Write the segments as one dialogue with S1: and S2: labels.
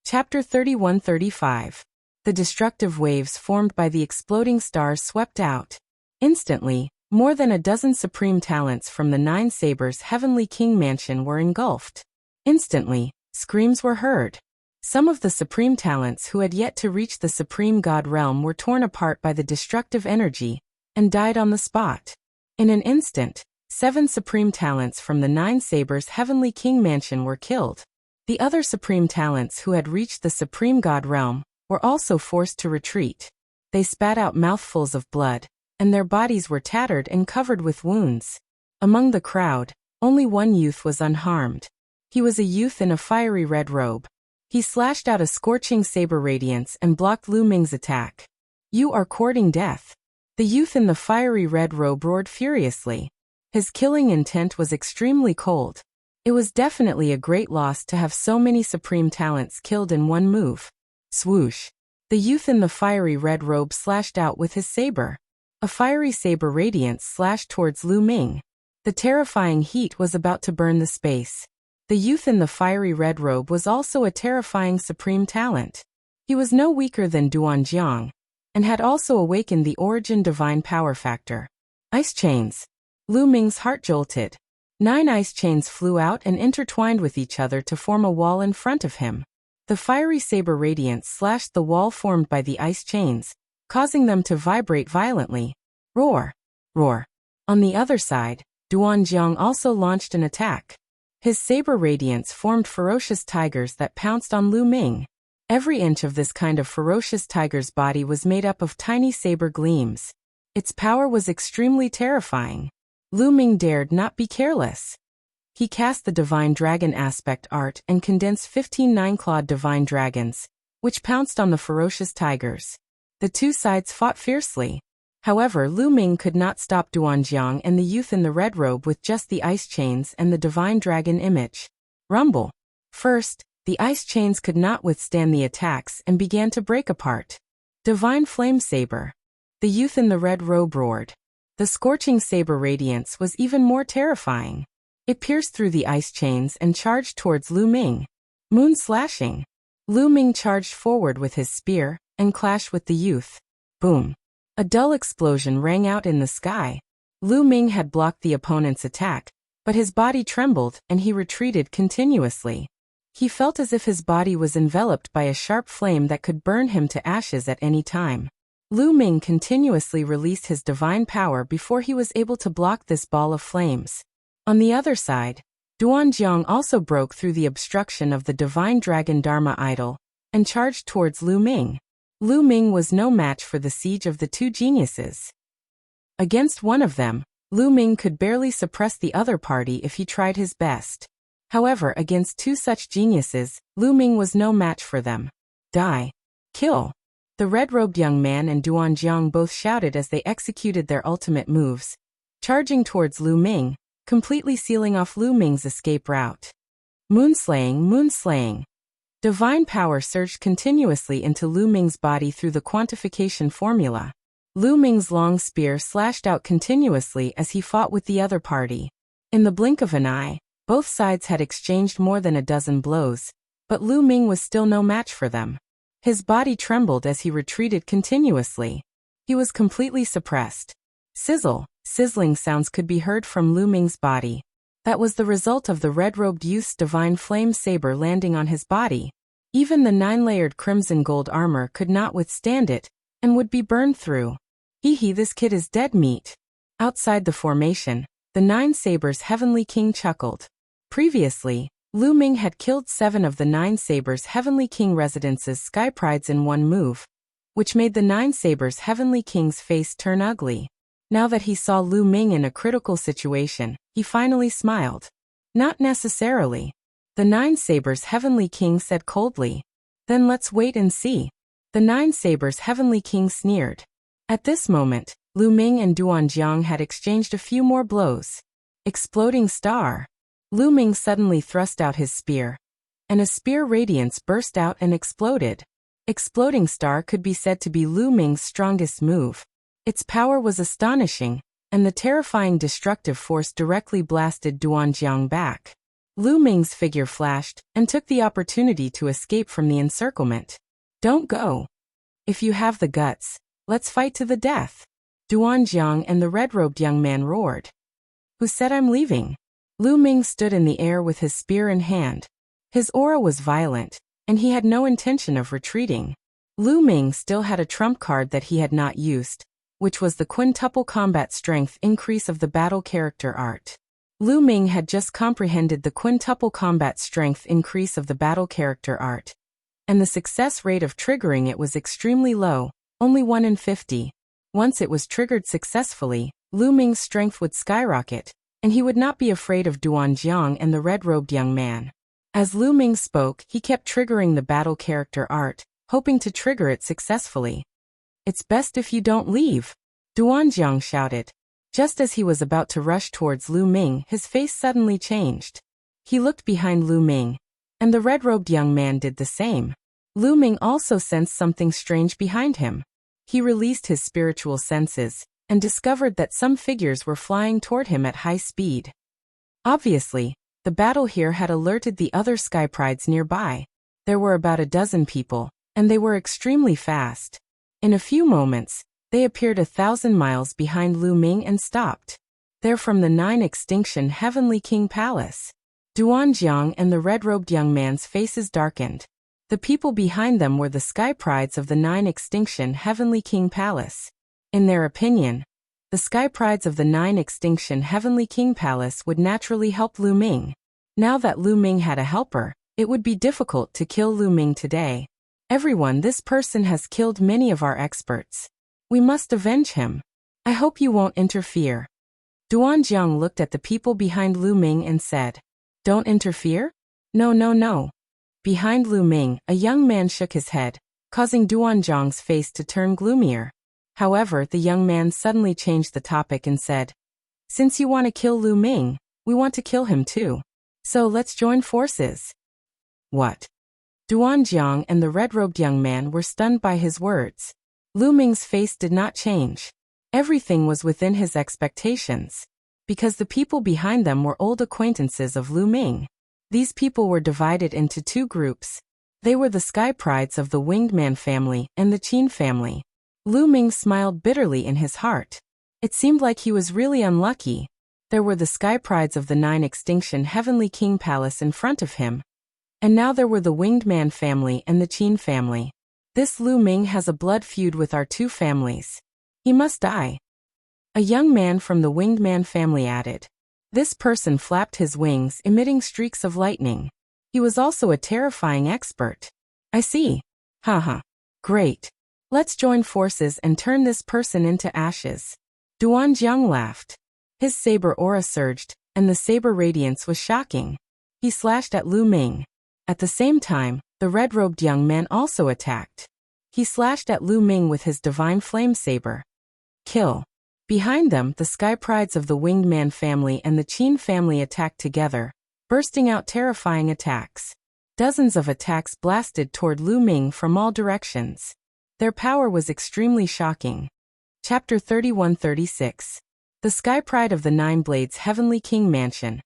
S1: Chapter 31-35. The destructive waves formed by the exploding stars swept out. Instantly, more than a dozen supreme talents from the Nine Sabers' heavenly king mansion were engulfed. Instantly, screams were heard. Some of the supreme talents who had yet to reach the supreme god realm were torn apart by the destructive energy and died on the spot. In an instant, 7 supreme talents from the Nine Sabers' heavenly king mansion were killed. The other supreme talents who had reached the supreme god realm were also forced to retreat. They spat out mouthfuls of blood, and their bodies were tattered and covered with wounds. Among the crowd, only one youth was unharmed. He was a youth in a fiery red robe. He slashed out a scorching saber radiance and blocked Lu Ming's attack. "You are courting death." The youth in the fiery red robe roared furiously. His killing intent was extremely cold. It was definitely a great loss to have so many supreme talents killed in one move. Swoosh! The youth in the fiery red robe slashed out with his saber. A fiery saber radiance slashed towards Lu Ming. The terrifying heat was about to burn the space. The youth in the fiery red robe was also a terrifying supreme talent. He was no weaker than Duanjiang, and had also awakened the origin divine power factor. Ice chains. Lu Ming's heart jolted. 9 ice chains flew out and intertwined with each other to form a wall in front of him. The fiery saber radiance slashed the wall formed by the ice chains, causing them to vibrate violently. Roar! Roar! On the other side, Duanjiang also launched an attack. His saber radiance formed ferocious tigers that pounced on Lu Ming. Every inch of this kind of ferocious tiger's body was made up of tiny saber gleams. Its power was extremely terrifying. Lu Ming dared not be careless. He cast the Divine Dragon aspect art and condensed 15 nine-clawed divine dragons, which pounced on the ferocious tigers. The two sides fought fiercely. However, Lu Ming could not stop Duanjiang and the youth in the red robe with just the ice chains and the divine dragon image. Rumble! First, the ice chains could not withstand the attacks and began to break apart. Divine Flame Saber. The youth in the red robe roared. The scorching saber radiance was even more terrifying. It pierced through the ice chains and charged towards Lu Ming. Moon slashing. Lu Ming charged forward with his spear and clashed with the youth. Boom! A dull explosion rang out in the sky. Lu Ming had blocked the opponent's attack, but his body trembled and he retreated continuously. He felt as if his body was enveloped by a sharp flame that could burn him to ashes at any time. Lu Ming continuously released his divine power before he was able to block this ball of flames. On the other side, Duanjiang also broke through the obstruction of the divine dragon Dharma idol and charged towards Lu Ming. Lu Ming was no match for the siege of the two geniuses. Against one of them, Lu Ming could barely suppress the other party if he tried his best. However, against two such geniuses, Lu Ming was no match for them. Die! Kill! The red-robed young man and Duanjiang both shouted as they executed their ultimate moves, charging towards Lu Ming, completely sealing off Lu Ming's escape route. Moonslaying, moonslaying. Divine power surged continuously into Lu Ming's body through the quantification formula. Lu Ming's long spear slashed out continuously as he fought with the other party. In the blink of an eye, both sides had exchanged more than a dozen blows, but Lu Ming was still no match for them. His body trembled as he retreated continuously. He was completely suppressed. Sizzle, sizzling sounds could be heard from Lu Ming's body. That was the result of the red-robed youth's divine flame saber landing on his body. Even the 9-layered crimson gold armor could not withstand it, and would be burned through. Hee, this kid is dead meat. Outside the formation, the 9 Sabers' heavenly king chuckled. Previously, Lu Ming had killed 7 of the 9 Sabers' heavenly king residence's sky prides in one move, which made the 9 Sabers' heavenly king's face turn ugly. Now that he saw Lu Ming in a critical situation, he finally smiled. Not necessarily. The 9 Sabers' heavenly king said coldly. Then let's wait and see. The 9 Sabers' heavenly king sneered. At this moment, Lu Ming and Duanjiang had exchanged a few more blows. Exploding star. Lu Ming suddenly thrust out his spear, and a spear radiance burst out and exploded. Exploding star could be said to be Lu Ming's strongest move. Its power was astonishing, and the terrifying destructive force directly blasted Duanjiang back. Lu Ming's figure flashed and took the opportunity to escape from the encirclement. Don't go. If you have the guts, let's fight to the death. Duan Jiang and the red-robed young man roared. Who said I'm leaving? Lu Ming stood in the air with his spear in hand. His aura was violent, and he had no intention of retreating. Lu Ming still had a trump card that he had not used, which was the quintuple combat strength increase of the battle character art. Lu Ming had just comprehended the quintuple combat strength increase of the battle character art, and the success rate of triggering it was extremely low, only 1 in 50. Once it was triggered successfully, Lu Ming's strength would skyrocket, and he would not be afraid of Duan Jiang and the red-robed young man. As Lu Ming spoke, he kept triggering the battle character art, hoping to trigger it successfully. It's best if you don't leave, Duan Jiang shouted. Just as he was about to rush towards Lu Ming, his face suddenly changed. He looked behind Lu Ming, and the red-robed young man did the same. Lu Ming also sensed something strange behind him. He released his spiritual senses, and discovered that some figures were flying toward him at high speed. Obviously, the battle here had alerted the other Sky Prides nearby. There were about a dozen people, and they were extremely fast. In a few moments, they appeared 1,000 miles behind Lu Ming and stopped. They're from the 9 Extinction Heavenly King Palace. Duan Jiang and the red-robed young man's faces darkened. The people behind them were the Sky Prides of the 9 Extinction Heavenly King Palace. In their opinion, the Sky Prides of the 9 Extinction Heavenly King Palace would naturally help Lu Ming. Now that Lu Ming had a helper, it would be difficult to kill Lu Ming today. Everyone, this person has killed many of our experts. We must avenge him. I hope you won't interfere. Duan Jiang looked at the people behind Lu Ming and said, Don't interfere? No, no, no. Behind Lu Ming, a young man shook his head, causing Duan Jiang's face to turn gloomier. However, the young man suddenly changed the topic and said, Since you want to kill Lu Ming, we want to kill him too. So let's join forces. What? Duan Jiang and the red-robed young man were stunned by his words. Lu Ming's face did not change. Everything was within his expectations, because the people behind them were old acquaintances of Lu Ming. These people were divided into 2 groups. They were the Sky Prides of the Winged Man family and the Qin family. Lu Ming smiled bitterly in his heart. It seemed like he was really unlucky. There were the Sky Prides of the 9 Extinction Heavenly King Palace in front of him, and now there were the Winged Man family and the Qin family. This Lu Ming has a blood feud with our 2 families. He must die. A young man from the Winged Man family added. This person flapped his wings, emitting streaks of lightning. He was also a terrifying expert. I see. Haha. Great. Let's join forces and turn this person into ashes. Duan Jiang laughed. His saber aura surged, and the saber radiance was shocking. He slashed at Lu Ming. At the same time, the red-robed young man also attacked. He slashed at Lu Ming with his divine flame saber. Kill. Behind them, the Sky Prides of the Winged Man family and the Qin family attacked together, bursting out terrifying attacks. Dozens of attacks blasted toward Lu Ming from all directions. Their power was extremely shocking. Chapter 31-36. The Sky Pride of the 9 Blades Heavenly King Mansion.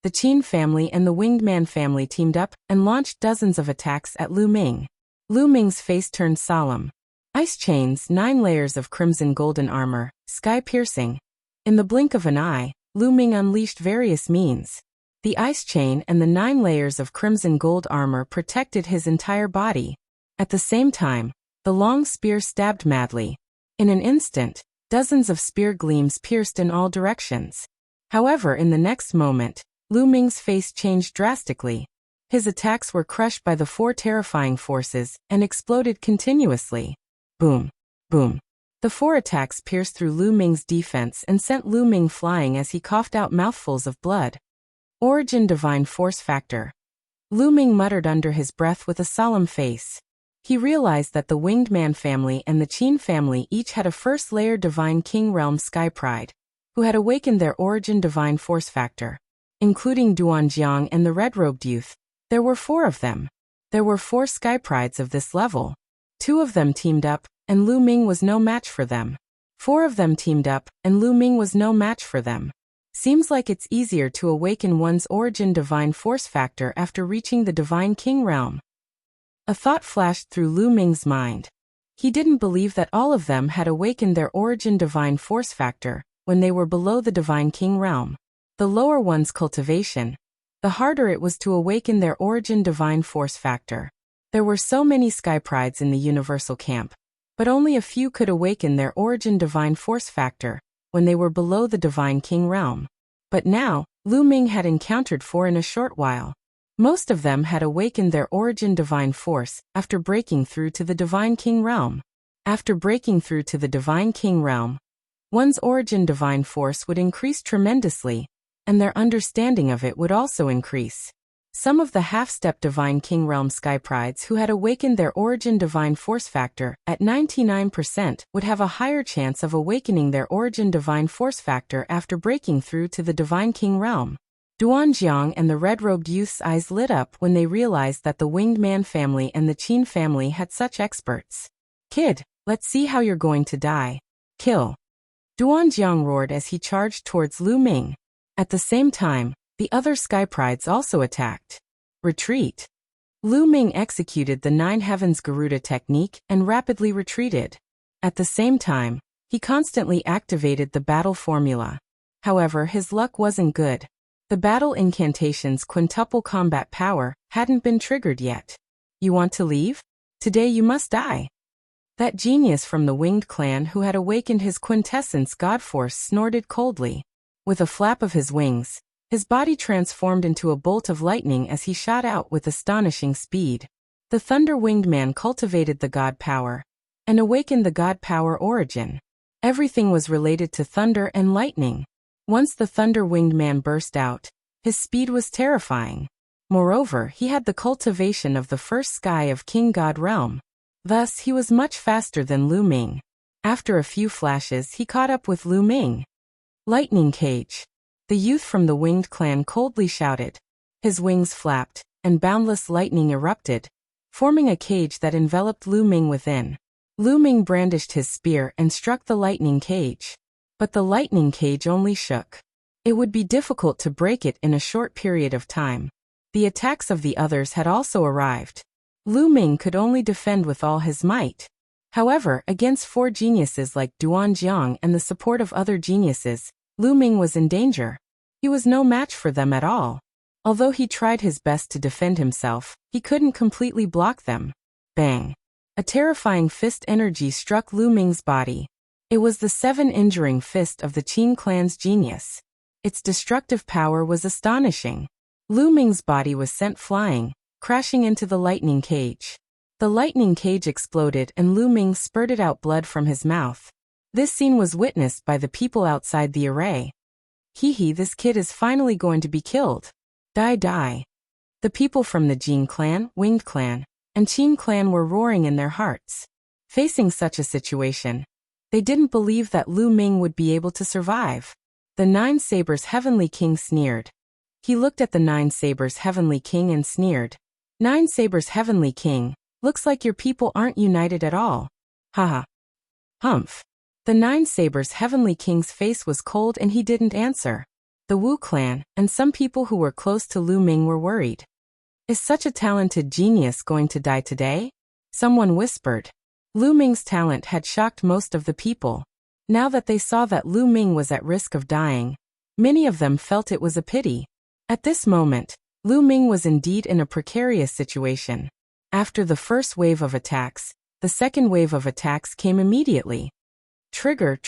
S1: The Qin family and the Winged Man family teamed up and launched dozens of attacks at Lu Ming. Lu Ming's face turned solemn. Ice chains, 9 layers of crimson golden armor, sky-piercing. In the blink of an eye, Lu Ming unleashed various means. The ice chain and the 9 layers of crimson gold armor protected his entire body. At the same time, the long spear stabbed madly. In an instant, dozens of spear gleams pierced in all directions. However, in the next moment, Lu Ming's face changed drastically. His attacks were crushed by the 4 terrifying forces and exploded continuously. Boom. Boom. The 4 attacks pierced through Lu Ming's defense and sent Lu Ming flying as he coughed out mouthfuls of blood. Origin Divine Force Factor. Lu Ming muttered under his breath with a solemn face. He realized that the Winged Man family and the Qin family each had a first-layer Divine King Realm Sky Pride, who had awakened their Origin Divine Force Factor. Including Duan Jiang and the red-robed youth, there were 4 of them. There were 4 Sky Prides of this level. 2 of them teamed up, and Lu Ming was no match for them. 4 of them teamed up, and Lu Ming was no match for them. Seems like it's easier to awaken one's origin divine force factor after reaching the Divine King realm. A thought flashed through Lu Ming's mind. He didn't believe that all of them had awakened their origin divine force factor when they were below the Divine King realm. The lower one's cultivation, the harder it was to awaken their origin divine force factor. There were so many sky prides in the universal camp, but only a few could awaken their origin divine force factor when they were below the Divine King realm. But now, Lu Ming had encountered 4 in a short while. Most of them had awakened their origin divine force after breaking through to the Divine King realm. After breaking through to the Divine King realm, one's origin divine force would increase tremendously, and their understanding of it would also increase. Some of the half-step Divine King realm sky prides who had awakened their origin divine force factor at 99% would have a higher chance of awakening their origin divine force factor after breaking through to the Divine King realm. Duanjiang and the red-robed youth's eyes lit up when they realized that the Winged Man family and the Qin family had such experts. "Kid, let's see how you're going to die. Kill!" Duanjiang roared as he charged towards Lu Ming. At the same time, the other sky prides also attacked. "Retreat!" Lu Ming executed the 9 Heavens Garuda technique and rapidly retreated. At the same time, he constantly activated the battle formula. However, his luck wasn't good. The battle incantation's quintuple combat power hadn't been triggered yet. "You want to leave? Today you must die." That genius from the Winged Clan who had awakened his quintessence god force snorted coldly. With a flap of his wings, his body transformed into a bolt of lightning as he shot out with astonishing speed. The Thunder-Winged Man cultivated the god power and awakened the god power origin. Everything was related to thunder and lightning. Once the Thunder-Winged Man burst out, his speed was terrifying. Moreover, he had the cultivation of the first sky of King God realm. Thus, he was much faster than Lu Ming. After a few flashes, he caught up with Lu Ming. "Lightning cage!" The youth from the Winged Clan coldly shouted. His wings flapped, and boundless lightning erupted, forming a cage that enveloped Lu Ming within. Lu Ming brandished his spear and struck the lightning cage. But the lightning cage only shook. It would be difficult to break it in a short period of time. The attacks of the others had also arrived. Lu Ming could only defend with all his might. However, against 4 geniuses like Duanjiang and the support of other geniuses, Lu Ming was in danger. He was no match for them at all. Although he tried his best to defend himself, he couldn't completely block them. Bang! A terrifying fist energy struck Lu Ming's body. It was the 7-injuring fist of the Qin clan's genius. Its destructive power was astonishing. Lu Ming's body was sent flying, crashing into the lightning cage. The lightning cage exploded and Lu Ming spurted out blood from his mouth. This scene was witnessed by the people outside the array. "Hee, this kid is finally going to be killed. Die, die." The people from the Jin clan, Winged Clan, and Qin clan were roaring in their hearts. Facing such a situation, they didn't believe that Lu Ming would be able to survive. The 9 Sabers Heavenly King sneered. He looked at the 9 Sabers Heavenly King and sneered. "9 Sabers Heavenly King, looks like your people aren't united at all. Haha." Humph. The 9 Sabers Heavenly King's face was cold and he didn't answer. The Wu clan, and some people who were close to Lu Ming were worried. "Is such a talented genius going to die today?" Someone whispered. Lu Ming's talent had shocked most of the people. Now that they saw that Lu Ming was at risk of dying, many of them felt it was a pity. At this moment, Lu Ming was indeed in a precarious situation. After the first wave of attacks, the second wave of attacks came immediately. Trigger,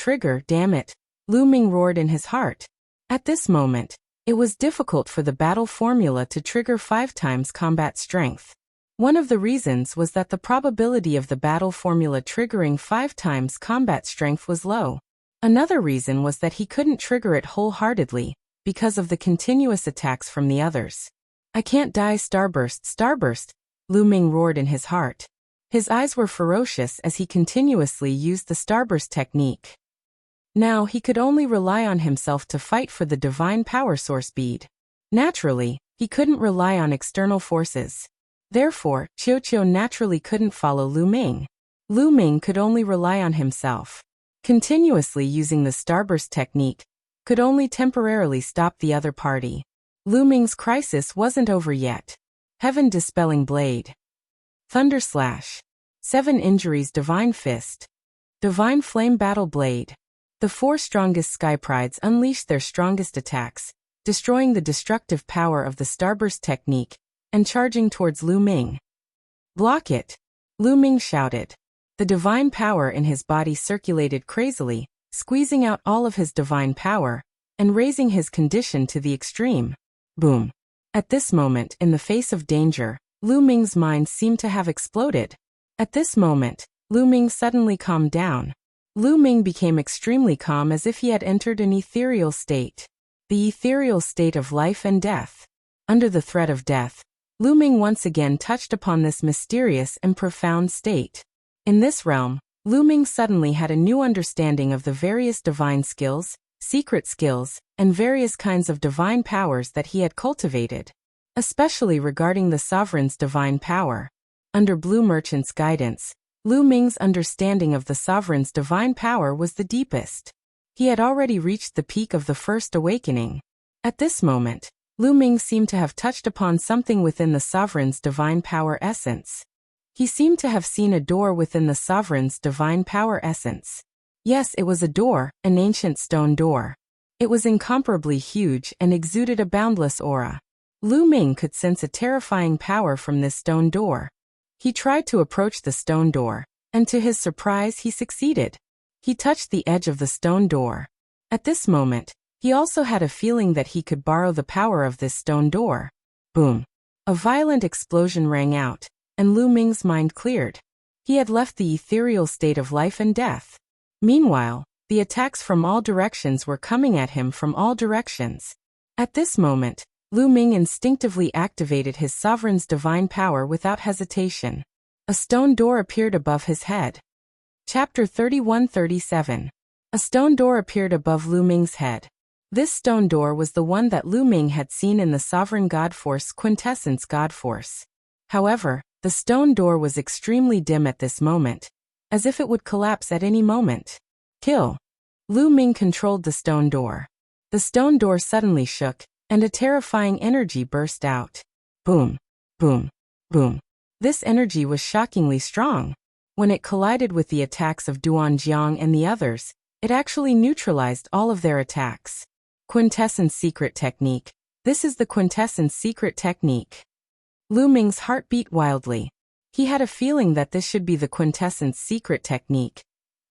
S1: damn it," Lu Ming roared in his heart. At this moment, it was difficult for the battle formula to trigger 5 times combat strength. One of the reasons was that the probability of the battle formula triggering 5 times combat strength was low. Another reason was that he couldn't trigger it wholeheartedly, because of the continuous attacks from the others. "I can't die, starburst, Lu Ming roared in his heart. His eyes were ferocious as he continuously used the starburst technique. Now he could only rely on himself to fight for the divine power source bead. Naturally, he couldn't rely on external forces. Therefore, Qiu naturally couldn't follow Lu Ming. Lu Ming could only rely on himself. Continuously using the starburst technique, could only temporarily stop the other party. Lu Ming's crisis wasn't over yet. Heaven Dispelling Blade. Thunder Slash. 7 Injuries Divine Fist. Divine Flame Battle Blade. The 4 strongest Sky Prides unleashed their strongest attacks, destroying the destructive power of the Starburst technique, and charging towards Lu Ming. Block it! Lu Ming shouted. The divine power in his body circulated crazily, squeezing out all of his divine power, and raising his condition to the extreme. Boom. At this moment, in the face of danger, Lu Ming's mind seemed to have exploded. At this moment, Lu Ming suddenly calmed down. Lu Ming became extremely calm as if he had entered an ethereal state. The ethereal state of life and death. Under the threat of death, Lu Ming once again touched upon this mysterious and profound state. In this realm, Lu Ming suddenly had a new understanding of the various divine skills, secret skills, and various kinds of divine powers that he had cultivated, especially regarding the sovereign's divine power. Under Blue Merchant's guidance, Lu Ming's understanding of the sovereign's divine power was the deepest. He had already reached the peak of the first awakening. At this moment, Lu Ming seemed to have touched upon something within the sovereign's divine power essence. He seemed to have seen a door within the sovereign's divine power essence. Yes, it was a door, an ancient stone door. It was incomparably huge and exuded a boundless aura. Lu Ming could sense a terrifying power from this stone door. He tried to approach the stone door, and to his surprise he succeeded. He touched the edge of the stone door. At this moment, he also had a feeling that he could borrow the power of this stone door. Boom! A violent explosion rang out, and Lu Ming's mind cleared. He had left the ethereal state of life and death. Meanwhile, the attacks from all directions were coming at him from all directions. At this moment, Lu Ming instinctively activated his sovereign's divine power without hesitation. A stone door appeared above his head. Chapter 31-37. A stone door appeared above Lu Ming's head. This stone door was the one that Lu Ming had seen in the Sovereign God Force Quintessence God Force. However, the stone door was extremely dim at this moment, as if it would collapse at any moment. Kill! Lu Ming controlled the stone door. The stone door suddenly shook, and a terrifying energy burst out. Boom! Boom! Boom! This energy was shockingly strong. When it collided with the attacks of Duan Jiang and the others, it actually neutralized all of their attacks. Quintessence Secret Technique. This is the Quintessence Secret Technique. Lu Ming's heart beat wildly. He had a feeling that this should be the Quintessence Secret Technique.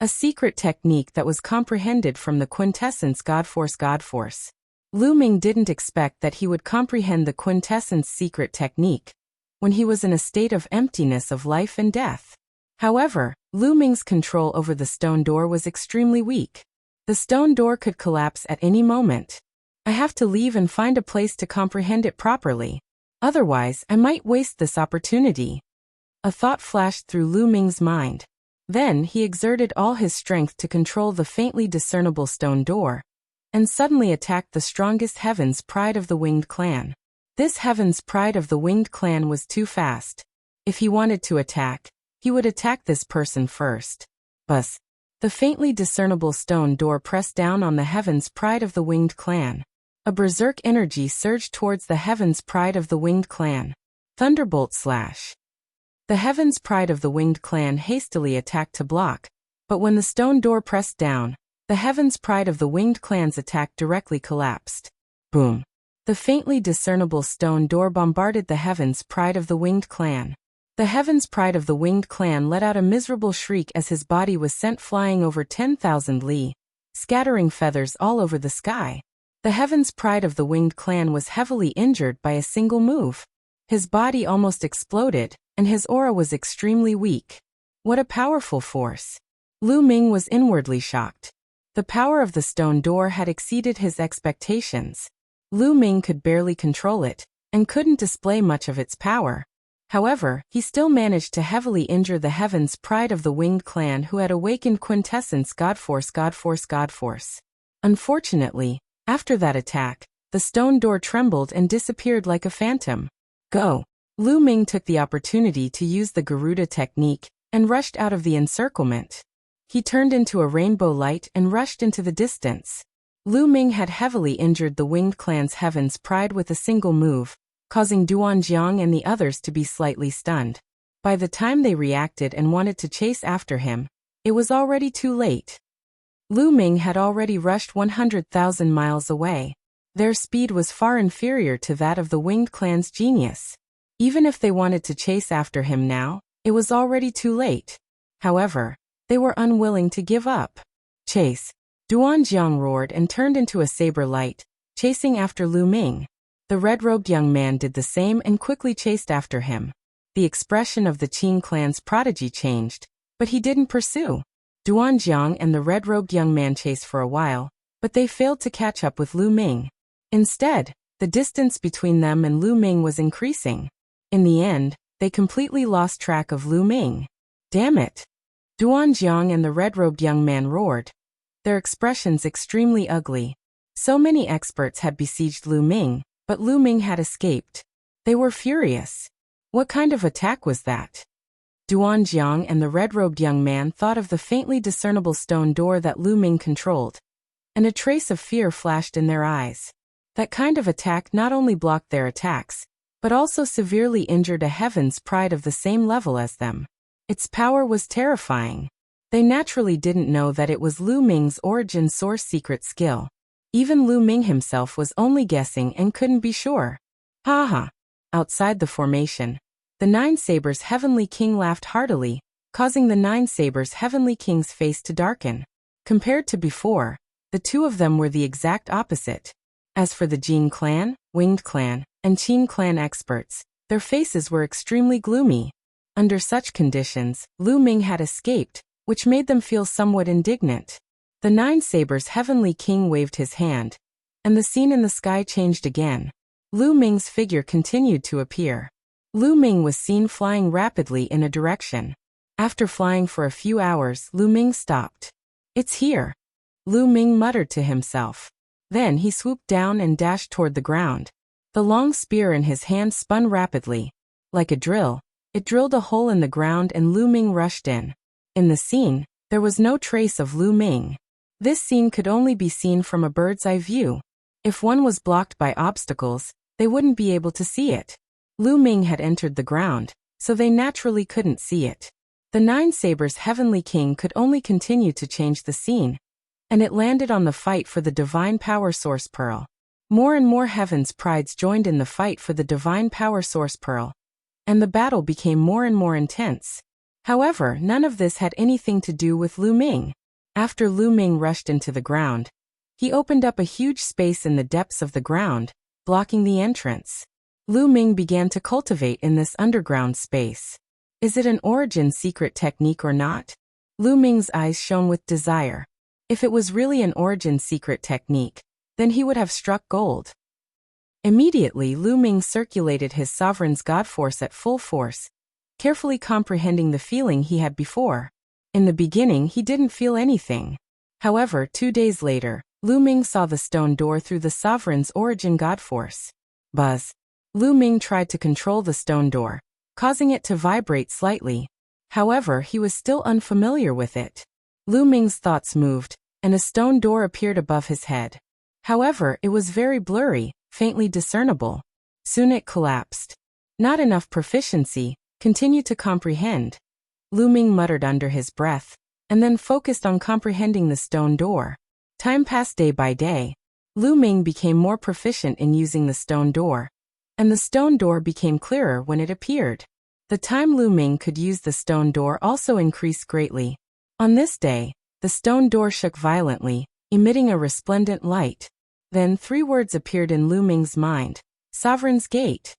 S1: A secret technique that was comprehended from the Quintessence God Force. Lu Ming didn't expect that he would comprehend the Quintessence Secret Technique when he was in a state of emptiness of life and death. However, Lu Ming's control over the stone door was extremely weak. The stone door could collapse at any moment. I have to leave and find a place to comprehend it properly. Otherwise, I might waste this opportunity. A thought flashed through Lu Ming's mind. Then he exerted all his strength to control the faintly discernible stone door, and suddenly attacked the strongest Heaven's Pride of the Winged Clan. This Heaven's Pride of the Winged Clan was too fast. If he wanted to attack, he would attack this person first. Buzz! The faintly discernible stone door pressed down on the Heaven's Pride of the Winged Clan. A berserk energy surged towards the Heaven's Pride of the Winged Clan. Thunderbolt Slash. The Heaven's Pride of the Winged Clan hastily attacked to block, but when the stone door pressed down, the Heaven's Pride of the Winged Clan's attack directly collapsed. Boom! The faintly discernible stone door bombarded the Heaven's Pride of the Winged Clan. The Heaven's Pride of the Winged Clan let out a miserable shriek as his body was sent flying over 10,000 li, scattering feathers all over the sky. The Heaven's Pride of the Winged Clan was heavily injured by a single move. His body almost exploded, and his aura was extremely weak. What a powerful force! Lu Ming was inwardly shocked. The power of the stone door had exceeded his expectations. Lu Ming could barely control it, and couldn't display much of its power. However, he still managed to heavily injure the Heaven's Pride of the Winged Clan who had awakened Quintessence God Force. Unfortunately, after that attack, the stone door trembled and disappeared like a phantom. Go! Lu Ming took the opportunity to use the Garuda technique, and rushed out of the encirclement. He turned into a rainbow light and rushed into the distance. Lu Ming had heavily injured the winged clan's Heaven's Pride with a single move, causing Duanjiang and the others to be slightly stunned. By the time they reacted and wanted to chase after him, it was already too late. Lu Ming had already rushed 100,000 miles away. Their speed was far inferior to that of the winged clan's genius. Even if they wanted to chase after him now, it was already too late. However, they were unwilling to give up. Chase! Duanjiang roared and turned into a saber light, chasing after Lu Ming. The red-robed young man did the same and quickly chased after him. The expression of the Qing clan's prodigy changed, but he didn't pursue. Duanjiang and the red-robed young man chased for a while, but they failed to catch up with Lu Ming. Instead, the distance between them and Lu Ming was increasing. In the end, they completely lost track of Lu Ming. Damn it! Duanjiang and the red-robed young man roared, their expressions extremely ugly. So many experts had besieged Lu Ming, but Lu Ming had escaped. They were furious. What kind of attack was that? Duanjiang and the red-robed young man thought of the faintly discernible stone door that Lu Ming controlled, and a trace of fear flashed in their eyes. That kind of attack not only blocked their attacks, but also severely injured a Heaven's Pride of the same level as them. Its power was terrifying. They naturally didn't know that it was Lu Ming's origin source secret skill. Even Lu Ming himself was only guessing and couldn't be sure. Ha ha! Outside the formation, the Nine Sabers' Heavenly King laughed heartily, causing the Nine Sabers' Heavenly King's face to darken. Compared to before, the two of them were the exact opposite. As for the Jin clan, Winged clan, and Qin clan experts, their faces were extremely gloomy. Under such conditions, Lu Ming had escaped, which made them feel somewhat indignant. The Nine Sabers' Heavenly King waved his hand, and the scene in the sky changed again. Lu Ming's figure continued to appear. Lu Ming was seen flying rapidly in a direction. After flying for a few hours, Lu Ming stopped. It's here! Lu Ming muttered to himself. Then he swooped down and dashed toward the ground. The long spear in his hand spun rapidly. Like a drill, it drilled a hole in the ground and Lu Ming rushed in. In the scene, there was no trace of Lu Ming. This scene could only be seen from a bird's eye view. If one was blocked by obstacles, they wouldn't be able to see it. Lu Ming had entered the ground, so they naturally couldn't see it. The Nine Sabers' Heavenly King could only continue to change the scene, and it landed on the fight for the Divine Power Source Pearl. More and more Heaven's Prides joined in the fight for the Divine Power Source Pearl, and the battle became more and more intense. However, none of this had anything to do with Lu Ming. After Lu Ming rushed into the ground, he opened up a huge space in the depths of the ground, blocking the entrance. Lu Ming began to cultivate in this underground space. Is it an origin secret technique or not? Lu Ming's eyes shone with desire. If it was really an origin secret technique, then he would have struck gold. Immediately Lu Ming circulated his sovereign's god force at full force, carefully comprehending the feeling he had before. In the beginning he didn't feel anything. However, 2 days later, Lu Ming saw the stone door through the sovereign's origin god force. Buzz! Lu Ming tried to control the stone door, causing it to vibrate slightly. However, he was still unfamiliar with it. Lu Ming's thoughts moved, and a stone door appeared above his head. However, it was very blurry, faintly discernible. Soon it collapsed. Not enough proficiency, continue to comprehend. Lu Ming muttered under his breath, and then focused on comprehending the stone door. Time passed day by day. Lu Ming became more proficient in using the stone door, and the stone door became clearer when it appeared. The time Lu Ming could use the stone door also increased greatly. On this day, the stone door shook violently, emitting a resplendent light. Then 3 words appeared in Lu Ming's mind. Sovereign's Gate.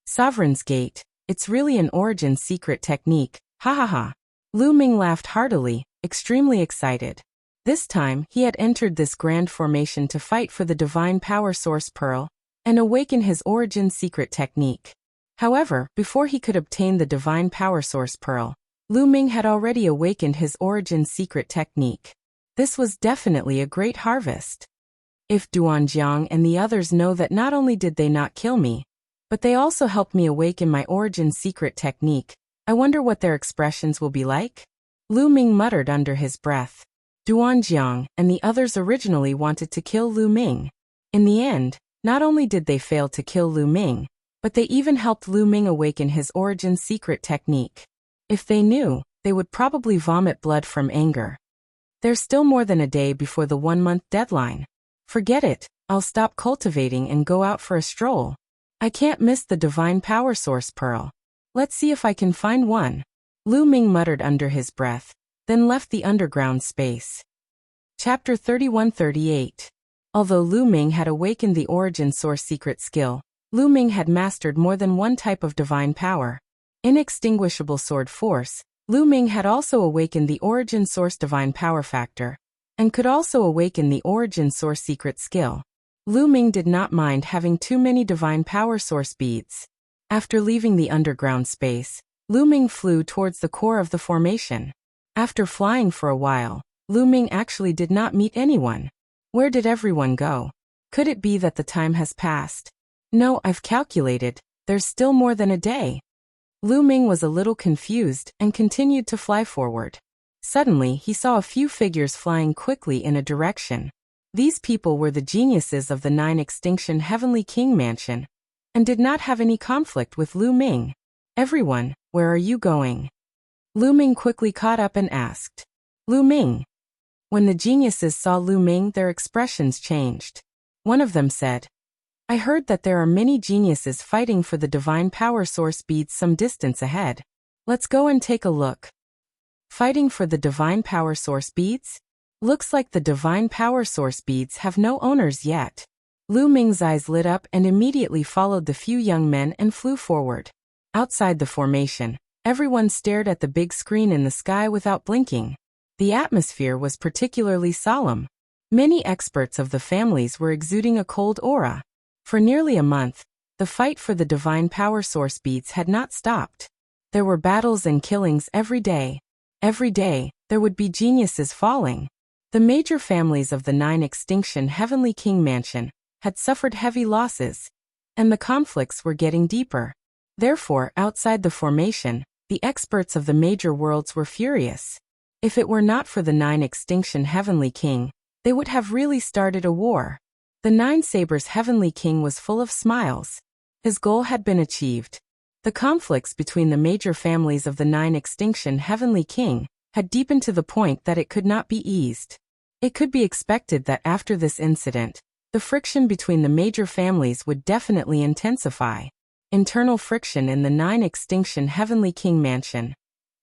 S1: Sovereign's Gate. It's really an origin secret technique. Ha ha ha. Lu Ming laughed heartily, extremely excited. This time, he had entered this grand formation to fight for the Divine Power Source Pearl and awaken his origin secret technique. However, before he could obtain the Divine Power Source Pearl, Lu Ming had already awakened his origin secret technique. This was definitely a great harvest. If Duanjiang and the others know that not only did they not kill me, but they also helped me awaken my origin secret technique, I wonder what their expressions will be like? Lu Ming muttered under his breath. Duanjiang and the others originally wanted to kill Lu Ming. In the end, not only did they fail to kill Lu Ming, but they even helped Lu Ming awaken his origin secret technique. If they knew, they would probably vomit blood from anger. There's still more than a day before the 1-month deadline. Forget it, I'll stop cultivating and go out for a stroll. I can't miss the divine power source pearl. Let's see if I can find one. Lu Ming muttered under his breath, then left the underground space. Chapter 31-38. Although Lu Ming had awakened the origin source secret skill, Lu Ming had mastered more than one type of divine power. Inextinguishable sword force, Lu Ming had also awakened the origin source divine power factor, and could also awaken the origin source secret skill. Lu Ming did not mind having too many divine power source beads. After leaving the underground space, Lu Ming flew towards the core of the formation. After flying for a while, Lu Ming actually did not meet anyone. Where did everyone go? Could it be that the time has passed? No, I've calculated, there's still more than a day. Lu Ming was a little confused and continued to fly forward. Suddenly, he saw a few figures flying quickly in a direction. These people were the geniuses of the 9 Extinction Heavenly King Mansion, and did not have any conflict with Lu Ming. Everyone, where are you going? Lu Ming quickly caught up and asked. Lu Ming. When the geniuses saw Lu Ming, their expressions changed. One of them said, I heard that there are many geniuses fighting for the divine power source beads some distance ahead. Let's go and take a look. Fighting for the divine power source beads? Looks like the divine power source beads have no owners yet. Lu Ming's eyes lit up and immediately followed the few young men and flew forward. Outside the formation, everyone stared at the big screen in the sky without blinking. The atmosphere was particularly solemn. Many experts of the families were exuding a cold aura. For nearly a month, the fight for the divine power source beads had not stopped. There were battles and killings every day. Every day, there would be geniuses falling. The major families of the 9 Extinction Heavenly King Mansion had suffered heavy losses, and the conflicts were getting deeper. Therefore, outside the formation, the experts of the major worlds were furious. If it were not for the 9 Extinction Heavenly King, they would have really started a war. The 9 Sabers Heavenly King was full of smiles. His goal had been achieved. The conflicts between the major families of the 9 Extinction Heavenly King had deepened to the point that it could not be eased. It could be expected that after this incident, the friction between the major families would definitely intensify. Internal friction in the 9 Extinction Heavenly King Mansion.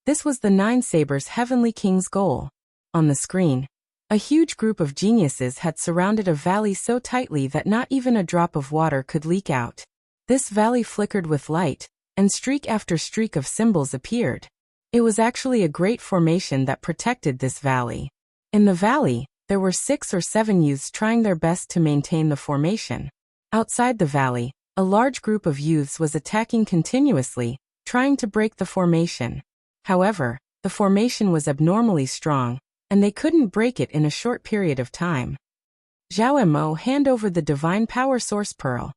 S1: This was the 9 Sabers Heavenly King's goal. On the screen, a huge group of geniuses had surrounded a valley so tightly that not even a drop of water could leak out. This valley flickered with light, and streak after streak of symbols appeared. It was actually a great formation that protected this valley. In the valley, there were 6 or 7 youths trying their best to maintain the formation. Outside the valley, a large group of youths was attacking continuously, trying to break the formation. However, the formation was abnormally strong, and they couldn't break it in a short period of time. Zhao Mo, hand over the divine power source pearl,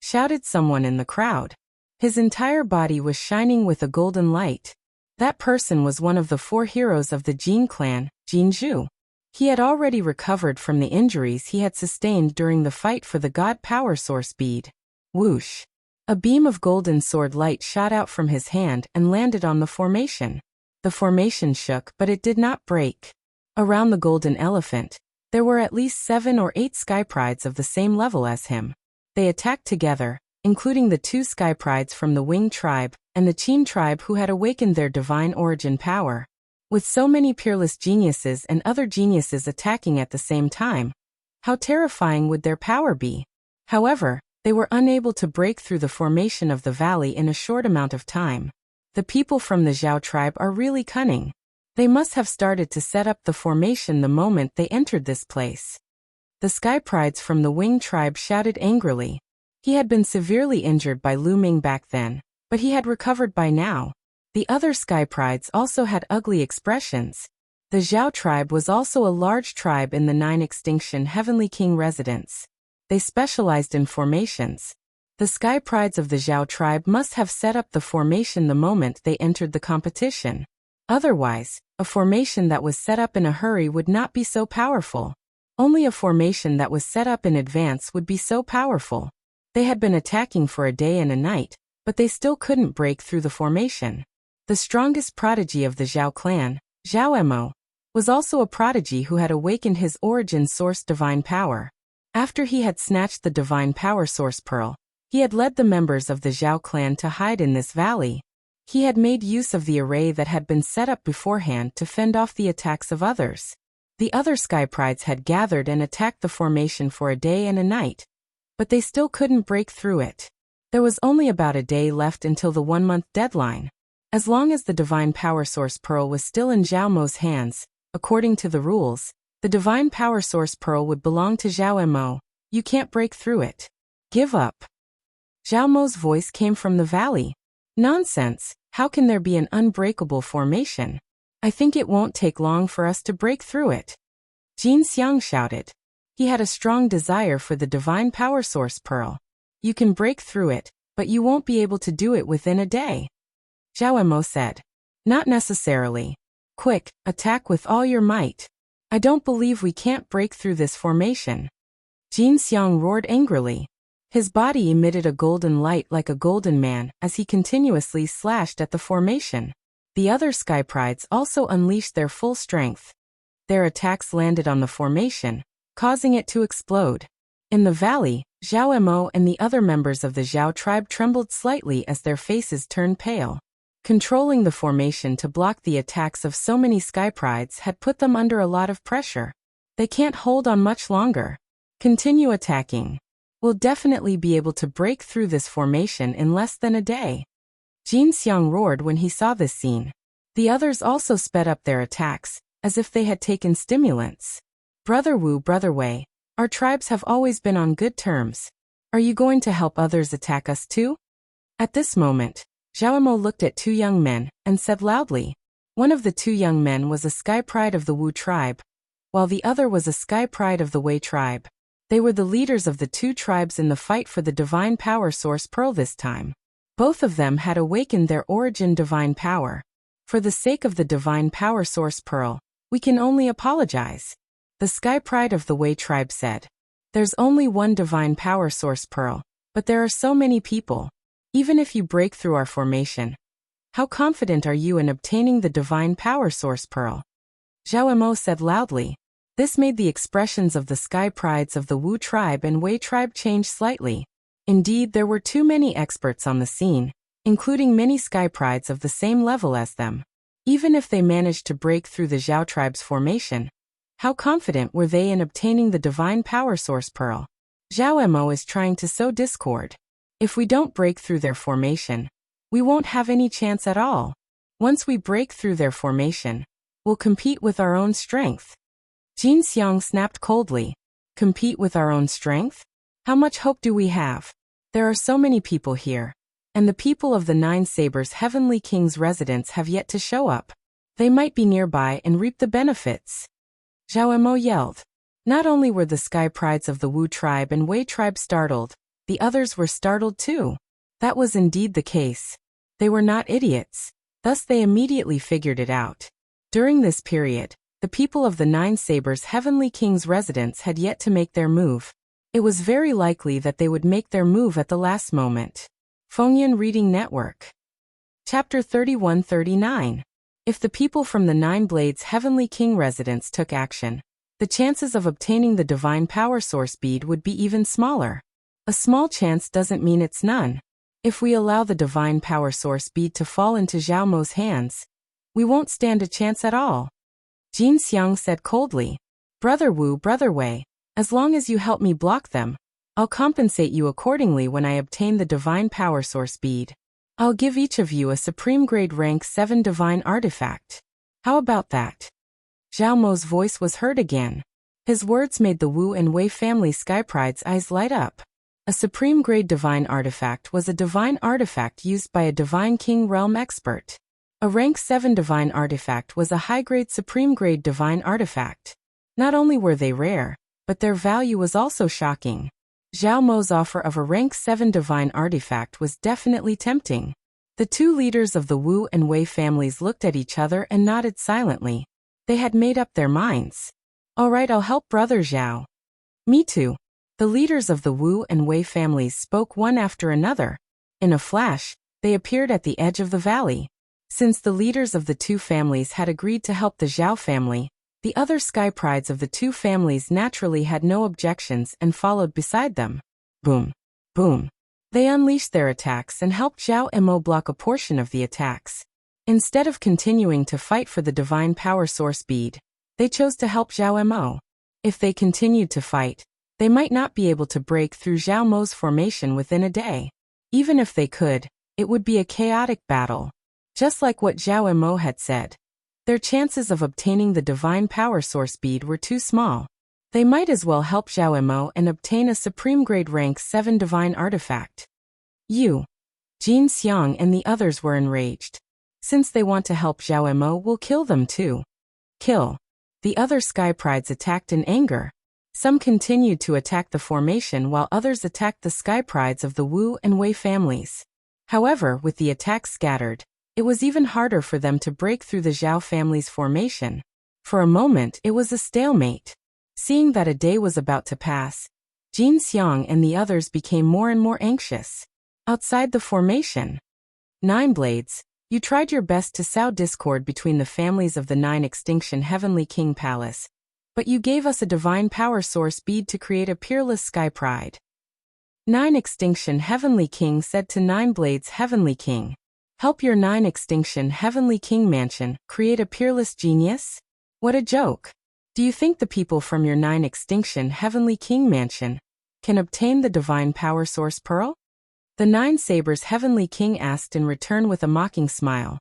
S1: shouted someone in the crowd. His entire body was shining with a golden light. That person was one of the 4 heroes of the Jin clan, Jin Zhu. He had already recovered from the injuries he had sustained during the fight for the God Power Source bead. Whoosh! A beam of golden sword light shot out from his hand and landed on the formation. The formation shook, but it did not break. Around the golden elephant, there were at least 7 or 8 sky prides of the same level as him. They attacked together, including the 2 sky prides from the Wing tribe and the Qin tribe who had awakened their divine origin power. With so many peerless geniuses and other geniuses attacking at the same time, how terrifying would their power be? However, they were unable to break through the formation of the valley in a short amount of time. The people from the Zhao tribe are really cunning. They must have started to set up the formation the moment they entered this place. The sky prides from the Wing tribe shouted angrily. He had been severely injured by Lu Ming back then, but he had recovered by now. The other sky prides also had ugly expressions. The Zhao tribe was also a large tribe in the 9 Extinction Heavenly King residence. They specialized in formations. The sky prides of the Zhao tribe must have set up the formation the moment they entered the competition. Otherwise, a formation that was set up in a hurry would not be so powerful. Only a formation that was set up in advance would be so powerful. They had been attacking for a day and a night, but they still couldn't break through the formation. The strongest prodigy of the Zhao clan, Zhao Mo, was also a prodigy who had awakened his origin source divine power. After he had snatched the divine power source pearl, he had led the members of the Zhao clan to hide in this valley. He had made use of the array that had been set up beforehand to fend off the attacks of others. The other Sky Prides had gathered and attacked the formation for a day and a night, but they still couldn't break through it. There was only about a day left until the 1-month deadline. As long as the divine power source pearl was still in Zhao Mo's hands, according to the rules, the divine power source pearl would belong to Zhao Mo. You can't break through it. Give up. Zhao Mo's voice came from the valley. Nonsense, how can there be an unbreakable formation? I think it won't take long for us to break through it. Jin Xiang shouted. He had a strong desire for the divine power source pearl. You can break through it, but you won't be able to do it within a day. Zhao Mo said. Not necessarily. Quick, attack with all your might. I don't believe we can't break through this formation. Jin Xiang roared angrily. His body emitted a golden light like a golden man as he continuously slashed at the formation. The other Sky Prides also unleashed their full strength. Their attacks landed on the formation, causing it to explode. In the valley, Zhao Mo and the other members of the Zhao tribe trembled slightly as their faces turned pale. Controlling the formation to block the attacks of so many Sky Prides had put them under a lot of pressure. They can't hold on much longer. Continue attacking. We'll definitely be able to break through this formation in less than a day. Jin Xiang roared when he saw this scene. The others also sped up their attacks, as if they had taken stimulants. Brother Wu, Brother Wei, our tribes have always been on good terms. Are you going to help others attack us too? At this moment, Zhao Mo looked at two young men and said loudly. One of the two young men was a Sky Pride of the Wu tribe, while the other was a Sky Pride of the Wei tribe. They were the leaders of the two tribes in the fight for the divine power source pearl this time. Both of them had awakened their origin divine power. For the sake of the divine power source pearl, we can only apologize. The Sky Pride of the Wei tribe said. There's only one divine power source pearl, but there are so many people. Even if you break through our formation, how confident are you in obtaining the divine power source pearl? Zhao Mo said loudly. This made the expressions of the Sky Prides of the Wu tribe and Wei tribe change slightly. Indeed, there were too many experts on the scene, including many Sky Prides of the same level as them. Even if they managed to break through the Zhao tribe's formation, how confident were they in obtaining the divine power source pearl? Zhao Mo is trying to sow discord. If we don't break through their formation, we won't have any chance at all. Once we break through their formation, we'll compete with our own strength. Jin Xiang snapped coldly. Compete with our own strength? How much hope do we have? There are so many people here, and the people of the Nine Sabers Heavenly King's residence have yet to show up. They might be nearby and reap the benefits. Zhao Mo yelled. Not only were the Sky Prides of the Wu tribe and Wei tribe startled, the others were startled too. That was indeed the case. They were not idiots, thus they immediately figured it out. During this period, the people of the Nine Sabers Heavenly King's residence had yet to make their move. It was very likely that they would make their move at the last moment. Fengyan Reading Network. Chapter 31-39. If the people from the Nine Blades Heavenly King residence took action, the chances of obtaining the divine power source bead would be even smaller. A small chance doesn't mean it's none. If we allow the divine power source bead to fall into Zhao Mo's hands, we won't stand a chance at all. Jin Xiang said coldly. Brother Wu, Brother Wei, as long as you help me block them, I'll compensate you accordingly when I obtain the divine power source bead. I'll give each of you a supreme grade rank 7 divine artifact. How about that? Zhao Mo's voice was heard again. His words made the Wu and Wei family Sky Pride's eyes light up. A supreme grade divine artifact was a divine artifact used by a divine king realm expert. A rank 7 divine artifact was a high-grade supreme-grade divine artifact. Not only were they rare, but their value was also shocking. Zhao Mo's offer of a rank 7 divine artifact was definitely tempting. The two leaders of the Wu and Wei families looked at each other and nodded silently. They had made up their minds. All right, I'll help Brother Zhao. Me too. The leaders of the Wu and Wei families spoke one after another. In a flash, they appeared at the edge of the valley. Since the leaders of the two families had agreed to help the Zhao family, the other sky prides of the two families naturally had no objections and followed beside them. Boom. Boom. They unleashed their attacks and helped Zhao Mo block a portion of the attacks. Instead of continuing to fight for the divine power source bead, they chose to help Zhao Mo. If they continued to fight, they might not be able to break through Zhao Mo's formation within a day. Even if they could, it would be a chaotic battle. Just like what Zhao Mo had said, their chances of obtaining the divine power source bead were too small. They might as well help Zhao Mo and obtain a supreme grade rank 7 divine artifact. Jin Xiang and the others were enraged. Since they want to help Zhao Mo, we'll kill them too. Kill. The other sky prides attacked in anger. Some continued to attack the formation while others attacked the sky prides of the Wu and Wei families. However, with the attacks scattered, it was even harder for them to break through the Zhao family's formation. For a moment, it was a stalemate. Seeing that a day was about to pass, Jin Xiang and the others became more and more anxious. Outside the formation, 9 Blades, you tried your best to sow discord between the families of the 9 Extinction Heavenly King Palace, but you gave us a divine power source bead to create a peerless sky pride. 9 Extinction Heavenly King said to 9 Blades Heavenly King, help your 9 Extinction Heavenly King mansion create a peerless genius? What a joke! Do you think the people from your 9 Extinction Heavenly King mansion can obtain the divine power source pearl? The 9 Sabers Heavenly King asked in return with a mocking smile.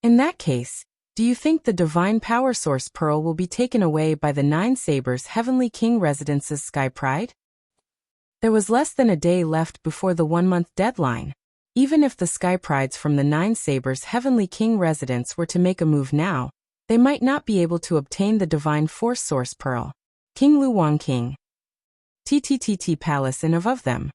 S1: In that case, do you think the divine power source pearl will be taken away by the 9 Sabers Heavenly King Residence's Sky Pride? There was less than a day left before the 1-month deadline. Even if the Sky Prides from the 9 Sabers Heavenly King Residence were to make a move now, they might not be able to obtain the divine force source pearl. King Luwang King. TTTT Palace and above them.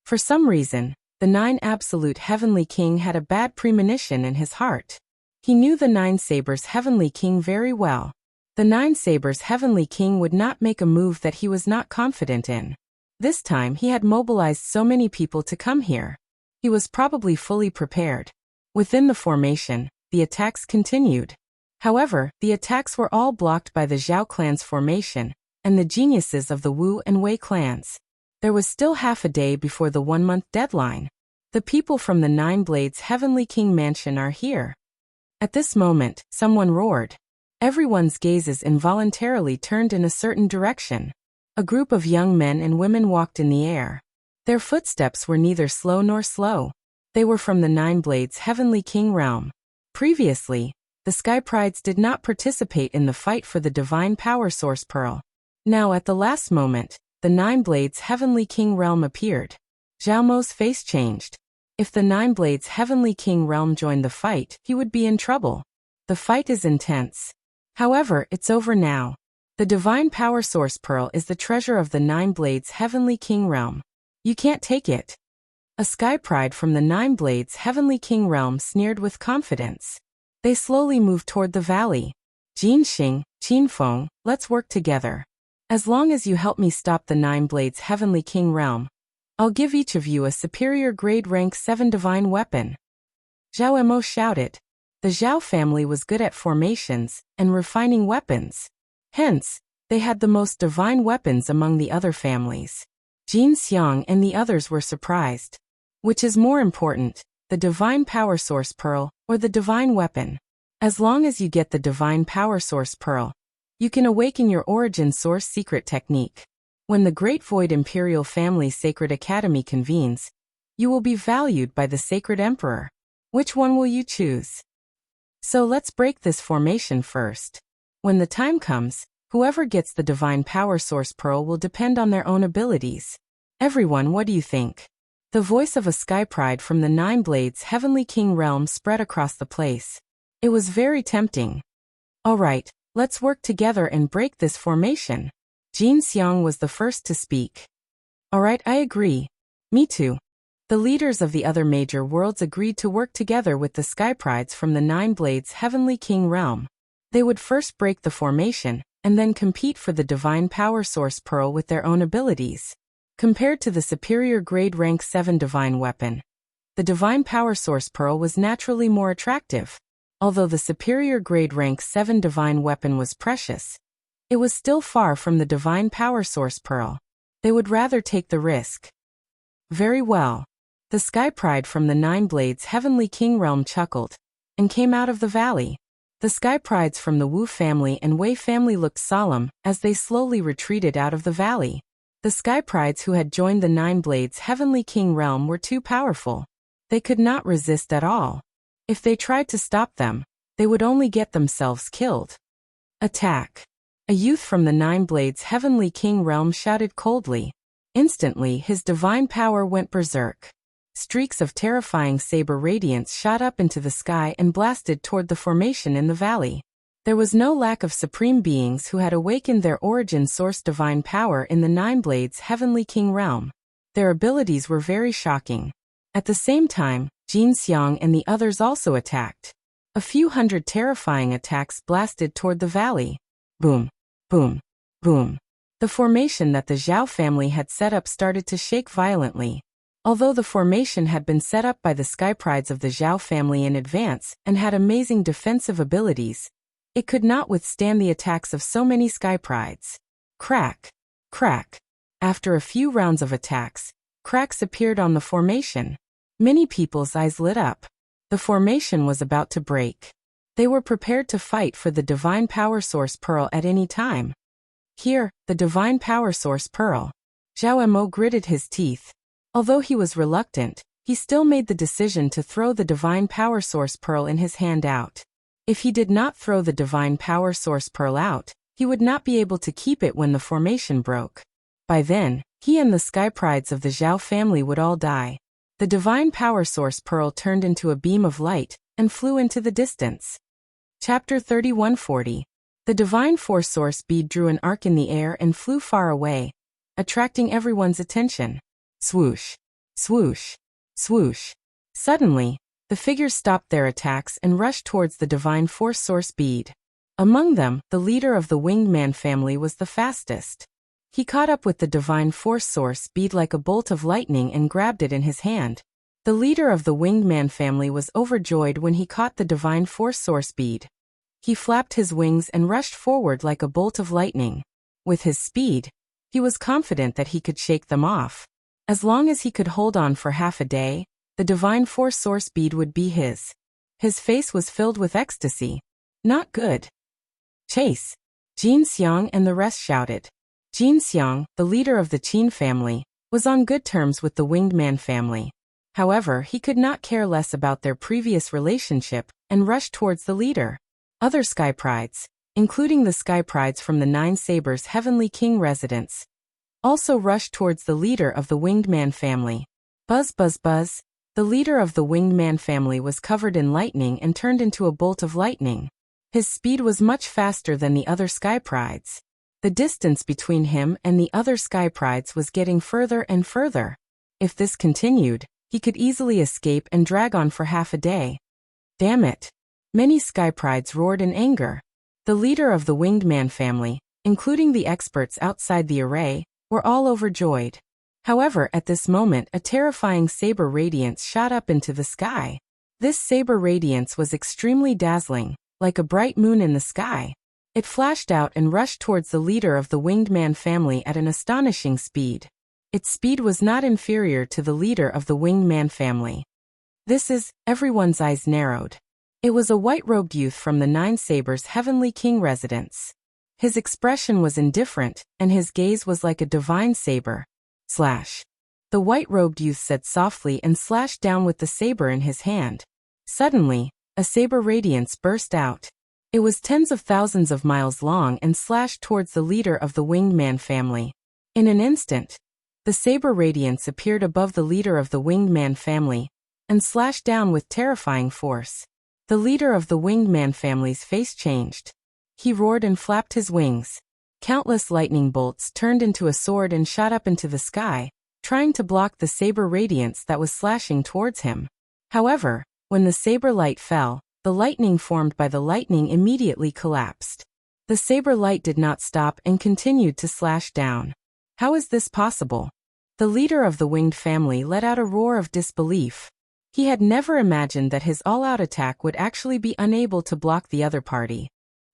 S1: For some reason, the 9 Absolute Heavenly King had a bad premonition in his heart. He knew the 9 Sabers Heavenly King very well. The 9 Sabers Heavenly King would not make a move that he was not confident in. This time he had mobilized so many people to come here. He was probably fully prepared. Within the formation, the attacks continued. However, the attacks were all blocked by the Zhao clan's formation and the geniuses of the Wu and Wei clans. There was still half a day before the 1-month deadline. The people from the 9 Blades Heavenly King Mansion are here. At this moment, someone roared. Everyone's gazes involuntarily turned in a certain direction. A group of young men and women walked in the air. Their footsteps were neither slow nor slow. They were from the 9 Blades Heavenly King realm. Previously, the Sky Prides did not participate in the fight for the divine power source pearl. Now at the last moment, the 9 Blades Heavenly King realm appeared. Zhao Mo's face changed. If the 9 Blades Heavenly King realm joined the fight, he would be in trouble. The fight is intense. However, it's over now. The divine power source pearl is the treasure of the 9 Blades Heavenly King realm. You can't take it. A Sky Pride from the 9 Blades Heavenly King realm sneered with confidence. They slowly moved toward the valley. Jin Xing, Qin Feng, let's work together. As long as you help me stop the 9 Blades Heavenly King realm, I'll give each of you a superior grade rank 7 divine weapon. Zhao Mo shouted. The Zhao family was good at formations and refining weapons. Hence, they had the most divine weapons among the other families. Jin Xiang and the others were surprised. Which is more important, the divine power source pearl or the divine weapon? As long as you get the divine power source pearl, you can awaken your origin source secret technique. When the Great Void Imperial Family Sacred Academy convenes, you will be valued by the Sacred Emperor. Which one will you choose? So let's break this formation first. When the time comes, whoever gets the divine power source pearl will depend on their own abilities. Everyone, what do you think? The voice of a Sky Pride from the 9 Blades Heavenly King realm spread across the place. It was very tempting. All right, let's work together and break this formation. Jin Xiang was the first to speak. All right, I agree. Me too. The leaders of the other major worlds agreed to work together with the Skyprides from the Nine Blades Heavenly King realm. They would first break the formation, and then compete for the Divine Power Source Pearl with their own abilities. Compared to the superior grade rank 7 divine weapon, the Divine Power Source Pearl was naturally more attractive. Although the superior grade rank 7 divine weapon was precious, it was still far from the Divine Power Source Pearl. They would rather take the risk. Very well. The Skypride from the Nine Blades Heavenly King realm chuckled and came out of the valley. The Skyprides from the Wu family and Wei family looked solemn as they slowly retreated out of the valley. The Skyprides who had joined the Nine Blades Heavenly King realm were too powerful. They could not resist at all. If they tried to stop them, they would only get themselves killed. Attack! A youth from the Nine Blades Heavenly King realm shouted coldly. Instantly his divine power went berserk. Streaks of terrifying saber radiance shot up into the sky and blasted toward the formation in the valley. There was no lack of supreme beings who had awakened their origin source divine power in the Nine Blades Heavenly King realm. Their abilities were very shocking. At the same time, Jin Xiang and the others also attacked. A few hundred terrifying attacks blasted toward the valley. Boom, boom, boom. The formation that the Zhao family had set up started to shake violently. Although the formation had been set up by the Skyprides of the Zhao family in advance and had amazing defensive abilities, it could not withstand the attacks of so many Skyprides. Crack! Crack! After a few rounds of attacks, cracks appeared on the formation. Many people's eyes lit up. The formation was about to break. They were prepared to fight for the Divine Power Source Pearl at any time. Here, the Divine Power Source Pearl. Zhao Mo gritted his teeth. Although he was reluctant, he still made the decision to throw the Divine Power Source Pearl in his hand out. If he did not throw the Divine Power Source Pearl out, he would not be able to keep it when the formation broke. By then, he and the Skyprides of the Zhao family would all die. The Divine Power Source Pearl turned into a beam of light and flew into the distance. Chapter 3140. The Divine Force Source bead drew an arc in the air and flew far away, attracting everyone's attention. Swoosh, swoosh, swoosh. Suddenly, the figures stopped their attacks and rushed towards the Divine Force Source bead. Among them, the leader of the Winged Man family was the fastest. He caught up with the Divine Force Source bead like a bolt of lightning and grabbed it in his hand. The leader of the Winged Man family was overjoyed when he caught the Divine Force Source bead. He flapped his wings and rushed forward like a bolt of lightning. With his speed, he was confident that he could shake them off. As long as he could hold on for half a day, the Divine Force Source bead would be his. His face was filled with ecstasy. Not good. Chase! Jin Xiang and the rest shouted. Jin Xiang, the leader of the Qin family, was on good terms with the Winged Man family. However, he could not care less about their previous relationship and rushed towards the leader. Other Skyprides, including the Skyprides from the Nine Sabers Heavenly King residence, also rushed towards the leader of the Winged Man family. Buzz buzz buzz. The leader of the Winged Man family was covered in lightning and turned into a bolt of lightning. His speed was much faster than the other Skyprides. The distance between him and the other Skyprides was getting further and further. If this continued, he could easily escape and drag on for half a day. Damn it! Many Skyprides roared in anger. The leader of the Winged Man family, including the experts outside the array, were all overjoyed. However, at this moment a terrifying saber radiance shot up into the sky. This saber radiance was extremely dazzling, like a bright moon in the sky. It flashed out and rushed towards the leader of the Winged Man family at an astonishing speed. Its speed was not inferior to the leader of the Winged Man family. Everyone's eyes narrowed. It was a white-robed youth from the Nine Sabers Heavenly King residence. His expression was indifferent, and his gaze was like a divine saber. Slash. The white-robed youth said softly and slashed down with the saber in his hand. Suddenly, a saber radiance burst out. It was tens of thousands of miles long and slashed towards the leader of the Winged Man family. In an instant, the saber radiance appeared above the leader of the Winged Man family and slashed down with terrifying force. The leader of the Winged Man family's face changed. He roared and flapped his wings. Countless lightning bolts turned into a sword and shot up into the sky, trying to block the saber radiance that was slashing towards him. However, when the saber light fell, the lightning formed by the lightning immediately collapsed. The saber light did not stop and continued to slash down. How is this possible? The leader of the winged family let out a roar of disbelief. He had never imagined that his all-out attack would actually be unable to block the other party.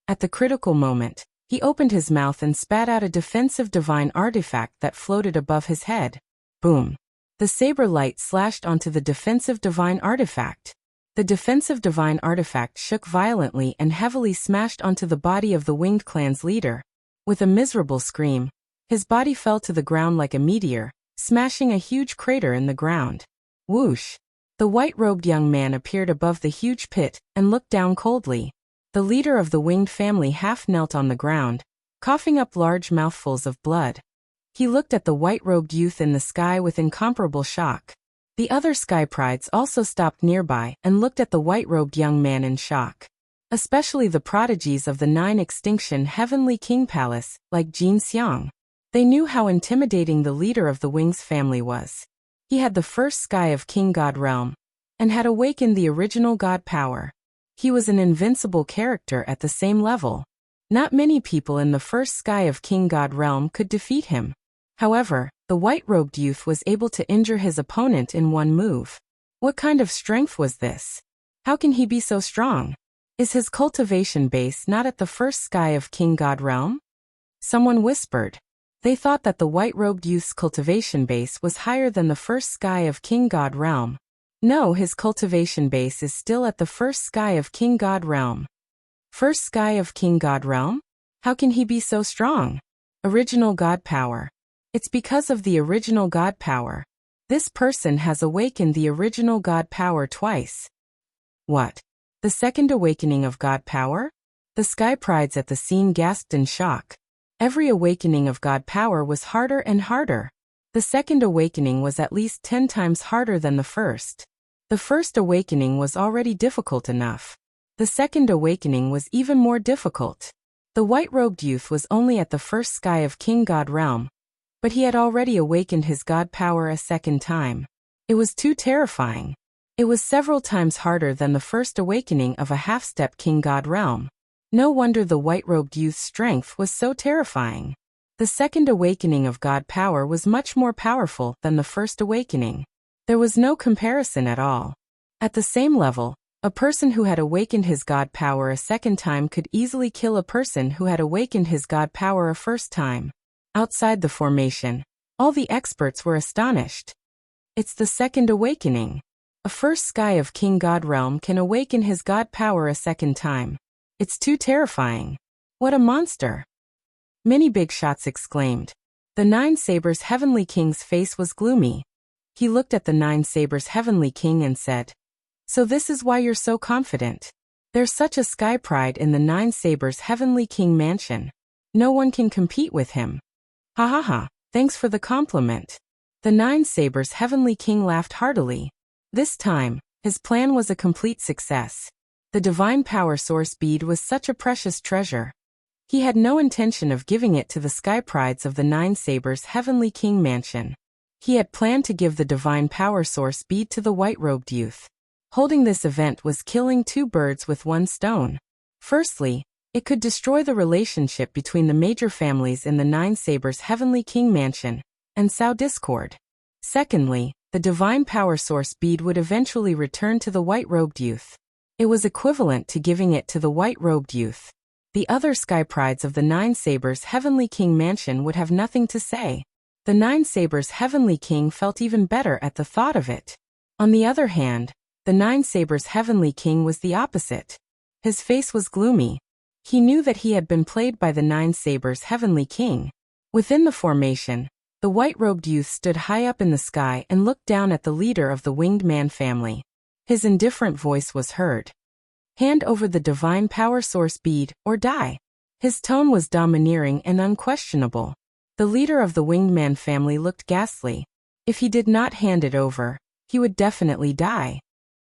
S1: At the critical moment, he opened his mouth and spat out a defensive divine artifact that floated above his head. Boom! The saber light slashed onto the defensive divine artifact. The defensive divine artifact shook violently and heavily smashed onto the body of the winged clan's leader. With a miserable scream, his body fell to the ground like a meteor, smashing a huge crater in the ground. Whoosh! The white-robed young man appeared above the huge pit and looked down coldly. The leader of the winged family half knelt on the ground, coughing up large mouthfuls of blood. He looked at the white-robed youth in the sky with incomparable shock. The other sky prides also stopped nearby and looked at the white-robed young man in shock. Especially the prodigies of the 9 extinction Heavenly King Palace, like Jin Xiang. They knew how intimidating the leader of the Wings family was. He had the first sky of King God realm, and had awakened the original God power. He was an invincible character at the same level. Not many people in the first sky of King God realm could defeat him. However, the white-robed youth was able to injure his opponent in one move. What kind of strength was this? How can he be so strong? Is his cultivation base not at the first sky of King God realm? Someone whispered. They thought that the white-robed youth's cultivation base was higher than the first sky of King God realm. No, his cultivation base is still at the first sky of King God realm. First sky of King God realm? How can he be so strong? Original God power. It's because of the original God power. This person has awakened the original God power twice. What? The second awakening of God power? The sky prides at the scene gasped in shock. Every awakening of God power was harder and harder. The second awakening was at least 10 times harder than the first. The first awakening was already difficult enough. The second awakening was even more difficult. The white-robed youth was only at the first sky of King God realm, but he had already awakened his God power a second time. It was too terrifying. It was several times harder than the first awakening of a half-step King God realm. No wonder the white-robed youth's strength was so terrifying. The second awakening of God power was much more powerful than the first awakening. There was no comparison at all. At the same level, a person who had awakened his God power a second time could easily kill a person who had awakened his God power a first time. Outside the formation, all the experts were astonished. It's the second awakening. A first sky of King God realm can awaken his God power a second time. It's too terrifying. What a monster! Many big shots exclaimed. The 9 Sabers Heavenly King's face was gloomy. He looked at the 9 Sabers Heavenly King and said, "So this is why you're so confident. There's such a sky pride in the 9 Sabers Heavenly King mansion. No one can compete with him." Ha ha ha, thanks for the compliment. The 9 Sabers Heavenly King laughed heartily. This time, his plan was a complete success. The divine power source bead was such a precious treasure. He had no intention of giving it to the sky prides of the 9 Sabers Heavenly King mansion. He had planned to give the divine power source bead to the white-robed youth. Holding this event was killing 2 birds with 1 stone. Firstly, it could destroy the relationship between the major families in the 9 Sabers Heavenly King mansion, and sow discord. Secondly, the divine power source bead would eventually return to the white-robed youth. It was equivalent to giving it to the white-robed youth. The other sky prides of the 9 Sabers Heavenly King mansion would have nothing to say. The 9 Sabers Heavenly King felt even better at the thought of it. On the other hand, the 9 Sabers Heavenly King was the opposite. His face was gloomy. He knew that he had been played by the 9 Sabers Heavenly King. Within the formation, the white-robed youth stood high up in the sky and looked down at the leader of the winged man family. His indifferent voice was heard. "Hand over the divine power source bead, or die." His tone was domineering and unquestionable. The leader of the winged man family looked ghastly. If he did not hand it over, he would definitely die.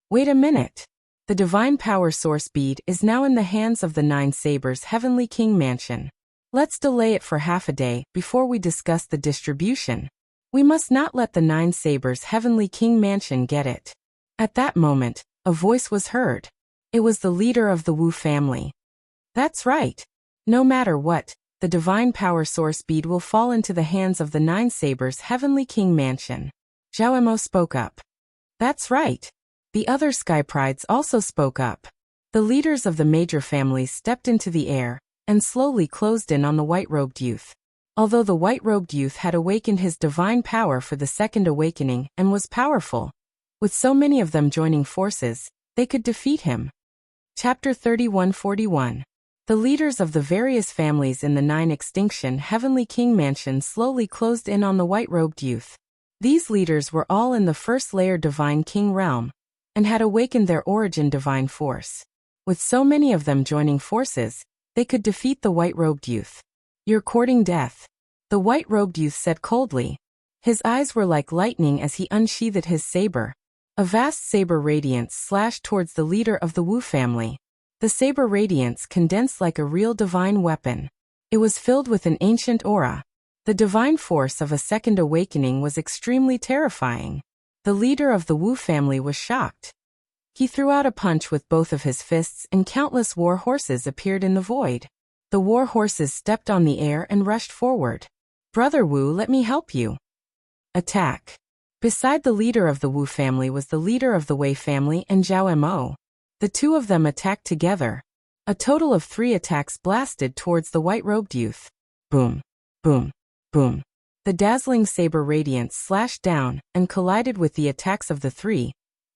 S1: Wait a minute. The divine power source bead is now in the hands of the 9 Sabers Heavenly King mansion. Let's delay it for half a day before we discuss the distribution. We must not let the Nine Sabers' heavenly king mansion get it. At that moment, a voice was heard. It was the leader of the Wu family. That's right. No matter what, the divine power source bead will fall into the hands of the Nine Sabers' heavenly king mansion. Zhao Emo spoke up. That's right. The other Sky Prides also spoke up. The leaders of the major families stepped into the air and slowly closed in on the white-robed youth. Although the white-robed youth had awakened his divine power for the second awakening and was powerful, with so many of them joining forces, they could defeat him. Chapter 3141. The leaders of the various families in the Nine Extinction Heavenly King Mansion slowly closed in on the white-robed youth. These leaders were all in the first-layer Divine King realm and had awakened their origin divine force. With so many of them joining forces, they could defeat the white-robed youth. You're courting death, the white-robed youth said coldly. His eyes were like lightning as he unsheathed his saber. A vast saber radiance slashed towards the leader of the Wu family. The saber radiance condensed like a real divine weapon. It was filled with an ancient aura. The divine force of a second awakening was extremely terrifying. The leader of the Wu family was shocked. He threw out a punch with both of his fists and countless war horses appeared in the void. The war horses stepped on the air and rushed forward. Brother Wu, let me help you. Attack. Beside the leader of the Wu family was the leader of the Wei family and Zhao Mo. The two of them attacked together. A total of 3 attacks blasted towards the white-robed youth. Boom, boom, boom. The dazzling saber radiance slashed down and collided with the attacks of the 3,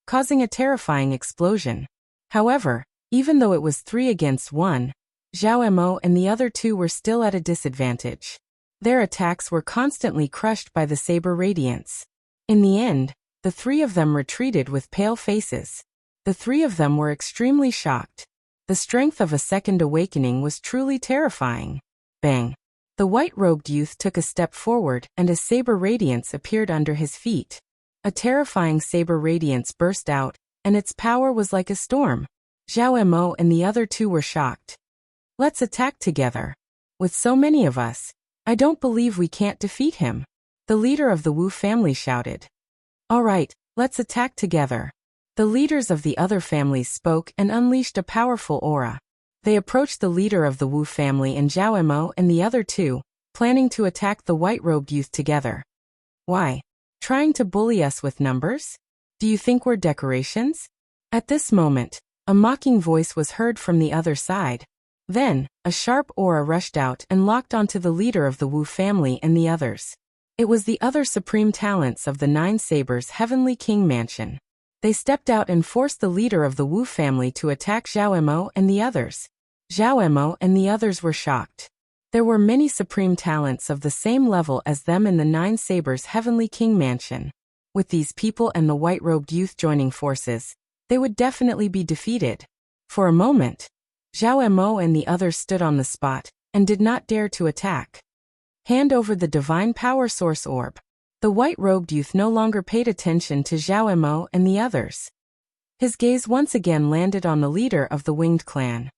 S1: causing a terrifying explosion. However, even though it was 3 against 1, Zhao Mo and the other 2 were still at a disadvantage. Their attacks were constantly crushed by the saber radiance. In the end, the 3 of them retreated with pale faces. The 3 of them were extremely shocked. The strength of a second awakening was truly terrifying. Bang! The white-robed youth took a step forward and a saber radiance appeared under his feet. A terrifying saber radiance burst out, and its power was like a storm. Zhao Mo and the other 2 were shocked. Let's attack together. With so many of us, I don't believe we can't defeat him. The leader of the Wu family shouted. All right, let's attack together. The leaders of the other families spoke and unleashed a powerful aura. They approached the leader of the Wu family and Zhao Mo and the other 2, planning to attack the white-robed youth together. Why? Trying to bully us with numbers? Do you think we're decorations? At this moment, a mocking voice was heard from the other side. Then, a sharp aura rushed out and locked onto the leader of the Wu family and the others. It was the other supreme talents of the Nine Sabers' Heavenly King Mansion. They stepped out and forced the leader of the Wu family to attack Zhao Mo and the others. Zhao Mo and the others were shocked. There were many supreme talents of the same level as them in the Nine Sabers' Heavenly King Mansion. With these people and the white-robed youth joining forces, they would definitely be defeated. For a moment, Zhao Mo and the others stood on the spot and did not dare to attack. Hand over the divine power source orb. The white-robed youth no longer paid attention to Zhao Mo and the others. His gaze once again landed on the leader of the Winged Clan.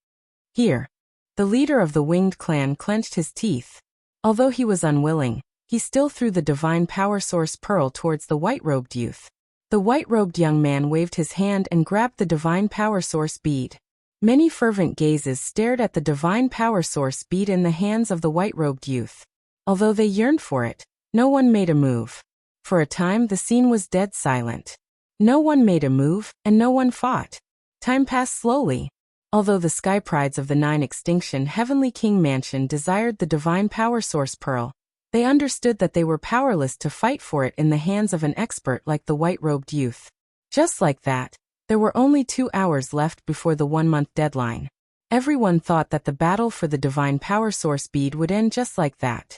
S1: Here. The leader of the Winged Clan clenched his teeth. Although he was unwilling, he still threw the divine power source pearl towards the white-robed youth. The white-robed young man waved his hand and grabbed the divine power source bead. Many fervent gazes stared at the divine power source bead in the hands of the white-robed youth. Although they yearned for it, no one made a move. For a time the scene was dead silent. No one made a move, and no one fought. Time passed slowly. Although the Sky Prides of the Nine Extinction Heavenly King Mansion desired the divine power source pearl, they understood that they were powerless to fight for it in the hands of an expert like the white-robed youth. Just like that, there were only 2 hours left before the 1-month deadline. Everyone thought that the battle for the divine power source bead would end just like that.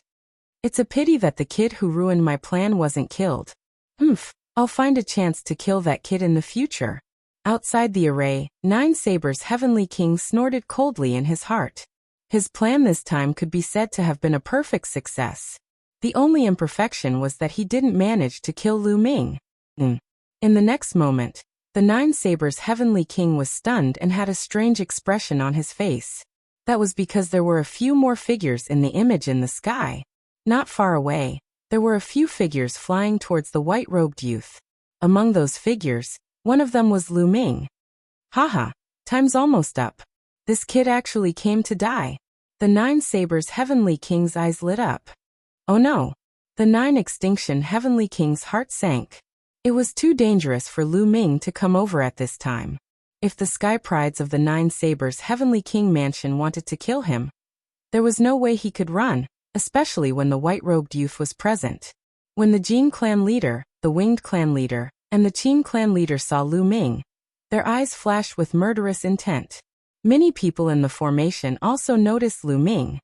S1: It's a pity that the kid who ruined my plan wasn't killed. I'll find a chance to kill that kid in the future. Outside the array, Nine Sabers' Heavenly King snorted coldly in his heart. His plan this time could be said to have been a perfect success. The only imperfection was that he didn't manage to kill Lu Ming. In the next moment, the Nine Sabers' Heavenly King was stunned and had a strange expression on his face. That was because there were a few more figures in the image in the sky. Not far away, There were a few figures flying towards the white-robed youth. Among those figures, one of them was Lu Ming. Haha, time's almost up. This kid actually came to die. The Nine Sabers Heavenly King's eyes lit up. Oh no. The Nine Extinction Heavenly King's heart sank. It was too dangerous for Lu Ming to come over at this time. If the Sky Prides of the Nine Sabers Heavenly King Mansion wanted to kill him, there was no way he could run, especially when the white-robed youth was present. When the Jin clan leader, the Winged clan leader, and the Qin clan leader saw Lu Ming, their eyes flashed with murderous intent. Many people in the formation also noticed Lu Ming.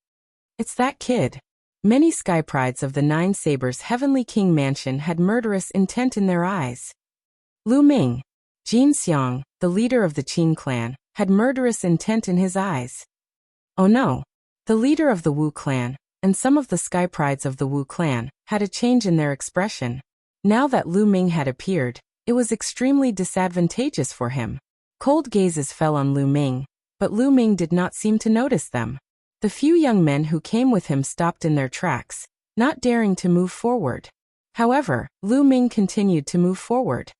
S1: It's that kid. Many Sky Prides of the Nine Sabers Heavenly King Mansion had murderous intent in their eyes. Lu Ming, Jin Xiang, the leader of the Qin clan, had murderous intent in his eyes. Oh no. The leader of the Wu clan, and some of the Sky Prides of the Wu clan, had a change in their expression. Now that Lu Ming had appeared, it was extremely disadvantageous for him. Cold gazes fell on Lu Ming, but Lu Ming did not seem to notice them. The few young men who came with him stopped in their tracks, not daring to move forward. However, Lu Ming continued to move forward.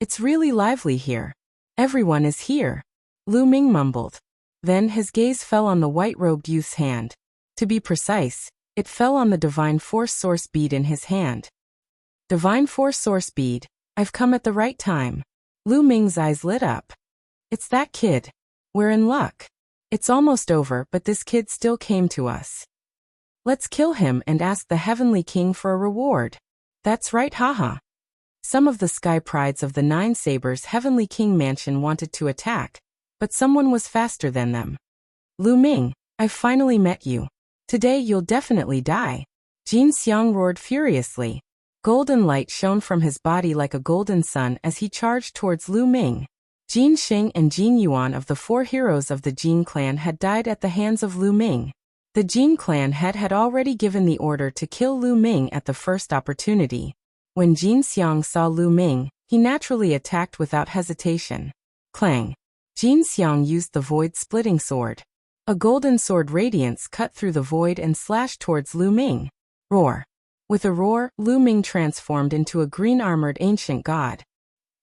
S1: It's really lively here. Everyone is here, Lu Ming mumbled. Then his gaze fell on the white-robed youth's hand. To be precise, it fell on the Divine Force Source bead in his hand. Divine Force Source bead, I've come at the right time. Lu Ming's eyes lit up. It's that kid. We're in luck. It's almost over, but this kid still came to us. Let's kill him and ask the Heavenly King for a reward. That's right, haha. Some of the Sky Prides of the Nine Sabers Heavenly King Mansion wanted to attack, but someone was faster than them. Lu Ming, I've finally met you. Today you'll definitely die. Jin Xiang roared furiously. Golden light shone from his body like a golden sun as he charged towards Lu Ming. Jin Xing and Jin Yuan of the four heroes of the Jin clan had died at the hands of Lu Ming. The Jin clan head had already given the order to kill Lu Ming at the first opportunity. When Jin Xiang saw Lu Ming, he naturally attacked without hesitation. Clang! Jin Xiang used the void-splitting sword. A golden sword radiance cut through the void and slashed towards Lu Ming. Roar! With a roar, Lu Ming transformed into a green-armored ancient god.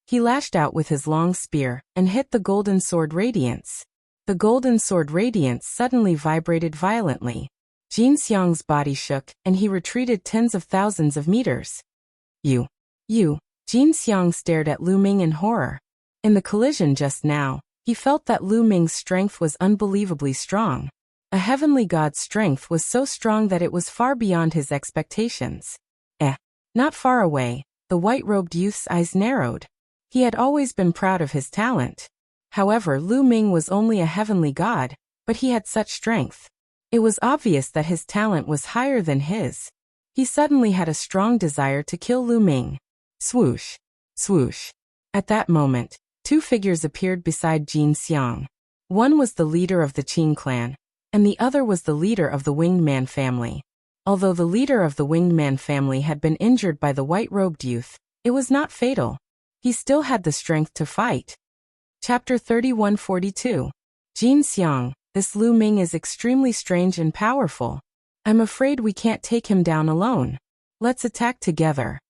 S1: He lashed out with his long spear and hit the golden sword radiance. The golden sword radiance suddenly vibrated violently. Jin Xiang's body shook, and he retreated tens of thousands of meters. You. Jin Xiang stared at Lu Ming in horror. In the collision just now, he felt that Lu Ming's strength was unbelievably strong. A heavenly god's strength was so strong that it was far beyond his expectations. Not far away, the white-robed youth's eyes narrowed. He had always been proud of his talent. However, Lu Ming was only a heavenly god, but he had such strength. It was obvious that his talent was higher than his. He suddenly had a strong desire to kill Lu Ming. Swoosh! Swoosh! At that moment, two figures appeared beside Jin Xiang. One was the leader of the Qin clan, and the other was the leader of the Winged Man family. Although the leader of the Winged Man family had been injured by the white-robed youth, it was not fatal. He still had the strength to fight. Chapter 3142. Jin Xiang, this Lu Ming is extremely strange and powerful. I'm afraid we can't take him down alone. Let's attack together.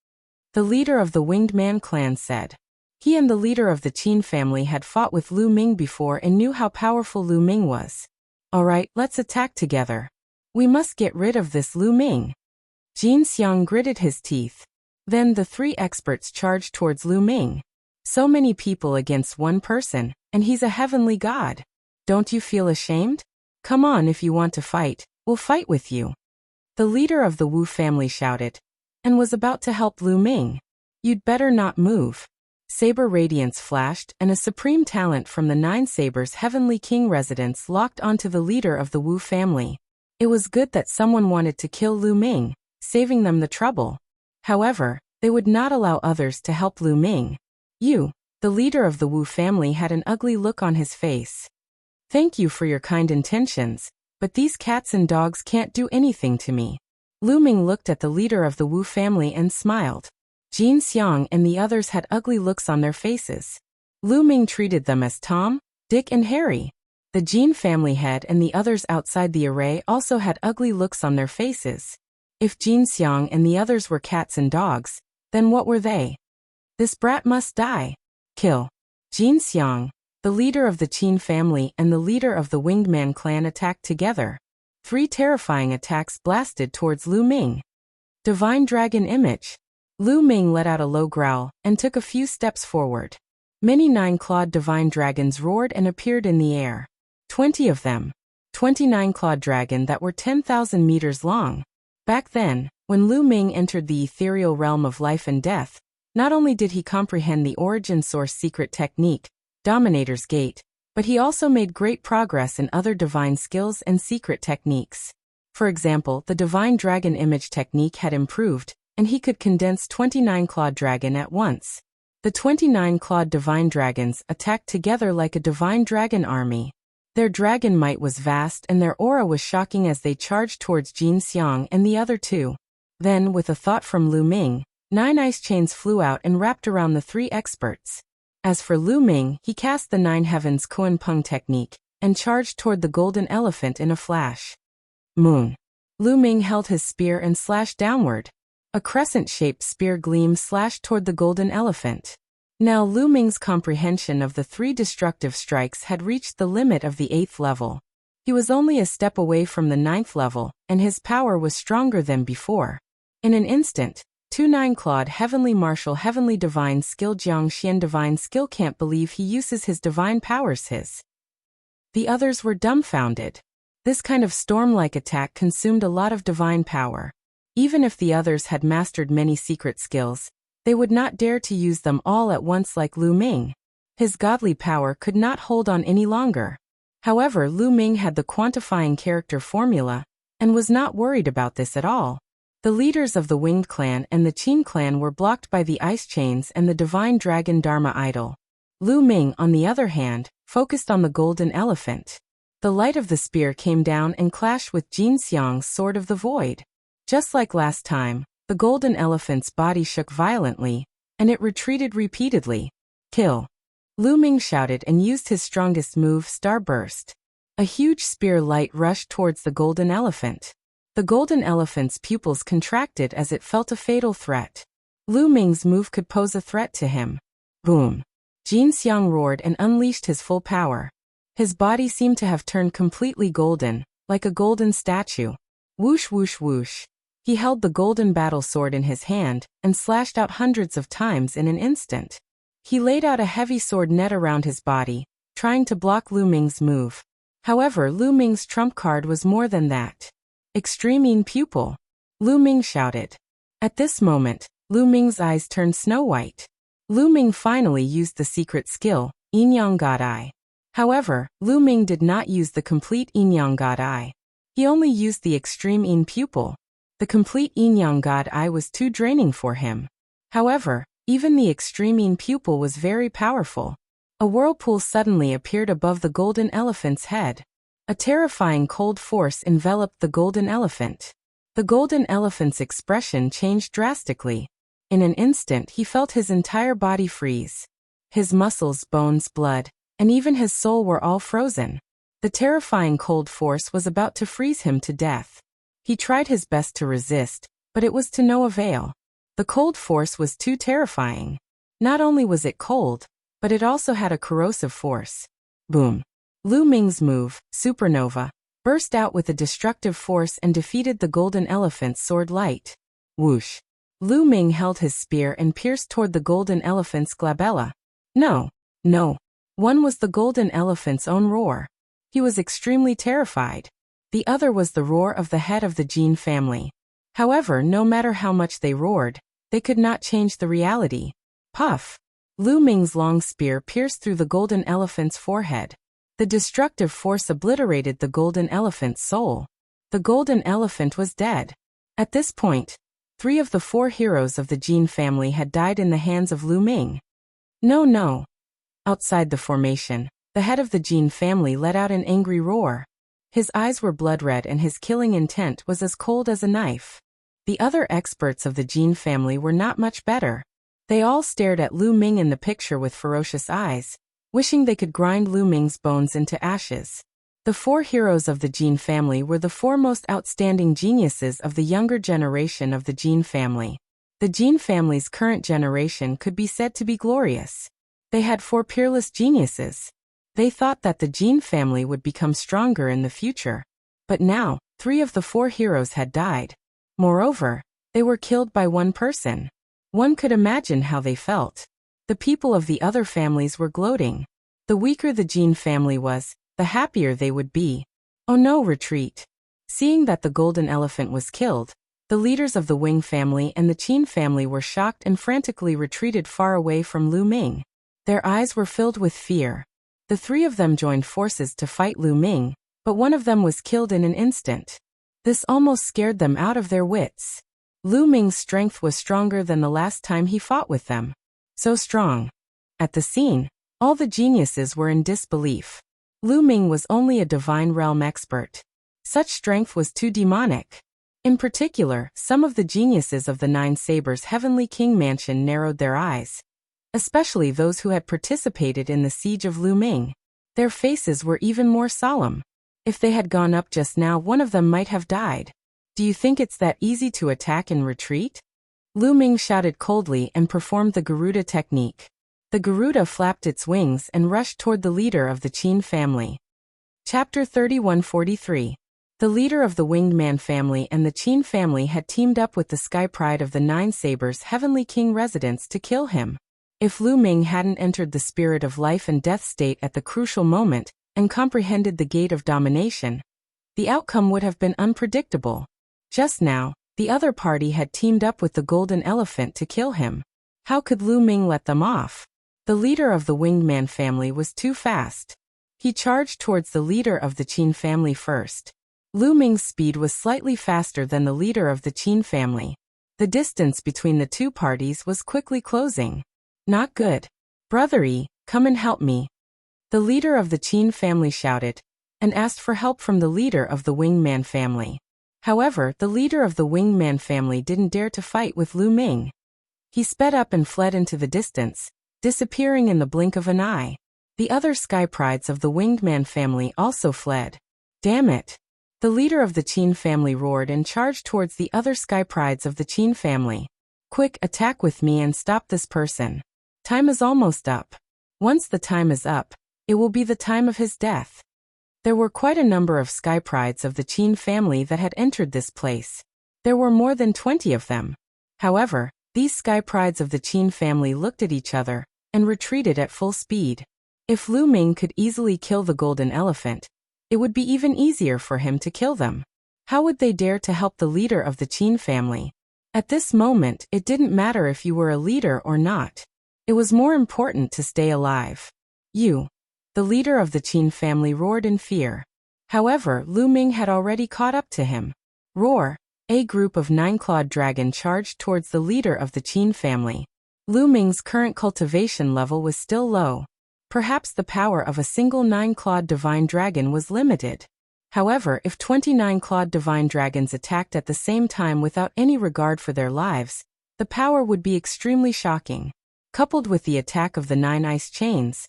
S1: The leader of the Winged Man clan said. He and the leader of the Qin family had fought with Lu Ming before and knew how powerful Lu Ming was. Alright, let's attack together. We must get rid of this Lu Ming. Jin Xiang gritted his teeth. Then the three experts charged towards Lu Ming. So many people against one person, and he's a heavenly god. Don't you feel ashamed? Come on, if you want to fight, we'll fight with you. The leader of the Wu family shouted, and was about to help Lu Ming. You'd better not move. Saber radiance flashed, and a supreme talent from the Nine Sabers Heavenly King residence locked onto the leader of the Wu family. It was good that someone wanted to kill Lu Ming, saving them the trouble. However, they would not allow others to help Lu Ming. The leader of the Wu family had an ugly look on his face. Thank you for your kind intentions, but these cats and dogs can't do anything to me. Lu Ming looked at the leader of the Wu family and smiled. Jin Xiang and the others had ugly looks on their faces. Lu Ming treated them as Tom, Dick and Harry. The Jin family head and the others outside the array also had ugly looks on their faces. If Jin Xiang and the others were cats and dogs, then what were they? This brat must die. Kill. Jin Xiang, the leader of the Qin family and the leader of the Winged Man clan, attacked together. 3 terrifying attacks blasted towards Lu Ming. Divine Dragon Image. Lu Ming let out a low growl and took a few steps forward. Many 9-clawed divine dragons roared and appeared in the air. 20 of them. 29-clawed dragon that were 10,000 meters long. Back then, when Lu Ming entered the ethereal realm of life and death, not only did he comprehend the origin source secret technique, Dominator's Gate, but he also made great progress in other divine skills and secret techniques. For example, the divine dragon image technique had improved, and he could condense 29-clawed dragon at once. The 29-clawed divine dragons attacked together like a divine dragon army. Their dragon might was vast and their aura was shocking as they charged towards Jin Xiang and the other 2. Then, with a thought from Lu Ming, 9 ice chains flew out and wrapped around the 3 experts. As for Lu Ming, he cast the 9 Heavens Kuan Peng technique and charged toward the golden elephant in a flash. Moon. Lu Ming held his spear and slashed downward. A crescent-shaped spear gleam slashed toward the golden elephant. Now Lu Ming's comprehension of the 3 destructive strikes had reached the limit of the 8th level. He was only a step away from the 9th level, and his power was stronger than before. In an instant, 2 9-clawed Heavenly Martial Heavenly Divine Skill Jiang Xian Divine Skill can't believe he uses his divine powers his. The others were dumbfounded. This kind of storm-like attack consumed a lot of divine power. Even if the others had mastered many secret skills, they would not dare to use them all at once like Lu Ming. His godly power could not hold on any longer. However, Lu Ming had the quantifying character formula, and was not worried about this at all. The leaders of the Winged Clan and the Qin clan were blocked by the ice chains and the divine dragon Dharma idol. Lu Ming, on the other hand, focused on the golden elephant. The light of the spear came down and clashed with Jin Xiang's sword of the void. Just like last time, the golden elephant's body shook violently, and it retreated repeatedly. Kill. Lu Ming shouted and used his strongest move, Starburst. A huge spear light rushed towards the golden elephant. The golden elephant's pupils contracted as it felt a fatal threat. Lu Ming's move could pose a threat to him. Boom. Jin Xiang roared and unleashed his full power. His body seemed to have turned completely golden, like a golden statue. Whoosh whoosh whoosh. He held the golden battle sword in his hand and slashed out hundreds of times in an instant. He laid out a heavy sword net around his body, trying to block Lu Ming's move. However, Lu Ming's trump card was more than that. Extreme Yin Pupil. Lu Ming shouted. At this moment, Lu Ming's eyes turned snow-white. Lu Ming finally used the secret skill, Yin Yang God Eye. However, Lu Ming did not use the complete Yin Yang God Eye. He only used the Extreme Yin Pupil. The complete Yin Yang God Eye was too draining for him. However, even the Extreme Yin Pupil was very powerful. A whirlpool suddenly appeared above the golden elephant's head. A terrifying cold force enveloped the golden elephant. The golden elephant's expression changed drastically. In an instant he felt his entire body freeze. His muscles, bones, blood, and even his soul were all frozen. The terrifying cold force was about to freeze him to death. He tried his best to resist, but it was to no avail. The cold force was too terrifying. Not only was it cold, but it also had a corrosive force. Boom. Lu Ming's move, Supernova, burst out with a destructive force and defeated the golden elephant's sword light. Whoosh. Lu Ming held his spear and pierced toward the golden elephant's glabella. No. One was the golden elephant's own roar. He was extremely terrified. The other was the roar of the head of the Jin family. However, no matter how much they roared, they could not change the reality. Puff. Lu Ming's long spear pierced through the golden elephant's forehead. The destructive force obliterated the golden elephant's soul. The golden elephant was dead. At this point, 3 of the 4 heroes of the Jin family had died in the hands of Lu Ming. No. Outside the formation, the head of the Jin family let out an angry roar. His eyes were blood-red and his killing intent was as cold as a knife. The other experts of the Jin family were not much better. They all stared at Lu Ming in the picture with ferocious eyes, wishing they could grind Lu Ming's bones into ashes. The four heroes of the Jin family were the four most outstanding geniuses of the younger generation of the Jin family. The Jin family's current generation could be said to be glorious. They had four peerless geniuses. They thought that the Jin family would become stronger in the future. But now, 3 of the 4 heroes had died. Moreover, they were killed by one person. One could imagine how they felt. The people of the other families were gloating. The weaker the Jin family was, the happier they would be. Oh no, retreat. Seeing that the golden elephant was killed, the leaders of the Wing family and the Qin family were shocked and frantically retreated far away from Lu Ming. Their eyes were filled with fear. The 3 of them joined forces to fight Lu Ming, but one of them was killed in an instant. This almost scared them out of their wits. Lu Ming's strength was stronger than the last time he fought with them. So strong. At the scene, all the geniuses were in disbelief. Lu Ming was only a divine realm expert. Such strength was too demonic. In particular, some of the geniuses of the Nine Sabers' Heavenly King Mansion narrowed their eyes. Especially those who had participated in the siege of Lu Ming. Their faces were even more solemn. If they had gone up just now, one of them might have died. Do you think it's that easy to attack and retreat? Lu Ming shouted coldly and performed the Garuda technique. The Garuda flapped its wings and rushed toward the leader of the Qin family. Chapter 3143. The leader of the Winged Man family and the Qin family had teamed up with the Sky Pride of the Nine Sabers' Heavenly King residence to kill him. If Lu Ming hadn't entered the spirit of life and death state at the crucial moment and comprehended the gate of domination, the outcome would have been unpredictable. Just now, the other party had teamed up with the Golden Elephant to kill him. How could Lu Ming let them off? The leader of the Winged Man family was too fast. He charged towards the leader of the Qin family first. Lu Ming's speed was slightly faster than the leader of the Qin family. The distance between the two parties was quickly closing. Not good. Brother Yi, come and help me. The leader of the Qin family shouted, and asked for help from the leader of the Winged Man family. However, the leader of the Winged Man family didn't dare to fight with Lu Ming. He sped up and fled into the distance, disappearing in the blink of an eye. The other Sky Prides of the Winged Man family also fled. Damn it! The leader of the Qin family roared and charged towards the other Sky Prides of the Qin family. Quick, attack with me and stop this person. Time is almost up. Once the time is up, it will be the time of his death. There were quite a number of Sky Prides of the Qin family that had entered this place. There were more than 20 of them. However, these Sky Prides of the Qin family looked at each other and retreated at full speed. If Lu Ming could easily kill the Golden Elephant, it would be even easier for him to kill them. How would they dare to help the leader of the Qin family? At this moment, it didn't matter if you were a leader or not. It was more important to stay alive. You. The leader of the Qin family roared in fear. However, Lu Ming had already caught up to him. Roar! A group of 9-clawed dragon charged towards the leader of the Qin family. Lu Ming's current cultivation level was still low. Perhaps the power of a single 9-clawed divine dragon was limited. However, if 29-clawed divine dragons attacked at the same time without any regard for their lives, the power would be extremely shocking. Coupled with the attack of the 9 ice chains,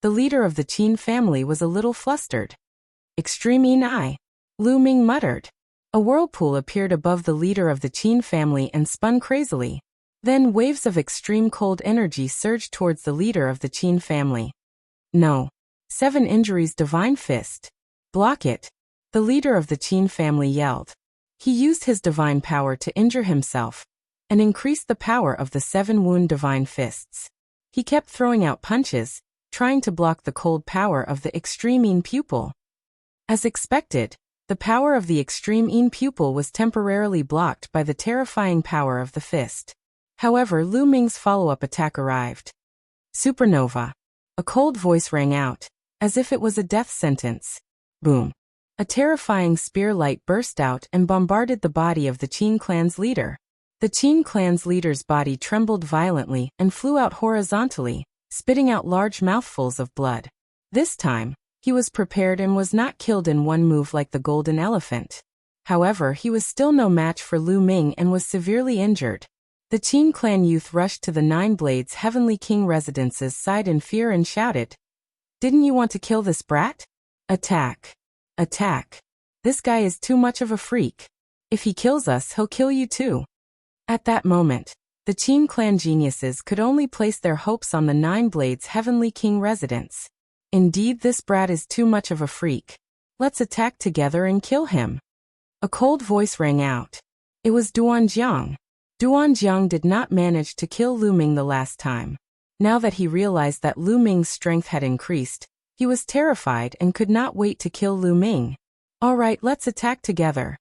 S1: the leader of the Qin family was a little flustered. Extreme Yin. Lu Ming muttered. A whirlpool appeared above the leader of the Qin family and spun crazily. Then waves of extreme cold energy surged towards the leader of the Qin family. No. 7 injuries divine fist. Block it. The leader of the Qin family yelled. He used his divine power to injure himself and increased the power of the 7 wound divine fists. He kept throwing out punches, trying to block the cold power of the extreme Yin pupil. As expected, the power of the extreme Yin pupil was temporarily blocked by the terrifying power of the fist. However, Lu Ming's follow-up attack arrived. Supernova. A cold voice rang out, as if it was a death sentence. Boom. A terrifying spear light burst out and bombarded the body of the Qin clan's leader. The Qin clan's leader's body trembled violently and flew out horizontally, spitting out large mouthfuls of blood. This time, he was prepared and was not killed in one move like the Golden Elephant. However, he was still no match for Lu Ming and was severely injured. The Qin clan youth rushed to the 9 Blades Heavenly King residence's side in fear and shouted, "Didn't you want to kill this brat? Attack!" Attack. This guy is too much of a freak. If he kills us, he'll kill you too. At that moment, the Qin clan geniuses could only place their hopes on the Nine Blades Heavenly King residence. Indeed, this brat is too much of a freak. Let's attack together and kill him. A cold voice rang out. It was Duanjiang. Duanjiang did not manage to kill Lu Ming the last time. Now that he realized that Lu Ming's strength had increased, he was terrified and could not wait to kill Lu Ming. Alright, let's attack together.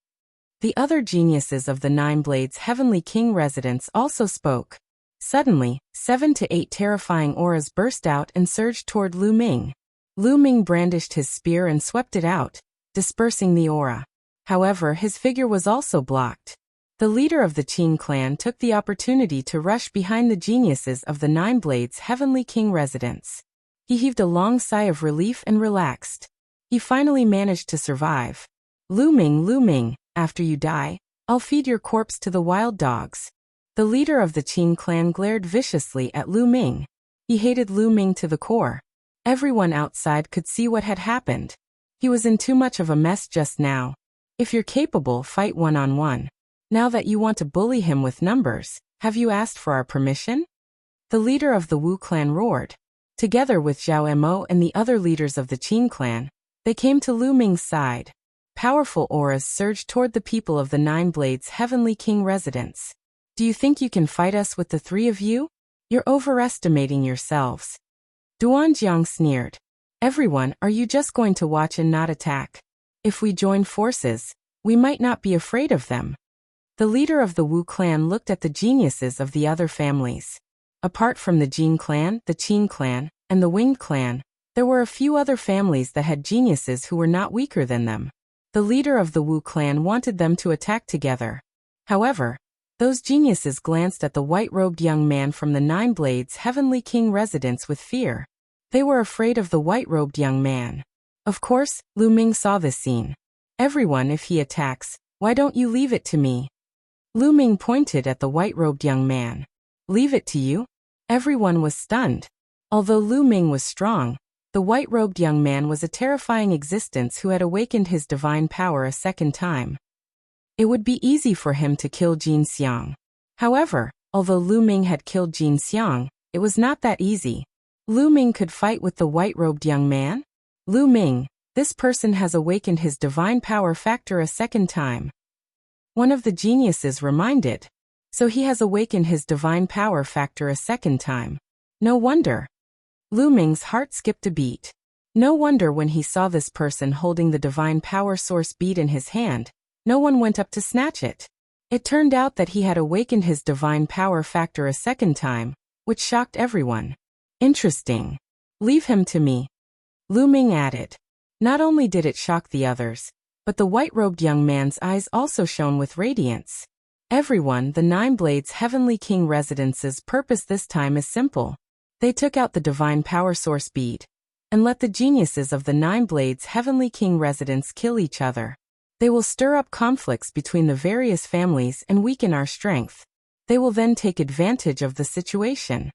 S1: The other geniuses of the Nine Blades Heavenly King residence also spoke. Suddenly, 7 to 8 terrifying auras burst out and surged toward Lu Ming. Lu Ming brandished his spear and swept it out, dispersing the aura. However, his figure was also blocked. The leader of the Qin clan took the opportunity to rush behind the geniuses of the Nine Blades Heavenly King residence. He heaved a long sigh of relief and relaxed. He finally managed to survive. Lu Ming, after you die, I'll feed your corpse to the wild dogs. The leader of the Qin clan glared viciously at Lu Ming. He hated Lu Ming to the core. Everyone outside could see what had happened. He was in too much of a mess just now. If you're capable, fight one-on-one. Now that you want to bully him with numbers, have you asked for our permission? The leader of the Wu clan roared. Together with Zhao Mo and the other leaders of the Qin clan, they came to Lu Ming's side. Powerful auras surged toward the people of the Nine Blades Heavenly King residence. Do you think you can fight us with the three of you? You're overestimating yourselves. Duanjiang sneered. Everyone, are you just going to watch and not attack? If we join forces, we might not be afraid of them. The leader of the Wu clan looked at the geniuses of the other families. Apart from the Jin clan, the Qin clan, and the Winged clan, there were a few other families that had geniuses who were not weaker than them. The leader of the Wu clan wanted them to attack together. However, those geniuses glanced at the white-robed young man from the Nine Blades Heavenly King residence with fear. They were afraid of the white-robed young man. Of course, Lu Ming saw this scene. Everyone, if he attacks, why don't you leave it to me? Lu Ming pointed at the white-robed young man. Leave it to you? Everyone was stunned. Although Lu Ming was strong, the white-robed young man was a terrifying existence who had awakened his divine power a second time. It would be easy for him to kill Jin Xiang. However, although Lu Ming had killed Jin Xiang, it was not that easy. Lu Ming could fight with the white-robed young man? Lu Ming, this person has awakened his divine power factor a second time. One of the geniuses reminded. So he has awakened his divine power factor a second time. No wonder. Lu Ming's heart skipped a beat. No wonder when he saw this person holding the divine power source bead in his hand, no one went up to snatch it. It turned out that he had awakened his divine power factor a second time, which shocked everyone. Interesting. Leave him to me. Lu Ming added. Not only did it shock the others, but the white-robed young man's eyes also shone with radiance. Everyone, the Nine Blades Heavenly King residence's purpose this time is simple. They took out the divine power source bead and let the geniuses of the Nine Blades Heavenly King residence kill each other. They will stir up conflicts between the various families and weaken our strength. They will then take advantage of the situation.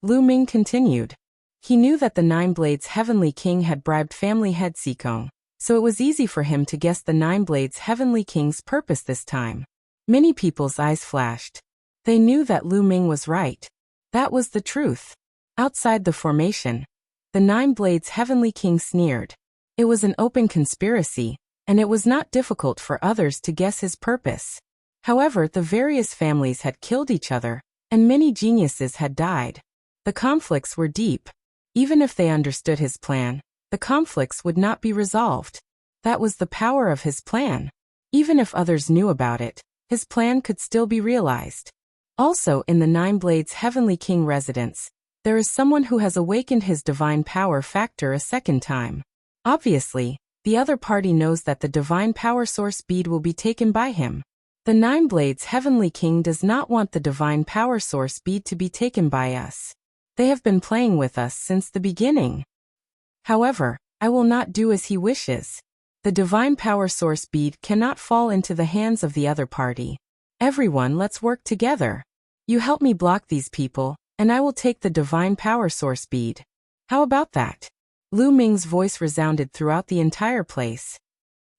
S1: Lu Ming continued. He knew that the Nine Blades Heavenly King had bribed family head Sikong, so it was easy for him to guess the Nine Blades Heavenly King's purpose this time. Many people's eyes flashed. They knew that Lu Ming was right. That was the truth. Outside the formation, the Nine Blades Heavenly King sneered. It was an open conspiracy, and it was not difficult for others to guess his purpose. However, the various families had killed each other, and many geniuses had died. The conflicts were deep. Even if they understood his plan, the conflicts would not be resolved. That was the power of his plan. Even if others knew about it, his plan could still be realized. Also, in the Nine Blades Heavenly King residence, there is someone who has awakened his divine power factor a second time. Obviously, the other party knows that the divine power source bead will be taken by him. The Nine Blades Heavenly King does not want the divine power source bead to be taken by us. They have been playing with us since the beginning. However, I will not do as he wishes. The divine power source bead cannot fall into the hands of the other party. Everyone, let's work together. You help me block these people, and I will take the divine power source bead. How about that? Lu Ming's voice resounded throughout the entire place.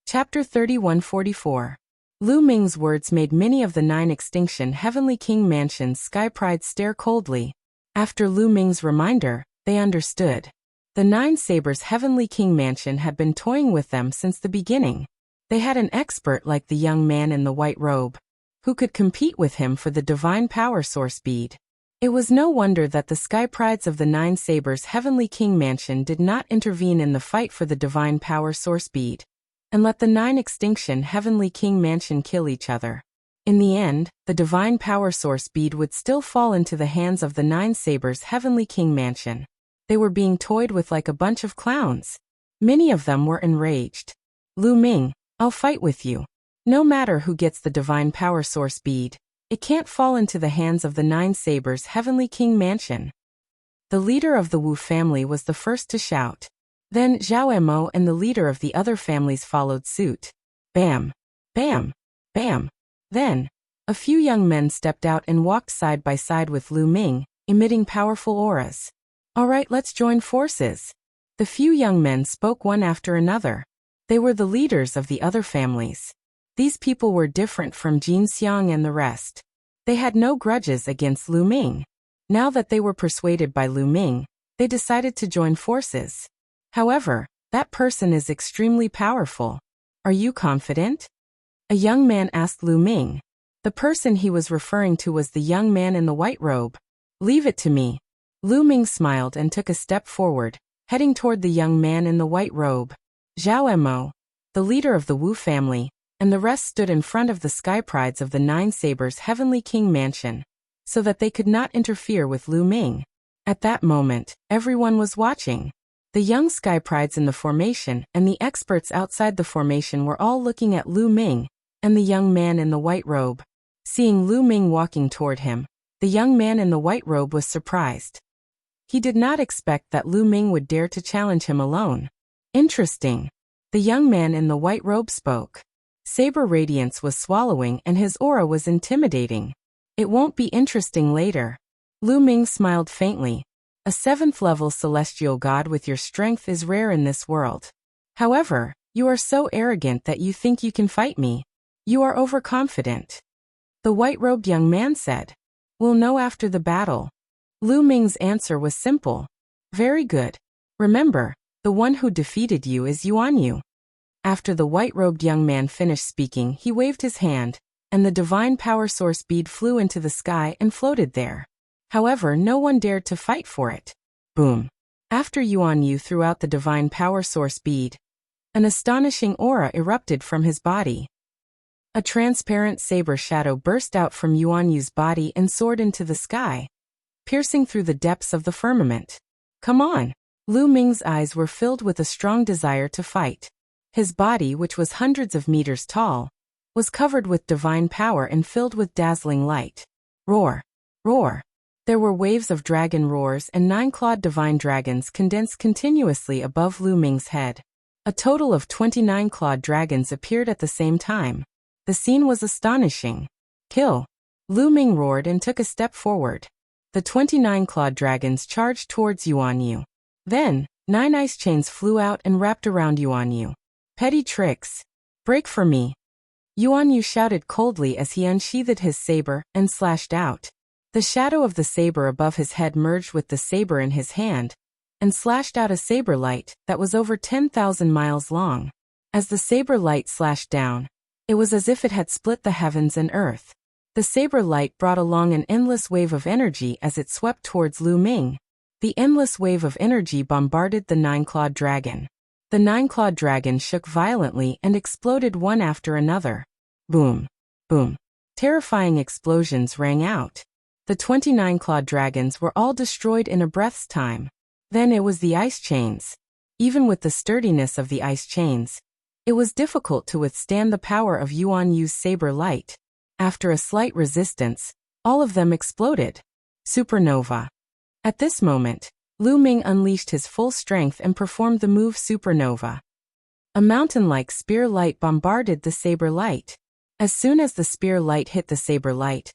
S1: Chapter 3144. Lu Ming's words made many of the 9 extinction Heavenly King Mansion's sky prides stare coldly. After Lu Ming's reminder, they understood. The 9 Sabers Heavenly King Mansion had been toying with them since the beginning. They had an expert like the young man in the white robe, who could compete with him for the divine power source bead. It was no wonder that the sky prides of the 9 Sabers Heavenly King Mansion did not intervene in the fight for the divine power source bead, and let the 9 extinction Heavenly King Mansion kill each other. In the end, the divine power source bead would still fall into the hands of the 9 Sabers Heavenly King Mansion. They were being toyed with like a bunch of clowns. Many of them were enraged. Lu Ming, I'll fight with you. No matter who gets the divine power source bead, it can't fall into the hands of the 9 Sabers Heavenly King Mansion. The leader of the Wu family was the first to shout. Then Zhao Emo and the leader of the other families followed suit. Bam! Bam! Bam! Then, a few young men stepped out and walked side by side with Lu Ming, emitting powerful auras. All right, let's join forces. The few young men spoke one after another. They were the leaders of the other families. These people were different from Jin Xiang and the rest. They had no grudges against Lu Ming. Now that they were persuaded by Lu Ming, they decided to join forces. However, that person is extremely powerful. Are you confident? A young man asked Lu Ming. The person he was referring to was the young man in the white robe. Leave it to me. Lu Ming smiled and took a step forward, heading toward the young man in the white robe. Zhao Emo, the leader of the Wu family, and the rest stood in front of the sky prides of the 9 Sabers Heavenly King Mansion, so that they could not interfere with Lu Ming. At that moment, everyone was watching. The young sky prides in the formation and the experts outside the formation were all looking at Lu Ming and the young man in the white robe. Seeing Lu Ming walking toward him, the young man in the white robe was surprised. He did not expect that Lu Ming would dare to challenge him alone. Interesting. The young man in the white robe spoke. Saber radiance was swallowing and his aura was intimidating. It won't be interesting later. Lu Ming smiled faintly. A 7th-level celestial god with your strength is rare in this world. However, you are so arrogant that you think you can fight me. You are overconfident. The white-robed young man said. We'll know after the battle. Lu Ming's answer was simple. Very good. Remember, the one who defeated you is Yuan Yu. After the white-robed young man finished speaking, he waved his hand, and the divine power source bead flew into the sky and floated there. However, no one dared to fight for it. Boom. After Yuan Yu threw out the divine power source bead, an astonishing aura erupted from his body. A transparent saber shadow burst out from Yuan Yu's body and soared into the sky, piercing through the depths of the firmament. Come on! Lu Ming's eyes were filled with a strong desire to fight. His body, which was hundreds of meters tall, was covered with divine power and filled with dazzling light. Roar! Roar! There were waves of dragon roars and 9-clawed divine dragons condensed continuously above Lu Ming's head. A total of 29 clawed dragons appeared at the same time. The scene was astonishing. Kill! Lu Ming roared and took a step forward. The 29 clawed dragons charged towards Yuan Yu. Then, 9 ice chains flew out and wrapped around Yuan Yu. Petty tricks. Break for me. Yuan Yu shouted coldly as he unsheathed his saber and slashed out. The shadow of the saber above his head merged with the saber in his hand, and slashed out a saber light that was over 10,000 miles long. As the saber light slashed down, it was as if it had split the heavens and earth. The saber light brought along an endless wave of energy as it swept towards Lu Ming. The endless wave of energy bombarded the 9-clawed dragon. The 9-clawed dragon shook violently and exploded one after another. Boom! Boom! Terrifying explosions rang out. The 29 clawed dragons were all destroyed in a breath's time. Then it was the ice chains. Even with the sturdiness of the ice chains, it was difficult to withstand the power of Yuan Yu's saber light. After a slight resistance, all of them exploded. Supernova. At this moment, Lu Ming unleashed his full strength and performed the move Supernova. A mountain-like spear light bombarded the saber light. As soon as the spear light hit the saber light,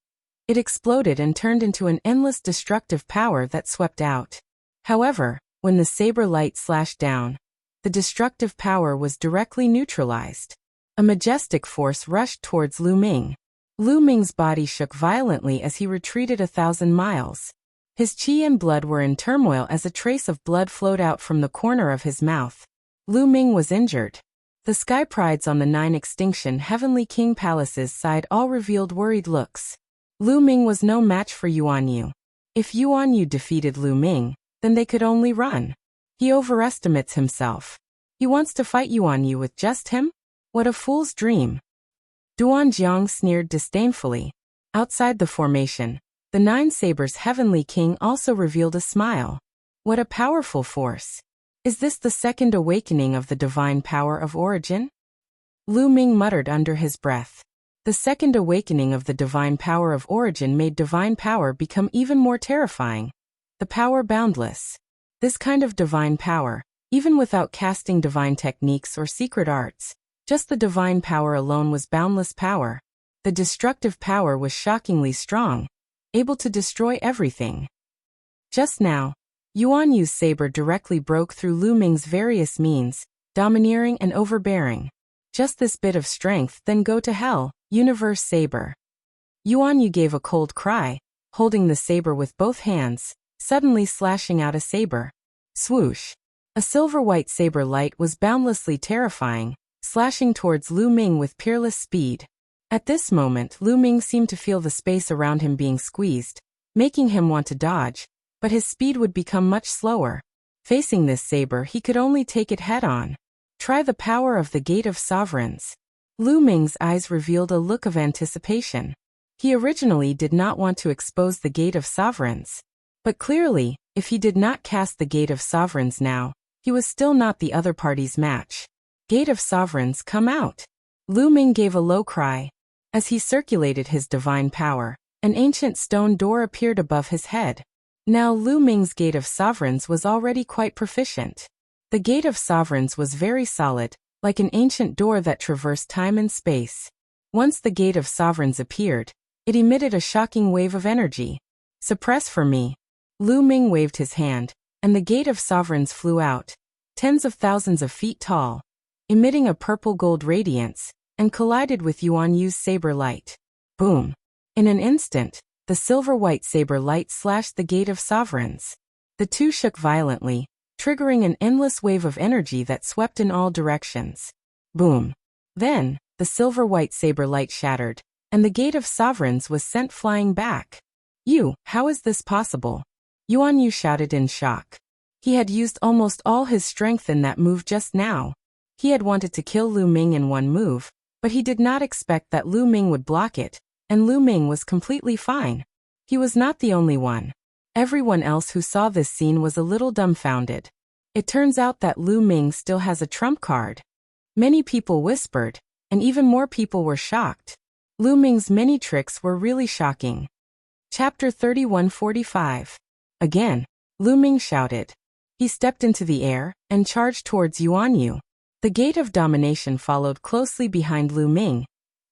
S1: it exploded and turned into an endless destructive power that swept out. However, when the saber light slashed down, the destructive power was directly neutralized. A majestic force rushed towards Lu Ming. Lu Ming's body shook violently as he retreated 1,000 miles. His qi and blood were in turmoil as a trace of blood flowed out from the corner of his mouth. Lu Ming was injured. The sky prides on the 9 extinction heavenly king palaces side all revealed worried looks. Lu Ming was no match for Yuan Yu. If Yuan Yu defeated Lu Ming, then they could only run. He overestimates himself. He wants to fight Yuan Yu with just him? What a fool's dream. Duan Jiang sneered disdainfully. Outside the formation, the 9 sabers heavenly king also revealed a smile. What a powerful force. Is this the second awakening of the divine power of origin? Lu Ming muttered under his breath. The second awakening of the divine power of origin made divine power become even more terrifying. The power boundless. This kind of divine power, even without casting divine techniques or secret arts, just the divine power alone was boundless power. The destructive power was shockingly strong, able to destroy everything. Just now, Yuan Yu's saber directly broke through Lu Ming's various means, domineering and overbearing. Just this bit of strength, then go to hell, universe saber. Yuan Yu gave a cold cry, holding the saber with both hands, suddenly slashing out a saber. Swoosh. A silver-white saber light was boundlessly terrifying, slashing towards Lu Ming with peerless speed. At this moment, Lu Ming seemed to feel the space around him being squeezed, making him want to dodge, but his speed would become much slower. Facing this saber, he could only take it head-on. Try the power of the Gate of Sovereigns. Lu Ming's eyes revealed a look of anticipation. He originally did not want to expose the Gate of Sovereigns. But clearly, if he did not cast the Gate of Sovereigns now, he was still not the other party's match. Gate of Sovereigns, come out. Lu Ming gave a low cry. As he circulated his divine power, an ancient stone door appeared above his head. Now Lu Ming's Gate of Sovereigns was already quite proficient. The Gate of Sovereigns was very solid, like an ancient door that traversed time and space. Once the Gate of Sovereigns appeared, it emitted a shocking wave of energy. Suppress for me. Lu Ming waved his hand, and the Gate of Sovereigns flew out, tens of thousands of feet tall, emitting a purple-gold radiance, and collided with Yuan Yu's saber light. Boom! In an instant, the silver-white saber light slashed the Gate of Sovereigns. The two shook violently, triggering an endless wave of energy that swept in all directions. Boom! Then, the silver-white saber light shattered, and the Gate of Sovereigns was sent flying back. How is this possible? Yuan Yu shouted in shock. He had used almost all his strength in that move just now. He had wanted to kill Lu Ming in one move, but he did not expect that Lu Ming would block it, and Lu Ming was completely fine. He was not the only one. Everyone else who saw this scene was a little dumbfounded. It turns out that Lu Ming still has a trump card. Many people whispered, and even more people were shocked. Lu Ming's many tricks were really shocking. Chapter 3145. Again, Lu Ming shouted. He stepped into the air and charged towards Yuan Yu. The Gate of Domination followed closely behind Lu Ming,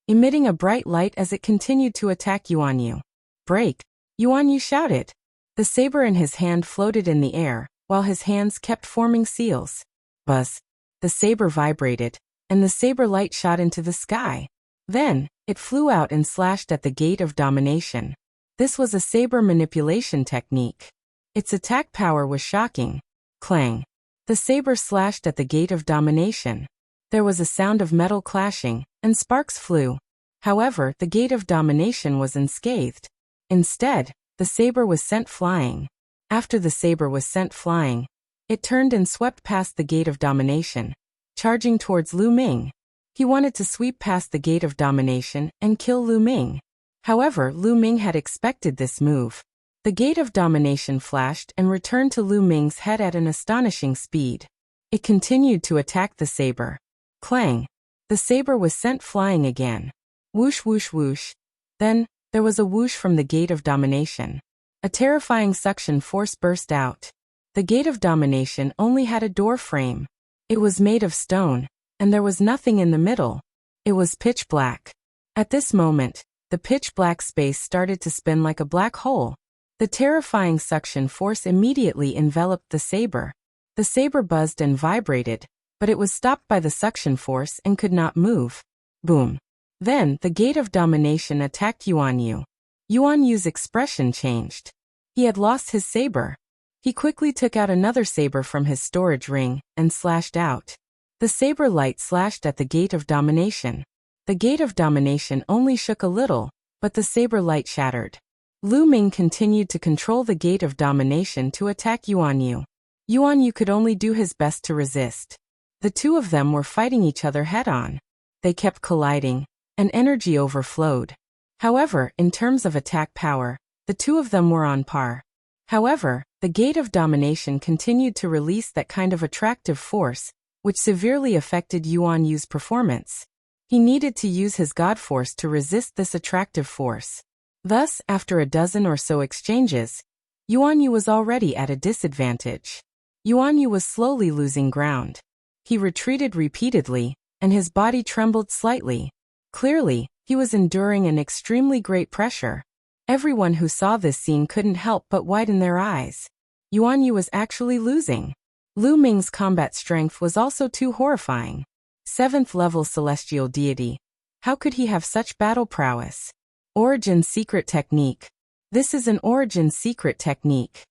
S1: emitting a bright light as it continued to attack Yuan Yu. Break! Yuan Yu shouted. The saber in his hand floated in the air, while his hands kept forming seals. Buzz! The saber vibrated, and the saber light shot into the sky. Then, it flew out and slashed at the Gate of Domination. This was a saber manipulation technique. Its attack power was shocking. Clang! The saber slashed at the Gate of Domination. There was a sound of metal clashing, and sparks flew. However, the Gate of Domination was unscathed. Instead, the saber was sent flying. After the saber was sent flying, it turned and swept past the Gate of Domination, charging towards Lu Ming. He wanted to sweep past the Gate of Domination and kill Lu Ming. However, Lu Ming had expected this move. The Gate of Domination flashed and returned to Lu Ming's head at an astonishing speed. It continued to attack the saber. Clang! The saber was sent flying again. Whoosh whoosh whoosh. Then, there was a whoosh from the Gate of Domination. A terrifying suction force burst out. The Gate of Domination only had a door frame. It was made of stone, and there was nothing in the middle. It was pitch black. At this moment, the pitch black space started to spin like a black hole. The terrifying suction force immediately enveloped the saber. The saber buzzed and vibrated, but it was stopped by the suction force and could not move. Boom. Then, the gate of domination attacked Yuan Yu. Yuan Yu's expression changed. He had lost his saber. He quickly took out another saber from his storage ring and slashed out. The saber light slashed at the gate of domination. The gate of domination only shook a little, but the saber light shattered. Lu Ming continued to control the gate of domination to attack Yuan Yu. Yuan Yu could only do his best to resist. The two of them were fighting each other head-on. They kept colliding, and energy overflowed. However, in terms of attack power, the two of them were on par. However, the gate of domination continued to release that kind of attractive force, which severely affected Yuan Yu's performance. He needed to use his God force to resist this attractive force. Thus, after a dozen or so exchanges, Yuan Yu was already at a disadvantage. Yuan Yu was slowly losing ground. He retreated repeatedly, and his body trembled slightly. Clearly, he was enduring an extremely great pressure. Everyone who saw this scene couldn't help but widen their eyes. Yuan Yu was actually losing. Lu Ming's combat strength was also too horrifying. 7th level celestial deity. How could he have such battle prowess? Origin secret technique. This is an origin secret technique.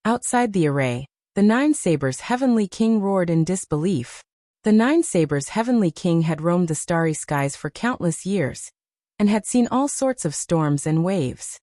S1: Outside the array, the Nine Sabers' heavenly king roared in disbelief. The Nine Sabers' heavenly king had roamed the starry skies for countless years, and had seen all sorts of storms and waves.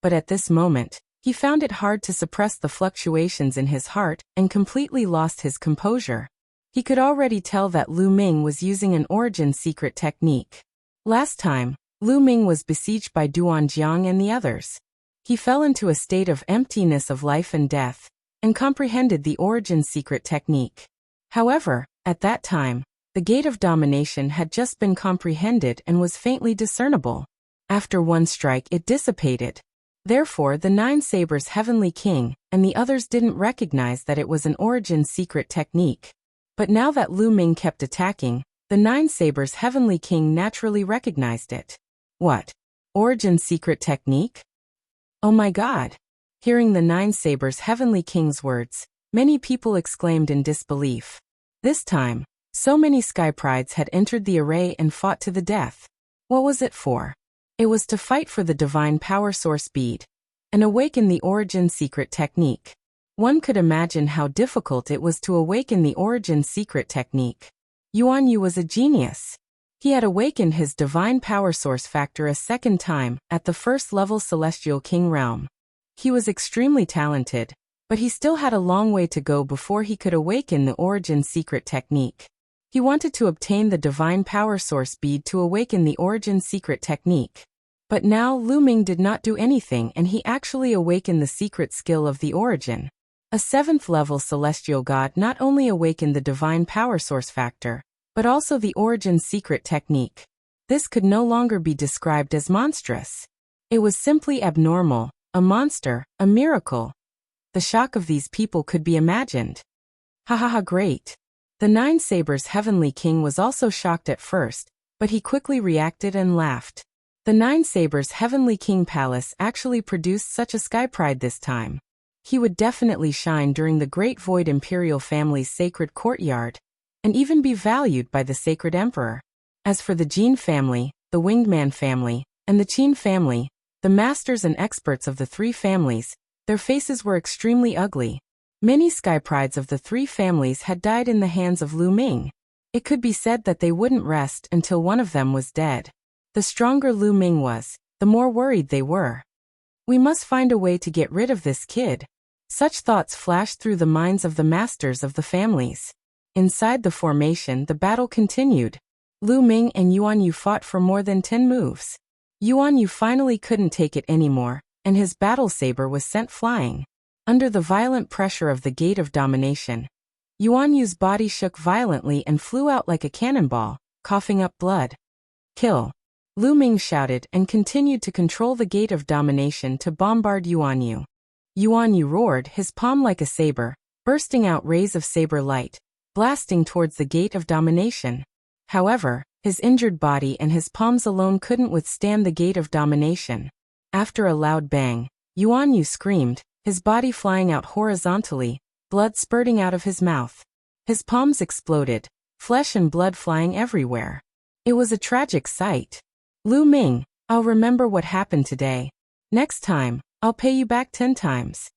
S1: But at this moment, he found it hard to suppress the fluctuations in his heart and completely lost his composure. He could already tell that Lu Ming was using an origin secret technique. Last time, Lu Ming was besieged by Duan Jiang and the others. He fell into a state of emptiness of life and death, and comprehended the origin secret technique. However, at that time, the gate of domination had just been comprehended and was faintly discernible. After one strike it dissipated. Therefore the Nine Sabers' heavenly king and the others didn't recognize that it was an origin secret technique. But now that Lu Ming kept attacking, the Nine Sabers' heavenly king naturally recognized it. What? Origin secret technique? Oh my god! Hearing the Nine Sabers' heavenly king's words, many people exclaimed in disbelief. This time, so many Sky Prides had entered the array and fought to the death. What was it for? It was to fight for the divine power source bead and awaken the origin secret technique. One could imagine how difficult it was to awaken the origin secret technique. Yuan Yu was a genius. He had awakened his divine power source factor a second time at the 1st level celestial king realm. He was extremely talented, but he still had a long way to go before he could awaken the origin secret technique. He wanted to obtain the divine power source bead to awaken the origin secret technique. But now Lu Ming did not do anything and he actually awakened the secret skill of the origin. A 7th level celestial god not only awakened the divine power source factor, but also the origin secret technique. This could no longer be described as monstrous. It was simply abnormal, a monster, a miracle. The shock of these people could be imagined. Ha ha ha, great. The Nine Sabers' heavenly king was also shocked at first, but he quickly reacted and laughed. The Nine Sabers' heavenly king palace actually produced such a Sky Pride this time. He would definitely shine during the Great Void Imperial family's sacred courtyard, and even be valued by the sacred emperor. As for the Jin family, the Winged Man family, and the Qin family, the masters and experts of the three families, their faces were extremely ugly. Many Sky Prides of the three families had died in the hands of Lu Ming. It could be said that they wouldn't rest until one of them was dead. The stronger Lu Ming was, the more worried they were. We must find a way to get rid of this kid. Such thoughts flashed through the minds of the masters of the families. Inside the formation the battle continued. Lu Ming and Yuan Yu fought for more than 10 moves. Yuan Yu finally couldn't take it anymore, and his battle saber was sent flying. Under the violent pressure of the gate of domination, Yuan Yu's body shook violently and flew out like a cannonball, coughing up blood. Kill! Lu Ming shouted and continued to control the gate of domination to bombard Yuan Yu. Yuan Yu roared, his palm like a saber, bursting out rays of saber light, blasting towards the gate of domination. However, his injured body and his palms alone couldn't withstand the gate of domination. After a loud bang, Yuan Yu screamed, his body flying out horizontally, blood spurting out of his mouth. His palms exploded, flesh and blood flying everywhere. It was a tragic sight. Lu Ming, I'll remember what happened today. Next time, I'll pay you back 10 times.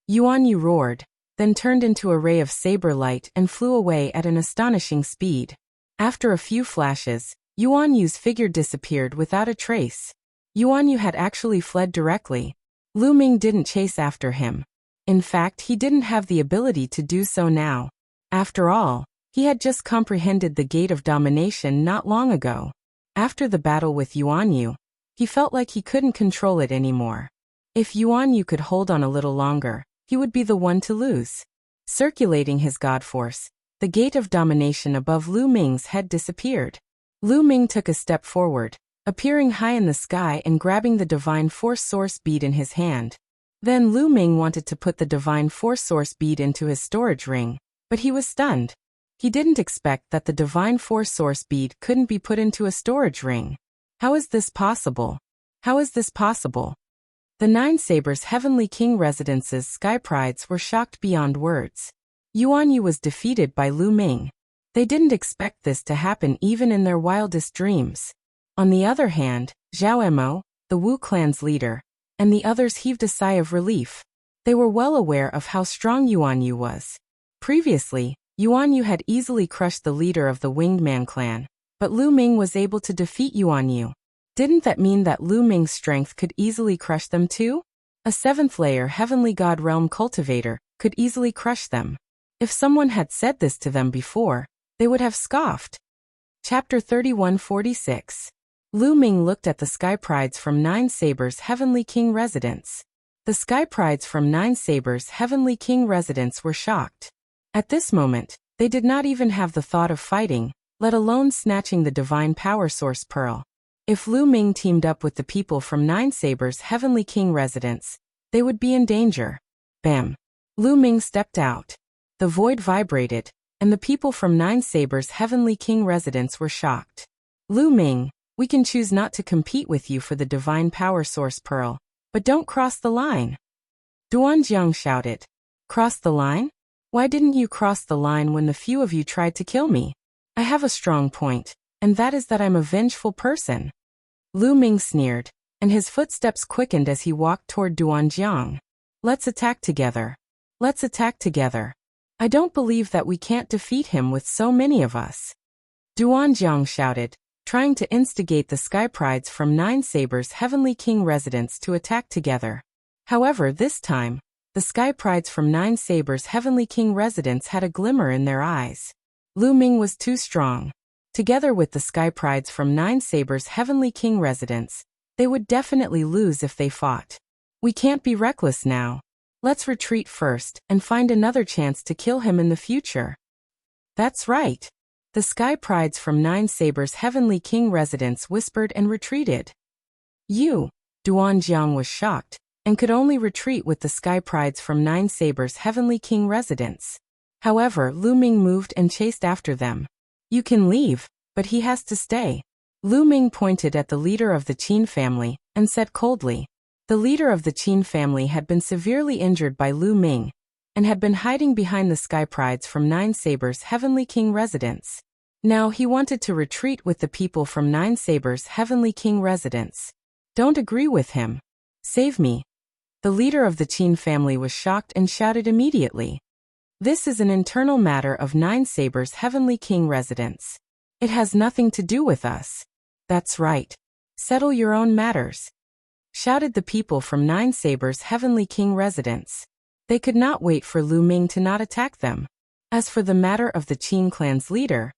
S1: Yuan Yu roared, then turned into a ray of saber light and flew away at an astonishing speed. After a few flashes, Yuan Yu's figure disappeared without a trace. Yuan Yu had actually fled directly. Lu Ming didn't chase after him. In fact, he didn't have the ability to do so now. After all, he had just comprehended the gate of domination not long ago. After the battle with Yuan Yu, he felt like he couldn't control it anymore. If Yuan Yu could hold on a little longer, he would be the one to lose. Circulating his god force, the gate of domination above Lu Ming's head disappeared. Lu Ming took a step forward, appearing high in the sky and grabbing the Divine Force Source bead in his hand. Then Lu Ming wanted to put the Divine Force Source bead into his storage ring, but he was stunned. He didn't expect that the Divine Force Source bead couldn't be put into a storage ring. How is this possible? How is this possible? The Nine Sabers' Heavenly King Residence's Sky Prides were shocked beyond words. Yuan Yu was defeated by Lu Ming. They didn't expect this to happen even in their wildest dreams. On the other hand, Zhao Emo, the Wu clan's leader, and the others heaved a sigh of relief. They were well aware of how strong Yuan Yu was. Previously, Yuan Yu had easily crushed the leader of the Winged Man clan, but Lu Ming was able to defeat Yuan Yu. Didn't that mean that Lu Ming's strength could easily crush them too? A 7th-layer Heavenly God Realm cultivator could easily crush them. If someone had said this to them before, they would have scoffed. Chapter 3146. Lu Ming looked at the Sky Prides from Nine Sabers' Heavenly King Residence. The Sky Prides from Nine Sabers' Heavenly King Residence were shocked. At this moment, they did not even have the thought of fighting, let alone snatching the Divine Power Source Pearl. If Lu Ming teamed up with the people from Nine Sabers' Heavenly King Residence, they would be in danger. Bam! Lu Ming stepped out. The void vibrated, and the people from Nine Sabers' Heavenly King Residence were shocked. Lu Ming, we can choose not to compete with you for the Divine Power Source Pearl, but don't cross the line. Duanjiang shouted. Cross the line? Why didn't you cross the line when the few of you tried to kill me? I have a strong point, and that is that I'm a vengeful person. Lu Ming sneered, and his footsteps quickened as he walked toward Duanjiang. Let's attack together. Let's attack together. I don't believe that we can't defeat him with so many of us. Duanjiang shouted, trying to instigate the Sky Prides from Nine Sabers' Heavenly King Residence to attack together. However, this time, the Sky Prides from Nine Sabers' Heavenly King Residence had a glimmer in their eyes. Lu Ming was too strong. Together with the Sky Prides from Nine Sabers' Heavenly King Residence, they would definitely lose if they fought. We can't be reckless now. Let's retreat first and find another chance to kill him in the future. That's right. The Sky Prides from Nine Sabers' Heavenly King Residence whispered and retreated. Duanjiang was shocked, and could only retreat with the Sky Prides from Nine Sabers' Heavenly King Residence. However, Lu Ming moved and chased after them. You can leave, but he has to stay. Lu Ming pointed at the leader of the Qin family, and said coldly. The leader of the Qin family had been severely injured by Lu Ming, and had been hiding behind the Sky Prides from Nine Sabers' Heavenly King Residence. Now he wanted to retreat with the people from Nine Sabers' Heavenly King Residence. Don't agree with him. Save me. The leader of the Qin family was shocked and shouted immediately. This is an internal matter of Nine Sabers' Heavenly King Residence. It has nothing to do with us. That's right. Settle your own matters. Shouted the people from Nine Sabers' Heavenly King Residence. They could not wait for Lu Ming to not attack them. As for the matter of the Qin clan's leader,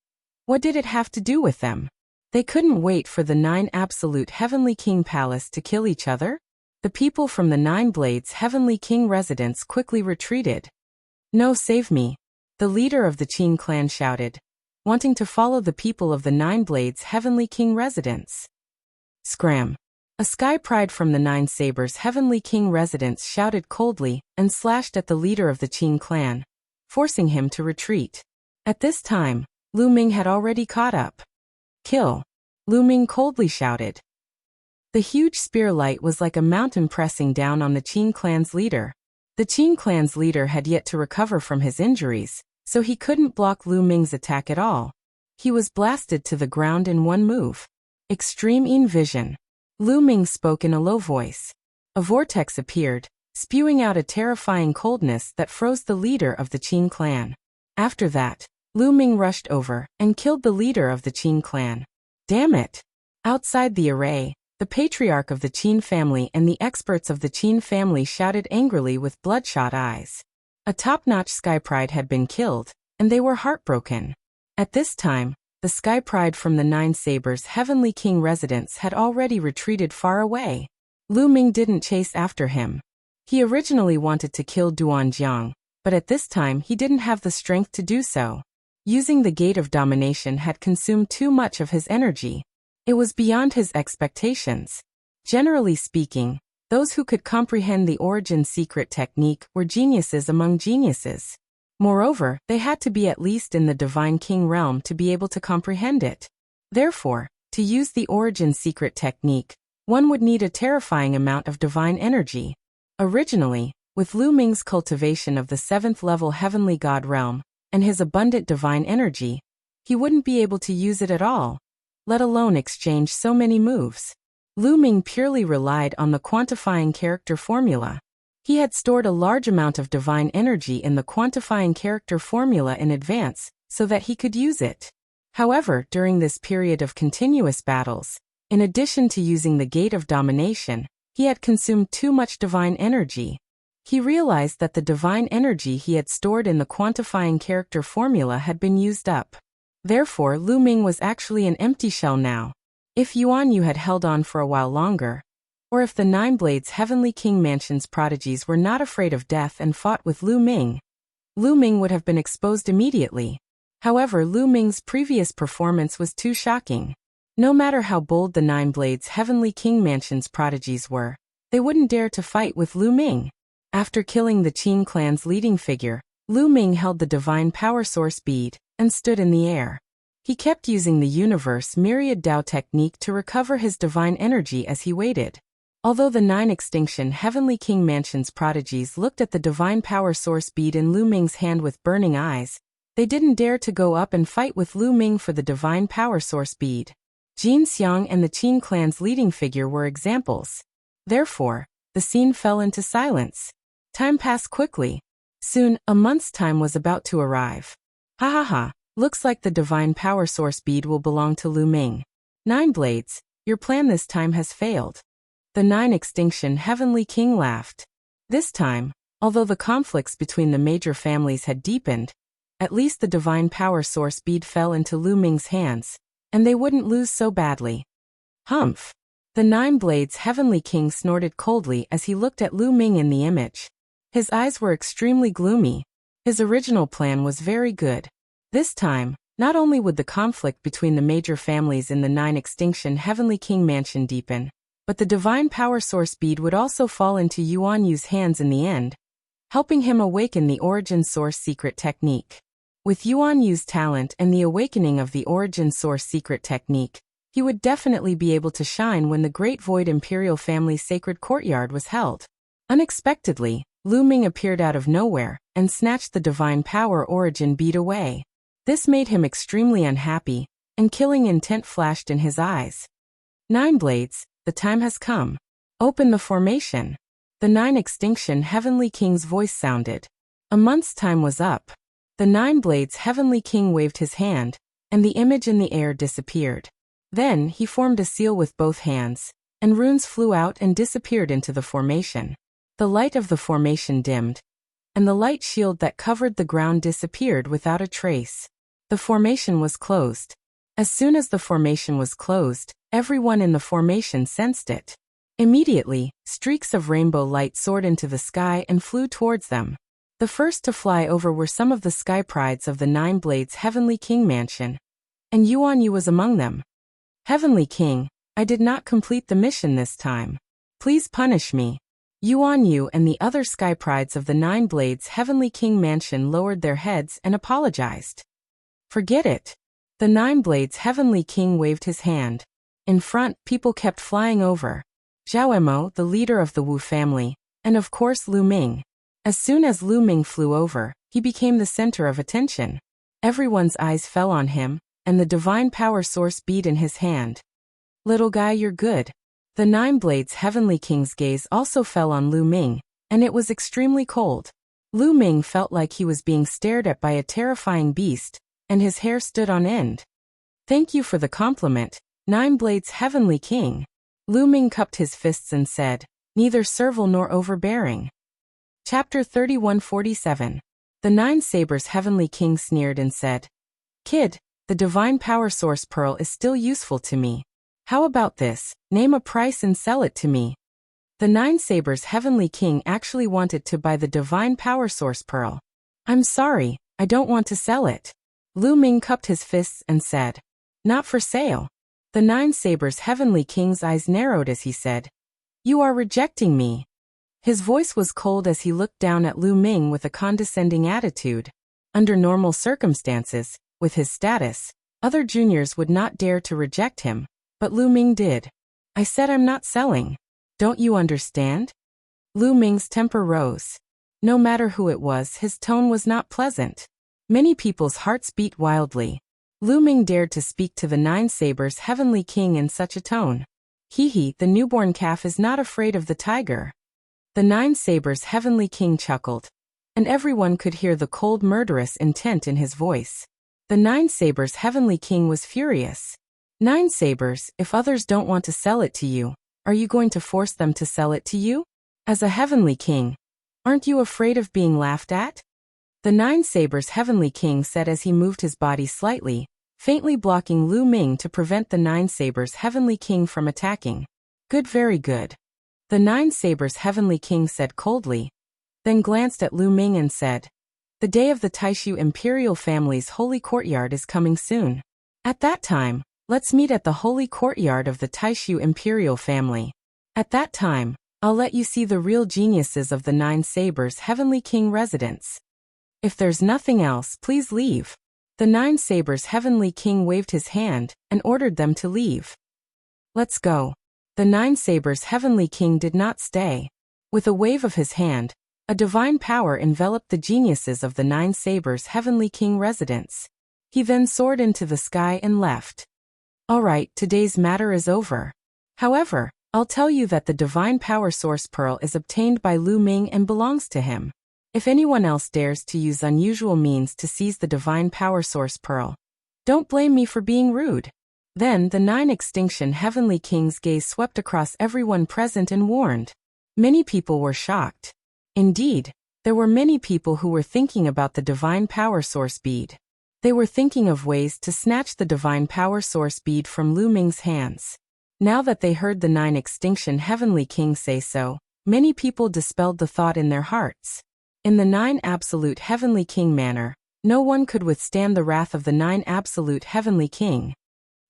S1: what did it have to do with them? They couldn't wait for the Nine Absolute Heavenly King Palace to kill each other? The people from the Nine Blades Heavenly King Residence quickly retreated. No, save me. The leader of the Qin clan shouted, wanting to follow the people of the Nine Blades Heavenly King Residence. Scram. A Sky Pride from the Nine Sabers Heavenly King Residence shouted coldly and slashed at the leader of the Qin clan, forcing him to retreat. At this time, Lu Ming had already caught up. Kill. Lu Ming coldly shouted. The huge spear light was like a mountain pressing down on the Qin clan's leader. The Qin clan's leader had yet to recover from his injuries, so he couldn't block Lu Ming's attack at all. He was blasted to the ground in one move. Extreme vision. Lu Ming spoke in a low voice. A vortex appeared, spewing out a terrifying coldness that froze the leader of the Qin clan. After that, Lu Ming rushed over and killed the leader of the Qin clan. Damn it! Outside the array, the patriarch of the Qin family and the experts of the Qin family shouted angrily with bloodshot eyes. A top-notch Sky Pride had been killed, and they were heartbroken. At this time, the Sky Pride from the Nine Sabers' Heavenly King residence had already retreated far away. Lu Ming didn't chase after him. He originally wanted to kill Duan Jiang, but at this time he didn't have the strength to do so. Using the Gate of Domination had consumed too much of his energy. It was beyond his expectations. Generally speaking, those who could comprehend the origin secret technique were geniuses among geniuses. Moreover, they had to be at least in the Divine King realm to be able to comprehend it. Therefore, to use the origin secret technique, one would need a terrifying amount of divine energy. Originally, with Lu Ming's cultivation of the 7th level Heavenly God realm, and his abundant divine energy, he wouldn't be able to use it at all, let alone exchange so many moves. Lu Ming purely relied on the quantifying character formula. He had stored a large amount of divine energy in the quantifying character formula in advance, so that he could use it. However, during this period of continuous battles, in addition to using the Gate of Domination, he had consumed too much divine energy. He realized that the divine energy he had stored in the quantifying character formula had been used up. Therefore, Lu Ming was actually an empty shell now. If Yuan Yu had held on for a while longer, or if the Nine Blades Heavenly King Mansion's prodigies were not afraid of death and fought with Lu Ming would have been exposed immediately. However, Lu Ming's previous performance was too shocking. No matter how bold the Nine Blades Heavenly King Mansion's prodigies were, they wouldn't dare to fight with Lu Ming. After killing the Qin clan's leading figure, Lu Ming held the Divine Power Source bead and stood in the air. He kept using the Universe Myriad Dao technique to recover his divine energy as he waited. Although the 9 Extinction Heavenly King Mansion's prodigies looked at the Divine Power Source bead in Lu Ming's hand with burning eyes, they didn't dare to go up and fight with Lu Ming for the Divine Power Source bead. Jin Xiang and the Qin clan's leading figure were examples. Therefore, the scene fell into silence. Time passed quickly. Soon, a month's time was about to arrive. Ha ha ha, looks like the Divine Power Source bead will belong to Lu Ming. Nine Blades, your plan this time has failed. The 9 Extinction Heavenly King laughed. This time, although the conflicts between the major families had deepened, at least the Divine Power Source bead fell into Lu Ming's hands, and they wouldn't lose so badly. Humph! The 9 Blades Heavenly King snorted coldly as he looked at Lu Ming in the image. His eyes were extremely gloomy. His original plan was very good. This time, not only would the conflict between the major families in the 9 Extinction Heavenly King Mansion deepen, but the Divine Power Source bead would also fall into Yuan Yu's hands in the end, helping him awaken the Origin Source secret technique. With Yuan Yu's talent and the awakening of the Origin Source secret technique, he would definitely be able to shine when the Great Void Imperial Family's sacred courtyard was held. Unexpectedly, Lu Ming appeared out of nowhere and snatched the Divine Power Origin bead away. This made him extremely unhappy, and killing intent flashed in his eyes. 9 Blades, the time has come. Open the formation. The 9 Extinction Heavenly King's voice sounded. A month's time was up. The 9 Blades Heavenly King waved his hand, and the image in the air disappeared. Then he formed a seal with both hands, and runes flew out and disappeared into the formation. The light of the formation dimmed, and the light shield that covered the ground disappeared without a trace. The formation was closed. As soon as the formation was closed, everyone in the formation sensed it. Immediately, streaks of rainbow light soared into the sky and flew towards them. The first to fly over were some of the sky prides of the 9 Blades Heavenly King Mansion, and Yuan Yu was among them. Heavenly King, I did not complete the mission this time. Please punish me. Yuan Yu and the other sky prides of the 9 Blades Heavenly King Mansion lowered their heads and apologized. Forget it. The 9 Blades Heavenly King waved his hand. In front, people kept flying over. Zhao Emo, the leader of the Wu family, and of course Lu Ming. As soon as Lu Ming flew over, he became the center of attention. Everyone's eyes fell on him, and the divine power source bead in his hand. Little guy, you're good. The 9 Blades Heavenly King's gaze also fell on Lu Ming, and it was extremely cold. Lu Ming felt like he was being stared at by a terrifying beast, and his hair stood on end. Thank you for the compliment, 9 Blades Heavenly King. Lu Ming cupped his fists and said, neither servile nor overbearing. Chapter 3147. The 9 Sabers Heavenly King sneered and said, Kid, the divine power source pearl is still useful to me. How about this, name a price and sell it to me. The 9 Sabers Heavenly King actually wanted to buy the divine power source pearl. I'm sorry, I don't want to sell it. Lu Ming cupped his fists and said, not for sale. The 9 Sabers Heavenly King's eyes narrowed as he said, you are rejecting me. His voice was cold as he looked down at Lu Ming with a condescending attitude. Under normal circumstances, with his status, other juniors would not dare to reject him, but Lu Ming did. I said I'm not selling. Don't you understand? Lu Ming's temper rose. No matter who it was, his tone was not pleasant. Many people's hearts beat wildly. Lu Ming dared to speak to the 9 Sabers Heavenly King in such a tone. Hee, the newborn calf is not afraid of the tiger. The 9 Sabers Heavenly King chuckled, and everyone could hear the cold murderous intent in his voice. The 9 Sabers Heavenly King was furious. 9 Sabers, if others don't want to sell it to you, are you going to force them to sell it to you? As a Heavenly King, aren't you afraid of being laughed at? The 9 Sabers Heavenly King said as he moved his body slightly, faintly blocking Lu Ming to prevent the 9 Sabers Heavenly King from attacking. Good, very good. The 9 Sabers Heavenly King said coldly, then glanced at Lu Ming and said, the day of the Taishu Imperial family's holy courtyard is coming soon. At that time, let's meet at the holy courtyard of the Taishu Imperial family. At that time, I'll let you see the real geniuses of the 9 Sabers Heavenly King residence. If there's nothing else, please leave. The 9 Sabers Heavenly King waved his hand and ordered them to leave. Let's go. The 9 Sabers Heavenly King did not stay. With a wave of his hand, a divine power enveloped the geniuses of the 9 Sabers Heavenly King residence. He then soared into the sky and left. Alright, today's matter is over. However, I'll tell you that the divine power source pearl is obtained by Lu Ming and belongs to him. If anyone else dares to use unusual means to seize the divine power source pearl, don't blame me for being rude. Then the 9 Extinction Heavenly King's gaze swept across everyone present and warned. Many people were shocked. Indeed, there were many people who were thinking about the divine power source bead. They were thinking of ways to snatch the divine power source bead from Lu Ming's hands. Now that they heard the 9 Extinction Heavenly King say so, many people dispelled the thought in their hearts. In the 9 Absolute Heavenly King manner, no one could withstand the wrath of the 9 Absolute Heavenly King.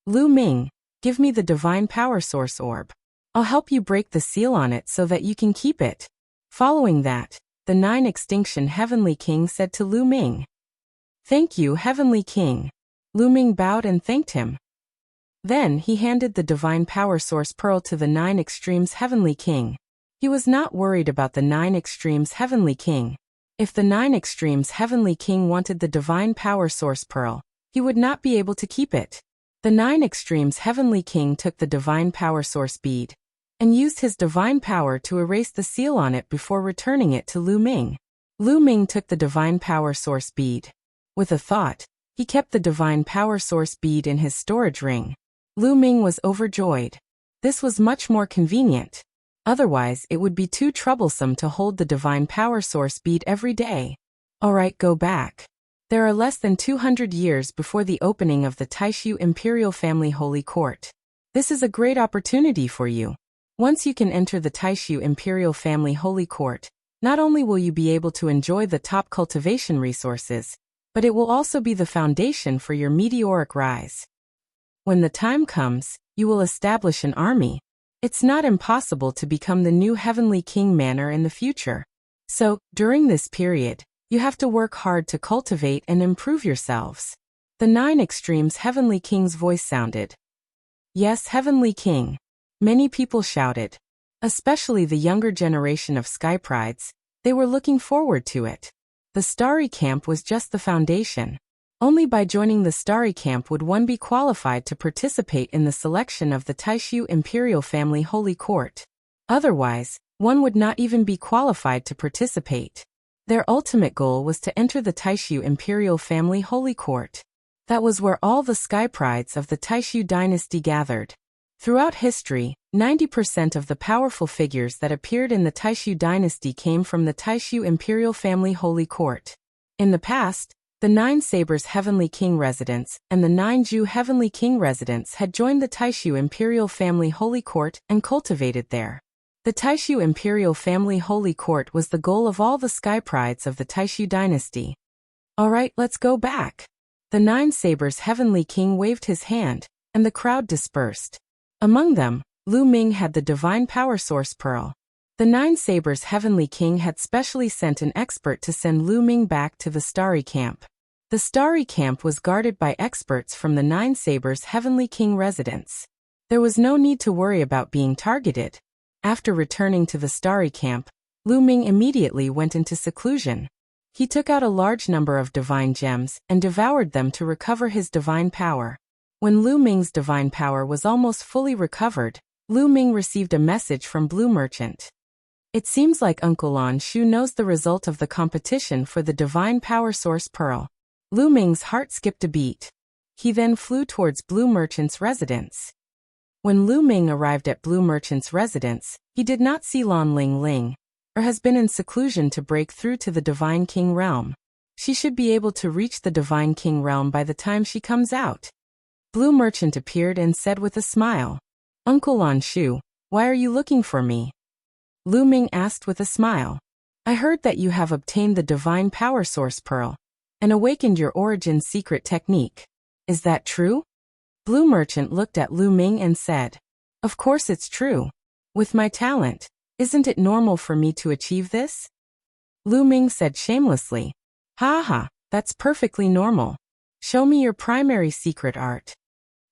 S1: Lu Ming, give me the divine power source orb. I'll help you break the seal on it so that you can keep it. Following that, the 9 Extinction Heavenly King said to Lu Ming, Thank you, Heavenly King. Lu Ming bowed and thanked him. Then he handed the divine power source pearl to the 9 Extremes Heavenly King. He was not worried about the 9 Extremes Heavenly King. If the 9 Extremes Heavenly King wanted the divine power source pearl, he would not be able to keep it. The 9 Extremes Heavenly King took the divine power source bead and used his divine power to erase the seal on it before returning it to Lu Ming. Lu Ming took the divine power source bead. With a thought, he kept the divine power source bead in his storage ring. Lu Ming was overjoyed. This was much more convenient. Otherwise, it would be too troublesome to hold the divine power source bead every day. Alright, go back. There are less than 200 years before the opening of the Taishu Imperial Family Holy Court. This is a great opportunity for you. Once you can enter the Taishu Imperial Family Holy Court, not only will you be able to enjoy the top cultivation resources, but it will also be the foundation for your meteoric rise. When the time comes, you will establish an army. It's not impossible to become the new Heavenly King manor in the future. So, during this period, you have to work hard to cultivate and improve yourselves. The 9 Extremes Heavenly King's voice sounded. Yes, Heavenly King. Many people shouted. Especially the younger generation of Sky Prides, they were looking forward to it. The Starry Camp was just the foundation. Only by joining the Starry Camp would one be qualified to participate in the selection of the Taishu Imperial Family Holy Court. Otherwise, one would not even be qualified to participate. Their ultimate goal was to enter the Taishu Imperial Family Holy Court. That was where all the sky prides of the Taishu dynasty gathered. Throughout history, 90% of the powerful figures that appeared in the Taishu dynasty came from the Taishu Imperial Family Holy Court. In the past, the 9 Sabers Heavenly King residents and the 9 Ju Heavenly King residents had joined the Taishu Imperial Family Holy Court and cultivated there. The Taishu Imperial Family Holy Court was the goal of all the sky prides of the Taishu dynasty. Alright, let's go back. The 9 Sabers Heavenly King waved his hand, and the crowd dispersed. Among them, Lu Ming had the Divine Power Source Pearl. The 9 Sabers Heavenly King had specially sent an expert to send Lu Ming back to the Starry Camp. The Starry Camp was guarded by experts from the 9 Sabers Heavenly King residence. There was no need to worry about being targeted. After returning to the Starry Camp, Lu Ming immediately went into seclusion. He took out a large number of divine gems and devoured them to recover his divine power. When Lu Ming's divine power was almost fully recovered, Lu Ming received a message from Blue Merchant. It seems like Uncle Lan Shu knows the result of the competition for the Divine Power Source Pearl. Lu Ming's heart skipped a beat. He then flew towards Blue Merchant's residence. When Lu Ming arrived at Blue Merchant's residence, he did not see Lan Ling, or has been in seclusion to break through to the Divine King realm. She should be able to reach the Divine King realm by the time she comes out. Blue Merchant appeared and said with a smile, "Uncle Lan Shu, why are you looking for me?" Lu Ming asked with a smile. "I heard that you have obtained the Divine Power Source Pearl and awakened your origin secret technique. Is that true?" Blue Merchant looked at Lu Ming and said, "Of course it's true. With my talent, isn't it normal for me to achieve this?" Lu Ming said shamelessly, "Ha ha, that's perfectly normal. Show me your primary secret art."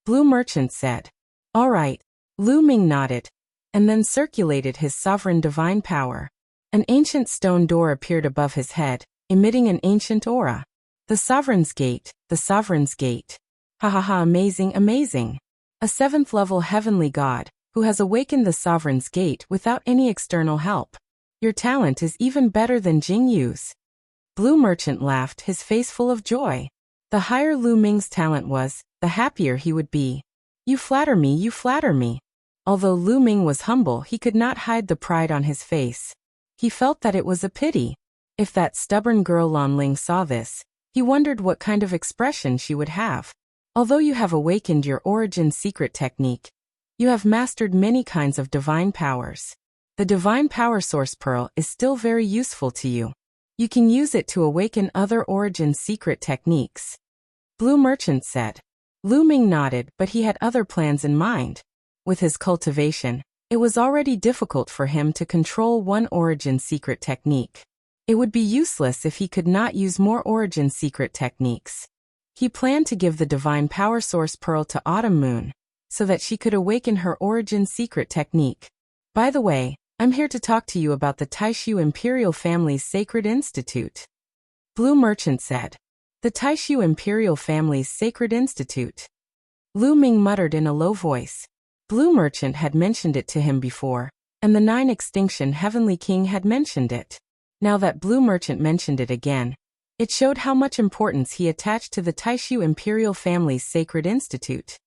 S1: Blue Merchant said, "All right." Lu Ming nodded, and then circulated his sovereign divine power. An ancient stone door appeared above his head, emitting an ancient aura. The Sovereign's Gate, the Sovereign's Gate. Ha ha ha, amazing, amazing. A 7th level heavenly god, who has awakened the Sovereign's Gate without any external help. Your talent is even better than Jing Yu's. Blue Merchant laughed, his face full of joy. The higher Lu Ming's talent was, the happier he would be. You flatter me, you flatter me." Although Lu Ming was humble, he could not hide the pride on his face. He felt that it was a pity. If that stubborn girl Lan Ling saw this, he wondered what kind of expression she would have. Although you have awakened your origin secret technique, you have mastered many kinds of divine powers. The Divine Power Source Pearl is still very useful to you. You can use it to awaken other origin secret techniques. Blue Merchant said. Lu Ming nodded, but he had other plans in mind. With his cultivation, it was already difficult for him to control one origin secret technique. It would be useless if he could not use more origin secret techniques. He planned to give the Divine Power Source Pearl to Autumn Moon, so that she could awaken her origin secret technique. By the way, I'm here to talk to you about the Taishu Imperial Family's Sacred Institute. Blue Merchant said. The Taishu Imperial Family's Sacred Institute. Lu Ming muttered in a low voice. Blue Merchant had mentioned it to him before, and the 9 Extinction Heavenly King had mentioned it. Now that Blue Merchant mentioned it again, it showed how much importance he attached to the Taishu Imperial Family's Sacred Institute.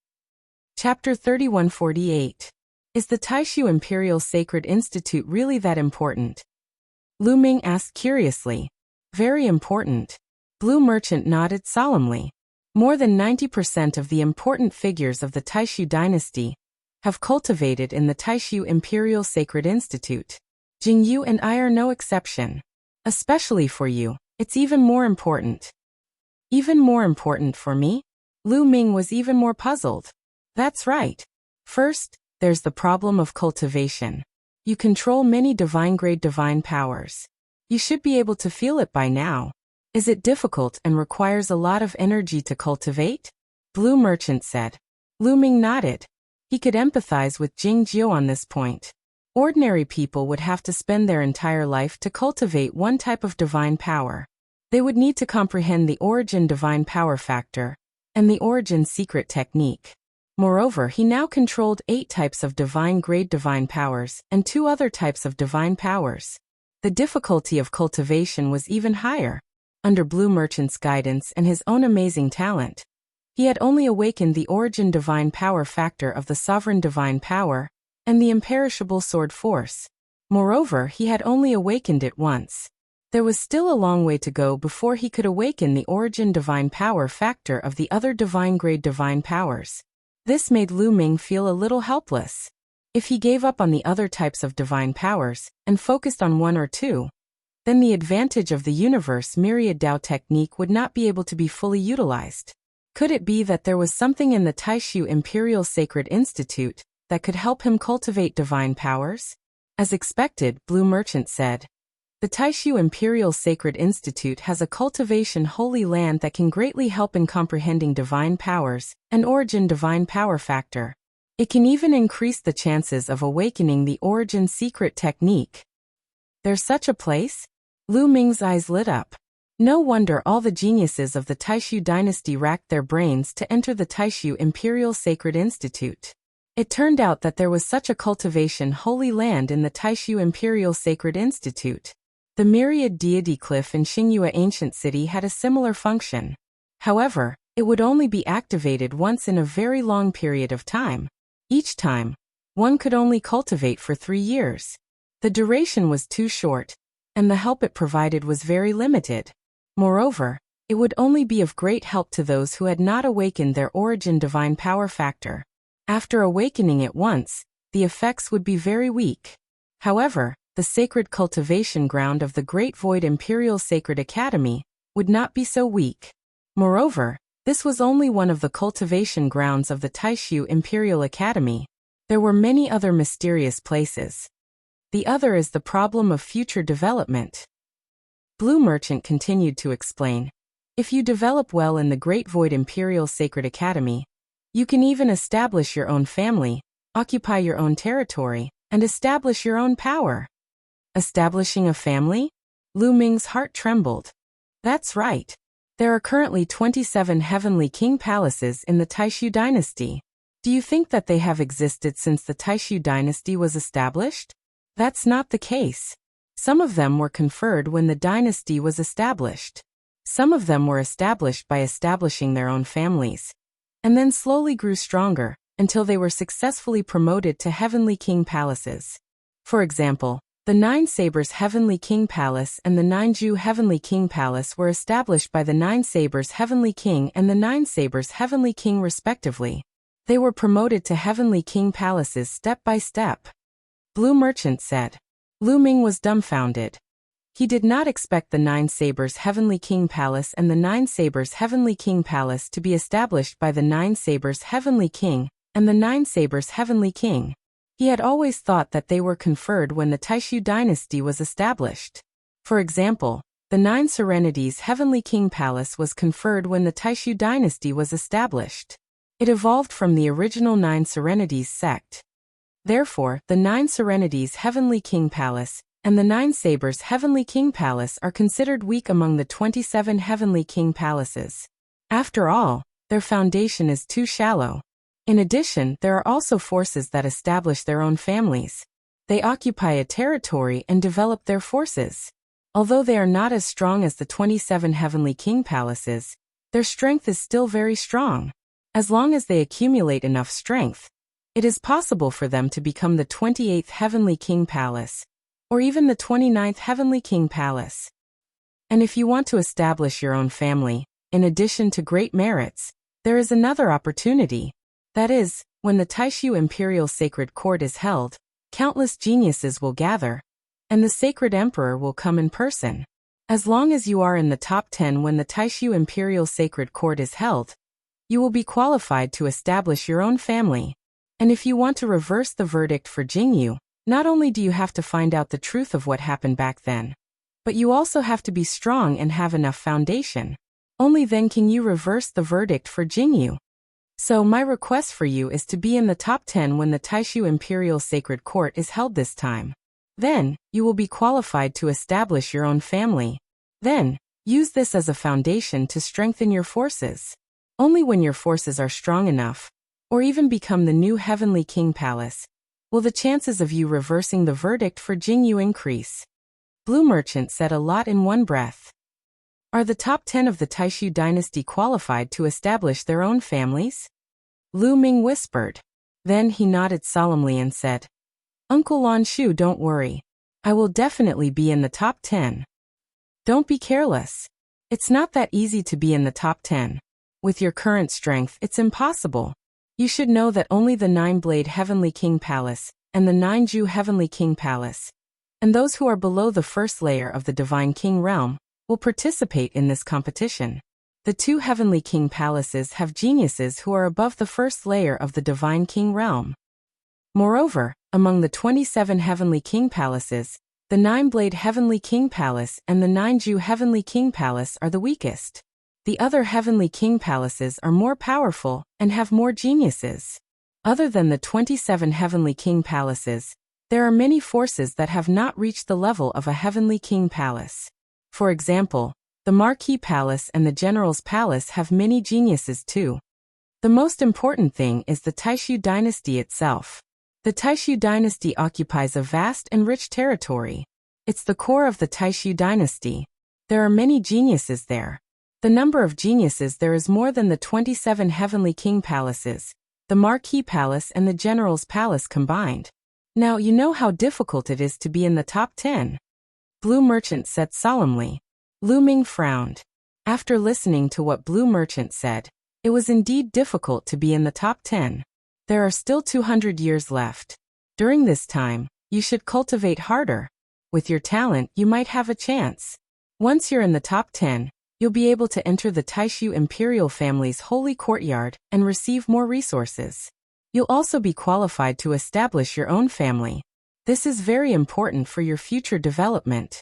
S1: Chapter 3148. Is the Taishu Imperial Sacred Institute really that important? Lu Ming asked curiously. Very important. Blue Merchant nodded solemnly. More than 90% of the important figures of the Taishu dynasty have cultivated in the Taishu Imperial Sacred Institute. Jing Yu and I are no exception. Especially for you, it's even more important. Even more important for me? Lu Ming was even more puzzled. That's right. First, there's the problem of cultivation. You control many divine-grade divine powers. You should be able to feel it by now. Is it difficult and requires a lot of energy to cultivate? Blue Merchant said. Lu Ming nodded. He could empathize with Jing Jiu on this point. Ordinary people would have to spend their entire life to cultivate one type of divine power. They would need to comprehend the origin divine power factor and the origin secret technique. Moreover, he now controlled 8 types of divine-grade divine powers and 2 other types of divine powers. The difficulty of cultivation was even higher. Under Blue Merchant's guidance and his own amazing talent, he had only awakened the origin divine power factor of the sovereign divine power and the imperishable sword force. Moreover, he had only awakened it once. There was still a long way to go before he could awaken the origin divine power factor of the other divine-grade divine powers. This made Lu Ming feel a little helpless. If he gave up on the other types of divine powers and focused on 1 or 2, then the advantage of the universe myriad Dao technique would not be able to be fully utilized. Could it be that there was something in the Taishu Imperial Sacred Institute that could help him cultivate divine powers? As expected, Blue Merchant said, the Taishu Imperial Sacred Institute has a cultivation holy land that can greatly help in comprehending divine powers and origin divine power factor. It can even increase the chances of awakening the origin secret technique. There's such a place? Lu Ming's eyes lit up. No wonder all the geniuses of the Taishu dynasty racked their brains to enter the Taishu Imperial Sacred Institute. It turned out that there was such a cultivation holy land in the Taishu Imperial Sacred Institute. The myriad deity cliff in Xingyue Ancient City had a similar function. However, it would only be activated once in a very long period of time. Each time, one could only cultivate for 3 years. The duration was too short, and the help it provided was very limited. Moreover, it would only be of great help to those who had not awakened their origin divine power factor. After awakening it once, the effects would be very weak. However, the sacred cultivation ground of the Great Void Imperial Sacred Academy would not be so weak. Moreover, this was only one of the cultivation grounds of the Taishu Imperial Academy. There were many other mysterious places. The other is the problem of future development. Blue Merchant continued to explain. If you develop well in the Great Void Imperial Sacred Academy, you can even establish your own family, occupy your own territory, and establish your own power. Establishing a family? Lu Ming's heart trembled. That's right. There are currently 27 Heavenly King palaces in the Taishu dynasty. Do you think that they have existed since the Taishu dynasty was established? That's not the case. Some of them were conferred when the dynasty was established. Some of them were established by establishing their own families, and then slowly grew stronger until they were successfully promoted to Heavenly King palaces. For example, the 9 Sabers Heavenly King Palace and the 9 Ju Heavenly King Palace were established by the 9 Sabers Heavenly King and the 9 Sabers Heavenly King respectively. They were promoted to Heavenly King palaces step by step. Blue Merchant said. Lu Ming was dumbfounded. He did not expect the 9 Sabers Heavenly King Palace and the 9 Sabers Heavenly King Palace to be established by the 9 Sabers Heavenly King and the 9 Sabers Heavenly King. He had always thought that they were conferred when the Taishu dynasty was established. For example, the 9 Serenities Heavenly King Palace was conferred when the Taishu dynasty was established. It evolved from the original 9 Serenities sect. Therefore, the 9 Serenities Heavenly King Palace and the 9 Sabers Heavenly King Palace are considered weak among the 27 Heavenly King palaces. After all, their foundation is too shallow. In addition, there are also forces that establish their own families. They occupy a territory and develop their forces. Although they are not as strong as the 27 Heavenly King palaces, their strength is still very strong. As long as they accumulate enough strength, it is possible for them to become the 28th Heavenly King Palace, or even the 29th Heavenly King Palace. And if you want to establish your own family, in addition to great merits, there is another opportunity. That is, when the Taishu Imperial Sacred Court is held, countless geniuses will gather, and the Sacred Emperor will come in person. As long as you are in the top 10 when the Taishu Imperial Sacred Court is held, you will be qualified to establish your own family. And if you want to reverse the verdict for Jingyu, not only do you have to find out the truth of what happened back then, but you also have to be strong and have enough foundation. Only then can you reverse the verdict for Jingyu. So my request for you is to be in the top 10 when the Taishu Imperial Sacred Court is held this time. Then, you will be qualified to establish your own family. Then, Use this as a foundation to strengthen your forces. Only when your forces are strong enough, or even become the new Heavenly King Palace, will the chances of you reversing the verdict for Jingyu increase. Blue Merchant said a lot in one breath. Are the top 10 of the Taishu dynasty qualified to establish their own families? Lu Ming whispered. Then he nodded solemnly and said, Uncle Lan Shu, don't worry. I will definitely be in the top 10. Don't be careless. It's not that easy to be in the top 10. With your current strength, it's impossible. You should know that only the 9-Blade Heavenly King Palace, and the 9-Ju Heavenly King Palace, and those who are below the first layer of the Divine King realm, will participate in this competition. The 2 Heavenly King Palaces have geniuses who are above the first layer of the Divine King realm. Moreover, among the 27 Heavenly King Palaces, the 9-Blade Heavenly King Palace and the 9-Ju Heavenly King Palace are the weakest. The other Heavenly King Palaces are more powerful and have more geniuses. Other than the 27 Heavenly King Palaces, there are many forces that have not reached the level of a Heavenly King Palace. For example, the Marquis Palace and the General's Palace have many geniuses too. The most important thing is the Taishu dynasty itself. The Taishu dynasty occupies a vast and rich territory. It's the core of the Taishu dynasty. There are many geniuses there. The number of geniuses there is more than the 27 Heavenly King Palaces, the Marquis Palace and the General's Palace combined. Now you know how difficult it is to be in the top 10. Blue Merchant said solemnly. Lu Ming frowned. After listening to what Blue Merchant said, it was indeed difficult to be in the top 10. There are still 200 years left. During this time, you should cultivate harder. With your talent, you might have a chance. Once you're in the top 10, you'll be able to enter the Taishu imperial family's holy courtyard and receive more resources. You'll also be qualified to establish your own family. This is very important for your future development.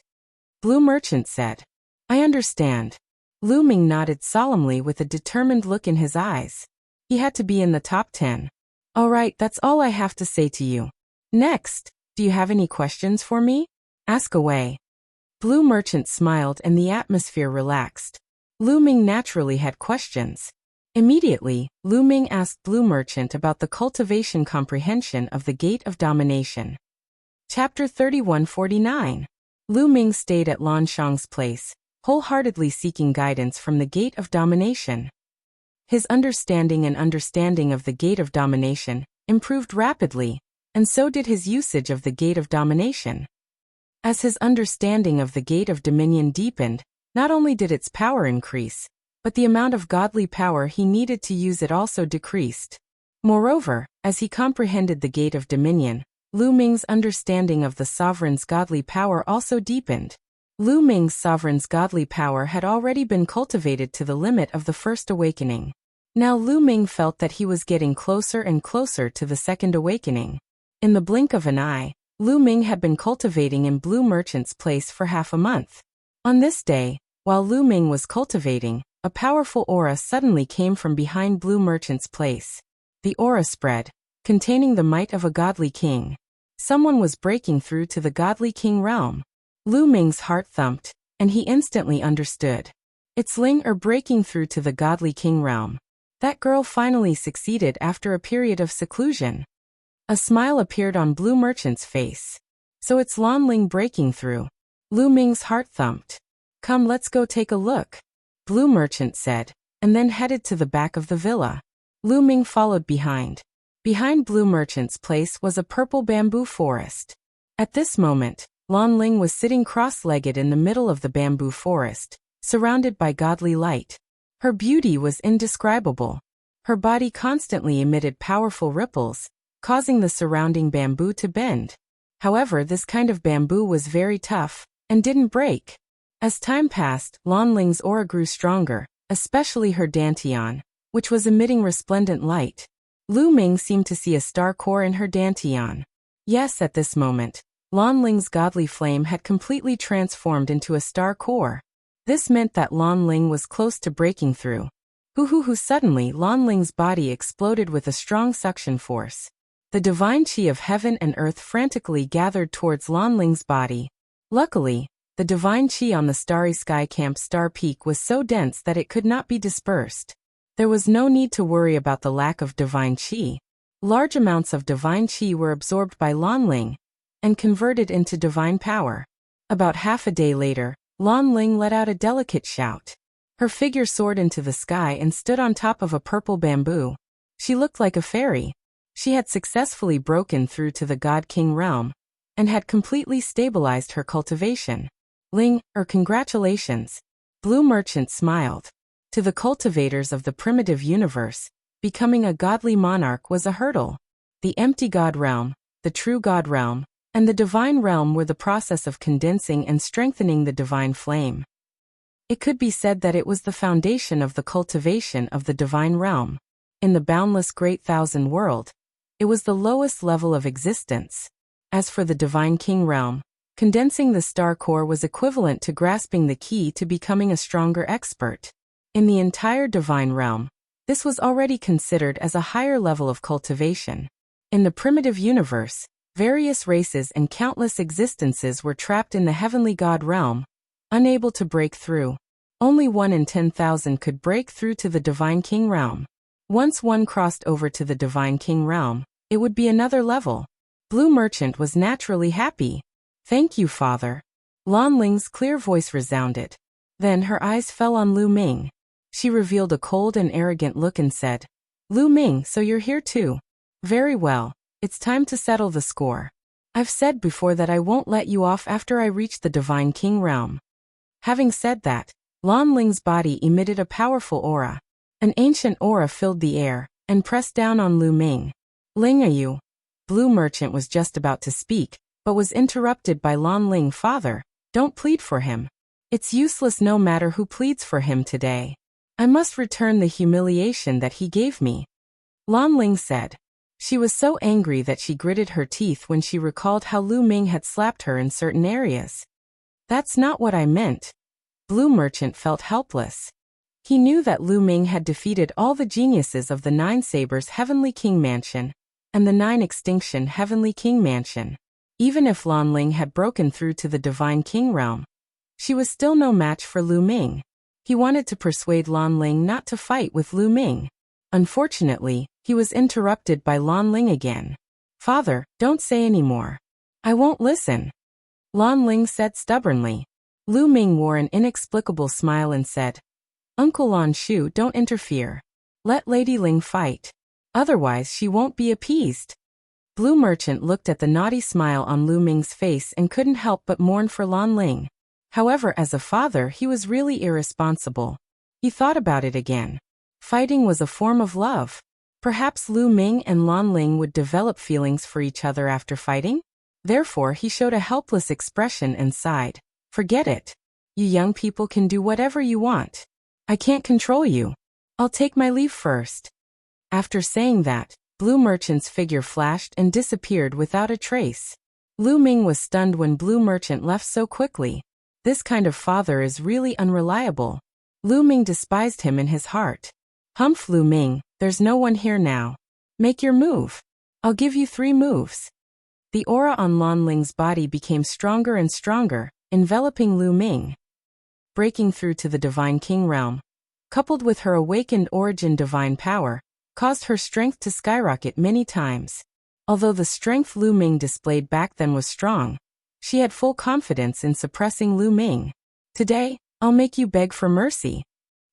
S1: Blue Merchant said. I understand. Lu Ming nodded solemnly with a determined look in his eyes. He had to be in the top 10. All right, that's all I have to say to you. Next, do you have any questions for me? Ask away. Blue Merchant smiled and the atmosphere relaxed. Lu Ming naturally had questions. Immediately, Lu Ming asked Blue Merchant about the cultivation comprehension of the Gate of Domination. Chapter 3149. Lu Ming stayed at Lan Shang's place, wholeheartedly seeking guidance from the Gate of Domination. His understanding of the Gate of Domination improved rapidly, and so did his usage of the Gate of Domination. As his understanding of the Gate of Dominion deepened, not only did its power increase, but the amount of godly power he needed to use it also decreased. Moreover, as he comprehended the Gate of Dominion, Lu Ming's understanding of the sovereign's godly power also deepened. Lu Ming's sovereign's godly power had already been cultivated to the limit of the first awakening. Now Lu Ming felt that he was getting closer and closer to the second awakening. In the blink of an eye, Lu Ming had been cultivating in Blue Merchant's place for half a month. On this day, while Lu Ming was cultivating, a powerful aura suddenly came from behind Blue Merchant's place. The aura spread, containing the might of a godly king. Someone was breaking through to the godly king realm. Lu Ming's heart thumped, and he instantly understood. It's Ling breaking through to the godly king realm. That girl finally succeeded after a period of seclusion. A smile appeared on Blue Merchant's face. So it's Lan Ling breaking through. Lu Ming's heart thumped. Come, let's go take a look, Blue Merchant said, and then headed to the back of the villa. Lu Ming followed behind. Behind Blue Merchant's place was a purple bamboo forest. At this moment, Lan Ling was sitting cross-legged in the middle of the bamboo forest, surrounded by godly light. Her beauty was indescribable. Her body constantly emitted powerful ripples, causing the surrounding bamboo to bend. However, this kind of bamboo was very tough, and didn't break. As time passed, Lan Ling's aura grew stronger, especially her dantian, which was emitting resplendent light. Lu Ming seemed to see a star core in her dantian. Yes, at this moment, Lan Ling's godly flame had completely transformed into a star core. This meant that Lan Ling was close to breaking through. Suddenly Lan Ling's body exploded with a strong suction force. The divine chi of heaven and earth frantically gathered towards Lan Ling's body. Luckily, The divine chi on the starry sky camp star peak was so dense that it could not be dispersed. There was no need to worry about the lack of divine chi. Large amounts of divine chi were absorbed by Lan Ling and converted into divine power. About half a day later, Lan Ling let out a delicate shout. Her figure soared into the sky and stood on top of a purple bamboo. She looked like a fairy. She had successfully broken through to the God King realm and had completely stabilized her cultivation. Ling, congratulations. Blue Merchant smiled. To the cultivators of the primitive universe, becoming a godly monarch was a hurdle. The empty God realm, the true God realm, and the divine realm were the process of condensing and strengthening the divine flame. It could be said that it was the foundation of the cultivation of the divine realm. In the boundless great thousand world, it was the lowest level of existence. As for the divine king realm, condensing the star core was equivalent to grasping the key to becoming a stronger expert. In the entire divine realm, this was already considered as a higher level of cultivation. In the primitive universe, various races and countless existences were trapped in the heavenly God realm, unable to break through. Only 1 in 10,000 could break through to the divine king realm. Once one crossed over to the divine king realm, it would be another level. Blue Merchant was naturally happy. Thank you, Father. Lan Ling's clear voice resounded. Then her eyes fell on Lu Ming. She revealed a cold and arrogant look and said, Lu Ming, so you're here too. Very well, it's time to settle the score. I've said before that I won't let you off after I reach the divine king realm. Having said that, Lan Ling's body emitted a powerful aura. An ancient aura filled the air and pressed down on Lu Ming. Ling, are you? Blue Merchant was just about to speak, but was interrupted by Lan Ling. Father, don't plead for him. It's useless no matter who pleads for him today. I must return the humiliation that he gave me. Lan Ling said. She was so angry that she gritted her teeth when she recalled how Lu Ming had slapped her in certain areas. That's not what I meant. Blue Merchant felt helpless. He knew that Lu Ming had defeated all the geniuses of the Nine Sabers Heavenly King Mansion and the Nine Extinction Heavenly King Mansion. Even if Lan Ling had broken through to the Divine King realm, she was still no match for Lu Ming. He wanted to persuade Lan Ling not to fight with Lu Ming. Unfortunately, he was interrupted by Lan Ling again. Father, don't say any more. I won't listen. Lan Ling said stubbornly. Lu Ming wore an inexplicable smile and said, Uncle Lan Shu, don't interfere. Let Lady Ling fight. Otherwise she won't be appeased. Blue Merchant looked at the naughty smile on Lu Ming's face and couldn't help but mourn for Lan Ling. However, as a father he was really irresponsible. He thought about it again. Fighting was a form of love. Perhaps Lu Ming and Lan Ling would develop feelings for each other after fighting? Therefore he showed a helpless expression and sighed. Forget it. You young people can do whatever you want. I can't control you. I'll take my leave first. After saying that, Blue Merchant's figure flashed and disappeared without a trace. Lu Ming was stunned when Blue Merchant left so quickly. This kind of father is really unreliable. Lu Ming despised him in his heart. Humph, Lu Ming, there's no one here now. Make your move. I'll give you 3 moves. The aura on Lan Ling's body became stronger and stronger, enveloping Lu Ming. Breaking through to the Divine King realm, coupled with her awakened origin divine power, caused her strength to skyrocket many times. Although the strength Lu Ming displayed back then was strong, she had full confidence in suppressing Lu Ming. Today, I'll make you beg for mercy.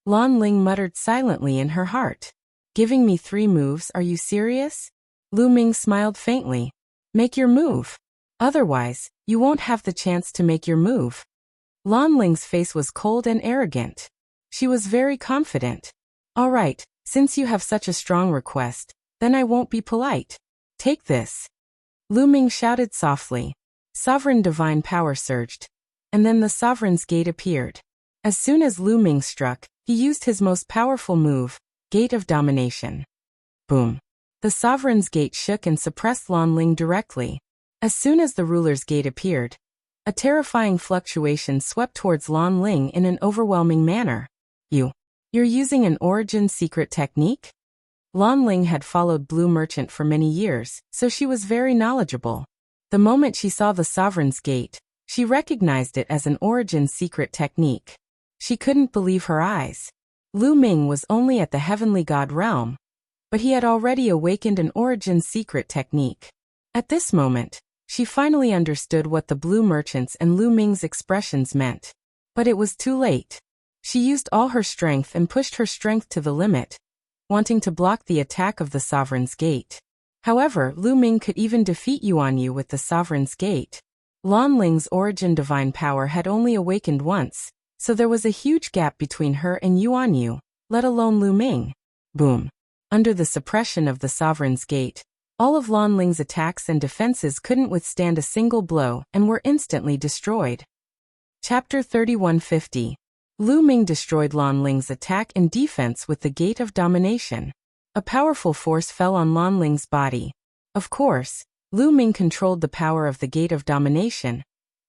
S1: Lan Ling muttered silently in her heart. Giving me 3 moves, are you serious? Lu Ming smiled faintly. Make your move. Otherwise, you won't have the chance to make your move. Lan Ling's face was cold and arrogant. She was very confident. All right, since you have such a strong request, then I won't be polite. Take this. Lu Ming shouted softly. Sovereign divine power surged, and then the Sovereign's Gate appeared. As soon as Lu Ming struck, he used his most powerful move, Gate of Domination. Boom. The Sovereign's Gate shook and suppressed Lan Ling directly. As soon as the Ruler's Gate appeared, a terrifying fluctuation swept towards Lan Ling in an overwhelming manner. You're using an origin secret technique? Lan Ling had followed Blue Merchant for many years, so she was very knowledgeable. The moment she saw the Sovereign's Gate, She recognized it as an origin secret technique. She couldn't believe her eyes. Lu Ming was only at the heavenly god realm, but he had already awakened an origin secret technique. At this moment, she finally understood what the Blue Merchant's and Lu Ming's expressions meant. But it was too late. She used all her strength and pushed her strength to the limit, wanting to block the attack of the Sovereign's Gate. However, Lu Ming could even defeat Yuan Yu with the Sovereign's Gate. Lan Ling's origin divine power had only awakened once, so there was a huge gap between her and Yuan Yu, let alone Lu Ming. Boom. Under the suppression of the Sovereign's Gate, all of Lan Ling's attacks and defenses couldn't withstand a single blow and were instantly destroyed. Chapter 3150. Lu Ming destroyed Lan Ling's attack and defense with the Gate of Domination. A powerful force fell on Lan Ling's body. Of course, Lu Ming controlled the power of the Gate of Domination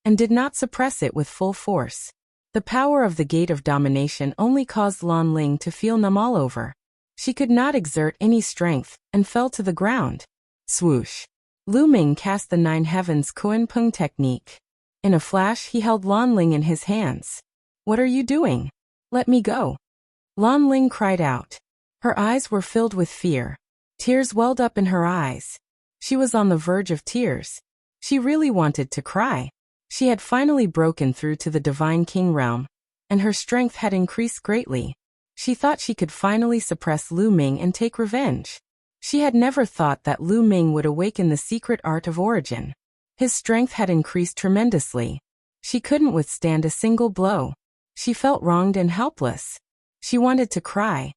S1: and did not suppress it with full force. The power of the Gate of Domination only caused Lan Ling to feel numb all over. She could not exert any strength and fell to the ground. Swoosh. Lu Ming cast the Nine Heavens Kuan Peng technique. In a flash, he held Lan Ling in his hands. "What are you doing? Let me go." Lan Ling cried out. Her eyes were filled with fear. Tears welled up in her eyes. She was on the verge of tears. She really wanted to cry. She had finally broken through to the Divine King realm, and her strength had increased greatly. She thought she could finally suppress Lu Ming and take revenge. She had never thought that Lu Ming would awaken the secret art of origin. His strength had increased tremendously. She couldn't withstand a single blow. She felt wronged and helpless. She wanted to cry.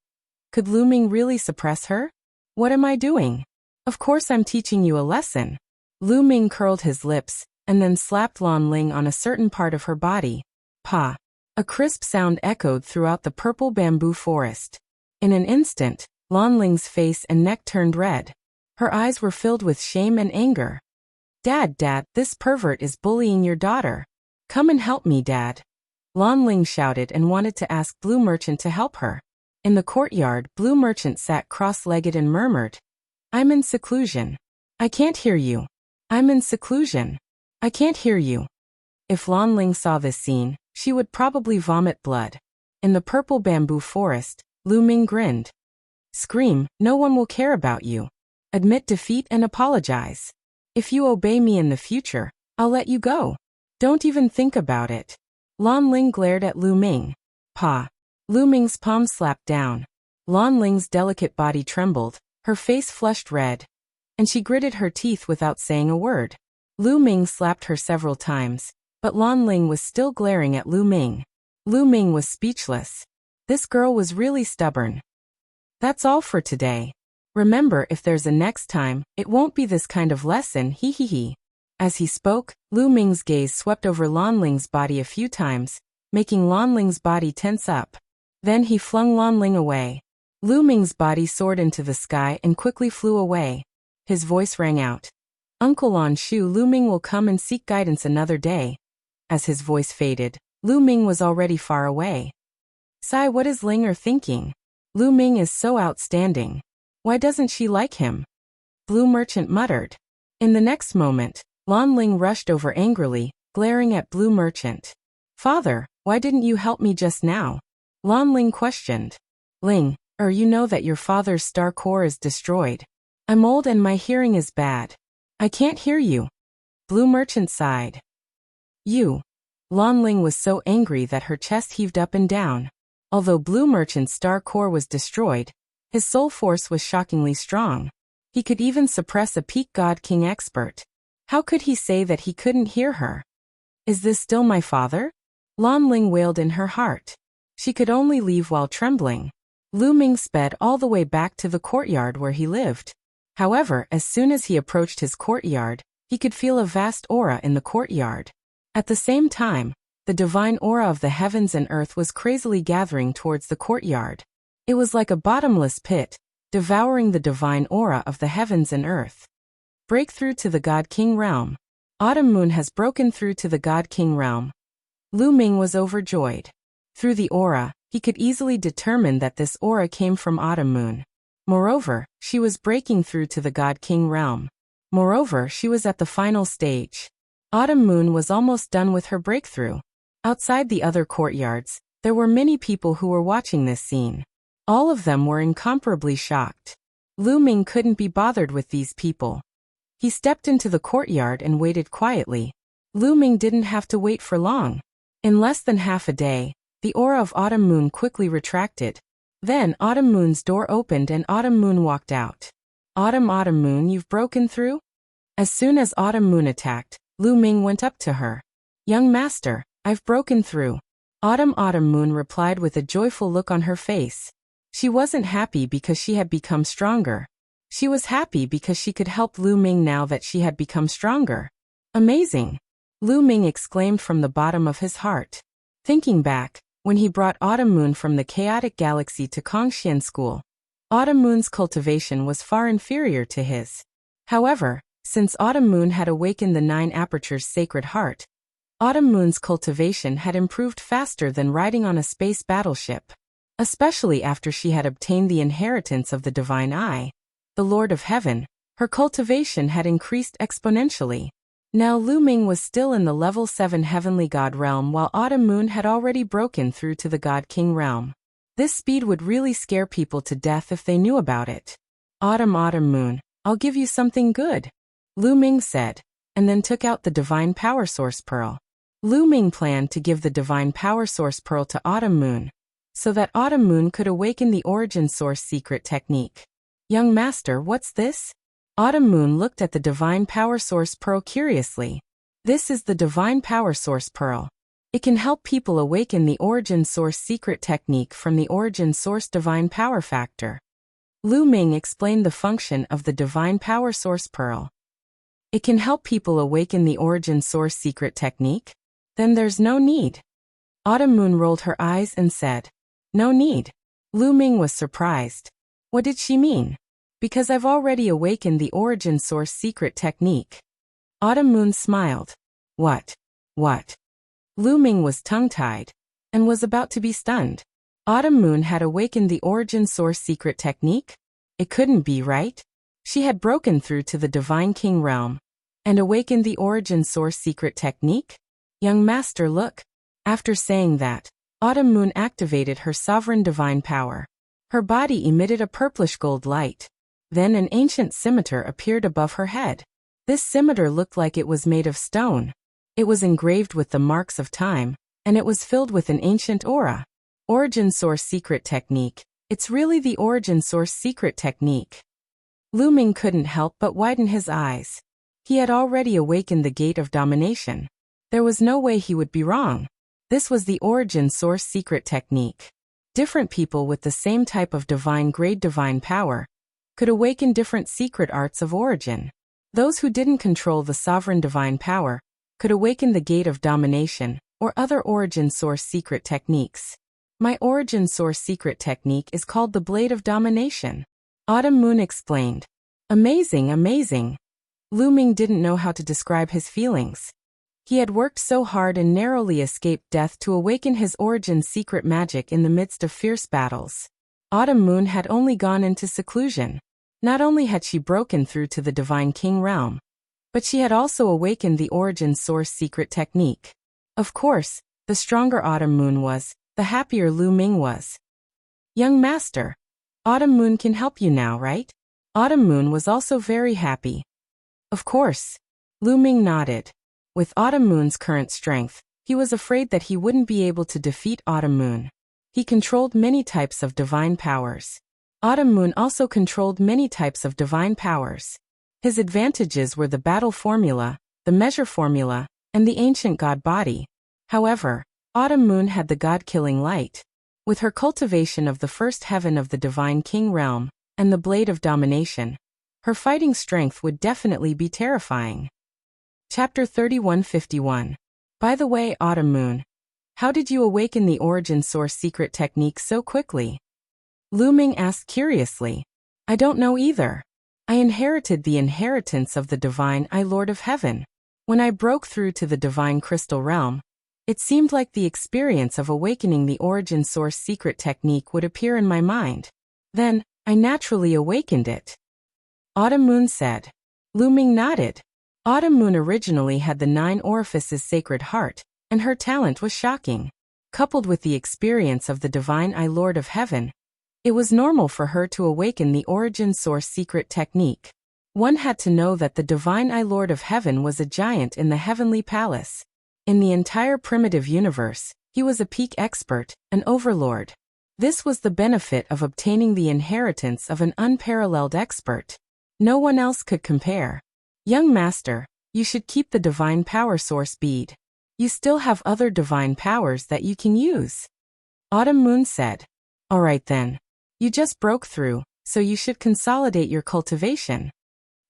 S1: Could Lu Ming really suppress her? What am I doing? Of course I'm teaching you a lesson. Lu Ming curled his lips, and then slapped Lan Ling on a certain part of her body. Pa! A crisp sound echoed throughout the purple bamboo forest. In an instant, Lan Ling's face and neck turned red. Her eyes were filled with shame and anger. Dad, this pervert is bullying your daughter. Come and help me, Dad. Lan Ling shouted and wanted to ask Blue Merchant to help her. In the courtyard, Blue Merchant sat cross-legged and murmured, "I'm in seclusion. I can't hear you. I'm in seclusion. I can't hear you." If Lan Ling saw this scene, she would probably vomit blood. In the purple bamboo forest, Lu Ming grinned. "Scream, no one will care about you. Admit defeat and apologize. If you obey me in the future, I'll let you go. Don't even think about it." Lan Ling glared at Lu Ming. Pa! Lu Ming's palm slapped down. Lan Ling's delicate body trembled, her face flushed red, and she gritted her teeth without saying a word. Lu Ming slapped her several times, but Lan Ling was still glaring at Lu Ming. Lu Ming was speechless. This girl was really stubborn. That's all for today. Remember, if there's a next time, it won't be this kind of lesson, he. As he spoke, Lu Ming's gaze swept over Lan Ling's body a few times, making Lan Ling's body tense up. Then he flung Lan Ling away. Lu Ming's body soared into the sky and quickly flew away. His voice rang out. "Uncle Lan Shu, Lu Ming will come and seek guidance another day." As his voice faded, Lu Ming was already far away. Sigh, what is Linger thinking? Lu Ming is so outstanding. Why doesn't she like him? Blue Merchant muttered. In the next moment, Lan Ling rushed over angrily, glaring at Blue Merchant. "Father, why didn't you help me just now?" Lan Ling questioned. "Ling, you know that your father's star core is destroyed. I'm old and my hearing is bad. I can't hear you." Blue Merchant sighed. "You." Lan Ling was so angry that her chest heaved up and down. Although Blue Merchant's star core was destroyed, his soul force was shockingly strong. He could even suppress a peak god king expert. How could he say that he couldn't hear her? Is this still my father? Lan Ling wailed in her heart. She could only leave while trembling. Lu Ming sped all the way back to the courtyard where he lived. However, as soon as he approached his courtyard, he could feel a vast aura in the courtyard. At the same time, the divine aura of the heavens and earth was crazily gathering towards the courtyard. It was like a bottomless pit, devouring the divine aura of the heavens and earth. Breakthrough to the God King realm. Autumn Moon has broken through to the God King realm. Lu Ming was overjoyed. Through the aura, he could easily determine that this aura came from Autumn Moon. Moreover, she was breaking through to the God King realm. Moreover, she was at the final stage. Autumn Moon was almost done with her breakthrough. Outside the other courtyards, there were many people who were watching this scene. All of them were incomparably shocked. Lu Ming couldn't be bothered with these people. He stepped into the courtyard and waited quietly. Lu Ming didn't have to wait for long. In less than half a day, the aura of Autumn Moon quickly retracted. Then Autumn Moon's door opened and Autumn Moon walked out. Autumn Moon, you've broken through? As soon as Autumn Moon attacked, Lu Ming went up to her. Young master, I've broken through. Autumn Moon replied with a joyful look on her face. She wasn't happy because she had become stronger. She was happy because she could help Lu Ming now that she had become stronger. Amazing! Lu Ming exclaimed from the bottom of his heart. Thinking back, when he brought Autumn Moon from the chaotic galaxy to Kongxian School, Autumn Moon's cultivation was far inferior to his. However, since Autumn Moon had awakened the 9 apertures sacred heart, Autumn Moon's cultivation had improved faster than riding on a space battleship. Especially after she had obtained the inheritance of the Divine Eye, the Lord of Heaven, her cultivation had increased exponentially. Now Lu Ming was still in the level 7 Heavenly God realm while Autumn Moon had already broken through to the God King realm. This speed would really scare people to death if they knew about it. Autumn Moon, I'll give you something good, Lu Ming said, and then took out the Divine Power Source Pearl. Lu Ming planned to give the Divine Power Source Pearl to Autumn Moon, so that Autumn Moon could awaken the Origin Source secret technique. Young master, what's this? Autumn Moon looked at the Divine Power Source Pearl curiously. This is the Divine Power Source Pearl. It can help people awaken the Origin Source secret technique from the Origin Source Divine Power Factor. Lu Ming explained the function of the Divine Power Source Pearl. It can help people awaken the Origin Source secret technique? Then there's no need. Autumn Moon rolled her eyes and said, no need. Lu Ming was surprised. What did she mean? Because I've already awakened the Origin Source secret technique. Autumn Moon smiled. What? Lu Ming was tongue-tied and was about to be stunned. Autumn Moon had awakened the Origin Source secret technique? It couldn't be, right? She had broken through to the Divine King realm and awakened the Origin Source secret technique? Young master, look. After saying that, Autumn Moon activated her sovereign divine power. Her body emitted a purplish gold light. Then an ancient scimitar appeared above her head. This scimitar looked like it was made of stone. It was engraved with the marks of time, and it was filled with an ancient aura. Origin Source secret technique. It's really the Origin Source secret technique. Lu Ming couldn't help but widen his eyes. He had already awakened the gate of domination. There was no way he would be wrong. This was the Origin Source secret technique. Different people with the same type of divine grade divine power could awaken different secret arts of origin. Those who didn't control the sovereign divine power could awaken the gate of domination or other Origin Source secret techniques. My Origin Source secret technique is called the Blade of Domination. Autumn Moon explained. Amazing. Lu Ming didn't know how to describe his feelings. He had worked so hard and narrowly escaped death to awaken his origin secret magic in the midst of fierce battles. Autumn Moon had only gone into seclusion. Not only had she broken through to the Divine King realm, but she had also awakened the Origin Source secret technique. Of course, the stronger Autumn Moon was, the happier Lu Ming was. Young master, Autumn Moon can help you now, right? Autumn Moon was also very happy. Of course. Lu Ming nodded. With Autumn Moon's current strength, he was afraid that he wouldn't be able to defeat Autumn Moon. He controlled many types of divine powers. Autumn Moon also controlled many types of divine powers. His advantages were the battle formula, the measure formula, and the ancient god body. However, Autumn Moon had the god-killing light. With her cultivation of the first heaven of the Divine King realm and the Blade of Domination, her fighting strength would definitely be terrifying. Chapter 3151. By the way, Autumn Moon, how did you awaken the Origin Source secret technique so quickly? Lu Ming asked curiously. I don't know either. I inherited the inheritance of the Divine Eye Lord of Heaven. When I broke through to the Divine Crystal realm, it seemed like the experience of awakening the Origin Source secret technique would appear in my mind. Then, I naturally awakened it. Autumn Moon said. Lu Ming nodded. Autumn Moon originally had the 9 orifices sacred heart, and her talent was shocking. Coupled with the experience of the divine Eye Lord of Heaven, it was normal for her to awaken the origin source secret technique. One had to know that the divine Eye Lord of Heaven was a giant in the heavenly palace. In the entire primitive universe, he was a peak expert, an overlord. This was the benefit of obtaining the inheritance of an unparalleled expert. No one else could compare. Young master, you should keep the divine power source bead. You still have other divine powers that you can use. Autumn Moon said. All right then. You just broke through, so you should consolidate your cultivation.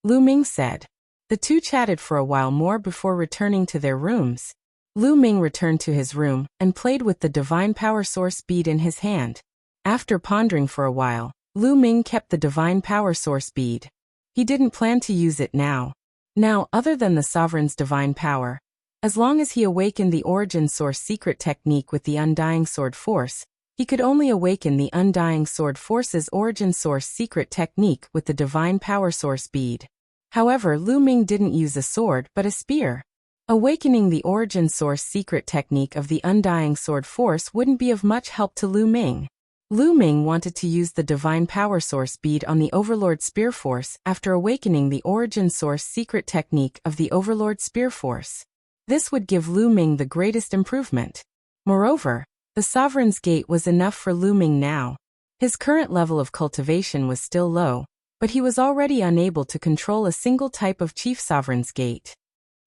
S1: Lu Ming said. The two chatted for a while more before returning to their rooms. Lu Ming returned to his room and played with the divine power source bead in his hand. After pondering for a while, Lu Ming kept the divine power source bead. He didn't plan to use it now. Now, other than the sovereign's divine power, as long as he awakened the origin source secret technique with the undying sword force, he could only awaken the undying sword force's origin source secret technique with the divine power source bead. However, Lu Ming didn't use a sword but a spear. Awakening the origin source secret technique of the undying sword force wouldn't be of much help to Lu Ming. Lu Ming wanted to use the divine power source bead on the Overlord Spear Force after awakening the origin source secret technique of the Overlord Spear Force. This would give Lu Ming the greatest improvement. Moreover, the Sovereign's Gate was enough for Lu Ming now. His current level of cultivation was still low, but he was already unable to control a single type of Chief Sovereign's Gate.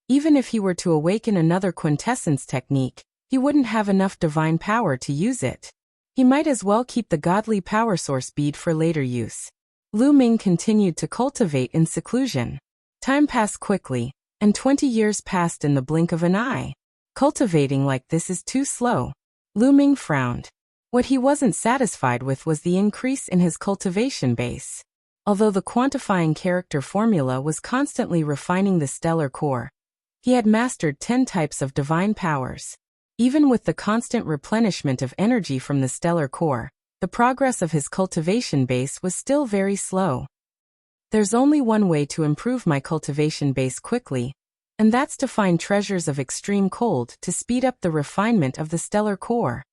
S1: Even if he were to awaken another quintessence technique, he wouldn't have enough divine power to use it. He might as well keep the godly power source bead for later use. Lu Ming continued to cultivate in seclusion. Time passed quickly, and 20 years passed in the blink of an eye. Cultivating like this is too slow. Lu Ming frowned. What he wasn't satisfied with was the increase in his cultivation base. Although the quantifying character formula was constantly refining the stellar core, he had mastered 10 types of divine powers. Even with the constant replenishment of energy from the stellar core, the progress of his cultivation base was still very slow. There's only one way to improve my cultivation base quickly, and that's to find treasures of extreme cold to speed up the refinement of the stellar core.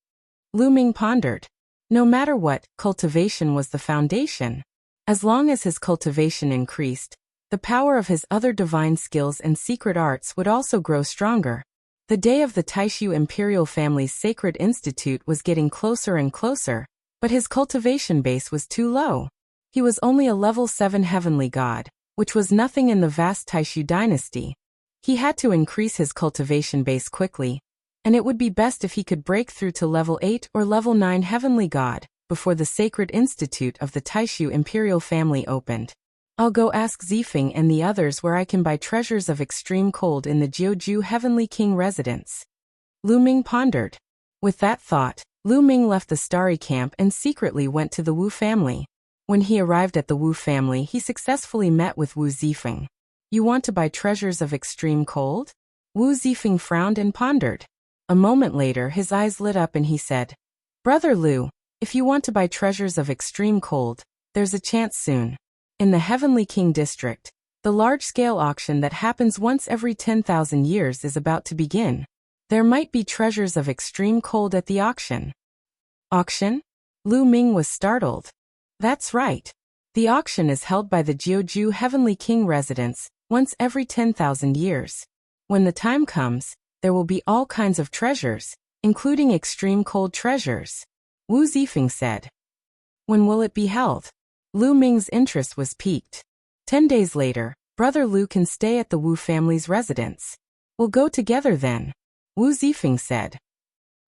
S1: Lu Ming pondered. No matter what, cultivation was the foundation. As long as his cultivation increased, the power of his other divine skills and secret arts would also grow stronger. The day of the Taishu imperial family's sacred institute was getting closer and closer, but his cultivation base was too low. He was only a level 7 heavenly god, which was nothing in the vast Taishu dynasty. He had to increase his cultivation base quickly, and it would be best if he could break through to level 8 or level 9 heavenly god before the sacred institute of the Taishu imperial family opened. I'll go ask Zifeng and the others where I can buy treasures of extreme cold in the Jiuju Heavenly King residence. Lu Ming pondered. With that thought, Lu Ming left the starry camp and secretly went to the Wu family. When he arrived at the Wu family, he successfully met with Wu Zifeng. You want to buy treasures of extreme cold? Wu Zifeng frowned and pondered. A moment later, his eyes lit up and he said, Brother Lu, if you want to buy treasures of extreme cold, there's a chance soon. In the Heavenly King district, the large-scale auction that happens once every 10,000 years is about to begin. There might be treasures of extreme cold at the auction. Auction? Lu Ming was startled. That's right. The auction is held by the Jiuju Heavenly King residence once every 10,000 years. When the time comes, there will be all kinds of treasures, including extreme cold treasures. Wu Zifeng said. When will it be held? Lu Ming's interest was piqued. 10 days later, Brother Lu can stay at the Wu family's residence. We'll go together then, Wu Zifeng said.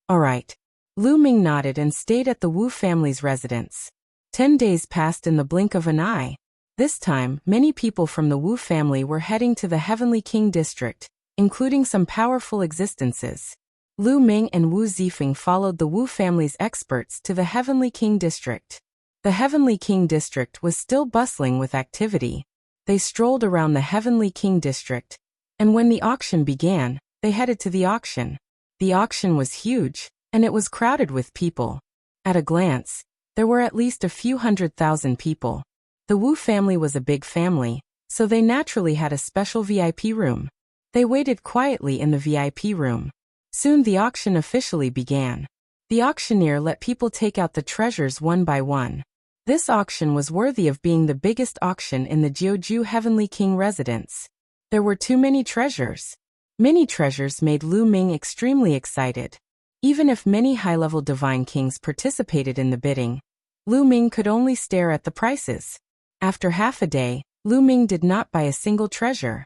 S1: All right. Lu Ming nodded and stayed at the Wu family's residence. 10 days passed in the blink of an eye. This time, many people from the Wu family were heading to the Heavenly King district, including some powerful existences. Lu Ming and Wu Zifeng followed the Wu family's experts to the Heavenly King district. The Heavenly King district was still bustling with activity. They strolled around the Heavenly King district, and when the auction began, they headed to the auction. The auction was huge, and it was crowded with people. At a glance, there were at least a few 100,000 people. The Wu family was a big family, so they naturally had a special VIP room. They waited quietly in the VIP room. Soon the auction officially began. The auctioneer let people take out the treasures one by one. This auction was worthy of being the biggest auction in the Jeoju Heavenly King residence. There were too many treasures. Many treasures made Lu Ming extremely excited. Even if many high-level divine kings participated in the bidding, Lu Ming could only stare at the prices. After half a day, Lu Ming did not buy a single treasure.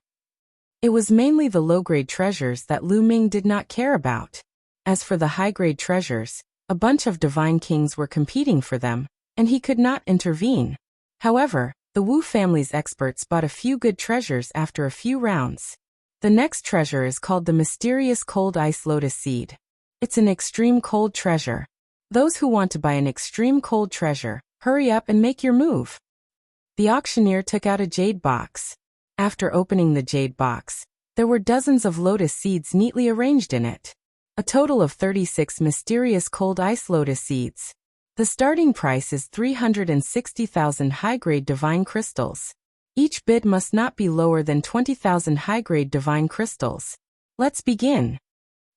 S1: It was mainly the low-grade treasures that Lu Ming did not care about. As for the high-grade treasures, a bunch of divine kings were competing for them, and he could not intervene. However, the Wu family's experts bought a few good treasures after a few rounds. The next treasure is called the mysterious cold ice lotus seed. It's an extreme cold treasure. Those who want to buy an extreme cold treasure, hurry up and make your move. The auctioneer took out a jade box. After opening the jade box, there were dozens of lotus seeds neatly arranged in it. A total of 36 mysterious cold ice lotus seeds. The starting price is 360,000 high-grade divine crystals. Each bid must not be lower than 20,000 high-grade divine crystals. Let's begin.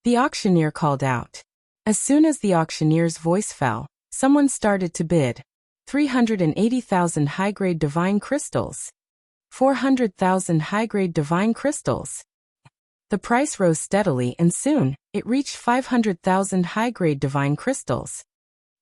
S1: The auctioneer called out. As soon as the auctioneer's voice fell, someone started to bid. 380,000 high-grade divine crystals. 400,000 high-grade divine crystals. The price rose steadily and soon, it reached 500,000 high-grade divine crystals.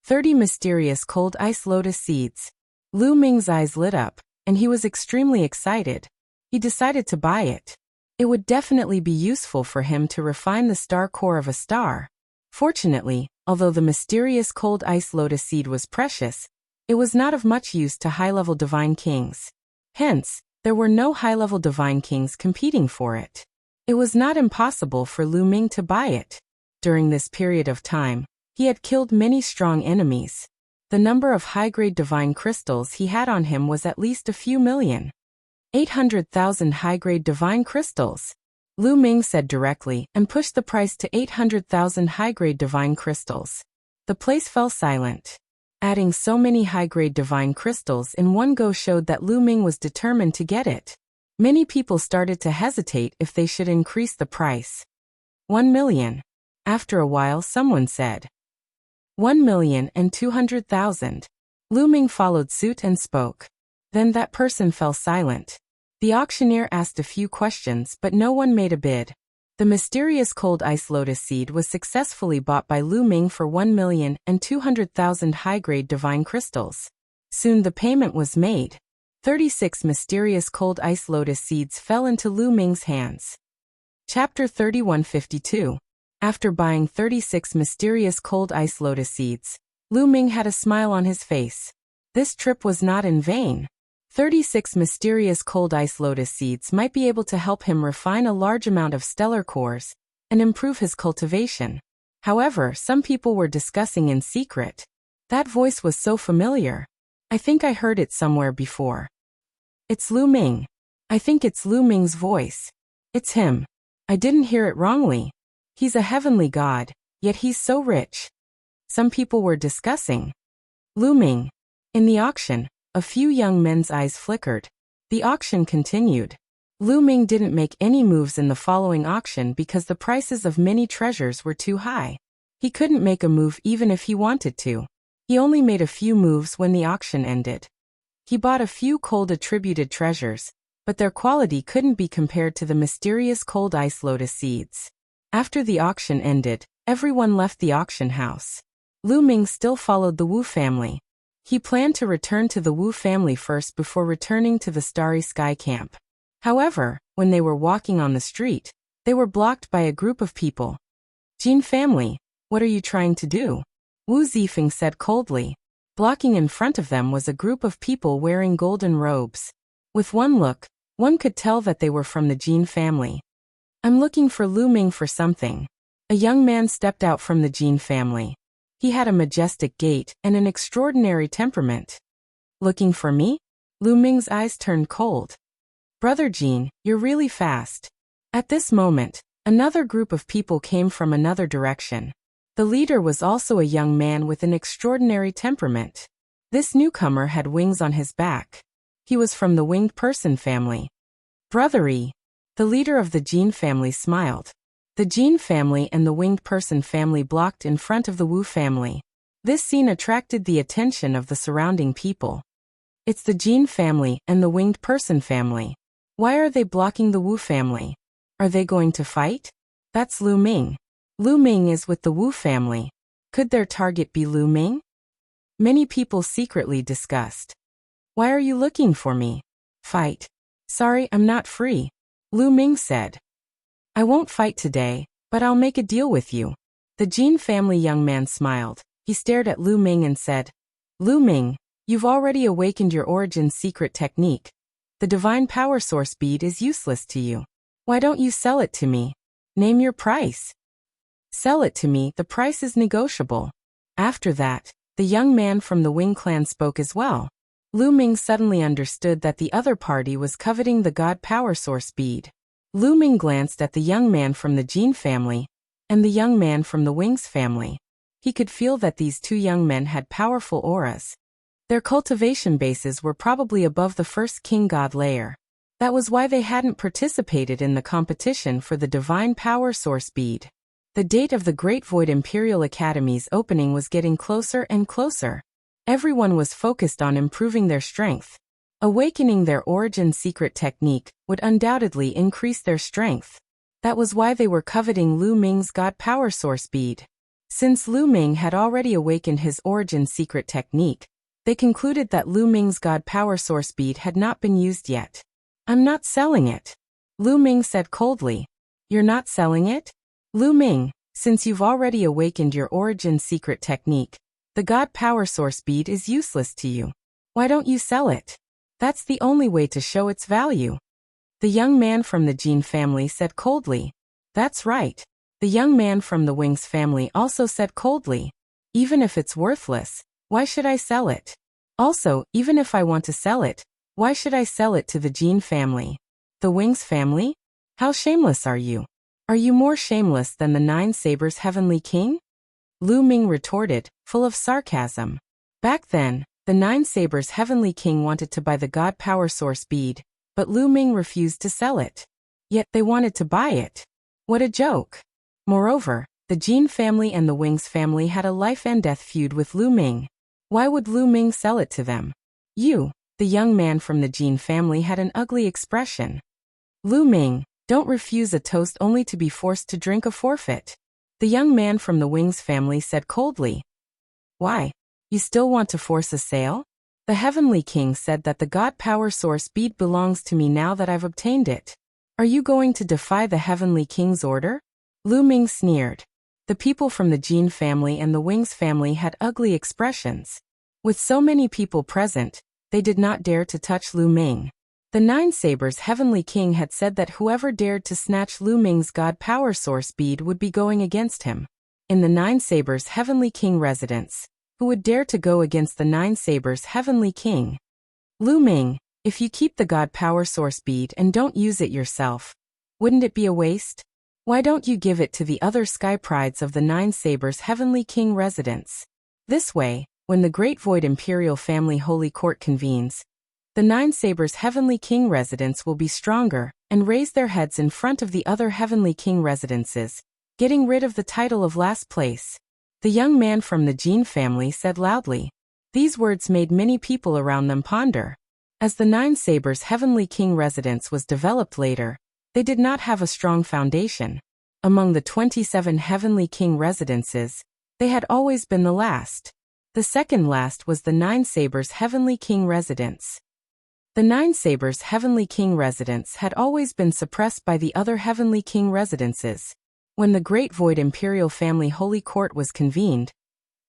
S1: 30 mysterious cold ice lotus seeds. Lu Ming's eyes lit up, and he was extremely excited. He decided to buy it. It would definitely be useful for him to refine the star core of a star. Fortunately, although the mysterious cold ice lotus seed was precious, it was not of much use to high-level divine kings. Hence, there were no high-level divine kings competing for it. It was not impossible for Lu Ming to buy it. During this period of time, he had killed many strong enemies. The number of high-grade divine crystals he had on him was at least a few million. 800,000 high-grade divine crystals. Lu Ming said directly and pushed the price to 800,000 high-grade divine crystals. The place fell silent. Adding so many high-grade divine crystals in one go showed that Lu Ming was determined to get it. Many people started to hesitate if they should increase the price. 1 million. After a while someone said 1,200,000. Lu Ming followed suit and spoke. Then that person fell silent. The auctioneer asked a few questions but no one made a bid. The mysterious cold ice lotus seed was successfully bought by Lu Ming for 1,200,000 high-grade divine crystals. Soon the payment was made. 36 mysterious cold ice lotus seeds fell into Lu Ming's hands. Chapter 3152. After buying 36 mysterious cold ice lotus seeds, Lu Ming had a smile on his face. This trip was not in vain. 36 mysterious cold ice lotus seeds might be able to help him refine a large amount of stellar cores and improve his cultivation. However, some people were discussing in secret. That voice was so familiar. I think I heard it somewhere before. It's Lu Ming. I think it's Lu Ming's voice. It's him. I didn't hear it wrongly. He's a heavenly god, yet he's so rich. Some people were discussing. Lu Ming. In the auction, a few young men's eyes flickered. The auction continued. Lu Ming didn't make any moves in the following auction because the prices of many treasures were too high. He couldn't make a move even if he wanted to. He only made a few moves when the auction ended. He bought a few cold attributed treasures, but their quality couldn't be compared to the mysterious cold ice lotus seeds. After the auction ended, everyone left the auction house. Lu Ming still followed the Wu family. He planned to return to the Wu family first before returning to the Starry Sky camp. However, when they were walking on the street, they were blocked by a group of people. Jin family, what are you trying to do? Wu Zifeng said coldly. Blocking in front of them was a group of people wearing golden robes. With one look, one could tll that they were from the Jin family. I'm looking for Lu Ming for something. A young man stepped out from the Jin family. He had a majestic gait and an extraordinary temperament. Looking for me? Lu Ming's eyes turned cold. Brother Jin, you're really fast. At this moment, another group of people came from another direction. The leader was also a young man with an extraordinary temperament. This newcomer had wings on his back. He was from the winged person family. Brother-y. The leader of the Jin family smiled. The Jin family and the winged person family blocked in front of the Wu family. This scene attracted the attention of the surrounding people. It's the Jin family and the winged person family. Why are they blocking the Wu family? Are they going to fight? That's Lu Ming. Lu Ming is with the Wu family. Could their target be Lu Ming? Many people secretly discussed. Why are you looking for me? Fight. Sorry, I'm not free. Lu Ming said. I won't fight today, but I'll make a deal with you. The Jin family young man smiled. He stared at Lu Ming and said, Lu Ming, you've already awakened your origin secret technique. The divine power source bead is useless to you. Why don't you sell it to me? Name your price. Sell it to me, the price is negotiable. After that, the young man from the Wing clan spoke as well. Lu Ming suddenly understood that the other party was coveting the God power source bead. Lu Ming glanced at the young man from the Jin family and the young man from the Wings family. He could feel that these two young men had powerful auras. Their cultivation bases were probably above the first king god layer. That was why they hadn't participated in the competition for the divine power source bead. The date of the Great Void Imperial Academy's opening was getting closer and closer. Everyone was focused on improving their strength. Awakening their origin secret technique would undoubtedly increase their strength. That was why they were coveting Lu Ming's God power source bead. Since Lu Ming had already awakened his origin secret technique, they concluded that Lu Ming's God power source bead had not been used yet. I'm not selling it. Lu Ming said coldly. You're not selling it? Lu Ming, since you've already awakened your origin secret technique, the God power source bead is useless to you. Why don't you sell it? That's the only way to show its value. The young man from the Jin family said coldly. That's right. The young man from the Wings family also said coldly. Even if it's worthless, why should I sell it? Also, even if I want to sell it, why should I sell it to the Jin family? The Wings family? How shameless are you? Are you more shameless than the Nine Sabers Heavenly King? Lu Ming retorted, full of sarcasm. Back then, the Nine Sabers Heavenly King wanted to buy the God Power Source bead, but Lu Ming refused to sell it. Yet they wanted to buy it. What a joke. Moreover, the Jin family and the Wings family had a life-and-death feud with Lu Ming. Why would Lu Ming sell it to them? You, the young man from the Jin family, had an ugly expression. Lu Ming, don't refuse a toast only to be forced to drink a forfeit. The young man from the Wings family said coldly. Why? You still want to force a sale? The Heavenly King said that the God Power Source bead belongs to me now that I've obtained it. Are you going to defy the Heavenly King's order? Lu Ming sneered. The people from the Jin family and the Wings family had ugly expressions. With so many people present, they did not dare to touch Lu Ming. The Nine Sabers Heavenly King had said that whoever dared to snatch Lu Ming's God Power Source bead would be going against him. In the Nine Sabers Heavenly King residence, who would dare to go against the Nine Sabers Heavenly King? Lu Ming, if you keep the God Power Source bead and don't use it yourself, wouldn't it be a waste? Why don't you give it to the other Sky Prides of the Nine Sabers Heavenly King residence? This way, when the Great Void Imperial Family Holy Court convenes, the Nine Sabers Heavenly King residence will be stronger and raise their heads in front of the other Heavenly King residences, getting rid of the title of last place. The young man from the Jin family said loudly. These words made many people around them ponder. As the Nine Sabers Heavenly King residence was developed later, they did not have a strong foundation. Among the 27 Heavenly King residences, they had always been the last. The second last was the Nine Sabers Heavenly King residence. The Nine Sabers Heavenly King residence had always been suppressed by the other Heavenly King residences. When the Great Void Imperial Family Holy Court was convened,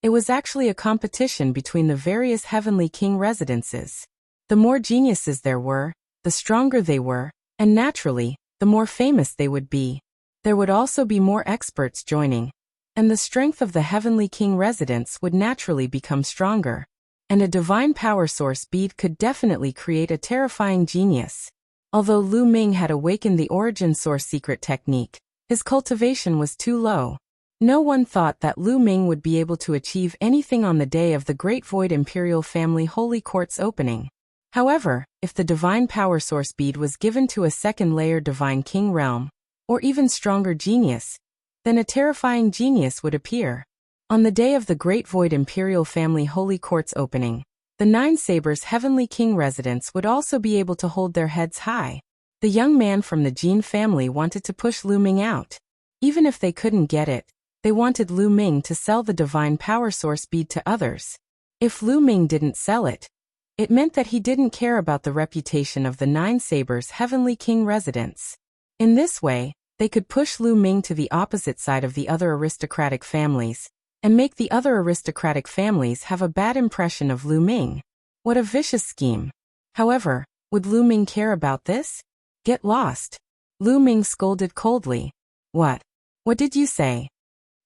S1: it was actually a competition between the various Heavenly King residences. The more geniuses there were, the stronger they were, and naturally, the more famous they would be. There would also be more experts joining, and the strength of the Heavenly King residence would naturally become stronger. And a divine power source bead could definitely create a terrifying genius. Although Lu Ming had awakened the origin source secret technique, his cultivation was too low. No one thought that Lu Ming would be able to achieve anything on the day of the Great Void Imperial Family Holy Court's opening. However, if the divine power source bead was given to a second-layer divine king realm, or even stronger genius, then a terrifying genius would appear. On the day of the Great Void Imperial Family Holy Court's opening, the Nine Sabers' Heavenly King residents would also be able to hold their heads high. The young man from the Jin family wanted to push Lu Ming out. Even if they couldn't get it, they wanted Lu Ming to sell the divine power source bead to others. If Lu Ming didn't sell it, it meant that he didn't care about the reputation of the Nine Sabers' Heavenly King residents. In this way, they could push Lu Ming to the opposite side of the other aristocratic families, and make the other aristocratic families have a bad impression of Lu Ming. What a vicious scheme. However, would Lu Ming care about this? Get lost. Lu Ming scolded coldly. What? What did you say?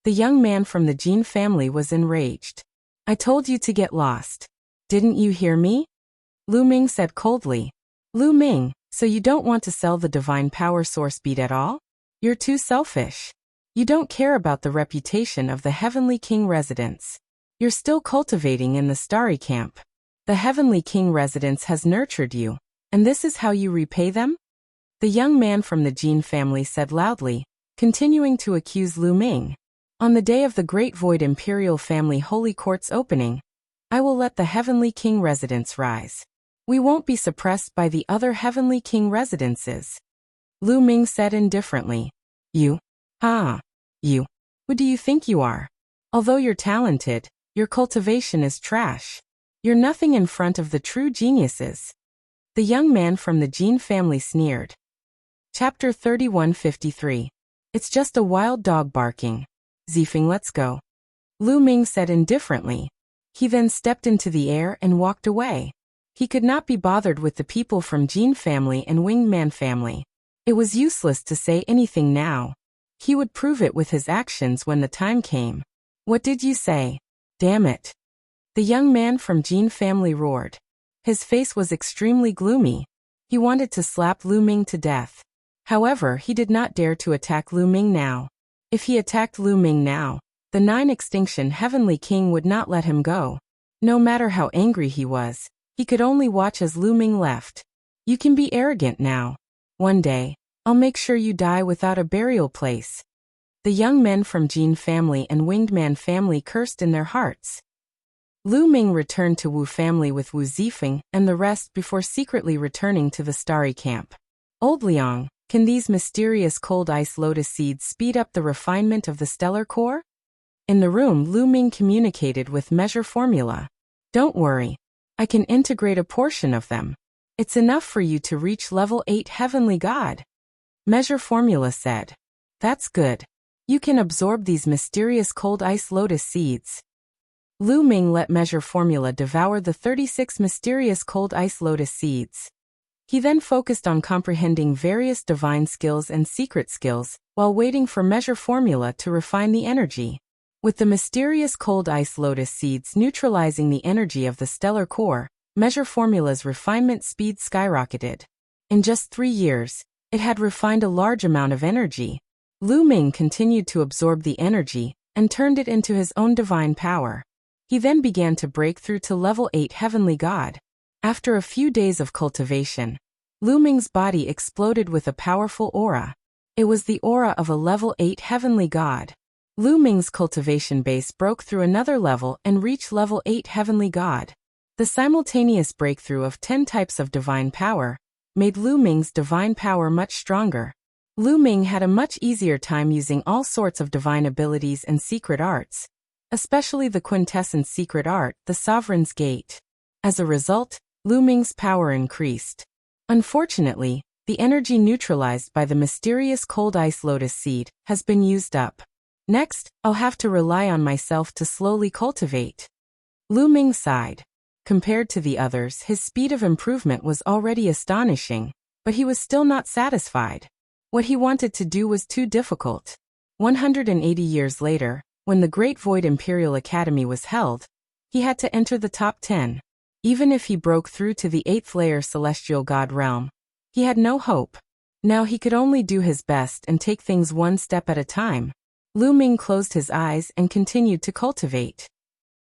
S1: The young man from the Jin family was enraged. I told you to get lost. Didn't you hear me? Lu Ming said coldly. Lu Ming, so you don't want to sell the divine power source bead at all? You're too selfish. You don't care about the reputation of the Heavenly King residents. You're still cultivating in the Starry Camp. The Heavenly King residence has nurtured you, and this is how you repay them? The young man from the Jin family said loudly, continuing to accuse Lu Ming. On the day of the Great Void Imperial Family Holy Court's opening, I will let the Heavenly King residence rise. We won't be suppressed by the other Heavenly King residences. Lu Ming said indifferently. You? You. Who do you think you are? Although you're talented, your cultivation is trash. You're nothing in front of the true geniuses. The young man from the Jin family sneered. Chapter 3153. It's just a wild dog barking. Zifeng, let's go. Lu Ming said indifferently. He then stepped into the air and walked away. He could not be bothered with the people from Jin family and Winged Man family. It was useless to say anything now. He would prove it with his actions when the time came. What did you say? Damn it. The young man from Jin family roared. His face was extremely gloomy. He wanted to slap Lu Ming to death. However, he did not dare to attack Lu Ming now. If he attacked Lu Ming now, the Nine Extinction Heavenly King would not let him go. No matter how angry he was, he could only watch as Lu Ming left. You can be arrogant now. One day, I'll make sure you die without a burial place. The young men from Jin family and Winged Man family cursed in their hearts. Lu Ming returned to Wu family with Wu Zifeng and the rest before secretly returning to the Starry Camp. Old Liang, can these mysterious cold ice lotus seeds speed up the refinement of the stellar core? In the room, Lu Ming communicated with Measure Formula. Don't worry. I can integrate a portion of them. It's enough for you to reach level 8 Heavenly God. Measure Formula said. That's good. You can absorb these mysterious cold ice lotus seeds. Lu Ming let Measure Formula devour the 36 mysterious cold ice lotus seeds. He then focused on comprehending various divine skills and secret skills, while waiting for Measure Formula to refine the energy. With the mysterious cold ice lotus seeds neutralizing the energy of the stellar core, Measure Formula's refinement speed skyrocketed. In just 3 years, it had refined a large amount of energy. Lu Ming continued to absorb the energy and turned it into his own divine power. He then began to break through to level 8 Heavenly God. After a few days of cultivation, Lu Ming's body exploded with a powerful aura. It was the aura of a level 8 Heavenly God. Lu Ming's cultivation base broke through another level and reached level 8 Heavenly God. The simultaneous breakthrough of 10 types of divine power made Lu Ming's divine power much stronger. Lu Ming had a much easier time using all sorts of divine abilities and secret arts, especially the quintessence secret art, the Sovereign's Gate. As a result, Lu Ming's power increased. Unfortunately, the energy neutralized by the mysterious cold ice lotus seed has been used up. Next, I'll have to rely on myself to slowly cultivate. Lu Ming sighed. Compared to the others, his speed of improvement was already astonishing, but he was still not satisfied. What he wanted to do was too difficult. 180 years later, when the Great Void Imperial Academy was held, he had to enter the top 10. Even if he broke through to the 8th layer Celestial God realm, he had no hope. Now he could only do his best and take things one step at a time. Lu Ming closed his eyes and continued to cultivate.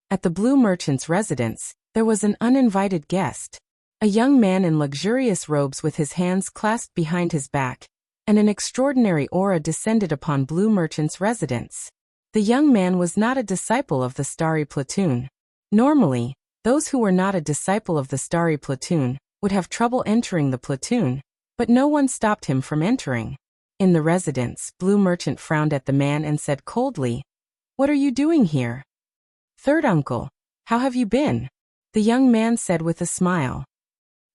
S1: At the Blue Merchant's residence, there was an uninvited guest. A young man in luxurious robes with his hands clasped behind his back, and an extraordinary aura descended upon Blue Merchant's residence. The young man was not a disciple of the Starry Platoon. Normally, those who were not a disciple of the Starry Platoon would have trouble entering the platoon, but no one stopped him from entering. In the residence, Blue Merchant frowned at the man and said coldly, "What are you doing here?" "Third uncle, how have you been?" the young man said with a smile.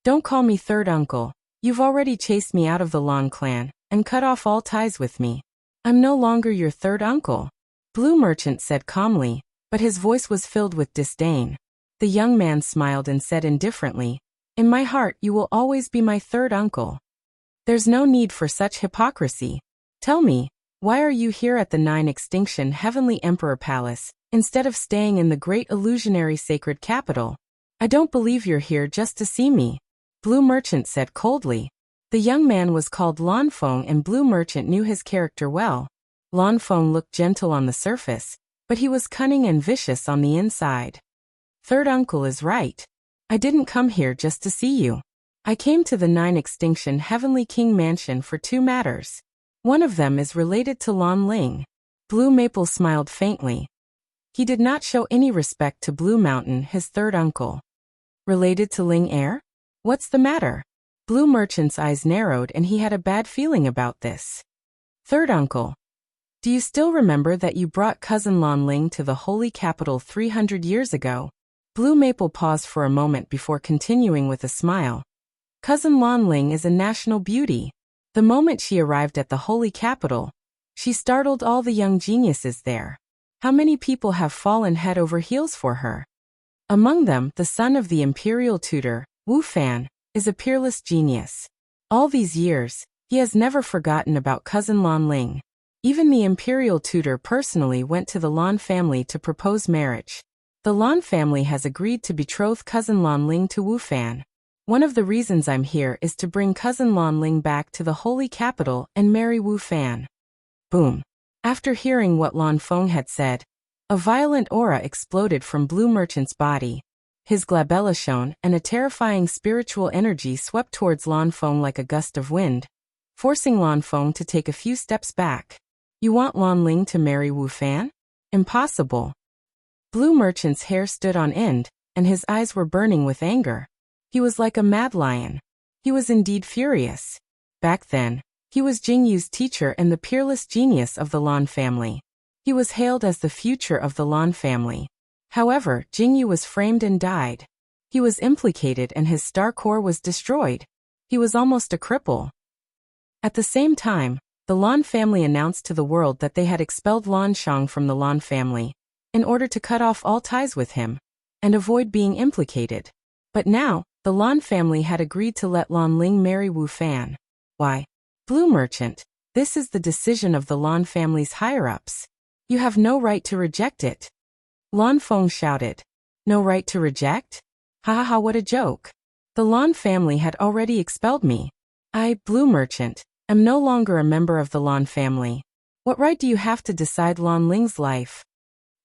S1: "Don't call me third uncle. You've already chased me out of the Lan clan and cut off all ties with me. I'm no longer your third uncle," Blue Merchant said calmly, but his voice was filled with disdain. The young man smiled and said indifferently, "In my heart you will always be my third uncle. There's no need for such hypocrisy. Tell me, why are you here at the 9-extinction Heavenly Emperor Palace, instead of staying in the great illusionary sacred capital? I don't believe you're here just to see me," Blue Merchant said coldly. The young man was called Lan Feng and Blue Merchant knew his character well. Lan Feng looked gentle on the surface, but he was cunning and vicious on the inside. "Third uncle is right. I didn't come here just to see you. I came to the 9-extinction Heavenly King Mansion for 2 matters. One of them is related to Lan Ling." Blue Maple smiled faintly. He did not show any respect to Blue Mountain, his third uncle. "Related to Ling Air? What's the matter?" Blue Merchant's eyes narrowed and he had a bad feeling about this. "Third uncle, do you still remember that you brought cousin Lan Ling to the holy capital 300 years ago?" Blue Maple paused for a moment before continuing with a smile. "Cousin Lan Ling is a national beauty. The moment she arrived at the holy capital, she startled all the young geniuses there. How many people have fallen head over heels for her? Among them, the son of the imperial tutor, Wu Fan, is a peerless genius. All these years, he has never forgotten about cousin Lan Ling. Even the imperial tutor personally went to the Lan family to propose marriage. The Lan family has agreed to betroth cousin Lan Ling to Wu Fan. One of the reasons I'm here is to bring cousin Lan Ling back to the holy capital and marry Wu Fan." Boom. After hearing what Lan Feng had said, a violent aura exploded from Blue Merchant's body. His glabella shone and a terrifying spiritual energy swept towards Lan Feng like a gust of wind, forcing Lan Feng to take a few steps back. "You want Lan Ling to marry Wu Fan? Impossible." Blue Merchant's hair stood on end, and his eyes were burning with anger. He was like a mad lion. He was indeed furious. Back then, he was Jingyu's teacher and the peerless genius of the Lan family. He was hailed as the future of the Lan family. However, Jingyu was framed and died. He was implicated and his star core was destroyed. He was almost a cripple. At the same time, the Lan family announced to the world that they had expelled Lan Shang from the Lan family, in order to cut off all ties with him, and avoid being implicated. But now, the Lan family had agreed to let Lan Ling marry Wu Fan. Why? Blue Merchant, this is the decision of the Lan family's higher-ups. You have no right to reject it. Lan Feng shouted. No right to reject? Ha ha ha, what a joke. The Lan family had already expelled me. I, Blue Merchant, am no longer a member of the Lan family. What right do you have to decide Lan Ling's life?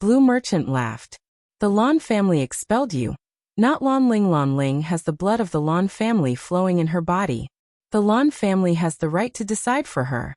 S1: Blue Merchant laughed. The Lan family expelled you. Not Lan Ling. Lan Ling has the blood of the Lan family flowing in her body. The Lan family has the right to decide for her.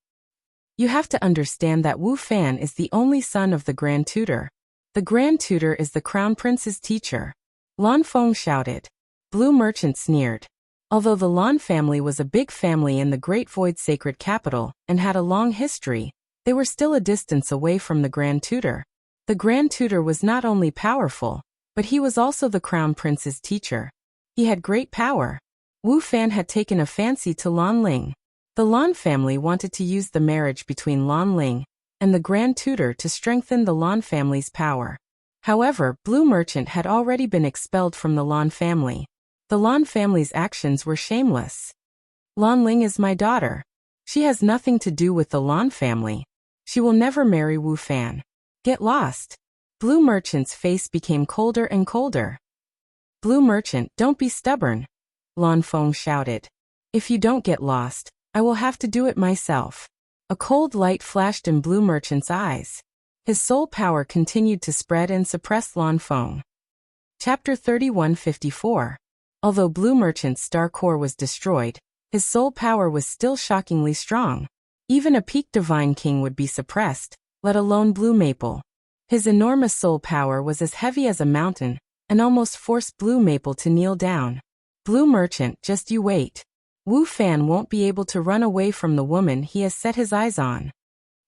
S1: You have to understand that Wu Fan is the only son of the Grand Tutor. The Grand Tutor is the Crown Prince's teacher. Lan Feng shouted. Blue Merchant sneered. Although the Lan family was a big family in the Great Void Sacred Capital and had a long history, they were still a distance away from the Grand Tutor. The Grand Tutor was not only powerful, but he was also the Crown Prince's teacher. He had great power. Wu Fan had taken a fancy to Lan Ling. The Lan family wanted to use the marriage between Lan Ling and the Grand Tutor to strengthen the Lan family's power. However, Blue Merchant had already been expelled from the Lan family. The Lan family's actions were shameless. Lan Ling is my daughter. She has nothing to do with the Lan family. She will never marry Wu Fan. Get lost. Blue Merchant's face became colder and colder. Blue Merchant, don't be stubborn. Lan Feng shouted. If you don't get lost, I will have to do it myself. A cold light flashed in Blue Merchant's eyes. His soul power continued to spread and suppress Lan Feng. Chapter 3154. Although Blue Merchant's star core was destroyed, his soul power was still shockingly strong. Even a peak Divine King would be suppressed, let alone Blue Maple. His enormous soul power was as heavy as a mountain, and almost forced Blue Maple to kneel down. Blue Merchant, just you wait. Wu Fan won't be able to run away from the woman he has set his eyes on.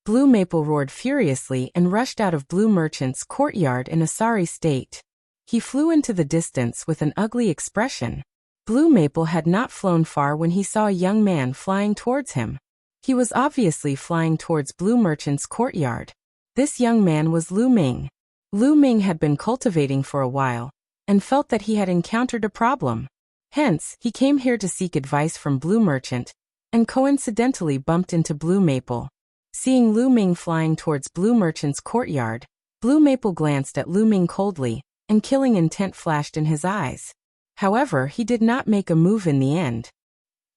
S1: Blue Maple roared furiously and rushed out of Blue Merchant's courtyard in a sorry state. He flew into the distance with an ugly expression. Blue Maple had not flown far when he saw a young man flying towards him. He was obviously flying towards Blue Merchant's courtyard. This young man was Lu Ming. Lu Ming had been cultivating for a while, and felt that he had encountered a problem. Hence, he came here to seek advice from Blue Merchant, and coincidentally bumped into Blue Maple. Seeing Lu Ming flying towards Blue Merchant's courtyard, Blue Maple glanced at Lu Ming coldly, and killing intent flashed in his eyes. However, he did not make a move in the end.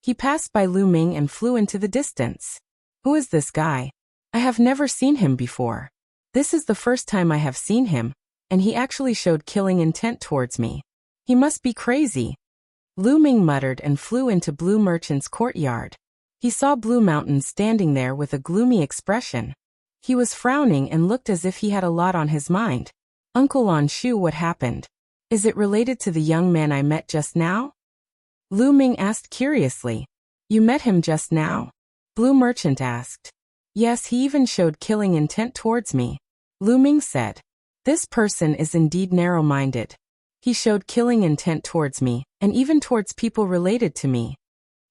S1: He passed by Lu Ming and flew into the distance. Who is this guy? I have never seen him before. This is the first time I have seen him, and he actually showed killing intent towards me. He must be crazy. Lu Ming muttered and flew into Blue Merchant's courtyard. He saw Blue Mountain standing there with a gloomy expression. He was frowning and looked as if he had a lot on his mind. Uncle Lanshu, what happened? Is it related to the young man I met just now? Lu Ming asked curiously. You met him just now? Blue Merchant asked. Yes, he even showed killing intent towards me. Lu Ming said. This person is indeed narrow-minded. He showed killing intent towards me, and even towards people related to me.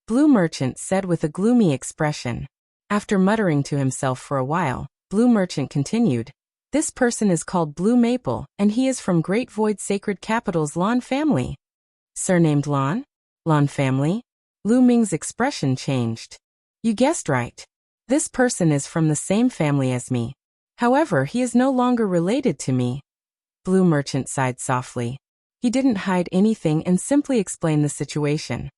S1: Blue Merchant said with a gloomy expression. After muttering to himself for a while, Blue Merchant continued. This person is called Blue Maple, and he is from Great Void Sacred Capital's Lan family. Surnamed Lan? Lan family? Lu Ming's expression changed. You guessed right. This person is from the same family as me. However, he is no longer related to me. Blue Merchant sighed softly. He didn't hide anything and simply explained the situation.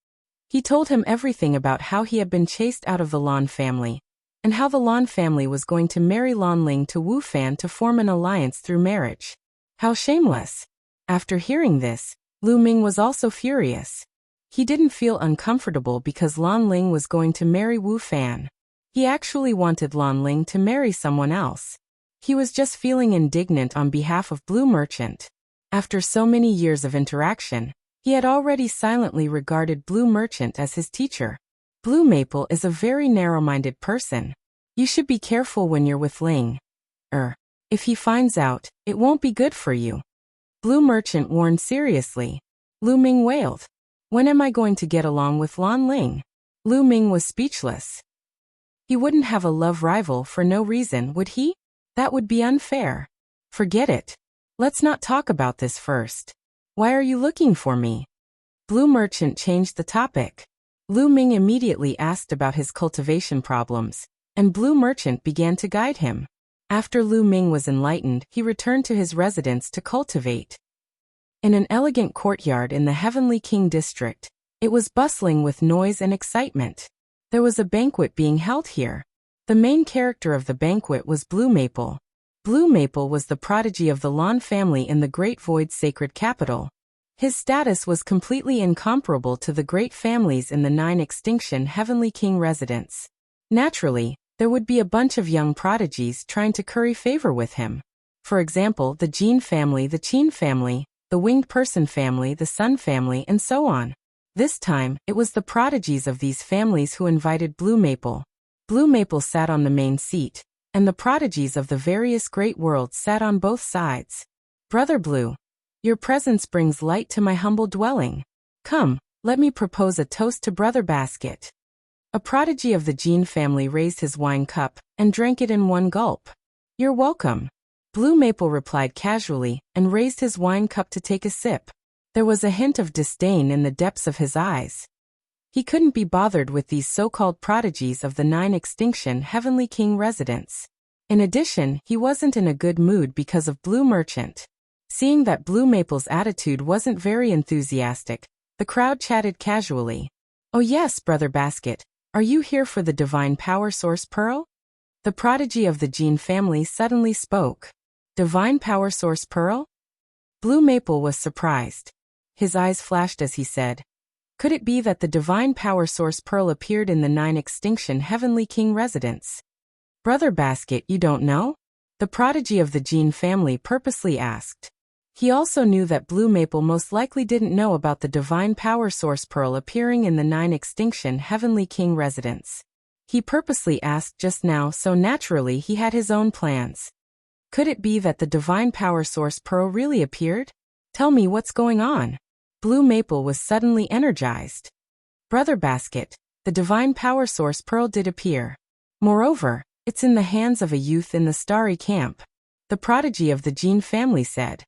S1: He told him everything about how he had been chased out of the Lan family, and how the Lan family was going to marry Lan Ling to Wu Fan to form an alliance through marriage. How shameless! After hearing this, Lu Ming was also furious. He didn't feel uncomfortable because Lan Ling was going to marry Wu Fan. He actually wanted Lan Ling to marry someone else. He was just feeling indignant on behalf of Blue Merchant. After so many years of interaction, he had already silently regarded Blue Merchant as his teacher. Blue Maple is a very narrow-minded person. You should be careful when you're with Ling. If he finds out, it won't be good for you. Blue Merchant warned seriously. Lu Ming wailed. When am I going to get along with Lan Ling? Lu Ming was speechless. He wouldn't have a love rival for no reason, would he? That would be unfair. Forget it. Let's not talk about this first. Why are you looking for me? Blue Merchant changed the topic. Lu Ming immediately asked about his cultivation problems, and Blue Merchant began to guide him. After Lu Ming was enlightened, he returned to his residence to cultivate. In an elegant courtyard in the Heavenly King district, it was bustling with noise and excitement. There was a banquet being held here. The main character of the banquet was Blue Maple. Blue Maple was the prodigy of the Lan family in the Great Void Sacred Capital. His status was completely incomparable to the great families in the 9 extinction Heavenly King residence. Naturally, there would be a bunch of young prodigies trying to curry favor with him. For example, the Jean family, the Qin family, the Winged Person family, the Sun family, and so on. This time, it was the prodigies of these families who invited Blue Maple. Blue Maple sat on the main seat, and the prodigies of the various great worlds sat on both sides. Brother Blue, your presence brings light to my humble dwelling. Come, let me propose a toast to Brother Basket. A prodigy of the Jean family raised his wine cup and drank it in one gulp. You're welcome. Blue Maple replied casually and raised his wine cup to take a sip. There was a hint of disdain in the depths of his eyes. He couldn't be bothered with these so-called prodigies of the 9 extinction Heavenly King residence. In addition, he wasn't in a good mood because of Blue Merchant. Seeing that Blue Maple's attitude wasn't very enthusiastic, the crowd chatted casually. Oh yes, Brother Basket, are you here for the Divine Power Source Pearl? The prodigy of the Jean family suddenly spoke. Divine Power Source Pearl? Blue Maple was surprised. His eyes flashed as he said, "Could it be that the divine power source pearl appeared in the 9 extinction Heavenly King residence?" "Brother Basket, you don't know?" the prodigy of the Jean family purposely asked. He also knew that Blue Maple most likely didn't know about the divine power source pearl appearing in the 9 extinction Heavenly King residence. He purposely asked just now, so naturally he had his own plans. Could it be that the divine power source pearl really appeared? "Tell me what's going on." Blue Maple was suddenly energized. "Brother Basket, the divine power source pearl did appear. Moreover, it's in the hands of a youth in the Starry Camp," the prodigy of the Jean family said.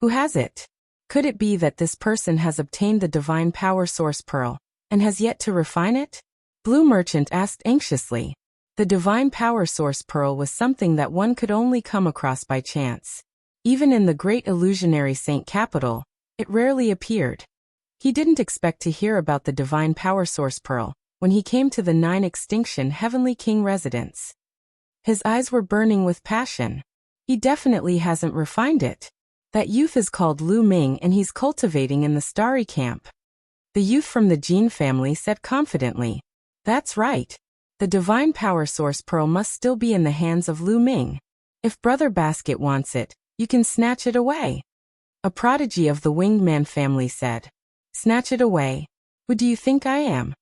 S1: "Who has it? Could it be that this person has obtained the divine power source pearl and has yet to refine it?" Blue Merchant asked anxiously. The divine power source pearl was something that one could only come across by chance. Even in the great illusionary Saint capital, it rarely appeared. He didn't expect to hear about the divine power source pearl when he came to the 9 extinction Heavenly King residence. His eyes were burning with passion. He definitely hasn't refined it. That youth is called Lu Ming and he's cultivating in the Starry Camp. The youth from the Jean family said confidently. "That's right. The divine power source pearl must still be in the hands of Lu Ming. If Brother Basket wants it, you can snatch it away," a prodigy of the Winged Man family said. "Snatch it away? Who do you think I am?"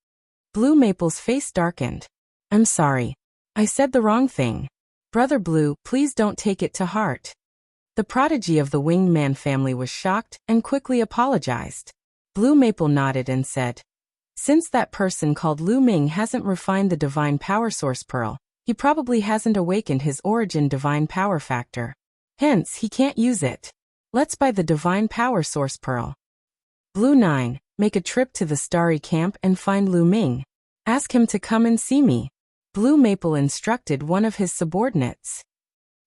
S1: Blue Maple's face darkened. "I'm sorry. I said the wrong thing. Brother Blue, please don't take it to heart." The prodigy of the Winged Man family was shocked and quickly apologized. Blue Maple nodded and said, "Since that person called Lu Ming hasn't refined the divine power source pearl, he probably hasn't awakened his origin divine power factor. Hence, he can't use it. Let's buy the divine power source pearl. Blue 9, make a trip to the Starry Camp and find Lu Ming. Ask him to come and see me." Blue Maple instructed one of his subordinates.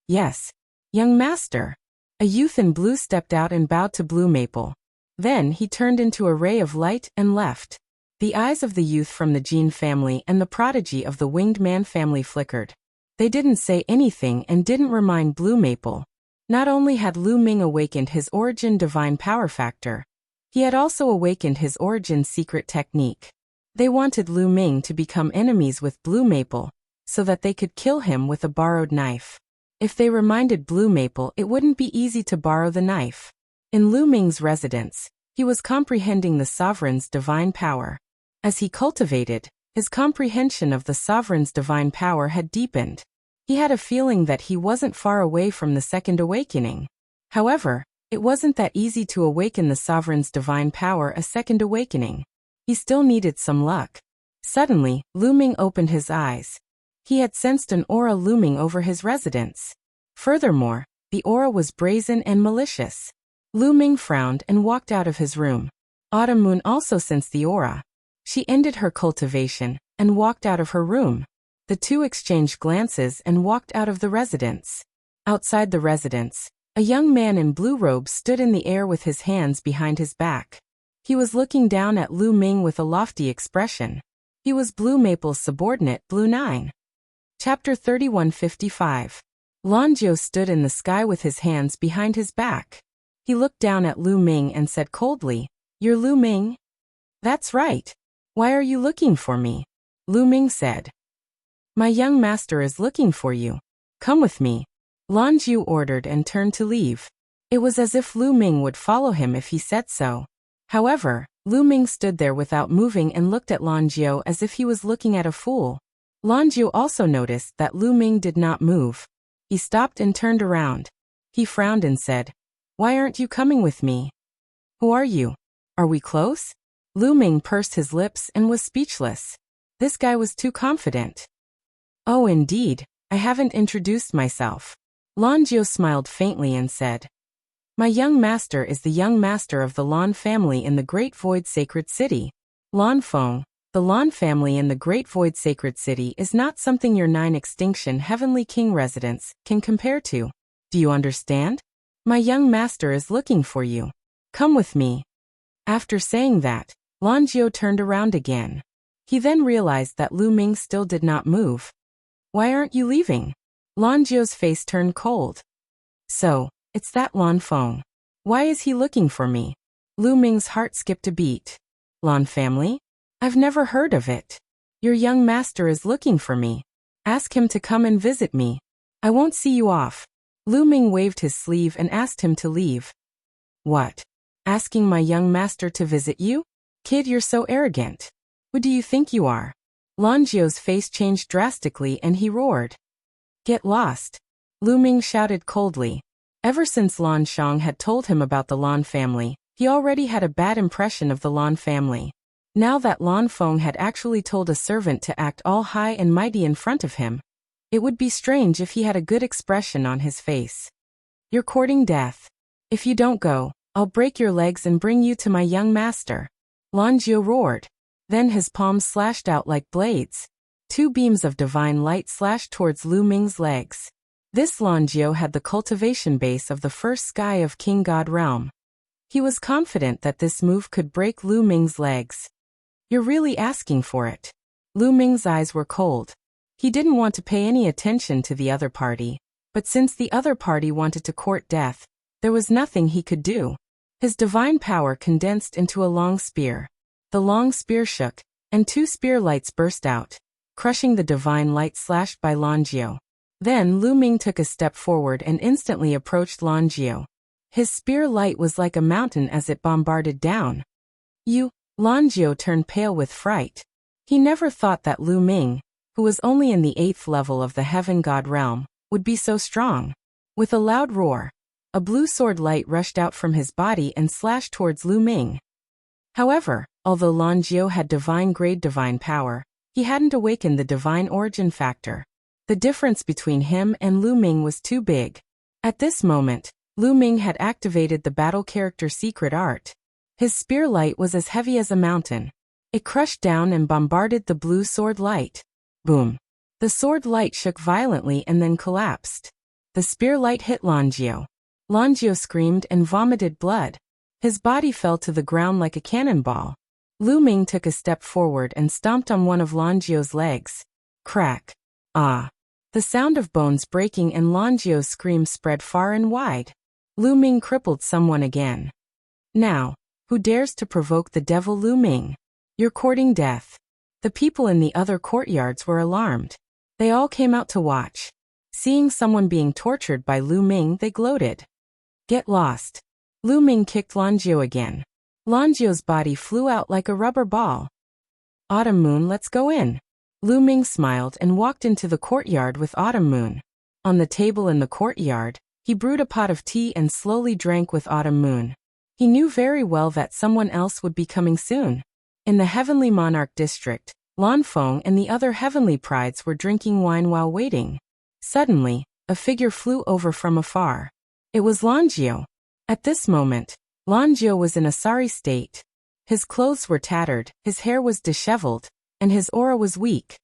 S1: "Yes, young master." A youth in blue stepped out and bowed to Blue Maple. Then he turned into a ray of light and left. The eyes of the youth from the Jean family and the prodigy of the Winged Man family flickered. They didn't say anything and didn't remind Blue Maple. Not only had Lu Ming awakened his origin divine power factor, he had also awakened his origin secret technique. They wanted Lu Ming to become enemies with Blue Maple, so that they could kill him with a borrowed knife. If they reminded Blue Maple, it wouldn't be easy to borrow the knife. In Lu Ming's residence, he was comprehending the sovereign's divine power. As he cultivated, his comprehension of the sovereign's divine power had deepened. He had a feeling that he wasn't far away from the second awakening. However, it wasn't that easy to awaken the sovereign's divine power a second awakening. He still needed some luck. Suddenly, Lu Ming opened his eyes. He had sensed an aura looming over his residence. Furthermore, the aura was brazen and malicious. Lu Ming frowned and walked out of his room. Autumn Moon also sensed the aura. She ended her cultivation and walked out of her room. The two exchanged glances and walked out of the residence. Outside the residence, a young man in blue robes stood in the air with his hands behind his back. He was looking down at Lu Ming with a lofty expression. He was Blue Maple's subordinate, Blue 9. Chapter 3155. Longjio stood in the sky with his hands behind his back. He looked down at Lu Ming and said coldly, "You're Lu Ming?" "That's right. Why are you looking for me?" Lu Ming said. "My young master is looking for you. Come with me." Longjio ordered and turned to leave. It was as if Lu Ming would follow him if he said so. However, Lu Ming stood there without moving and looked at Longjio as if he was looking at a fool. Longjio also noticed that Lu Ming did not move. He stopped and turned around. He frowned and said, "Why aren't you coming with me? Who are you? Are we close?" Lu Ming pursed his lips and was speechless. This guy was too confident. "Oh, indeed, I haven't introduced myself." Longjio smiled faintly and said, "My young master is the young master of the Lan family in the Great Void Sacred City. Lan Feng, the Lan family in the Great Void Sacred City is not something your 9 extinction Heavenly King residence can compare to. Do you understand? My young master is looking for you. Come with me." After saying that, Longjio turned around again. He then realized that Lu Ming still did not move. "Why aren't you leaving?" Longjio's face turned cold. "So, it's that Lan Feng. Why is he looking for me?" Lu Ming's heart skipped a beat. Lan family? I've never heard of it. Your young master is looking for me. Ask him to come and visit me. I won't see you off. Lu Ming waved his sleeve and asked him to leave. What? Asking my young master to visit you? Kid, you're so arrogant. Who do you think you are? Lan Jiu's face changed drastically and he roared. Get lost. Lu Ming shouted coldly. Ever since Lan Shang had told him about the Lan family, he already had a bad impression of the Lan family. Now that Lan Feng had actually told a servant to act all high and mighty in front of him, it would be strange if he had a good expression on his face. You're courting death. If you don't go, I'll break your legs and bring you to my young master. Lan Jiu roared. Then his palms slashed out like blades. 2 beams of divine light slashed towards Lu Ming's legs. This Lan Jiu had the cultivation base of the first sky of King God realm. He was confident that this move could break Lu Ming's legs. You're really asking for it. Lu Ming's eyes were cold. He didn't want to pay any attention to the other party, but since the other party wanted to court death, there was nothing he could do. His divine power condensed into a long spear. The long spear shook, and 2 spear lights burst out, crushing the divine light slashed by Lan Jiu. Then Lu Ming took a step forward and instantly approached Lan Jiu. His spear light was like a mountain as it bombarded down. Lan Jiu turned pale with fright. He never thought that Lu Ming, who was only in the 8th level of the Heaven God realm, would be so strong. With a loud roar, a blue sword light rushed out from his body and slashed towards Lu Ming. However, although Lan Jiu had divine-grade divine power, he hadn't awakened the divine origin factor. The difference between him and Lu Ming was too big. At this moment, Lu Ming had activated the battle character secret art. His spear light was as heavy as a mountain. It crushed down and bombarded the blue sword light. Boom. The sword light shook violently and then collapsed. The spear light hit Lan Jiu. Lan Jiu screamed and vomited blood. His body fell to the ground like a cannonball. Lu Ming took a step forward and stomped on one of Lan Jiu's legs. Crack. Ah. The sound of bones breaking and Lan Jiu's scream spread far and wide. Lu Ming crippled someone again. Now, who dares to provoke the devil Lu Ming? You're courting death. The people in the other courtyards were alarmed. They all came out to watch. Seeing someone being tortured by Lu Ming, they gloated. Get lost. Lu Ming kicked Lan Jiu again. Lan Jiu's body flew out like a rubber ball. Autumn Moon, let's go in. Lu Ming smiled and walked into the courtyard with Autumn Moon. On the table in the courtyard, he brewed a pot of tea and slowly drank with Autumn Moon. He knew very well that someone else would be coming soon. In the Heavenly Monarch District, Lan Feng and the other heavenly prides were drinking wine while waiting. Suddenly, a figure flew over from afar. It was Lan Jiu. At this moment, Lan Jiu was in a sorry state. His clothes were tattered, his hair was disheveled, and his aura was weak.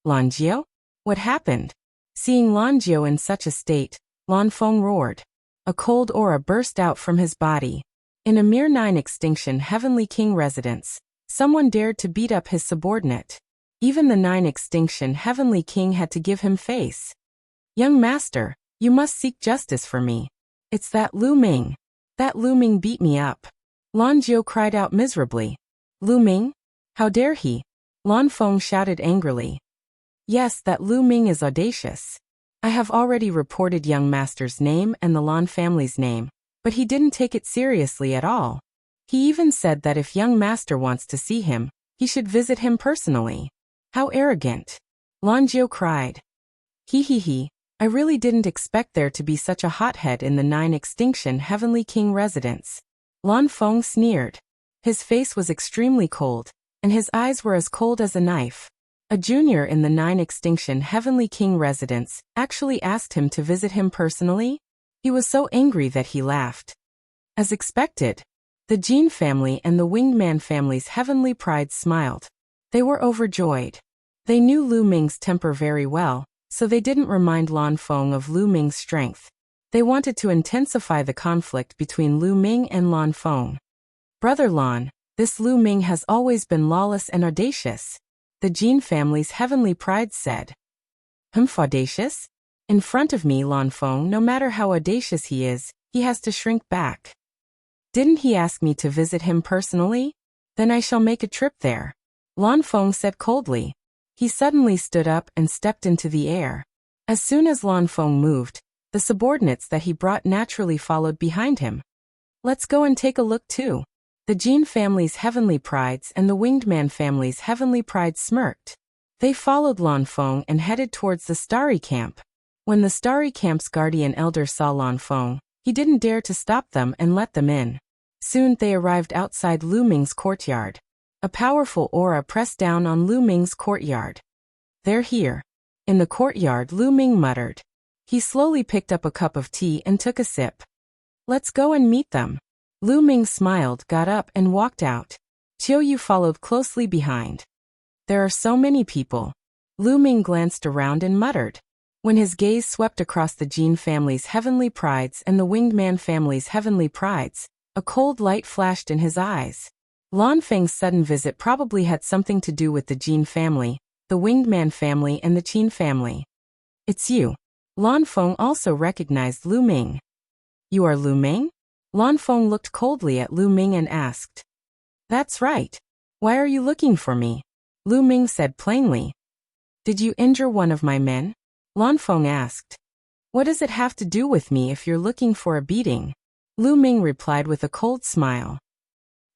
S1: Lan Jiu? What happened? Seeing Lan Jiu in such a state, Lan Feng roared. A cold aura burst out from his body. In a mere 9 extinction Heavenly King residence, someone dared to beat up his subordinate. Even the 9 extinction Heavenly King had to give him face. Young master, you must seek justice for me. It's that Lu Ming. That Lu Ming beat me up. Lan Jiu cried out miserably. Lu Ming? How dare he? Lan Feng shouted angrily. Yes, that Lu Ming is audacious. I have already reported young master's name and the Lan family's name, but he didn't take it seriously at all. He even said that if young master wants to see him, he should visit him personally. How arrogant. Lan Jiu cried. He. I really didn't expect there to be such a hothead in the 9 extinction Heavenly King residence. Lan Feng sneered. His face was extremely cold, and his eyes were as cold as a knife. A junior in the 9 extinction Heavenly King residence actually asked him to visit him personally? He was so angry that he laughed. As expected, the Jin family and the Winged Man family's heavenly pride smiled. They were overjoyed. They knew Lu Ming's temper very well, so they didn't remind Lan Feng of Lu Ming's strength. They wanted to intensify the conflict between Lu Ming and Lan Feng. Brother Lan, this Lu Ming has always been lawless and audacious, the Jin family's heavenly pride said. Audacious? In front of me, Lan Feng, no matter how audacious he is, he has to shrink back. Didn't he ask me to visit him personally? Then I shall make a trip there. Lan Feng said coldly. He suddenly stood up and stepped into the air. As soon as Lan Feng moved, the subordinates that he brought naturally followed behind him. Let's go and take a look too. The Jin family's heavenly prides and the Winged Man family's heavenly pride smirked. They followed Lan Feng and headed towards the Starry Camp. When the Starry Camp's guardian elder saw Lan Feng, he didn't dare to stop them and let them in. Soon they arrived outside Lu Ming's courtyard. A powerful aura pressed down on Lu Ming's courtyard. They're here. In the courtyard, Lu Ming muttered. He slowly picked up a cup of tea and took a sip. Let's go and meet them. Lu Ming smiled, got up and walked out. Qiu Yu followed closely behind. There are so many people. Lu Ming glanced around and muttered. When his gaze swept across the Jin family's heavenly prides and the Winged Man family's heavenly prides, a cold light flashed in his eyes. Lan Feng's sudden visit probably had something to do with the Jin family, the Winged Man family and the Qin family. It's you. Lan Feng also recognized Lu Ming. You are Lu Ming? Lan Feng looked coldly at Lu Ming and asked. That's right. Why are you looking for me? Lu Ming said plainly. Did you injure one of my men? Lan Feng asked. What does it have to do with me if you're looking for a beating? Lu Ming replied with a cold smile.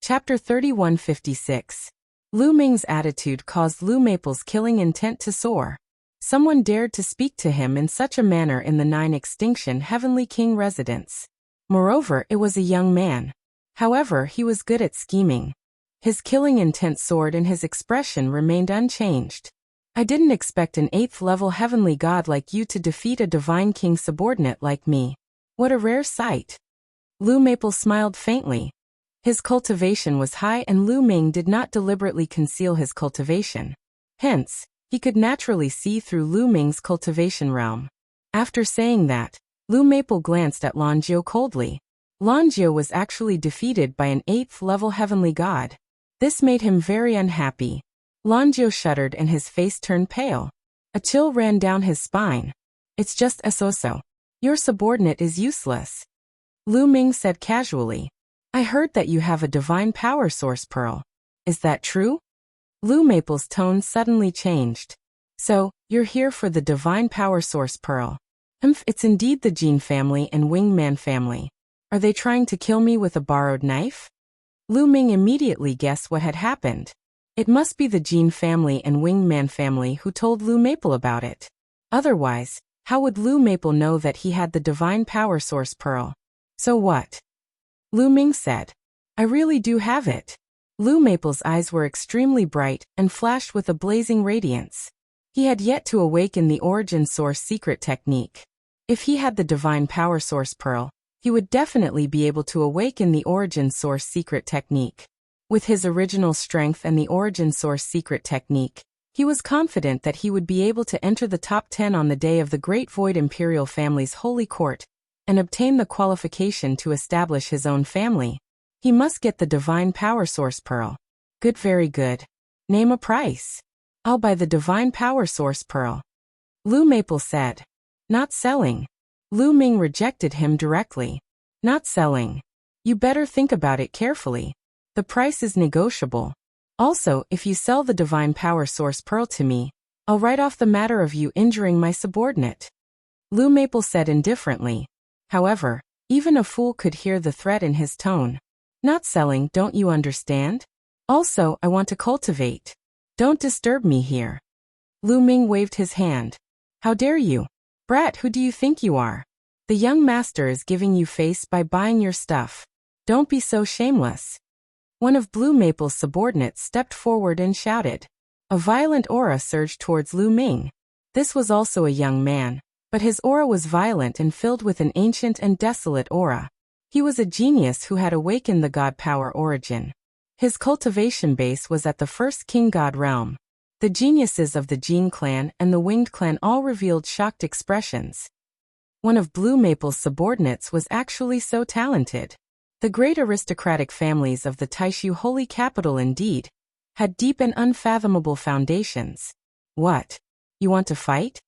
S1: Chapter 3156. Lu Ming's attitude caused Lu Maple's killing intent to soar. Someone dared to speak to him in such a manner in the 9 Extinction Heavenly King residence. Moreover, it was a young man. However, he was good at scheming. His killing intent soared and his expression remained unchanged. I didn't expect an 8th-level heavenly god like you to defeat a divine king subordinate like me. What a rare sight. Lu Maple smiled faintly. His cultivation was high and Lu Ming did not deliberately conceal his cultivation. Hence, he could naturally see through Lu Ming's cultivation realm. After saying that, Lu Maple glanced at Lan Jiu coldly. Lan Jiu was actually defeated by an 8th-level heavenly god. This made him very unhappy. Lan Jiu shuddered and his face turned pale. A chill ran down his spine. It's just a so-so. Your subordinate is useless. Lu Ming said casually. I heard that you have a divine power source pearl. Is that true? Lu Maple's tone suddenly changed. So, you're here for the divine power source pearl. It's indeed the Jin family and Winged Man family. Are they trying to kill me with a borrowed knife? Lu Ming immediately guessed what had happened. It must be the Jin family and Winged Man family who told Lu Maple about it. Otherwise, how would Lu Maple know that he had the divine power source pearl? So what? Lu Ming said. I really do have it. Lu Maple's eyes were extremely bright and flashed with a blazing radiance. He had yet to awaken the origin source secret technique. If he had the divine power source pearl, he would definitely be able to awaken the origin source secret technique. With his original strength and the origin source secret technique, he was confident that he would be able to enter the top 10 on the day of the Great Void Imperial family's holy court, and obtain the qualification to establish his own family. He must get the divine power source pearl. Good, very good. Name a price. I'll buy the divine power source pearl. Lu Maple said. Not selling. Lu Ming rejected him directly. Not selling. You better think about it carefully. The price is negotiable. Also, if you sell the divine power source pearl to me, I'll write off the matter of you injuring my subordinate. Lu Maple said indifferently. However, even a fool could hear the threat in his tone. Not selling, don't you understand? Also, I want to cultivate. Don't disturb me here. Lu Ming waved his hand. How dare you? Brat, who do you think you are? The young master is giving you face by buying your stuff. Don't be so shameless. One of Blue Maple's subordinates stepped forward and shouted. A violent aura surged towards Lu Ming. This was also a young man, but his aura was violent and filled with an ancient and desolate aura. He was a genius who had awakened the god power origin. His cultivation base was at the first king god realm. The geniuses of the Jin clan and the Winged clan all revealed shocked expressions. One of Blue Maple's subordinates was actually so talented. The great aristocratic families of the Taishu holy capital indeed had deep and unfathomable foundations. What? You want to fight?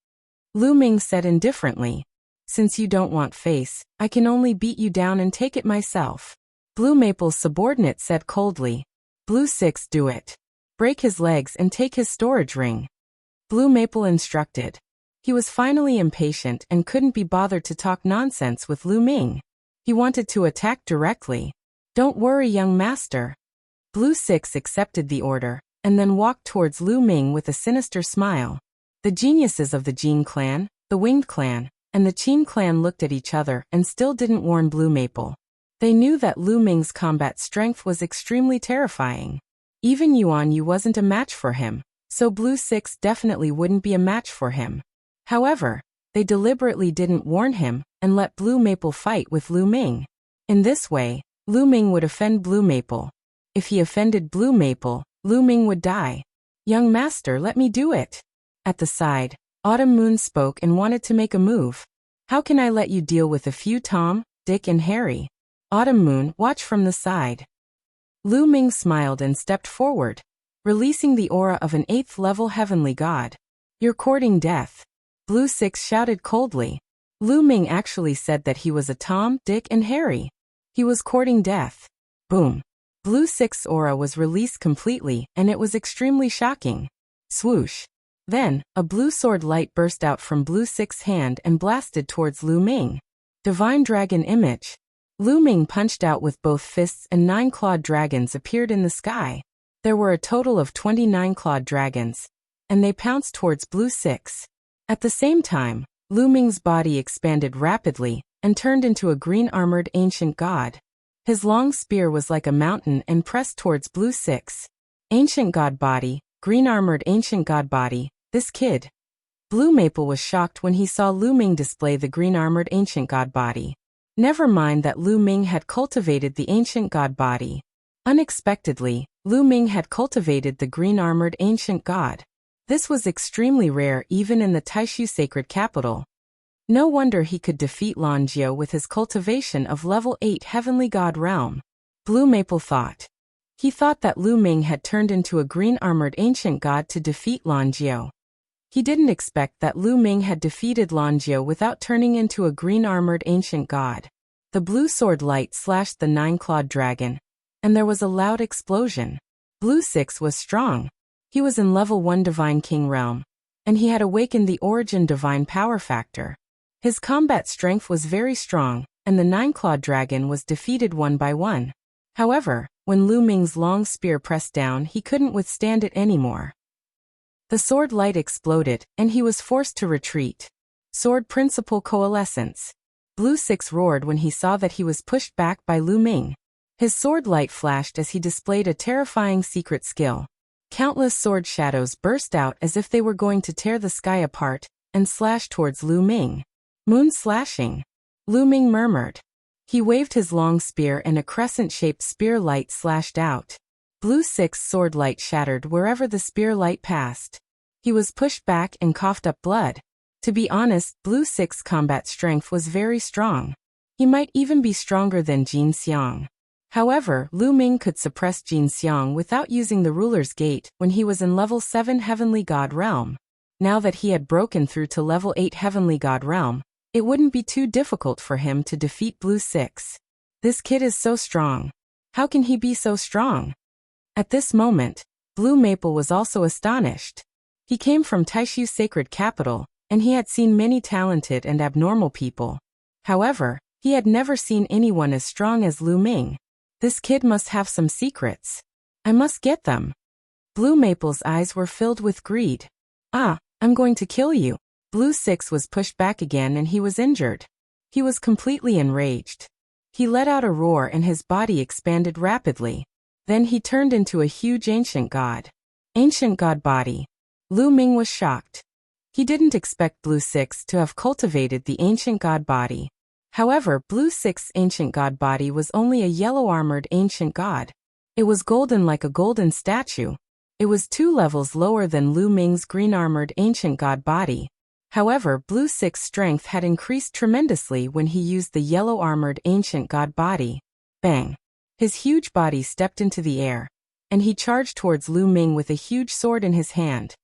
S1: Lu Ming said indifferently. Since you don't want face, I can only beat you down and take it myself. Blue Maple's subordinate said coldly. Blue 6, do it. Break his legs and take his storage ring. Blue Maple instructed. He was finally impatient and couldn't be bothered to talk nonsense with Lu Ming. He wanted to attack directly. Don't worry, young master. Blue 6 accepted the order, and then walked towards Lu Ming with a sinister smile. The geniuses of the Jin clan, the Winged clan, and the Qin clan looked at each other and still didn't warn Blue Maple. They knew that Lu Ming's combat strength was extremely terrifying. Even Yuan Yu wasn't a match for him, so Blue 6 definitely wouldn't be a match for him. However, they deliberately didn't warn him and let Blue Maple fight with Lu Ming. In this way, Lu Ming would offend Blue Maple. If he offended Blue Maple, Lu Ming would die. Young master, let me do it. At the side, Autumn Moon spoke and wanted to make a move. How can I let you deal with a few Tom, Dick and Harry? Autumn Moon, watch from the side. Lu Ming smiled and stepped forward, releasing the aura of an 8th level heavenly god. You're courting death. Blue 6 shouted coldly. Lu Ming actually said that he was a Tom, Dick and Harry. He was courting death. Boom. Blue 6's aura was released completely, and it was extremely shocking. Swoosh. Then, a blue sword light burst out from Blue 6's hand and blasted towards Lu Ming. Divine Dragon Image. Lu Ming punched out with both fists and 9 clawed dragons appeared in the sky. There were a total of 29 clawed dragons, and they pounced towards Blue 6. At the same time, Lu Ming's body expanded rapidly and turned into a green-armored ancient god. His long spear was like a mountain and pressed towards Blue 6. Ancient god body, green-armored ancient god body, this kid. Blue Maple was shocked when he saw Lu Ming display the green-armored ancient god body. Never mind that Lu Ming had cultivated the ancient god body. Unexpectedly, Lu Ming had cultivated the green-armored ancient god. This was extremely rare even in the Taishu sacred capital. No wonder he could defeat Lan Jiao with his cultivation of level 8 heavenly god realm. Blue Maple thought. He thought that Lu Ming had turned into a green-armored ancient god to defeat Lan Jiao. He didn't expect that Lu Ming had defeated Lan Jiao without turning into a green-armored ancient god. The blue sword light slashed the 9-clawed dragon, and there was a loud explosion. Blue 6 was strong. He was in level 1 Divine King realm, and he had awakened the origin divine power factor. His combat strength was very strong, and the 9-clawed dragon was defeated one by one. However, when Lu Ming's long spear pressed down, he couldn't withstand it anymore. The sword light exploded, and he was forced to retreat. Sword Principle Coalescence. Blue 6 roared when he saw that he was pushed back by Lu Ming. His sword light flashed as he displayed a terrifying secret skill. Countless sword shadows burst out as if they were going to tear the sky apart and slash towards Lu Ming. Moon slashing. Lu Ming murmured. He waved his long spear and a crescent-shaped spear light slashed out. Blue 6's sword light shattered wherever the spear light passed. He was pushed back and coughed up blood. To be honest, Blue 6's combat strength was very strong. He might even be stronger than Jin Xiang. However, Lu Ming could suppress Jin Xiang without using the ruler's gate when he was in level 7 heavenly god realm. Now that he had broken through to level 8 heavenly god realm, it wouldn't be too difficult for him to defeat Blue 6. This kid is so strong. How can he be so strong? At this moment, Blue Maple was also astonished. He came from Taishu's sacred capital, and he had seen many talented and abnormal people. However, he had never seen anyone as strong as Lu Ming. This kid must have some secrets. I must get them. Blue Maple's eyes were filled with greed. Ah, I'm going to kill you. Blue 6 was pushed back again and he was injured. He was completely enraged. He let out a roar and his body expanded rapidly. Then he turned into a huge ancient god. Ancient god body. Lu Ming was shocked. He didn't expect Blue 6 to have cultivated the ancient god body. However, Blue 6's ancient god body was only a yellow-armored ancient god. It was golden like a golden statue. It was 2 levels lower than Lu Ming's green-armored ancient god body. However, Blue 6's strength had increased tremendously when he used the yellow-armored ancient god body. Bang! His huge body stepped into the air, and he charged towards Lu Ming with a huge sword in his hand.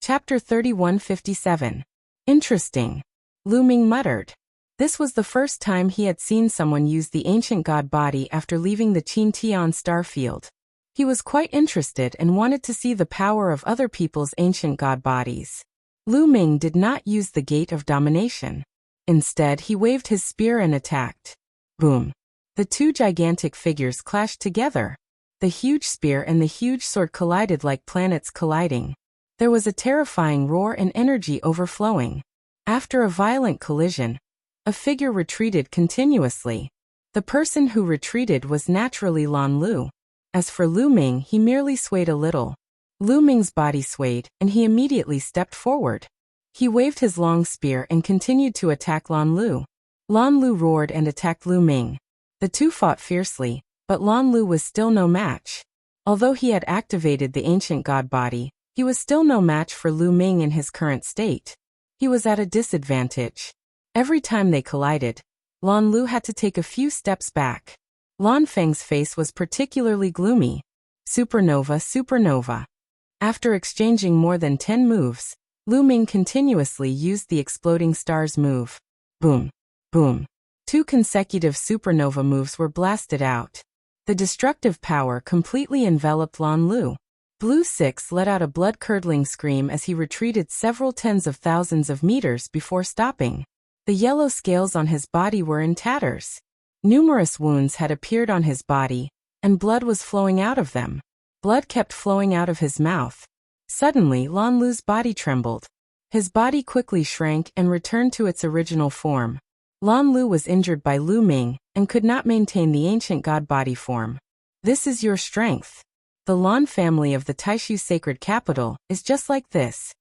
S1: Chapter 3157. Interesting. Lu Ming muttered. This was the first time he had seen someone use the ancient god body after leaving the Qin star field. He was quite interested and wanted to see the power of other people's ancient god bodies. Lu Ming did not use the gate of domination. Instead, he waved his spear and attacked. Boom! The two gigantic figures clashed together. The huge spear and the huge sword collided like planets colliding. There was a terrifying roar and energy overflowing. After a violent collision, a figure retreated continuously. The person who retreated was naturally Lan Lu. As for Lu Ming, he merely swayed a little. Lu Ming's body swayed, and he immediately stepped forward. He waved his long spear and continued to attack Lan Lu. Lan Lu roared and attacked Lu Ming. The two fought fiercely, but Lan Lu was still no match. Although he had activated the ancient god body, he was still no match for Lu Ming in his current state. He was at a disadvantage. Every time they collided, Lan Lu had to take a few steps back. Lan Feng's face was particularly gloomy. Supernova, supernova. After exchanging more than 10 moves, Lu Ming continuously used the exploding stars move. Boom, boom. 2 consecutive supernova moves were blasted out. The destructive power completely enveloped Lan Lu. Blue Six let out a blood-curdling scream as he retreated several tens of thousands of meters before stopping. The yellow scales on his body were in tatters. Numerous wounds had appeared on his body, and blood was flowing out of them. Blood kept flowing out of his mouth. Suddenly, Lan Lu's body trembled. His body quickly shrank and returned to its original form. Lan Lu was injured by Lu Ming and could not maintain the ancient god body form. This is your strength. The Lan family of the Taishu sacred capital is just like this.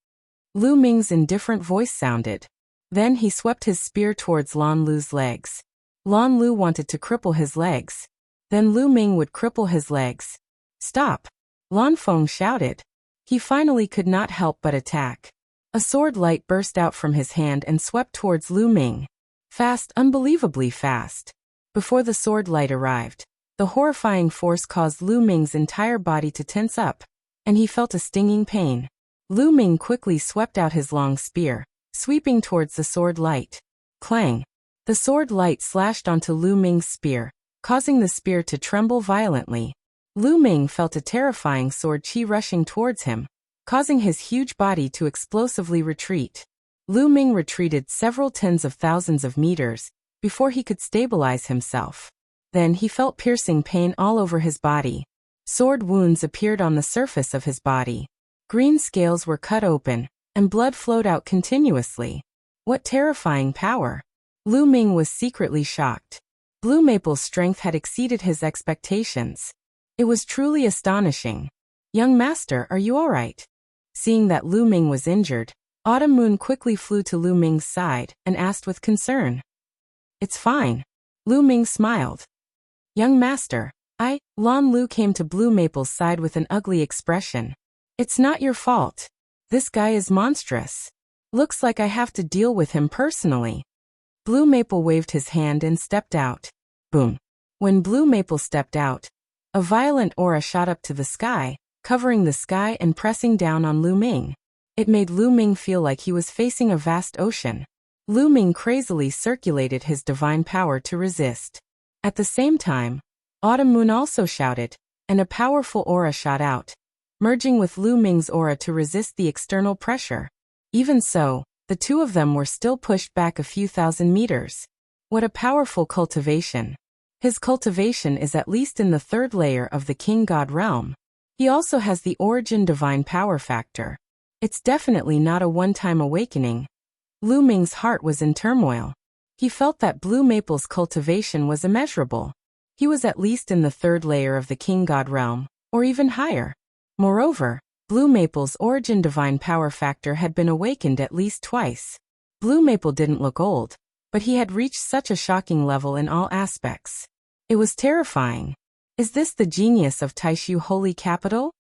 S1: Lu Ming's indifferent voice sounded. Then he swept his spear towards Lan Lu's legs. Lan Lu wanted to cripple his legs. Then Lu Ming would cripple his legs. Stop! Lan Feng shouted. He finally could not help but attack. A sword light burst out from his hand and swept towards Lu Ming. Fast, unbelievably fast. Before the sword light arrived, the horrifying force caused Lu Ming's entire body to tense up, and he felt a stinging pain. Lu Ming quickly swept out his long spear, sweeping towards the sword light. Clang! The sword light slashed onto Lu Ming's spear, causing the spear to tremble violently. Lu Ming felt a terrifying sword chi rushing towards him, causing his huge body to explosively retreat. Lu Ming retreated several tens of thousands of meters before he could stabilize himself. Then he felt piercing pain all over his body. Sword wounds appeared on the surface of his body. Green scales were cut open, and blood flowed out continuously. What terrifying power! Lu Ming was secretly shocked. Blue Maple's strength had exceeded his expectations. It was truly astonishing. Young master, are you all right? Seeing that Lu Ming was injured, Autumn Moon quickly flew to Lu Ming's side and asked with concern. It's fine. Lu Ming smiled. Young master, Lan Lu came to Blue Maple's side with an ugly expression. It's not your fault. This guy is monstrous. Looks like I have to deal with him personally. Blue Maple waved his hand and stepped out. Boom. When Blue Maple stepped out, a violent aura shot up to the sky, covering the sky and pressing down on Lu Ming. It made Lu Ming feel like he was facing a vast ocean. Lu Ming crazily circulated his divine power to resist. At the same time, Autumn Moon also shouted, and a powerful aura shot out, merging with Lu Ming's aura to resist the external pressure. Even so, the two of them were still pushed back a few thousand meters. What a powerful cultivation. His cultivation is at least in the 3rd layer of the King God realm. He also has the origin divine power factor. It's definitely not a one-time awakening. Lu Ming's heart was in turmoil. He felt that Blue Maple's cultivation was immeasurable. He was at least in the 3rd layer of the King God realm, or even higher. Moreover, Blue Maple's origin divine power factor had been awakened at least twice. Blue Maple didn't look old, but he had reached such a shocking level in all aspects. It was terrifying. Is this the genius of Taishu Holy Capital?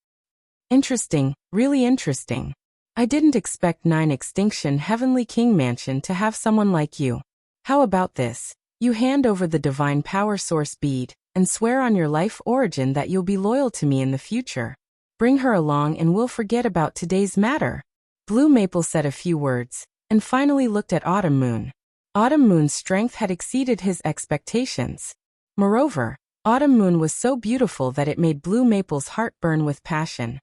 S1: Interesting, really interesting. I didn't expect 9 Extinction Heavenly King Mansion to have someone like you. How about this? You hand over the divine power source bead, and swear on your life origin that you'll be loyal to me in the future. Bring her along and we'll forget about today's matter. Blue Maple said a few words, and finally looked at Autumn Moon. Autumn Moon's strength had exceeded his expectations. Moreover, Autumn Moon was so beautiful that it made Blue Maple's heart burn with passion.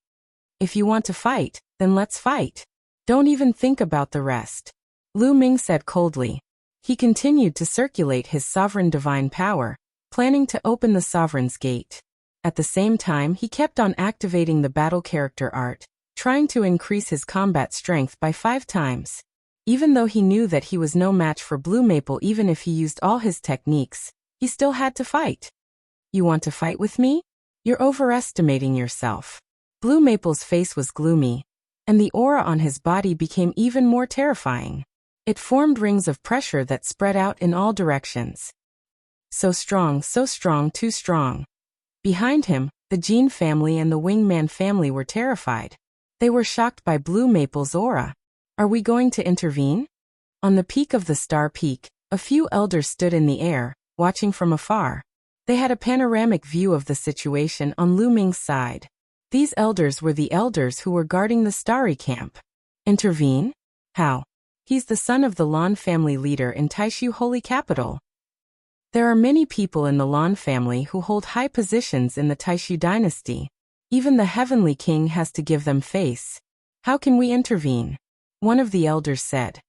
S1: If you want to fight, then let's fight. Don't even think about the rest. Lu Ming said coldly. He continued to circulate his sovereign divine power, planning to open the sovereign's gate. At the same time, he kept on activating the battle character art, trying to increase his combat strength by 5 times. Even though he knew that he was no match for Blue Maple even if he used all his techniques, he still had to fight. You want to fight with me? You're overestimating yourself. Blue Maple's face was gloomy, and the aura on his body became even more terrifying. It formed rings of pressure that spread out in all directions. So strong, too strong. Behind him, the Jean family and the Wingman family were terrified. They were shocked by Blue Maple's aura. Are we going to intervene? On the peak of the Star Peak, a few elders stood in the air, watching from afar. They had a panoramic view of the situation on Lu Ming's side. These elders were the elders who were guarding the Starry Camp. Intervene? How? He's the son of the Lan family leader in Taishu Holy Capital. There are many people in the Lan family who hold high positions in the Taishu dynasty. Even the Heavenly King has to give them face. How can we intervene? One of the elders said.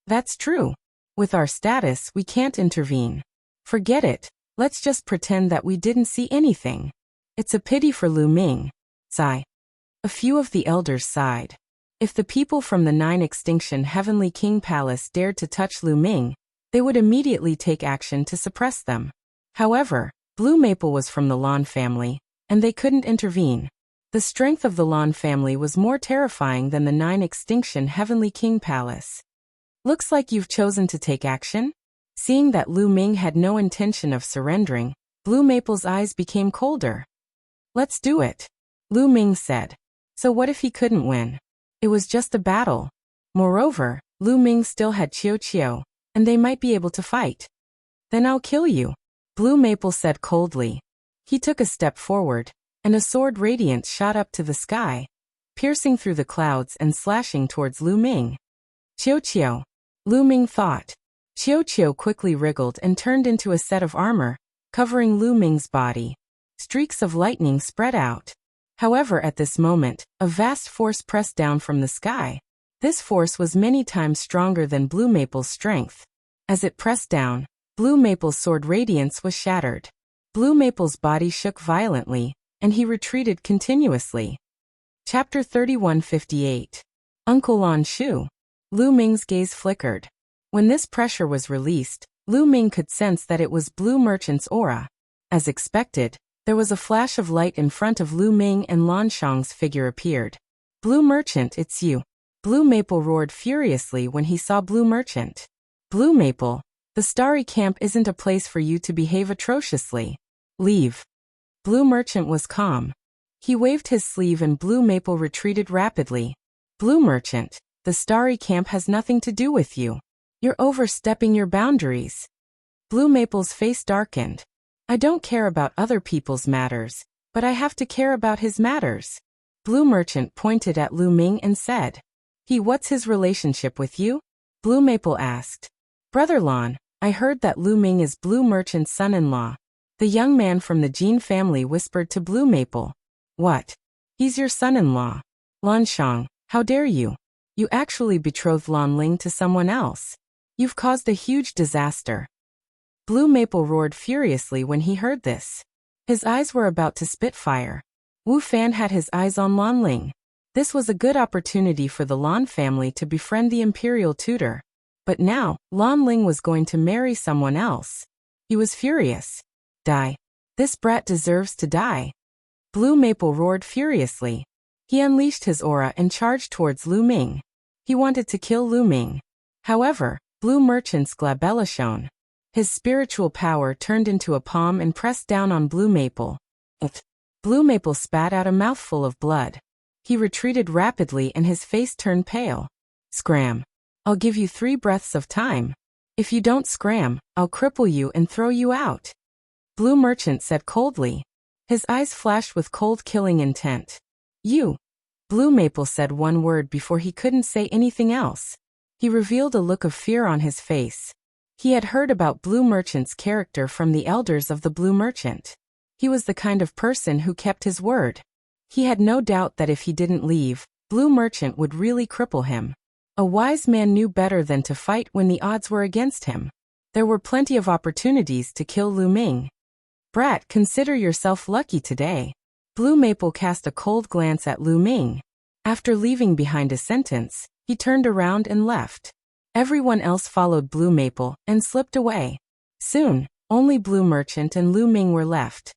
S1: That's true. With our status, we can't intervene. Forget it. Let's just pretend that we didn't see anything. It's a pity for Lu Ming. Sigh. A few of the elders sighed. If the people from the 9 Extinction Heavenly King Palace dared to touch Lu Ming, they would immediately take action to suppress them. However, Blue Maple was from the Lan family, and they couldn't intervene. The strength of the Lan family was more terrifying than the 9 Extinction Heavenly King Palace. Looks like you've chosen to take action? Seeing that Lu Ming had no intention of surrendering, Blue Maple's eyes became colder. Let's do it, Lu Ming said. So what if he couldn't win? It was just a battle. Moreover, Lu Ming still had Qiao, and they might be able to fight. Then I'll kill you, Blue Maple said coldly. He took a step forward, and a sword radiance shot up to the sky, piercing through the clouds and slashing towards Lu Ming. Qiao, Lu Ming thought. Qiao quickly wriggled and turned into a set of armor, covering Lu Ming's body. Streaks of lightning spread out. However, at this moment, a vast force pressed down from the sky. This force was many times stronger than Blue Maple's strength. As it pressed down, Blue Maple's sword radiance was shattered. Blue Maple's body shook violently, and he retreated continuously. Chapter 3158. Uncle Lan Shu. Lu Ming's gaze flickered. When this pressure was released, Lu Ming could sense that it was Blue Merchant's aura. As expected, there was a flash of light in front of Lu Ming and Lan Shang's figure appeared. Blue Merchant, it's you. Blue Maple roared furiously when he saw Blue Merchant. Blue Maple, the Starry Camp isn't a place for you to behave atrociously. Leave. Blue Merchant was calm. He waved his sleeve and Blue Maple retreated rapidly. Blue Merchant, the Starry Camp has nothing to do with you. You're overstepping your boundaries. Blue Maple's face darkened. I don't care about other people's matters, but I have to care about his matters. Blue Merchant pointed at Lu Ming and said. What's his relationship with you? Blue Maple asked. Brother Lan, I heard that Lu Ming is Blue Merchant's son-in-law. The young man from the Jean family whispered to Blue Maple. What? He's your son-in-law. Lan Shang, how dare you? You actually betrothed Lan Ling to someone else. You've caused a huge disaster. Blue Maple roared furiously when he heard this. His eyes were about to spit fire. Wu Fan had his eyes on Lan Ling. This was a good opportunity for the Lan family to befriend the imperial tutor. But now, Lan Ling was going to marry someone else. He was furious. Die. This brat deserves to die. Blue Maple roared furiously. He unleashed his aura and charged towards Lu Ming. He wanted to kill Lu Ming. However, Blue Merchant's glabella shone. His spiritual power turned into a palm and pressed down on Blue Maple. Blue Maple spat out a mouthful of blood. He retreated rapidly and his face turned pale. Scram. I'll give you 3 breaths of time. If you don't scram, I'll cripple you and throw you out. Blue Merchant said coldly. His eyes flashed with cold killing intent. You. Blue Maple said one word before he couldn't say anything else. He revealed a look of fear on his face. He had heard about Blue Merchant's character from the elders of the Blue Merchant. He was the kind of person who kept his word. He had no doubt that if he didn't leave, Blue Merchant would really cripple him. A wise man knew better than to fight when the odds were against him. There were plenty of opportunities to kill Lu Ming. Brat, consider yourself lucky today. Blue Maple cast a cold glance at Lu Ming. After leaving behind a sentence, he turned around and left. Everyone else followed Blue Maple and slipped away. Soon, only Blue Merchant and Lu Ming were left.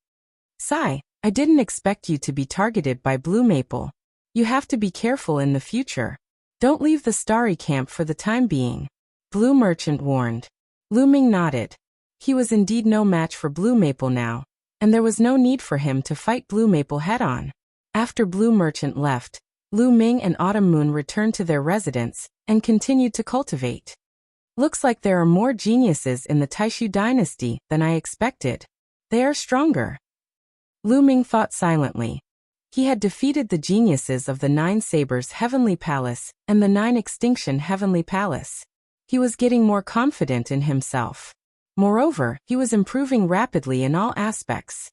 S1: Sigh, I didn't expect you to be targeted by Blue Maple. You have to be careful in the future. Don't leave the Starry Camp for the time being. Blue Merchant warned. Lu Ming nodded. He was indeed no match for Blue Maple now, and there was no need for him to fight Blue Maple head-on. After Blue Merchant left, Lu Ming and Autumn Moon returned to their residence and continued to cultivate. Looks like there are more geniuses in the Taishu dynasty than I expected. They are stronger. Lu Ming thought silently. He had defeated the geniuses of the Nine Sabers Heavenly Palace and the Nine Extinction Heavenly Palace. He was getting more confident in himself. Moreover, he was improving rapidly in all aspects.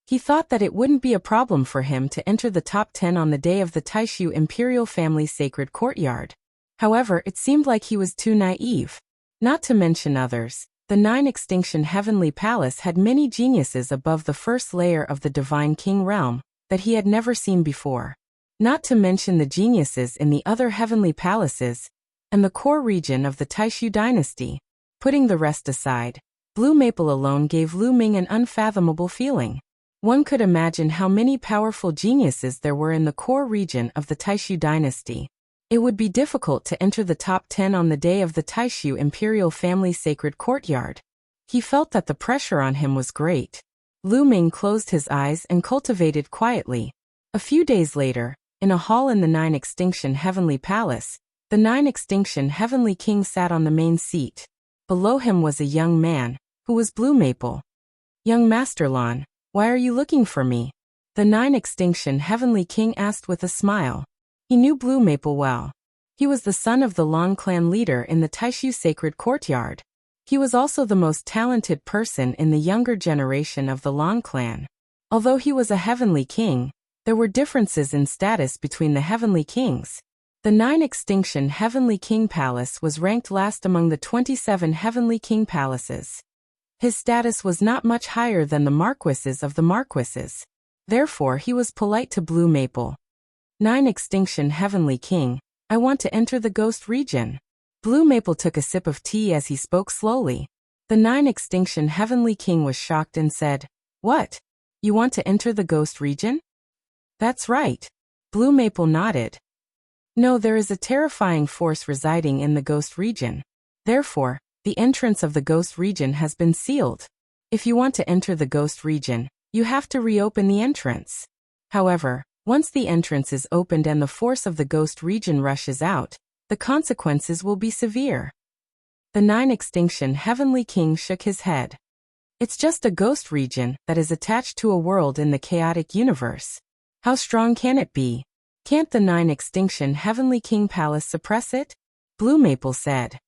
S1: He thought that it wouldn't be a problem for him to enter the top 10 on the day of the Taishu Imperial Family Sacred Courtyard. However, it seemed like he was too naive. Not to mention others, the Nine Extinction Heavenly Palace had many geniuses above the first layer of the Divine King realm that he had never seen before. Not to mention the geniuses in the other heavenly palaces and the core region of the Taishu dynasty. Putting the rest aside, Blue Maple alone gave Lu Ming an unfathomable feeling. One could imagine how many powerful geniuses there were in the core region of the Taishu dynasty. It would be difficult to enter the top 10 on the day of the Taishu Imperial Family Sacred Courtyard. He felt that the pressure on him was great. Lu Ming closed his eyes and cultivated quietly. A few days later, in a hall in the Nine Extinction Heavenly Palace, the Nine Extinction Heavenly King sat on the main seat. Below him was a young man, who was Blue Maple. Young Master Lon, why are you looking for me? The Nine Extinction Heavenly King asked with a smile. He knew Blue Maple well. He was the son of the Long clan leader in the Taishu Sacred Courtyard. He was also the most talented person in the younger generation of the Long clan. Although he was a heavenly king, there were differences in status between the heavenly kings. The Nine Extinction Heavenly King Palace was ranked last among the 27 Heavenly King Palaces. His status was not much higher than the Marquises of the Marquises. Therefore, he was polite to Blue Maple. Nine Extinction Heavenly King, I want to enter the Ghost region. Blue Maple took a sip of tea as he spoke slowly. The Nine Extinction Heavenly King was shocked and said, What? You want to enter the Ghost region? That's right. Blue Maple nodded. No, there is a terrifying force residing in the Ghost region. Therefore, the entrance of the Ghost region has been sealed. If you want to enter the Ghost region, you have to reopen the entrance. However, once the entrance is opened and the force of the Ghost region rushes out, the consequences will be severe. The Nine Extinction Heavenly King shook his head. It's just a ghost region that is attached to a world in the chaotic universe. How strong can it be? Can't the Nine Extinction Heavenly King Palace suppress it? Blue Maple said.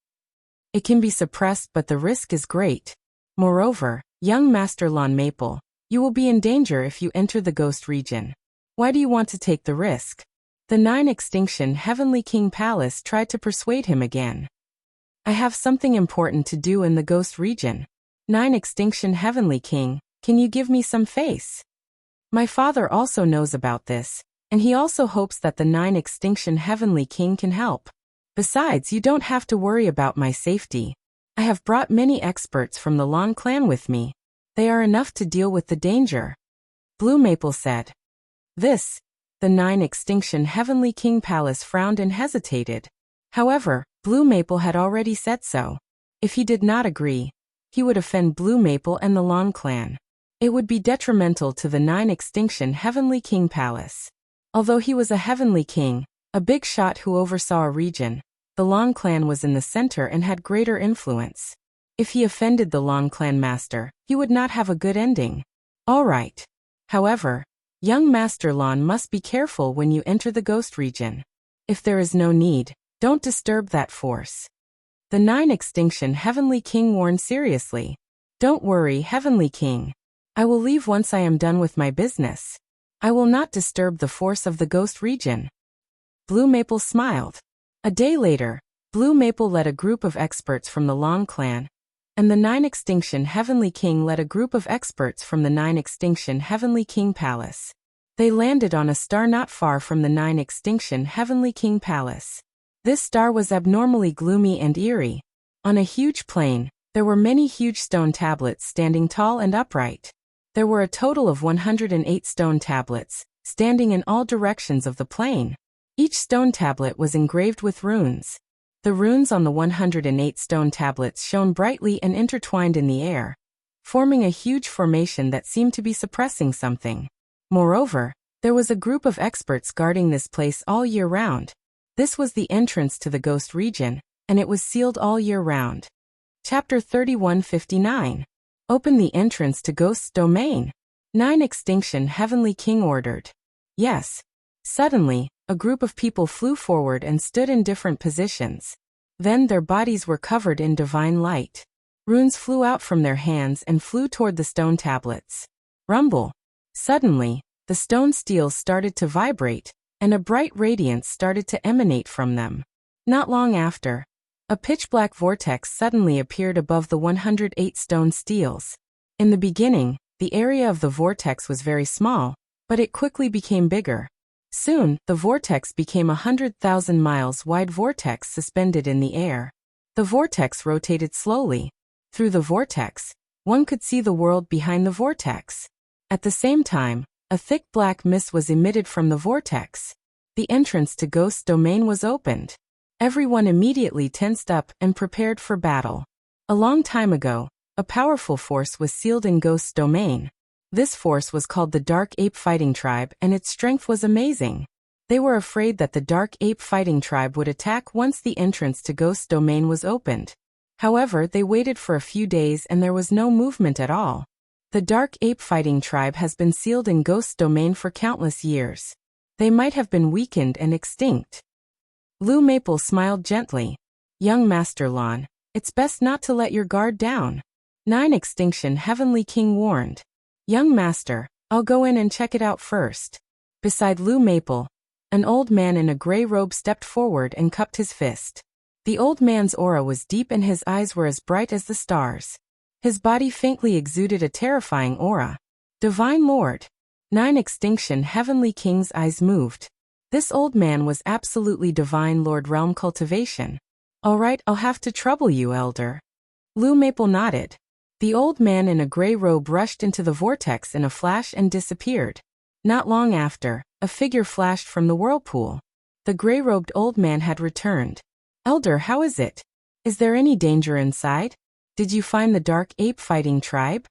S1: It can be suppressed, but the risk is great. Moreover, young Master Lon Maple, you will be in danger if you enter the ghost region. Why do you want to take the risk? The Nine Extinction Heavenly King Palace tried to persuade him again. I have something important to do in the Ghost region. Nine Extinction Heavenly King, can you give me some face? My father also knows about this, and he also hopes that the Nine Extinction Heavenly King can help. Besides, you don't have to worry about my safety. I have brought many experts from the Long clan with me. They are enough to deal with the danger. Blue Maple said. The Nine Extinction Heavenly King Palace frowned and hesitated. However, Blue Maple had already said so. If he did not agree, he would offend Blue Maple and the Long clan. It would be detrimental to the Nine Extinction Heavenly King Palace. Although he was a heavenly king, a big shot who oversaw a region, the Long clan was in the center and had greater influence. If he offended the Long clan master, he would not have a good ending. All right. However, young Master Lon must be careful when you enter the ghost region. If there is no need, don't disturb that force. The 9 Extinction Heavenly King warned seriously. Don't worry, Heavenly King. I will leave once I am done with my business. I will not disturb the force of the ghost region. Blue Maple smiled. A day later, Blue Maple led a group of experts from the Long clan, and the 9 Extinction Heavenly King led a group of experts from the 9 Extinction Heavenly King Palace. They landed on a star not far from the 9 Extinction Heavenly King Palace. This star was abnormally gloomy and eerie. On a huge plain, there were many huge stone tablets standing tall and upright. There were a total of 108 stone tablets, standing in all directions of the plain. Each stone tablet was engraved with runes. The runes on the 108 stone tablets shone brightly and intertwined in the air, forming a huge formation that seemed to be suppressing something. Moreover, there was a group of experts guarding this place all year round. This was the entrance to the ghost region, and it was sealed all year round. Chapter 3159. Open the entrance to Ghost's Domain. 9 Extinction Heavenly King ordered. Yes. Suddenly, a group of people flew forward and stood in different positions. Then their bodies were covered in divine light. Runes flew out from their hands and flew toward the stone tablets. Rumble. Suddenly, the stone steels started to vibrate, and a bright radiance started to emanate from them. Not long after, a pitch-black vortex suddenly appeared above the 108 stone steels. In the beginning, the area of the vortex was very small, but it quickly became bigger. Soon, the vortex became a 100,000 miles wide vortex suspended in the air. The vortex rotated slowly. Through the vortex, one could see the world behind the vortex. At the same time, a thick black mist was emitted from the vortex. The entrance to Ghost's Domain was opened. Everyone immediately tensed up and prepared for battle. A long time ago, a powerful force was sealed in Ghost's Domain. This force was called the Dark Ape Fighting Tribe, and its strength was amazing. They were afraid that the Dark Ape Fighting Tribe would attack once the entrance to Ghost's Domain was opened. However, they waited for a few days and there was no movement at all. The Dark Ape Fighting Tribe has been sealed in Ghost's Domain for countless years. They might have been weakened and extinct. Blue Maple smiled gently. Young Master Lon, it's best not to let your guard down. 9 Extinction Heavenly King warned. Young Master, I'll go in and check it out first. Beside Blue Maple, an old man in a gray robe stepped forward and cupped his fist. The old man's aura was deep and his eyes were as bright as the stars. His body faintly exuded a terrifying aura. Divine Lord. 9 Extinction Heavenly King's eyes moved. This old man was absolutely Divine Lord Realm Cultivation. All right, I'll have to trouble you, Elder. Blue Maple nodded. The old man in a gray robe rushed into the vortex in a flash and disappeared. Not long after, a figure flashed from the whirlpool. The gray-robed old man had returned. Elder, how is it? Is there any danger inside? Did you find the Dark Ape Fighting Tribe?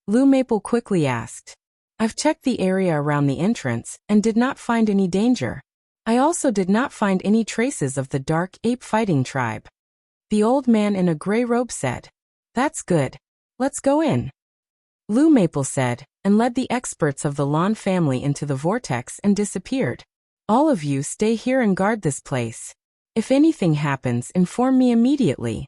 S1: Blue Maple quickly asked. I've checked the area around the entrance and did not find any danger. I also did not find any traces of the Dark Ape Fighting Tribe. The old man in a gray robe said. That's good. Let's go in. Blue Maple said, and led the experts of the Lon family into the vortex and disappeared. All of you stay here and guard this place. If anything happens, inform me immediately.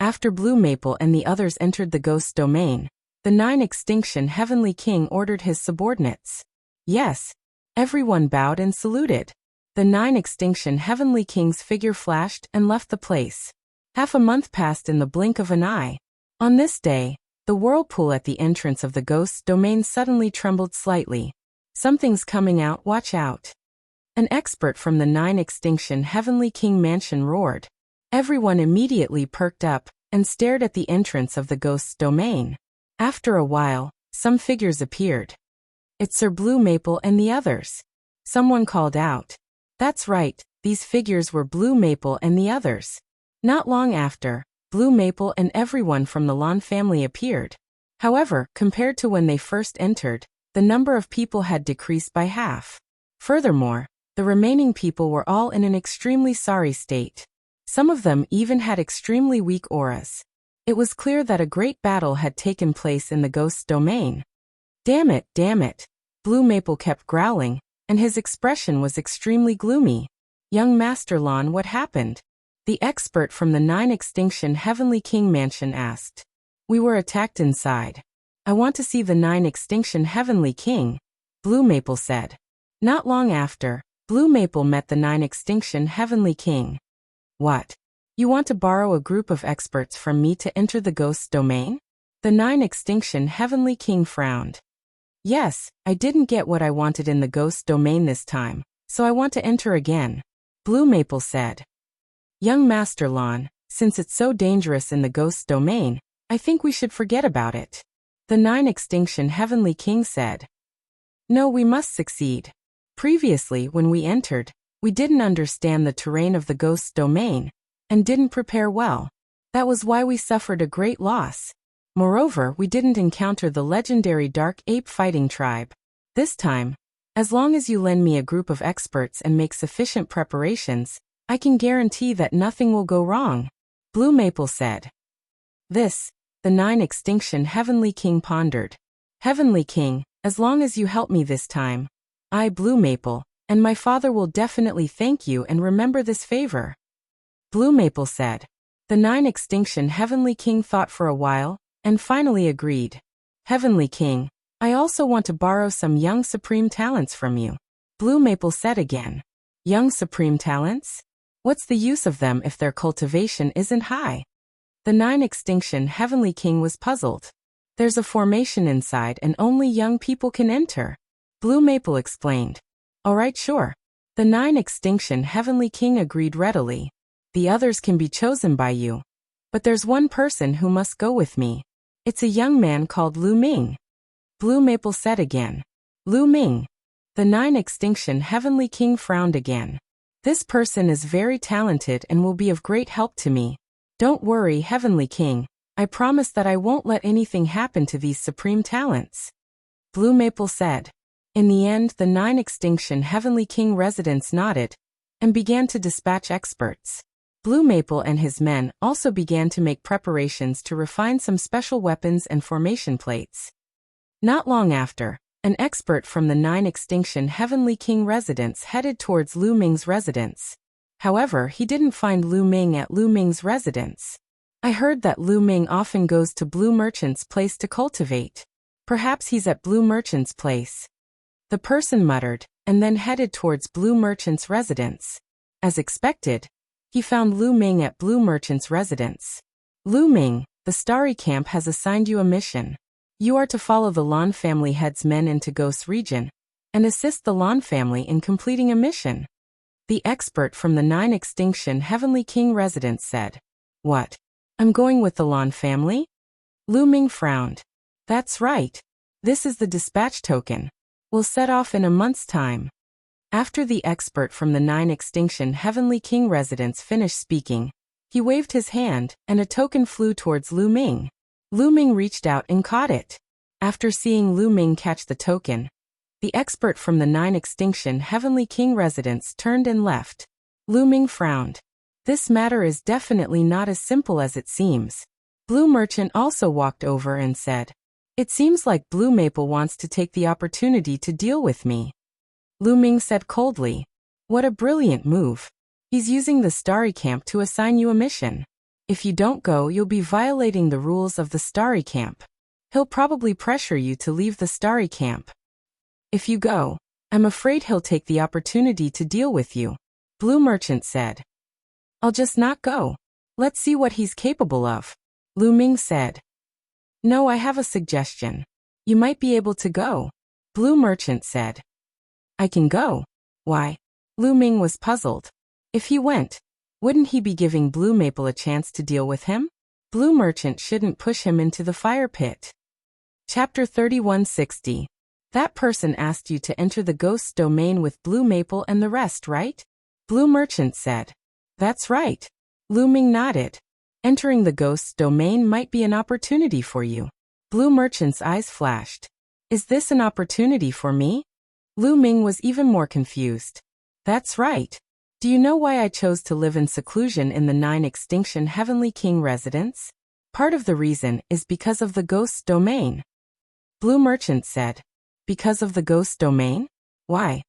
S1: After Blue Maple and the others entered the Ghost's Domain, the 9 Extinction Heavenly King ordered his subordinates. Yes. Everyone bowed and saluted. The 9 Extinction Heavenly King's figure flashed and left the place. Half a month passed in the blink of an eye. On this day, the whirlpool at the entrance of the Ghost's Domain suddenly trembled slightly. Something's coming out, watch out. An expert from the 9 Extinction Heavenly King mansion roared. Everyone immediately perked up and stared at the entrance of the Ghost's Domain. After a while, some figures appeared. It's Sir Blue Maple and the others. Someone called out. That's right, these figures were Blue Maple and the others. Not long after, Blue Maple and everyone from the Lon family appeared. However, compared to when they first entered, the number of people had decreased by half. Furthermore, the remaining people were all in an extremely sorry state. Some of them even had extremely weak auras. It was clear that a great battle had taken place in the Ghost's Domain. Damn it, damn it. Blue Maple kept growling, and his expression was extremely gloomy. Young Master Lon, what happened? The expert from the 9 Extinction Heavenly King Mansion asked. We were attacked inside. I want to see the 9 Extinction Heavenly King, Blue Maple said. Not long after, Blue Maple met the 9 Extinction Heavenly King. What? You want to borrow a group of experts from me to enter the ghost's domain? The 9 Extinction Heavenly King frowned. Yes, I didn't get what I wanted in the ghost's domain this time, so I want to enter again, Blue Maple said. Young Master Lawn, since it's so dangerous in the ghost's domain, I think we should forget about it. The 9 Extinction Heavenly King said. No, we must succeed. Previously, when we entered, we didn't understand the terrain of the ghost's domain, and didn't prepare well. That was why we suffered a great loss. Moreover, we didn't encounter the legendary Dark Ape Fighting Tribe. This time, as long as you lend me a group of experts and make sufficient preparations, I can guarantee that nothing will go wrong, Blue Maple said. This, the 9 Extinction Heavenly King pondered. Heavenly King, as long as you help me this time, I, Blue Maple, and my father will definitely thank you and remember this favor. Blue Maple said. The 9 Extinction Heavenly King thought for a while, and finally agreed. Heavenly King, I also want to borrow some young supreme talents from you, Blue Maple said again. Young supreme talents? What's the use of them if their cultivation isn't high? The 9 Extinction Heavenly King was puzzled. There's a formation inside and only young people can enter, Blue Maple explained. Alright, sure. The 9 Extinction Heavenly King agreed readily. The others can be chosen by you. But there's one person who must go with me. It's a young man called Lu Ming. Blue Maple said again. Lu Ming. The 9 Extinction Heavenly King frowned again. This person is very talented and will be of great help to me. Don't worry, Heavenly King. I promise that I won't let anything happen to these supreme talents. Blue Maple said. In the end, the 9 Extinction Heavenly King residents nodded and began to dispatch experts. Blue Maple and his men also began to make preparations to refine some special weapons and formation plates. Not long after, an expert from the 9 Extinction Heavenly King residence headed towards Lu Ming's residence. However, he didn't find Lu Ming at Lu Ming's residence. I heard that Lu Ming often goes to Blue Merchant's place to cultivate. Perhaps he's at Blue Merchant's place. The person muttered, and then headed towards Blue Merchant's residence. As expected, he found Lu Ming at Blue Merchant's residence. Lu Ming, the Starry Camp has assigned you a mission. You are to follow the Lan family head's men into Ghost Region, and assist the Lan family in completing a mission. The expert from the 9 Extinction Heavenly King residence said. What? I'm going with the Lan family? Lu Ming frowned. That's right. This is the dispatch token. We'll set off in a month's time. After the expert from the 9 Extinction Heavenly King residence finished speaking, he waved his hand, and a token flew towards Lu Ming. Lu Ming reached out and caught it. After seeing Lu Ming catch the token, the expert from the 9 Extinction Heavenly King residence turned and left. Lu Ming frowned. This matter is definitely not as simple as it seems. Blue Merchant also walked over and said, It seems like Blue Maple wants to take the opportunity to deal with me. Lu Ming said coldly, What a brilliant move. He's using the Starry Camp to assign you a mission. If you don't go, you'll be violating the rules of the Starry Camp. He'll probably pressure you to leave the Starry Camp. If you go, I'm afraid he'll take the opportunity to deal with you, Blue Merchant said. I'll just not go. Let's see what he's capable of, Lu Ming said. No, I have a suggestion. You might be able to go, Blue Merchant said. I can go. Why? Lu Ming was puzzled. If he went, wouldn't he be giving Blue Maple a chance to deal with him? Blue Merchant shouldn't push him into the fire pit. Chapter 3160. That person asked you to enter the ghost's domain with Blue Maple and the rest, right? Blue Merchant said. That's right. Lu Ming nodded. Entering the ghost's domain might be an opportunity for you. Blue Merchant's eyes flashed. Is this an opportunity for me? Lu Ming was even more confused. That's right. Do you know why I chose to live in seclusion in the 9 Extinction Heavenly King residence? Part of the reason is because of the ghost's domain. Blue Merchant said. Because of the ghost's domain? Why?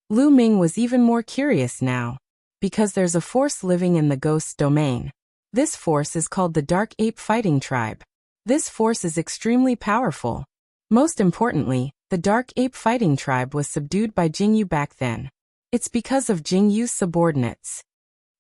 S1: Lu Ming was even more curious now. Because there's a force living in the ghost's domain. This force is called the Dark Ape Fighting Tribe. This force is extremely powerful. Most importantly, the Dark Ape Fighting Tribe was subdued by Jingyu back then. It's because of Jingyu's subordinates.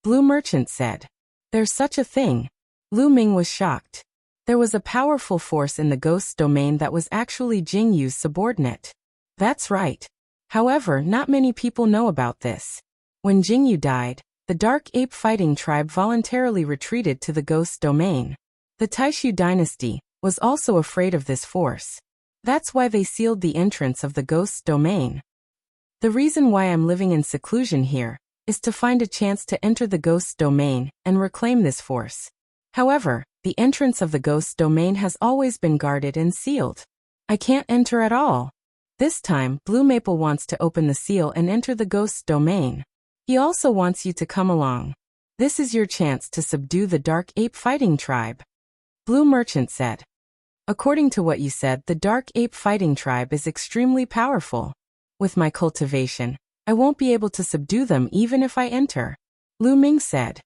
S1: Blue Merchant said. There's such a thing. Lu Ming was shocked. There was a powerful force in the ghost's domain that was actually Jingyu's subordinate. That's right. However, not many people know about this. When Jingyu died, the Dark Ape Fighting Tribe voluntarily retreated to the ghost's domain. The Taishu dynasty was also afraid of this force. That's why they sealed the entrance of the ghost's domain. The reason why I'm living in seclusion here is to find a chance to enter the ghost's domain and reclaim this force. However, the entrance of the ghost's domain has always been guarded and sealed. I can't enter at all. This time, Blue Maple wants to open the seal and enter the ghost's domain. He also wants you to come along. This is your chance to subdue the Dark Ape Fighting Tribe. Blue Merchant said. According to what you said, the Dark Ape Fighting Tribe is extremely powerful. With my cultivation, I won't be able to subdue them even if I enter. Lu Ming said.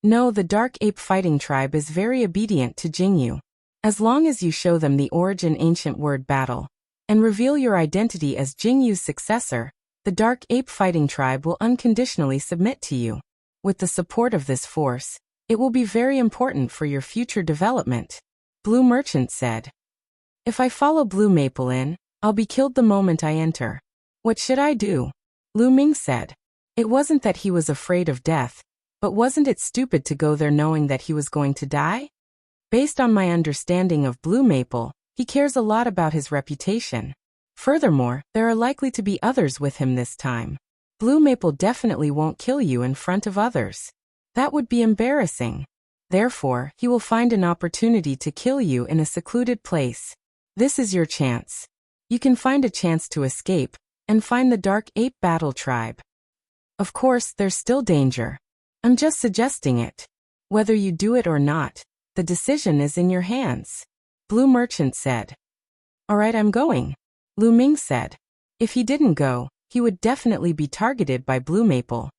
S1: No, the Dark Ape Fighting Tribe is very obedient to Jingyu. As long as you show them the origin ancient word battle, and reveal your identity as Jingyu's successor, the Dark Ape Fighting Tribe will unconditionally submit to you. With the support of this force, it will be very important for your future development. Blue Merchant said. If I follow Blue Maple in, I'll be killed the moment I enter. What should I do? Lu Ming said. It wasn't that he was afraid of death, but wasn't it stupid to go there knowing that he was going to die? Based on my understanding of Blue Maple, he cares a lot about his reputation. Furthermore, there are likely to be others with him this time. Blue Maple definitely won't kill you in front of others. That would be embarrassing. Therefore, he will find an opportunity to kill you in a secluded place. This is your chance. You can find a chance to escape and find the Dark Ape Battle Tribe. Of course, there's still danger. I'm just suggesting it. Whether you do it or not, the decision is in your hands. Blue Merchant said. Alright, I'm going. Lu Ming said. If he didn't go, he would definitely be targeted by Blue Maple.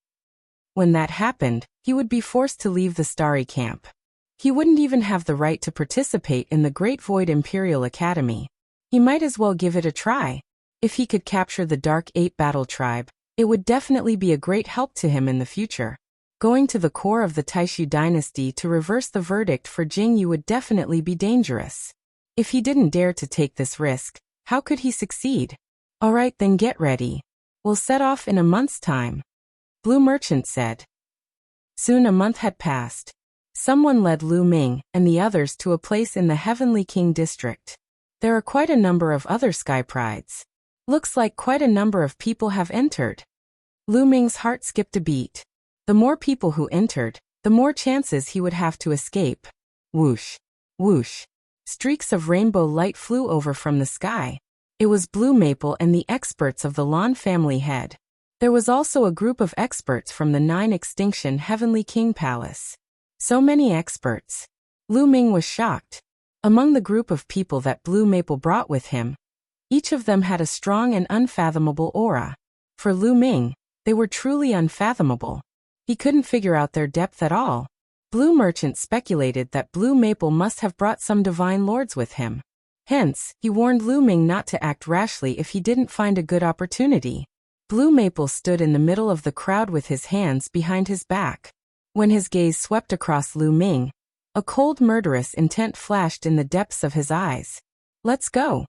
S1: When that happened, he would be forced to leave the Starry Camp. He wouldn't even have the right to participate in the Great Void Imperial Academy. He might as well give it a try. If he could capture the Dark Ape Battle Tribe, it would definitely be a great help to him in the future. Going to the core of the Taishu dynasty to reverse the verdict for Jingyu would definitely be dangerous. If he didn't dare to take this risk, how could he succeed? Alright, then get ready. We'll set off in a month's time. Blue Merchant said. Soon a month had passed. Someone led Lu Ming and the others to a place in the Heavenly King district. There are quite a number of other Sky Prides. Looks like quite a number of people have entered. Lu Ming's heart skipped a beat. The more people who entered, the more chances he would have to escape. Whoosh, whoosh. Streaks of rainbow light flew over from the sky. It was Blue Maple and the experts of the Lan family head. There was also a group of experts from the 9 Extinction Heavenly King Palace. So many experts. Lu Ming was shocked. Among the group of people that Blue Maple brought with him, each of them had a strong and unfathomable aura. For Lu Ming, they were truly unfathomable. He couldn't figure out their depth at all. Blue Merchant speculated that Blue Maple must have brought some divine lords with him. Hence, he warned Lu Ming not to act rashly if he didn't find a good opportunity. Blue Maple stood in the middle of the crowd with his hands behind his back. When his gaze swept across Lu Ming, a cold murderous intent flashed in the depths of his eyes. Let's go.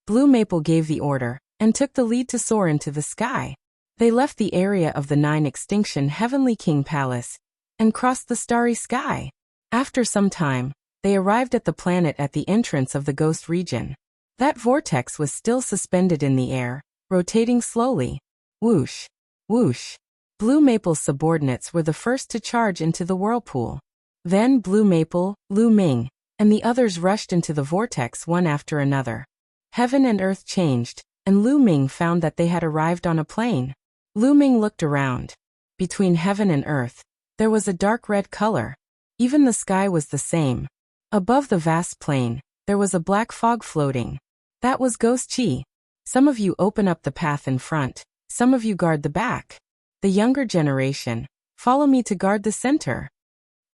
S1: Blue Maple gave the order, and took the lead to soar into the sky. They left the area of the 9 Extinction Heavenly King Palace, and crossed the starry sky. After some time, they arrived at the planet at the entrance of the Ghost region. That vortex was still suspended in the air, rotating slowly. Whoosh, whoosh. Blue Maple's subordinates were the first to charge into the whirlpool. Then Blue Maple, Lu Ming, and the others rushed into the vortex one after another. Heaven and earth changed, and Lu Ming found that they had arrived on a plain. Lu Ming looked around. Between heaven and earth, there was a dark red color. Even the sky was the same. Above the vast plain, there was a black fog floating. That was Ghost Chi. Some of you open up the path in front, some of you guard the back. The younger generation, Follow me to guard the center."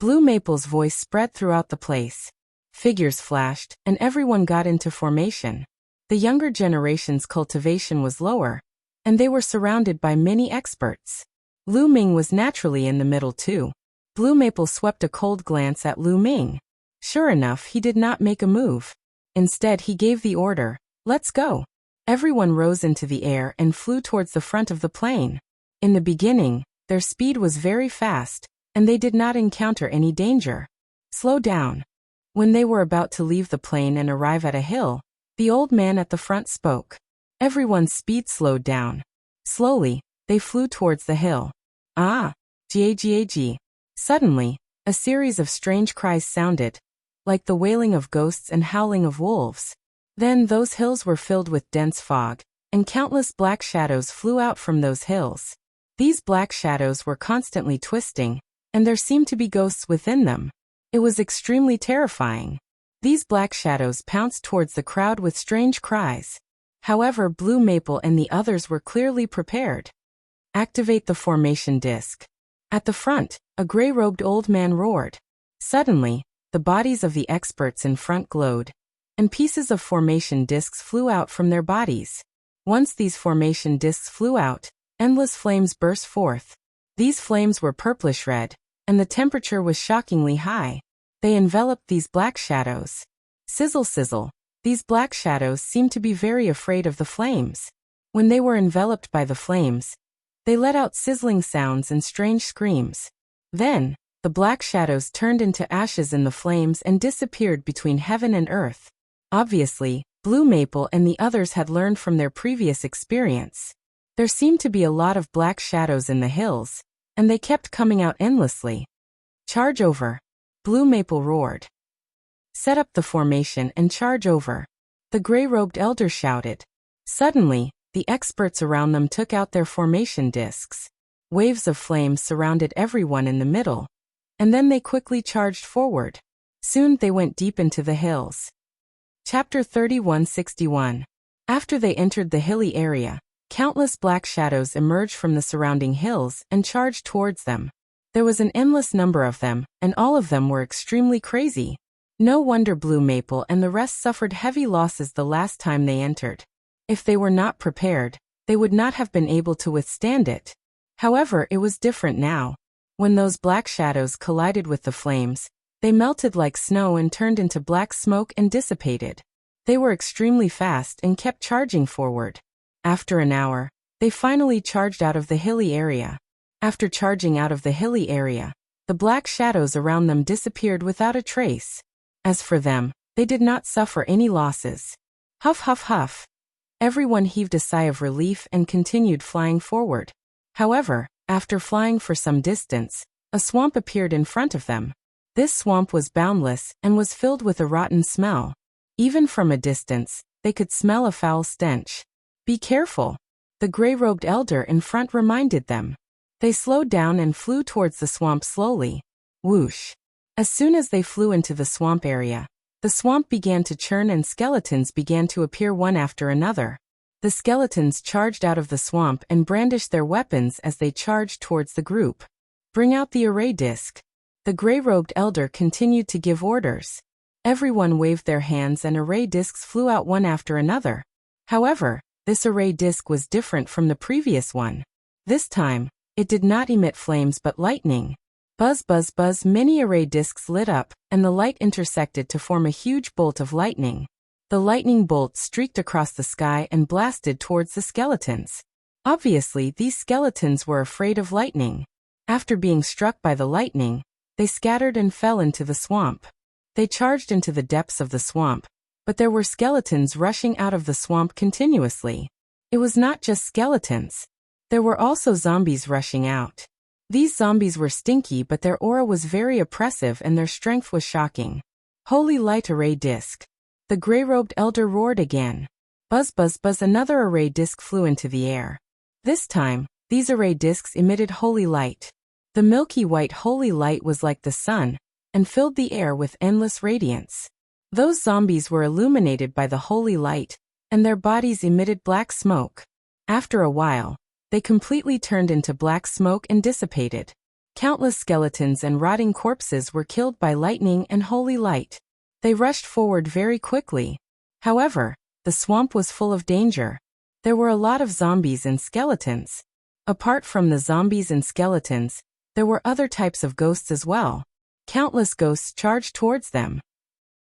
S1: Blue Maple's voice spread throughout the place. Figures flashed, and everyone got into formation. The younger generation's cultivation was lower, and they were surrounded by many experts. Lu Ming was naturally in the middle too. Blue Maple swept a cold glance at Lu Ming. Sure enough, he did not make a move. Instead, he gave the order, "Let's go." Everyone rose into the air and flew towards the front of the plane. In the beginning, their speed was very fast, and they did not encounter any danger. "Slow down." When they were about to leave the plane and arrive at a hill, the old man at the front spoke. Everyone's speed slowed down. Slowly, they flew towards the hill. Ah! Gag. Suddenly, a series of strange cries sounded, like the wailing of ghosts and howling of wolves. Then those hills were filled with dense fog, and countless black shadows flew out from those hills. These black shadows were constantly twisting, and there seemed to be ghosts within them. It was extremely terrifying. These black shadows pounced towards the crowd with strange cries. However, Blue Maple and the others were clearly prepared. "Activate the formation disc." At the front, a gray-robed old man roared. Suddenly, the bodies of the experts in front glowed, and pieces of formation discs flew out from their bodies. Once these formation discs flew out, endless flames burst forth. These flames were purplish-red, and the temperature was shockingly high. They enveloped these black shadows. Sizzle sizzle, these black shadows seemed to be very afraid of the flames. When they were enveloped by the flames, they let out sizzling sounds and strange screams. Then, the black shadows turned into ashes in the flames and disappeared between heaven and earth. Obviously, Blue Maple and the others had learned from their previous experience. There seemed to be a lot of black shadows in the hills, and they kept coming out endlessly. "Charge over!" Blue Maple roared. "Set up the formation and charge over!" the gray-robed elder shouted. Suddenly, the experts around them took out their formation discs. Waves of flames surrounded everyone in the middle, and then they quickly charged forward. Soon they went deep into the hills. Chapter 3161. After they entered the hilly area, countless black shadows emerged from the surrounding hills and charged towards them. There was an endless number of them, and all of them were extremely crazy. No wonder Blue Maple and the rest suffered heavy losses the last time they entered. If they were not prepared, they would not have been able to withstand it. However, it was different now. When those black shadows collided with the flames, they melted like snow and turned into black smoke and dissipated. They were extremely fast and kept charging forward. After an hour, they finally charged out of the hilly area. After charging out of the hilly area, the black shadows around them disappeared without a trace. As for them, they did not suffer any losses. Huff huff huff. Everyone heaved a sigh of relief and continued flying forward. However, after flying for some distance, a swamp appeared in front of them. This swamp was boundless and was filled with a rotten smell. Even from a distance, they could smell a foul stench. "Be careful," the gray-robed elder in front reminded them. They slowed down and flew towards the swamp slowly. Whoosh! As soon as they flew into the swamp area, the swamp began to churn and skeletons began to appear one after another. The skeletons charged out of the swamp and brandished their weapons as they charged towards the group. "Bring out the array disc." The gray-robed elder continued to give orders. Everyone waved their hands and array discs flew out one after another. However, this array disc was different from the previous one. This time, it did not emit flames but lightning. Buzz buzz buzz, many array discs lit up, and the light intersected to form a huge bolt of lightning. The lightning bolt streaked across the sky and blasted towards the skeletons. Obviously, these skeletons were afraid of lightning. After being struck by the lightning, they scattered and fell into the swamp. They charged into the depths of the swamp, but there were skeletons rushing out of the swamp continuously. It was not just skeletons. There were also zombies rushing out. These zombies were stinky, but their aura was very oppressive and their strength was shocking. "Holy light array disc." The gray-robed elder roared again. Buzz buzz buzz, another array disc flew into the air. This time, these array discs emitted holy light. The milky white holy light was like the sun, and filled the air with endless radiance. Those zombies were illuminated by the holy light, and their bodies emitted black smoke. After a while, they completely turned into black smoke and dissipated. Countless skeletons and rotting corpses were killed by lightning and holy light. They rushed forward very quickly. However, the swamp was full of danger. There were a lot of zombies and skeletons. Apart from the zombies and skeletons, there were other types of ghosts as well. Countless ghosts charged towards them.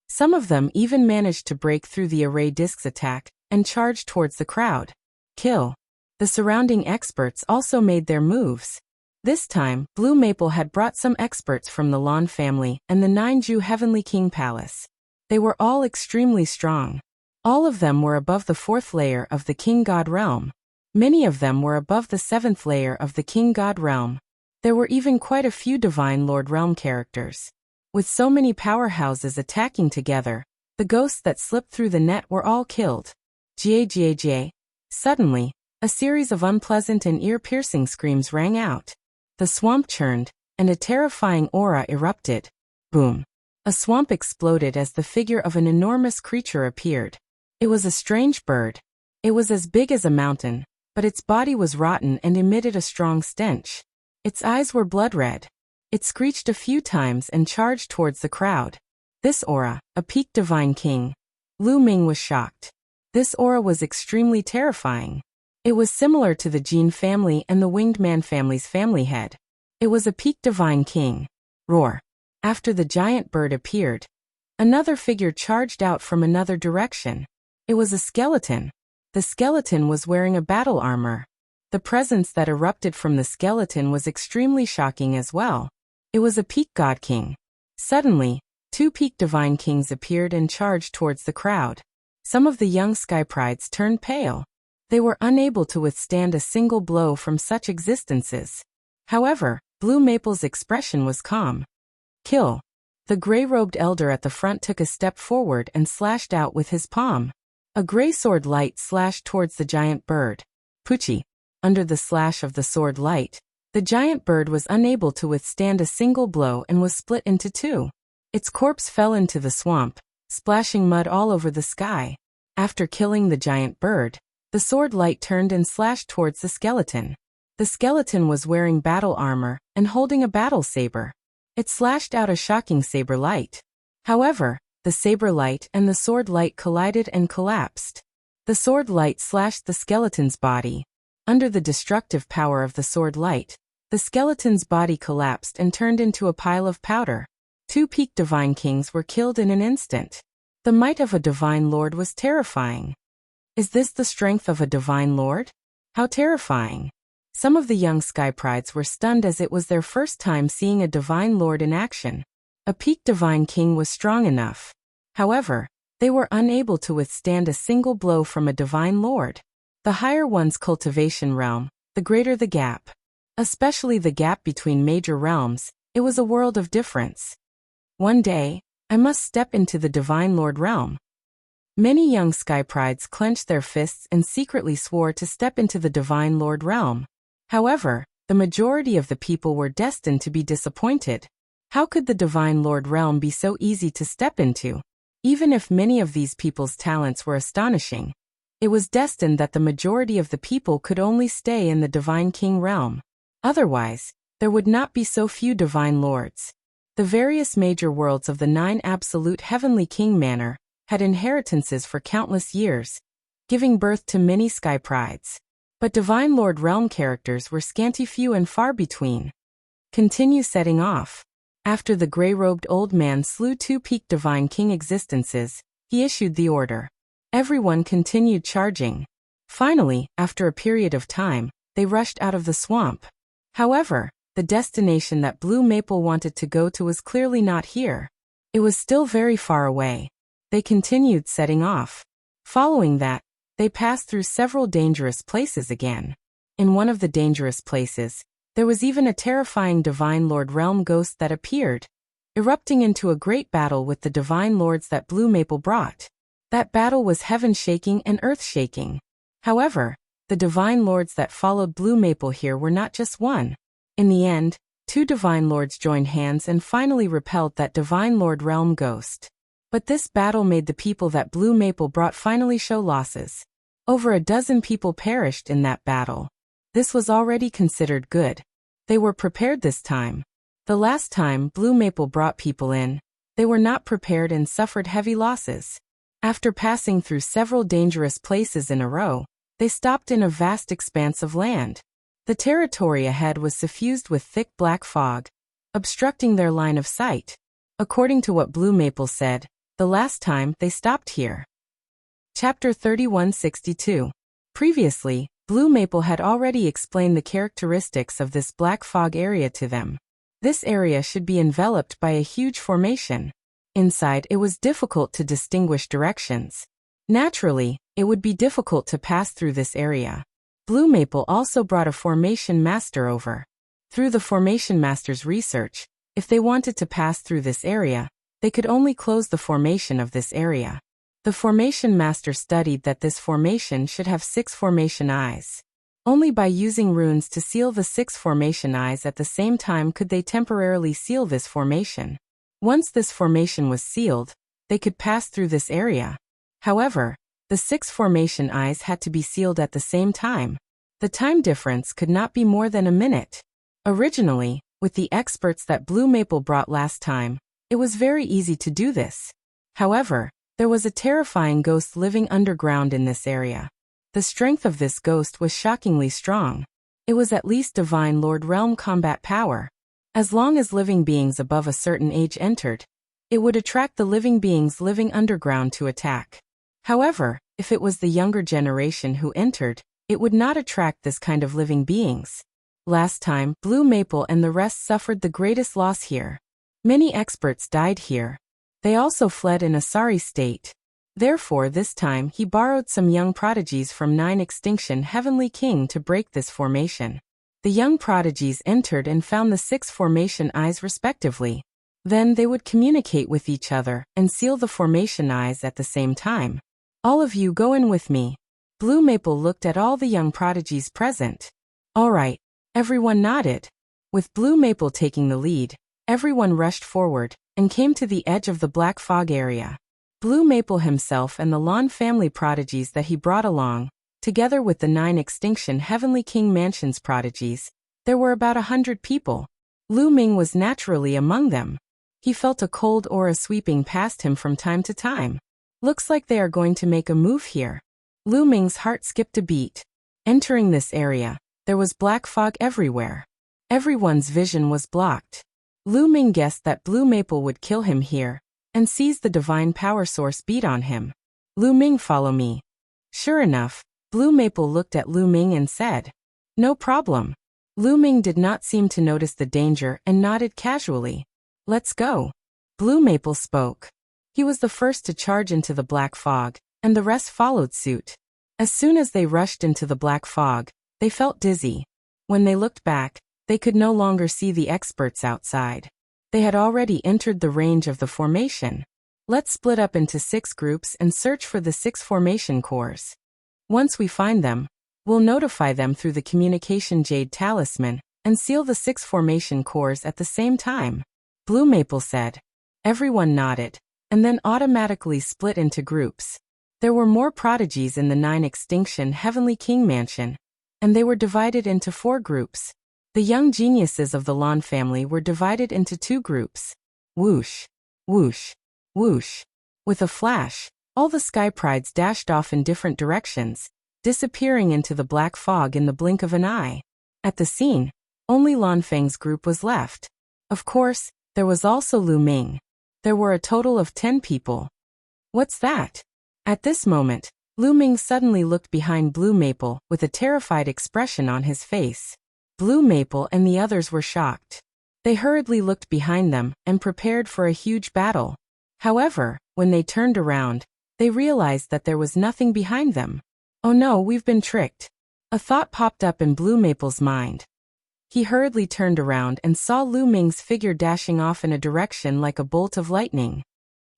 S1: Some of them even managed to break through the array discs attack and charge towards the crowd. Kill. The surrounding experts also made their moves. This time, Blue Maple had brought some experts from the Lawn family and the 9-Ju Heavenly King Palace. They were all extremely strong. All of them were above the 4th layer of the King God realm. Many of them were above the 7th layer of the King God realm. There were even quite a few Divine Lord realm characters. With so many powerhouses attacking together, the ghosts that slipped through the net were all killed. Ga. Suddenly, a series of unpleasant and ear-piercing screams rang out. The swamp churned, and a terrifying aura erupted. Boom. A swamp exploded as the figure of an enormous creature appeared. It was a strange bird. It was as big as a mountain, but its body was rotten and emitted a strong stench. Its eyes were blood red. It screeched a few times and charged towards the crowd. This aura, a peak divine king. Lu Ming was shocked. This aura was extremely terrifying. It was similar to the Jean family and the Winged Man family's family head. It was a peak divine king. Roar. After the giant bird appeared, another figure charged out from another direction. It was a skeleton. The skeleton was wearing a battle armor. The presence that erupted from the skeleton was extremely shocking as well. It was a peak god king. Suddenly, 2 peak divine kings appeared and charged towards the crowd. Some of the young sky prides turned pale. They were unable to withstand a single blow from such existences. However, Blue Maple's expression was calm. Kill. The gray-robed elder at the front took a step forward and slashed out with his palm. A gray sword light slashed towards the giant bird. Poochie. Under the slash of the sword light, the giant bird was unable to withstand a single blow and was split into 2. Its corpse fell into the swamp, splashing mud all over the sky. After killing the giant bird, the sword light turned and slashed towards the skeleton. The skeleton was wearing battle armor and holding a battle saber. It slashed out a shocking saber light. However, the saber light and the sword light collided and collapsed. The sword light slashed the skeleton's body. Under the destructive power of the sword light, the skeleton's body collapsed and turned into a pile of powder. 2 peak divine kings were killed in an instant. The might of a divine lord was terrifying. Is this the strength of a divine lord? How terrifying. Some of the young sky prides were stunned as it was their first time seeing a divine lord in action. A peak divine king was strong enough. However, they were unable to withstand a single blow from a divine lord. The higher one's cultivation realm, the greater the gap. Especially the gap between major realms, it was a world of difference. One day, I must step into the divine lord realm. Many young sky prides clenched their fists and secretly swore to step into the divine lord realm. However, the majority of the people were destined to be disappointed. How could the divine lord realm be so easy to step into? Even if many of these people's talents were astonishing, it was destined that the majority of the people could only stay in the divine king realm. Otherwise, there would not be so few divine lords. The various major worlds of the 9 absolute heavenly king manor had inheritances for countless years, giving birth to many sky prides. But divine lord realm characters were scanty few and far between. Continue setting off. After the gray-robed old man slew 2 peak divine king existences, he issued the order. Everyone continued charging. Finally, after a period of time, they rushed out of the swamp. However, the destination that Blue Maple wanted to go to was clearly not here. It was still very far away. They continued setting off. Following that, they passed through several dangerous places again. In one of the dangerous places, there was even a terrifying divine lord realm ghost that appeared, erupting into a great battle with the divine lords that Blue Maple brought. That battle was heaven-shaking and earth-shaking. However, the divine lords that followed Blue Maple here were not just one. In the end, 2 divine lords joined hands and finally repelled that divine lord realm ghost. But this battle made the people that Blue Maple brought finally show losses. Over a dozen people perished in that battle. This was already considered good. They were prepared this time. The last time Blue Maple brought people in, they were not prepared and suffered heavy losses. After passing through several dangerous places in a row, they stopped in a vast expanse of land. The territory ahead was suffused with thick black fog, obstructing their line of sight. According to what Blue Maple said, the last time they stopped here. Chapter 3162. Previously, Blue Maple had already explained the characteristics of this black fog area to them. This area should be enveloped by a huge formation. Inside, it was difficult to distinguish directions. Naturally, it would be difficult to pass through this area. Blue Maple also brought a formation master over. Through the formation master's research, if they wanted to pass through this area, they could only close the formation of this area. The formation master studied that this formation should have 6 formation eyes. Only by using runes to seal the 6 formation eyes at the same time could they temporarily seal this formation. Once this formation was sealed, they could pass through this area. However, the 6 formation eyes had to be sealed at the same time. The time difference could not be more than a minute. Originally, with the experts that Blue Maple brought last time, it was very easy to do this. However, there was a terrifying ghost living underground in this area. The strength of this ghost was shockingly strong. It was at least Divine Lord Realm combat power. As long as living beings above a certain age entered, it would attract the living beings living underground to attack. However, if it was the younger generation who entered, it would not attract this kind of living beings. Last time, Blue Maple and the rest suffered the greatest loss here. Many experts died here. They also fled in a sorry state. Therefore, this time he borrowed some young prodigies from 9 Extinction Heavenly King to break this formation. The young prodigies entered and found the 6 formation eyes respectively. Then they would communicate with each other and seal the formation eyes at the same time. All of you go in with me. Blue Maple looked at all the young prodigies present. All right. Everyone nodded. With Blue Maple taking the lead, everyone rushed forward and came to the edge of the black fog area. Blue Maple himself and the Lawn family prodigies that he brought along, together with the 9 Extinction Heavenly King Mansions prodigies, there were about 100 people. Lu Ming was naturally among them. He felt a cold aura sweeping past him from time to time. Looks like they are going to make a move here. Lu Ming's heart skipped a beat. Entering this area, there was black fog everywhere. Everyone's vision was blocked. Lu Ming guessed that Blue Maple would kill him here, and seized the divine power source beat on him. Lu Ming, follow me. Sure enough, Blue Maple looked at Lu Ming and said, no problem. Lu Ming did not seem to notice the danger and nodded casually. Let's go. Blue Maple spoke. He was the first to charge into the black fog, and the rest followed suit. As soon as they rushed into the black fog, they felt dizzy. When they looked back, they could no longer see the experts outside. They had already entered the range of the formation. Let's split up into 6 groups and search for the 6 formation cores. Once we find them, we'll notify them through the communication jade talisman and seal the 6 formation cores at the same time. Blue Maple said. Everyone nodded, and then automatically split into groups. There were more prodigies in the 9 Extinction Heavenly King Mansion, and they were divided into 4 groups. The young geniuses of the Lawn family were divided into 2 groups. Whoosh, whoosh, whoosh. With a flash, all the Sky Prides dashed off in different directions, disappearing into the black fog in the blink of an eye. At the scene, only Lan Feng's group was left. Of course, there was also Lu Ming. There were a total of 10 people. What's that? At this moment, Lu Ming suddenly looked behind Blue Maple with a terrified expression on his face. Blue Maple and the others were shocked. They hurriedly looked behind them and prepared for a huge battle. However, when they turned around, they realized that there was nothing behind them. Oh no, we've been tricked. A thought popped up in Blue Maple's mind. He hurriedly turned around and saw Lu Ming's figure dashing off in a direction like a bolt of lightning.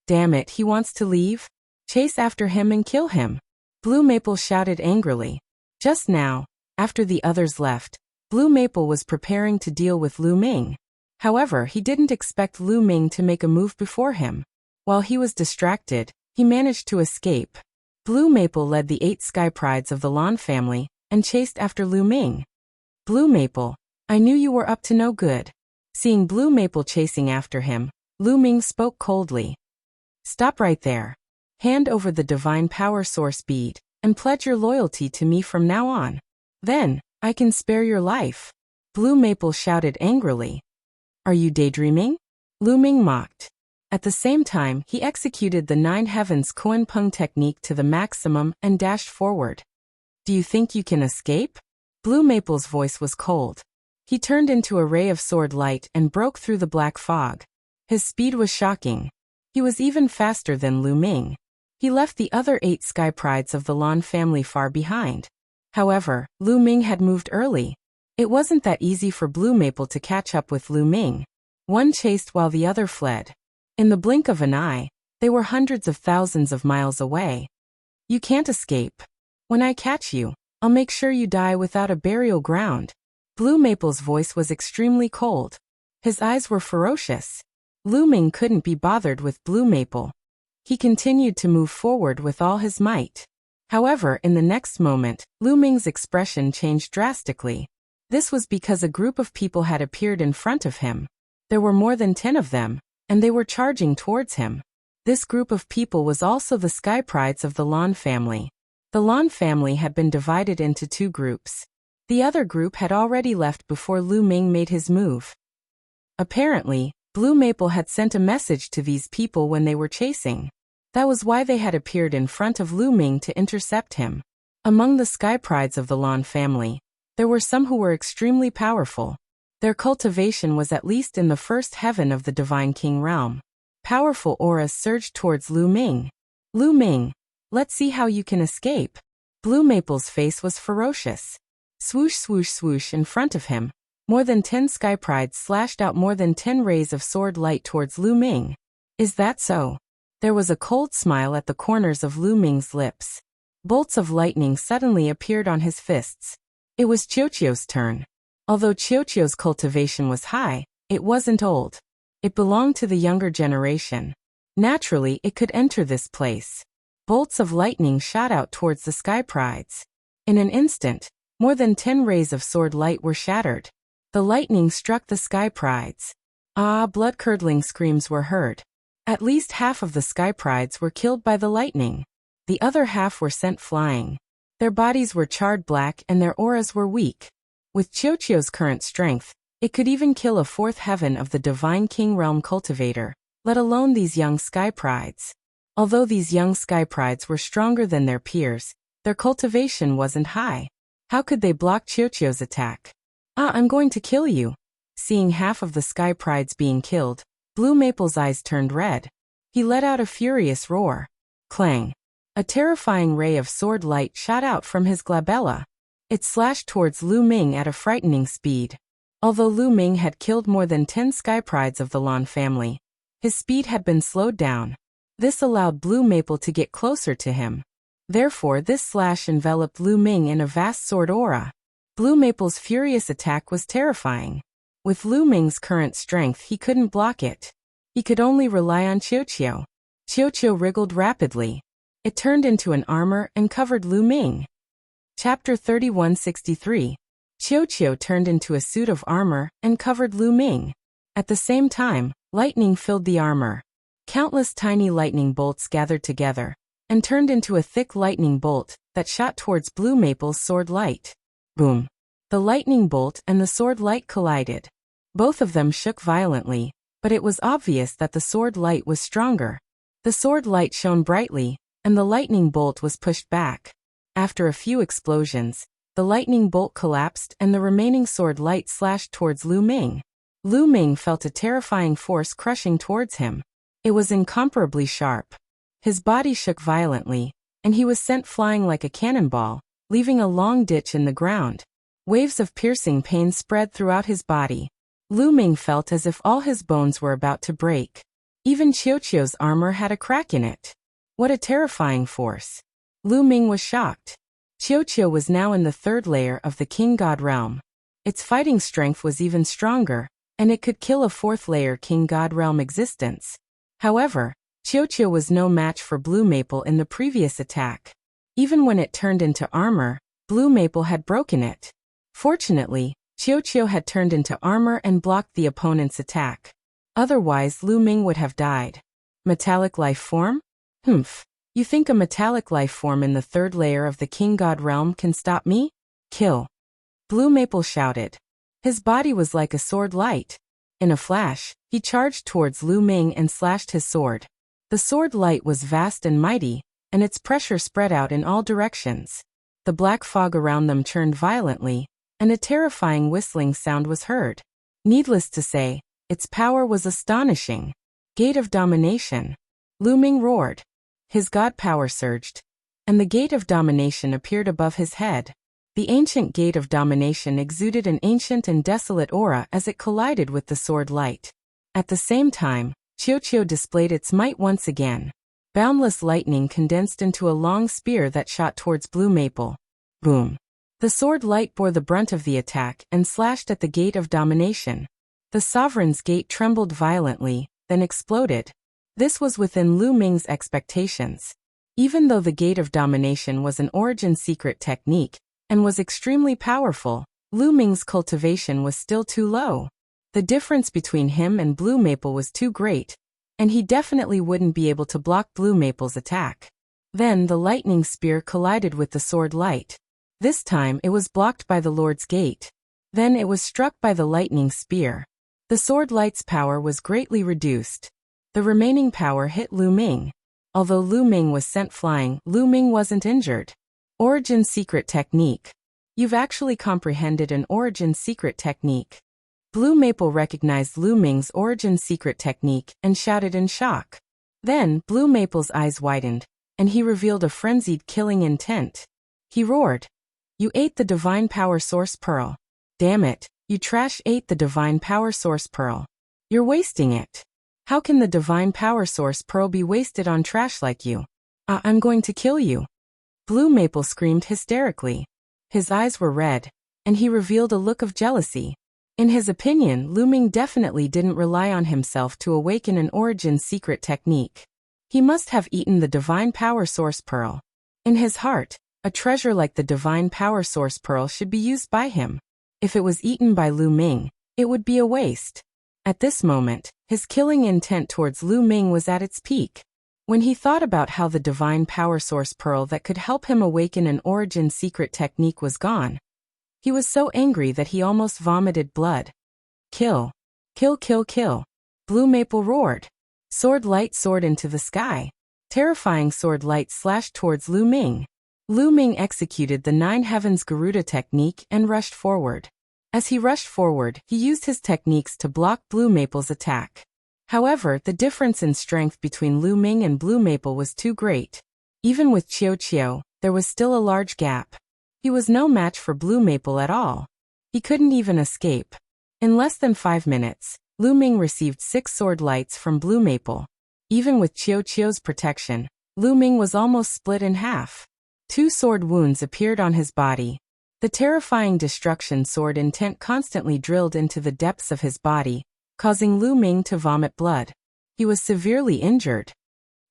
S1: Damn it, he wants to leave? Chase after him and kill him. Blue Maple shouted angrily. Just now, after the others left, Blue Maple was preparing to deal with Lu Ming. However, he didn't expect Lu Ming to make a move before him. While he was distracted, he managed to escape. Blue Maple led the 8 Sky Prides of the Lan family and chased after Lu Ming. Blue Maple, I knew you were up to no good. Seeing Blue Maple chasing after him, Lu Ming spoke coldly. Stop right there. Hand over the divine power source bead, and pledge your loyalty to me from now on. Then, I can spare your life. Blue Maple shouted angrily. Are you daydreaming? Lu Ming mocked. At the same time, he executed the 9 Heavens Koan Peng technique to the maximum and dashed forward. Do you think you can escape? Blue Maple's voice was cold. He turned into a ray of sword light and broke through the black fog. His speed was shocking. He was even faster than Lu Ming. He left the other 8 sky prides of the Lan family far behind. However, Lu Ming had moved early. It wasn't that easy for Blue Maple to catch up with Lu Ming. One chased while the other fled. In the blink of an eye, they were hundreds of thousands of miles away. You can't escape. When I catch you, I'll make sure you die without a burial ground. Blue Maple's voice was extremely cold. His eyes were ferocious. Lu Ming couldn't be bothered with Blue Maple. He continued to move forward with all his might. However, in the next moment, Lu Ming's expression changed drastically. This was because a group of people had appeared in front of him. There were more than 10 of them, and they were charging towards him. This group of people was also the sky prides of the Lan family. The Lan family had been divided into 2 groups. The other group had already left before Lu Ming made his move. Apparently, Blue Maple had sent a message to these people when they were chasing. That was why they had appeared in front of Lu Ming to intercept him. Among the sky prides of the Lan family, there were some who were extremely powerful. Their cultivation was at least in the first heaven of the Divine King realm. Powerful auras surged towards Lu Ming. Lu Ming, let's see how you can escape. Blue Maple's face was ferocious. Swoosh swoosh swoosh in front of him. More than 10 sky prides slashed out more than 10 rays of sword light towards Lu Ming. Is that so? There was a cold smile at the corners of Lu Ming's lips. Bolts of lightning suddenly appeared on his fists. It was Qiuqiu's turn. Although Qiuqiu's cultivation was high, it wasn't old. It belonged to the younger generation. Naturally, it could enter this place. Bolts of lightning shot out towards the sky prides. In an instant, more than 10 rays of sword light were shattered. The lightning struck the sky prides. Blood-curdling screams were heard. At least half of the sky prides were killed by the lightning. The other half were sent flying. Their bodies were charred black and their auras were weak. With Qiuqiu's current strength, it could even kill a 4th heaven of the Divine King Realm cultivator, let alone these young sky prides. Although these young sky prides were stronger than their peers, their cultivation wasn't high. How could they block Qiuqiu's attack? I'm going to kill you. Seeing half of the sky prides being killed, Blue Maple's eyes turned red. He let out a furious roar. Clang. A terrifying ray of sword light shot out from his glabella. It slashed towards Lu Ming at a frightening speed. Although Lu Ming had killed more than 10 sky prides of the Lan family, his speed had been slowed down. This allowed Blue Maple to get closer to him. Therefore, this slash enveloped Lu Ming in a vast sword aura. Blue Maple's furious attack was terrifying. With Lu Ming's current strength, he couldn't block it. He could only rely on Qiuqiu. Qiuqiu wriggled rapidly. It turned into an armor and covered Lu Ming. Chapter 3163. Qiuqiu turned into a suit of armor and covered Lu Ming. At the same time, lightning filled the armor. Countless tiny lightning bolts gathered together and turned into a thick lightning bolt that shot towards Blue Maple's sword light. Boom. The lightning bolt and the sword light collided. Both of them shook violently, but it was obvious that the sword light was stronger. The sword light shone brightly, and the lightning bolt was pushed back. After a few explosions, the lightning bolt collapsed and the remaining sword light slashed towards Lu Ming. Lu Ming felt a terrifying force crushing towards him. It was incomparably sharp. His body shook violently, and he was sent flying like a cannonball, leaving a long ditch in the ground. Waves of piercing pain spread throughout his body. Lu Ming felt as if all his bones were about to break. Even Qiuqiu's armor had a crack in it. What a terrifying force. Lu Ming was shocked. Qiuqiu was now in the 3rd layer of the King God realm. Its fighting strength was even stronger, and it could kill a 4th layer King God realm existence. However, Qiuqiu was no match for Blue Maple in the previous attack. Even when it turned into armor, Blue Maple had broken it. Fortunately, Qiu had turned into armor and blocked the opponent's attack. Otherwise, Lu Ming would have died. Metallic life form? Humph. You think a metallic life form in the third layer of the King God realm can stop me? Kill. Blue Maple shouted. His body was like a sword light. In a flash, he charged towards Lu Ming and slashed his sword. The sword light was vast and mighty, and its pressure spread out in all directions. The black fog around them churned violently, and a terrifying whistling sound was heard. Needless to say, its power was astonishing. Gate of Domination. Lu Ming roared. His god power surged, and the Gate of Domination appeared above his head. The ancient Gate of Domination exuded an ancient and desolate aura as it collided with the sword light. At the same time, Qiu displayed its might once again. Boundless lightning condensed into a long spear that shot towards Blue Maple. Boom. The sword light bore the brunt of the attack and slashed at the Gate of Domination. The Sovereign's Gate trembled violently, then exploded. This was within Lu Ming's expectations. Even though the Gate of Domination was an origin secret technique, and was extremely powerful, Lu Ming's cultivation was still too low. The difference between him and Blue Maple was too great, and he definitely wouldn't be able to block Blue Maple's attack. Then the lightning spear collided with the sword light. This time it was blocked by the Lord's Gate. Then it was struck by the lightning spear. The sword light's power was greatly reduced. The remaining power hit Lu Ming. Although Lu Ming was sent flying, Lu Ming wasn't injured. Origin secret technique. You've actually comprehended an origin secret technique. Blue Maple recognized Lu Ming's origin secret technique and shouted in shock. Then, Blue Maple's eyes widened, and he revealed a frenzied killing intent. He roared. You ate the Divine Power Source Pearl. Damn it, you trash ate the Divine Power Source Pearl. You're wasting it. How can the Divine Power Source Pearl be wasted on trash like you? I'm going to kill you. Blue Maple screamed hysterically. His eyes were red, and he revealed a look of jealousy. In his opinion, Lu Ming definitely didn't rely on himself to awaken an origin secret technique. He must have eaten the Divine Power Source Pearl. In his heart, a treasure like the Divine Power Source Pearl should be used by him. If it was eaten by Lu Ming, it would be a waste. At this moment, his killing intent towards Lu Ming was at its peak. When he thought about how the Divine Power Source Pearl that could help him awaken an origin secret technique was gone, he was so angry that he almost vomited blood. Kill. Kill, kill, kill. Blue Maple roared. Sword light soared into the sky. Terrifying sword light slashed towards Lu Ming. Lu Ming executed the Nine Heavens Garuda technique and rushed forward. As he rushed forward, he used his techniques to block Blue Maple's attack. However, the difference in strength between Lu Ming and Blue Maple was too great. Even with Qiu, there was still a large gap. He was no match for Blue Maple at all. He couldn't even escape. In less than 5 minutes, Lu Ming received 6 sword lights from Blue Maple. Even with Qiu's protection, Lu Ming was almost split in half. 2 sword wounds appeared on his body. The terrifying destruction sword intent constantly drilled into the depths of his body, causing Lu Ming to vomit blood. He was severely injured.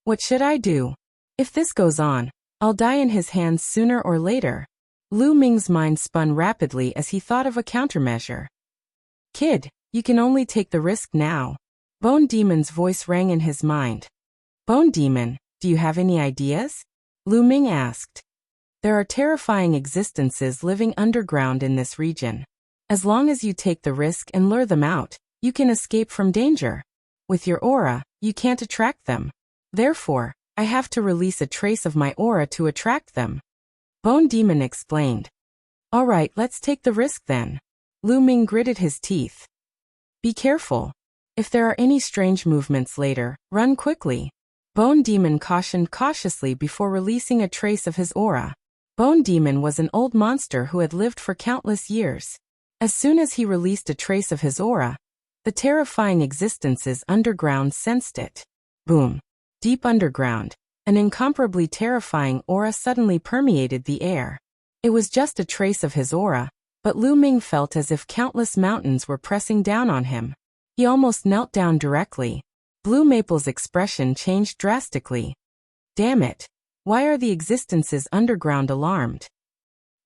S1: What should I do? If this goes on, I'll die in his hands sooner or later. Lu Ming's mind spun rapidly as he thought of a countermeasure. Kid, you can only take the risk now. Bone Demon's voice rang in his mind. Bone Demon, do you have any ideas? Lu Ming asked. There are terrifying existences living underground in this region. As long as you take the risk and lure them out, you can escape from danger. With your aura, you can't attract them. Therefore, I have to release a trace of my aura to attract them. Bone Demon explained. All right, let's take the risk then. Lu Ming gritted his teeth. Be careful. If there are any strange movements later, run quickly. Bone Demon cautioned cautiously before releasing a trace of his aura. Bone Demon was an old monster who had lived for countless years. As soon as he released a trace of his aura, the terrifying existences underground sensed it. Boom. Deep underground, an incomparably terrifying aura suddenly permeated the air. It was just a trace of his aura, but Lu Ming felt as if countless mountains were pressing down on him. He almost knelt down directly. Blue Maple's expression changed drastically. Damn it. Why are the existences underground alarmed?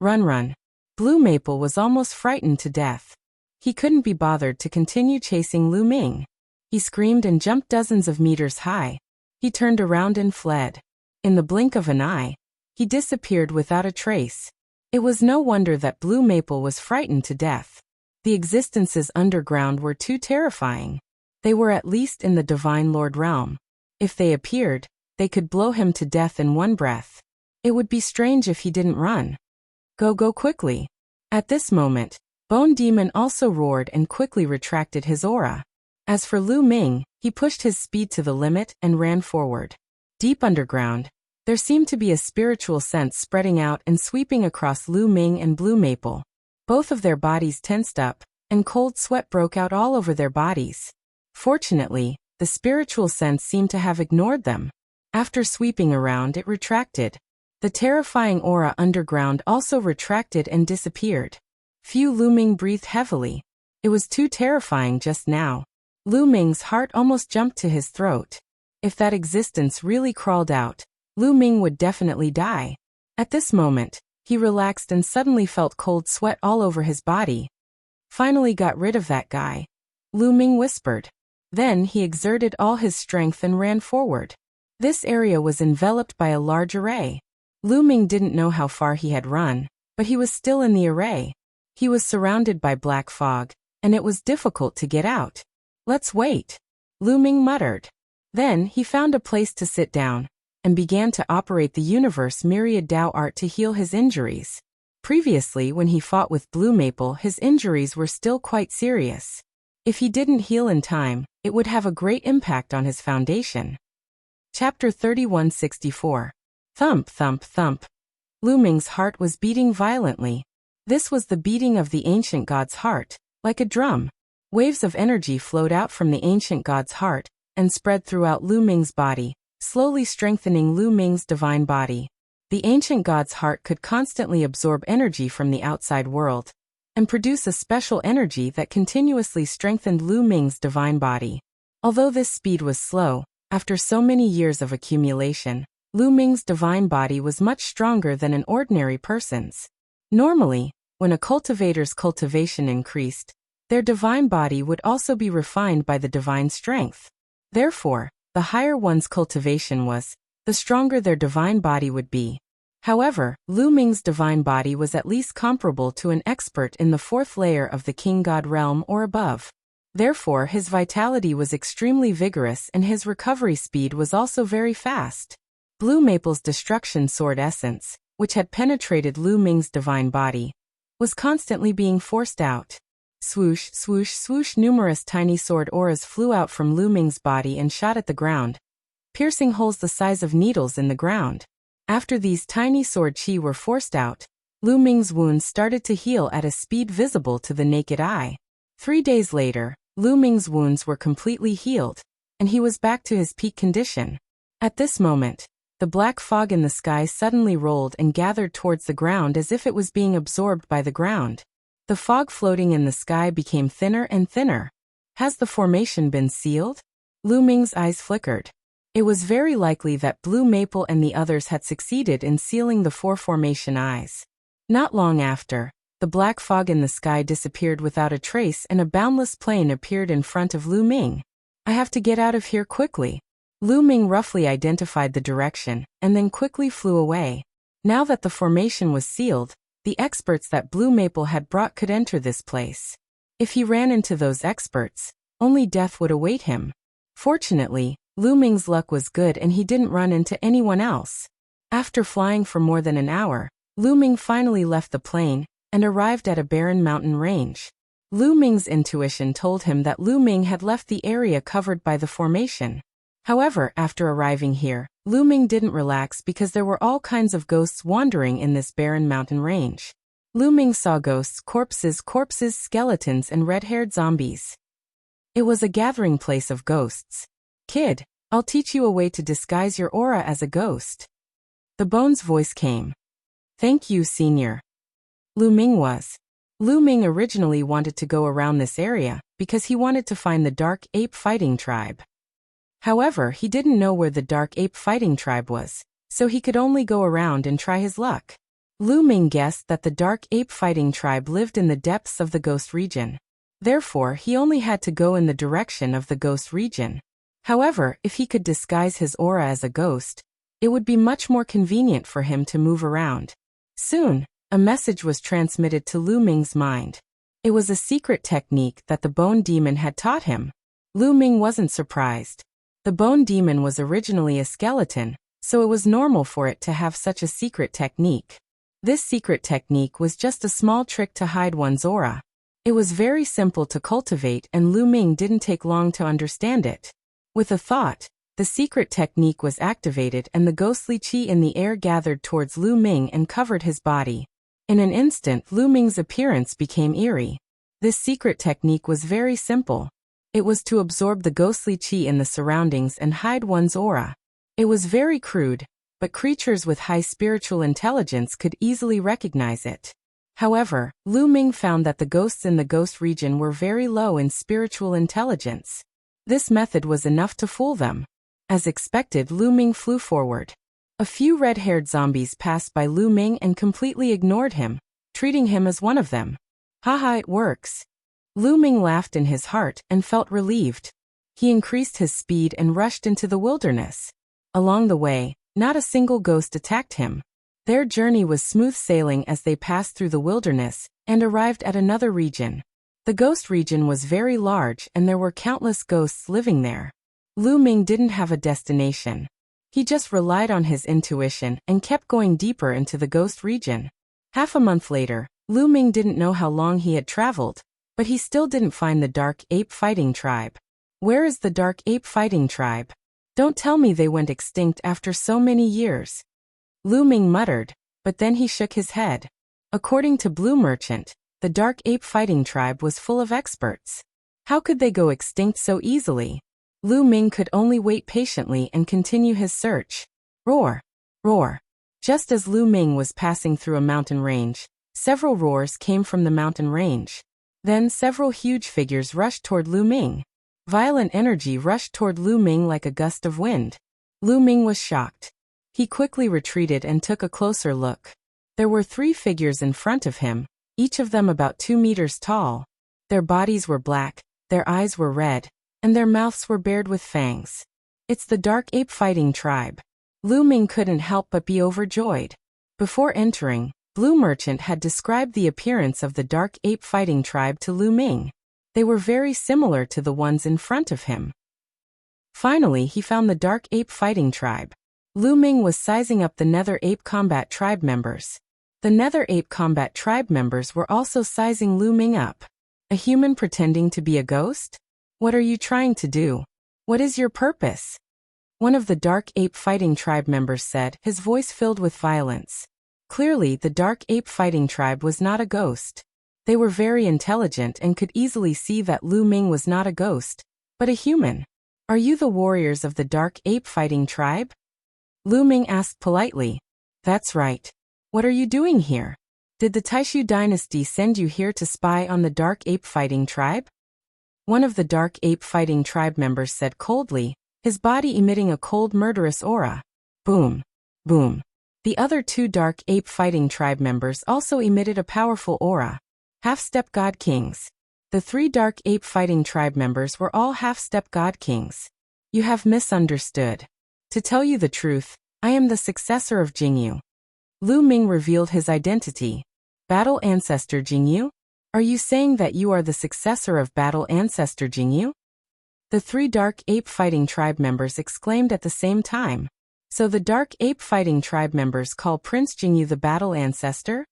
S1: Run, run. Blue Maple was almost frightened to death. He couldn't be bothered to continue chasing Lu Ming. He screamed and jumped dozens of meters high. He turned around and fled. In the blink of an eye, he disappeared without a trace. It was no wonder that Blue Maple was frightened to death. The existences underground were too terrifying. They were at least in the Divine Lord realm. If they appeared, they could blow him to death in one breath. It would be strange if he didn't run. Go quickly. At this moment, Bone Demon also roared and quickly retracted his aura. As for Lu Ming, he pushed his speed to the limit and ran forward. Deep underground, there seemed to be a spiritual sense spreading out and sweeping across Lu Ming and Blue Maple. Both of their bodies tensed up, and cold sweat broke out all over their bodies. Fortunately, the spiritual sense seemed to have ignored them. After sweeping around, it retracted. The terrifying aura underground also retracted and disappeared. Lu Ming breathed heavily. It was too terrifying just now. Lu Ming's heart almost jumped to his throat. If that existence really crawled out, Lu Ming would definitely die. At this moment, he relaxed and suddenly felt cold sweat all over his body. Finally got rid of that guy, Lu Ming whispered. Then he exerted all his strength and ran forward. This area was enveloped by a large array. Lu Ming didn't know how far he had run, but he was still in the array. He was surrounded by black fog, and it was difficult to get out. Let's wait, Lu Ming muttered. Then he found a place to sit down, and began to operate the universe myriad Dao art to heal his injuries. Previously, when he fought with Blue Maple, his injuries were still quite serious. If he didn't heal in time, it would have a great impact on his foundation. Chapter 3164. Thump, thump, thump. Lu Ming's heart was beating violently. This was the beating of the ancient god's heart, like a drum. Waves of energy flowed out from the ancient god's heart and spread throughout Lu Ming's body, slowly strengthening Lu Ming's divine body. The ancient god's heart could constantly absorb energy from the outside world and produce a special energy that continuously strengthened Lu Ming's divine body. Although this speed was slow, after so many years of accumulation, Lu Ming's divine body was much stronger than an ordinary person's. Normally, when a cultivator's cultivation increased, their divine body would also be refined by the divine strength. Therefore, the higher one's cultivation was, the stronger their divine body would be. However, Lu Ming's divine body was at least comparable to an expert in the fourth layer of the King God realm or above. Therefore, his vitality was extremely vigorous and his recovery speed was also very fast. Blue Maple's destruction sword essence, which had penetrated Lu Ming's divine body, was constantly being forced out. Swoosh, swoosh, swoosh, numerous tiny sword auras flew out from Lu Ming's body and shot at the ground, piercing holes the size of needles in the ground. After these tiny sword chi were forced out, Lu Ming's wounds started to heal at a speed visible to the naked eye. 3 days later, Lu Ming's wounds were completely healed, and he was back to his peak condition. At this moment, the black fog in the sky suddenly rolled and gathered towards the ground as if it was being absorbed by the ground. The fog floating in the sky became thinner and thinner. Has the formation been sealed? Lu Ming's eyes flickered. It was very likely that Blue Maple and the others had succeeded in sealing the 4 formation eyes. Not long after, the black fog in the sky disappeared without a trace and a boundless plain appeared in front of Lu Ming. I have to get out of here quickly. Lu Ming roughly identified the direction and then quickly flew away. Now that the formation was sealed, the experts that Blue Maple had brought could enter this place. If he ran into those experts, only death would await him. Fortunately, Lu Ming's luck was good and he didn't run into anyone else. After flying for more than an hour, Lu Ming finally left the plain and arrived at a barren mountain range. Lu Ming's intuition told him that Lu Ming had left the area covered by the formation. However, after arriving here, Lu Ming didn't relax because there were all kinds of ghosts wandering in this barren mountain range. Lu Ming saw ghosts, corpses, skeletons, and red-haired zombies. It was a gathering place of ghosts. Kid, I'll teach you a way to disguise your aura as a ghost. The Bone's voice came. Thank you, Senior. Lu Ming originally wanted to go around this area because he wanted to find the Dark Ape Fighting Tribe. However, he didn't know where the Dark Ape Fighting Tribe was, so he could only go around and try his luck. Lu Ming guessed that the dark ape fighting tribe lived in the depths of the ghost region. Therefore, he only had to go in the direction of the ghost region. However, if he could disguise his aura as a ghost, it would be much more convenient for him to move around. Soon, a message was transmitted to Lu Ming's mind. It was a secret technique that the Bone Demon had taught him. Lu Ming wasn't surprised. The Bone Demon was originally a skeleton, so it was normal for it to have such a secret technique. This secret technique was just a small trick to hide one's aura. It was very simple to cultivate and Lu Ming didn't take long to understand it. With a thought, the secret technique was activated and the ghostly qi in the air gathered towards Lu Ming and covered his body. In an instant, Lu Ming's appearance became eerie. This secret technique was very simple. It was to absorb the ghostly qi in the surroundings and hide one's aura. It was very crude, but creatures with high spiritual intelligence could easily recognize it. However, Lu Ming found that the ghosts in the ghost region were very low in spiritual intelligence. This method was enough to fool them. As expected, Lu Ming flew forward. A few red-haired zombies passed by Lu Ming and completely ignored him, treating him as one of them. Haha, it works. Lu Ming laughed in his heart and felt relieved. He increased his speed and rushed into the wilderness. Along the way, not a single ghost attacked him. Their journey was smooth sailing as they passed through the wilderness and arrived at another region. The ghost region was very large and there were countless ghosts living there. Lu Ming didn't have a destination. He just relied on his intuition and kept going deeper into the ghost region. Half a month later, Lu Ming didn't know how long he had traveled, but he still didn't find the dark ape fighting tribe. Where is the dark ape fighting tribe? Don't tell me they went extinct after so many years. Lu Ming muttered, but then he shook his head. According to Blue Merchant, the dark ape fighting tribe was full of experts. How could they go extinct so easily? Lu Ming could only wait patiently and continue his search. Roar! Roar! Just as Lu Ming was passing through a mountain range, several roars came from the mountain range. Then several huge figures rushed toward Lu Ming. Violent energy rushed toward Lu Ming like a gust of wind. Lu Ming was shocked. He quickly retreated and took a closer look. There were 3 figures in front of him, each of them about 2 meters tall. Their bodies were black, their eyes were red, and their mouths were bared with fangs. It's the dark ape fighting tribe. Lu Ming couldn't help but be overjoyed. Before entering, Blue Merchant had described the appearance of the dark ape fighting tribe to Lu Ming. They were very similar to the ones in front of him. Finally, he found the dark ape fighting tribe. Lu Ming was sizing up the Nether Ape Combat tribe members. The Nether Ape Combat tribe members were also sizing Lu Ming up. A human pretending to be a ghost? What are you trying to do? What is your purpose? One of the dark ape fighting tribe members said, his voice filled with violence. Clearly, the dark ape fighting tribe was not a ghost. They were very intelligent and could easily see that Lu Ming was not a ghost, but a human. Are you the warriors of the dark ape fighting tribe? Lu Ming asked politely. That's right. What are you doing here? Did the Taishu dynasty send you here to spy on the dark ape fighting tribe? One of the dark ape fighting tribe members said coldly, his body emitting a cold murderous aura. Boom. Boom. The other 2 dark ape fighting tribe members also emitted a powerful aura. Half-step god kings. The 3 dark ape fighting tribe members were all half-step god kings. You have misunderstood. To tell you the truth, I am the successor of Jingyu. Lu Ming revealed his identity. Battle Ancestor Jingyu? Are you saying that you are the successor of Battle Ancestor Jingyu? The 3 dark ape fighting tribe members exclaimed at the same time. So the dark ape fighting tribe members call Prince Jingyu the Battle Ancestor?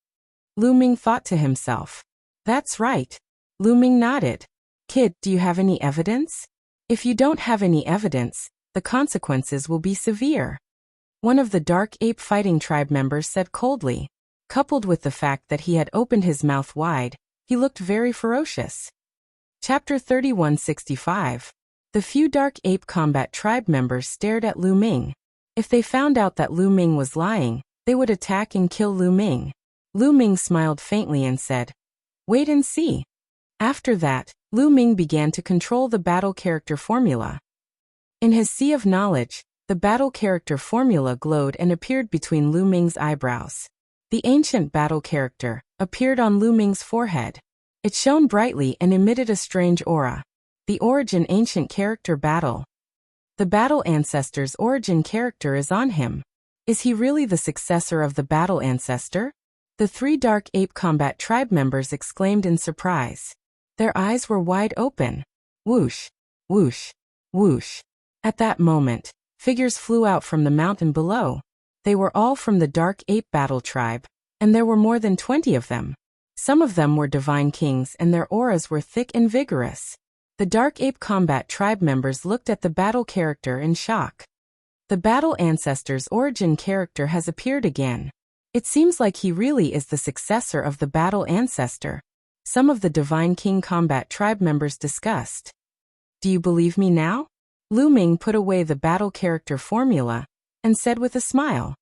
S1: Lu Ming thought to himself. That's right. Lu Ming nodded. Kid, do you have any evidence? If you don't have any evidence, the consequences will be severe. One of the dark ape fighting tribe members said coldly. Coupled with the fact that he had opened his mouth wide, he looked very ferocious. Chapter 3165. The few dark ape combat tribe members stared at Lu Ming. If they found out that Lu Ming was lying, they would attack and kill Lu Ming. Lu Ming smiled faintly and said, Wait and see. After that, Lu Ming began to control the battle character formula. In his sea of knowledge, the battle character formula glowed and appeared between Lu Ming's eyebrows. The ancient battle character appeared on Lu Ming's forehead. It shone brightly and emitted a strange aura. The origin ancient character battle. The battle ancestor's origin character is on him. Is he really the successor of the battle ancestor? The three Dark Ape Combat Tribe members exclaimed in surprise. Their eyes were wide open. Whoosh, whoosh, whoosh. At that moment, figures flew out from the mountain below. They were all from the Dark Ape Battle Tribe, and there were more than 20 of them. Some of them were divine kings and their auras were thick and vigorous. The Dark Ape Combat Tribe members looked at the battle character in shock. The battle ancestor's origin character has appeared again. It seems like he really is the successor of the battle ancestor. Some of the Divine King Combat Tribe members discussed. Do you believe me now? Lu Ming put away the battle character formula and said with a smile.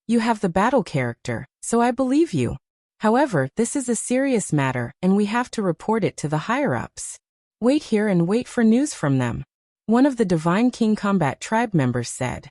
S1: You have the battle character, so I believe you. However, this is a serious matter and we have to report it to the higher-ups. Wait here and wait for news from them. One of the Divine King Combat Tribe members said.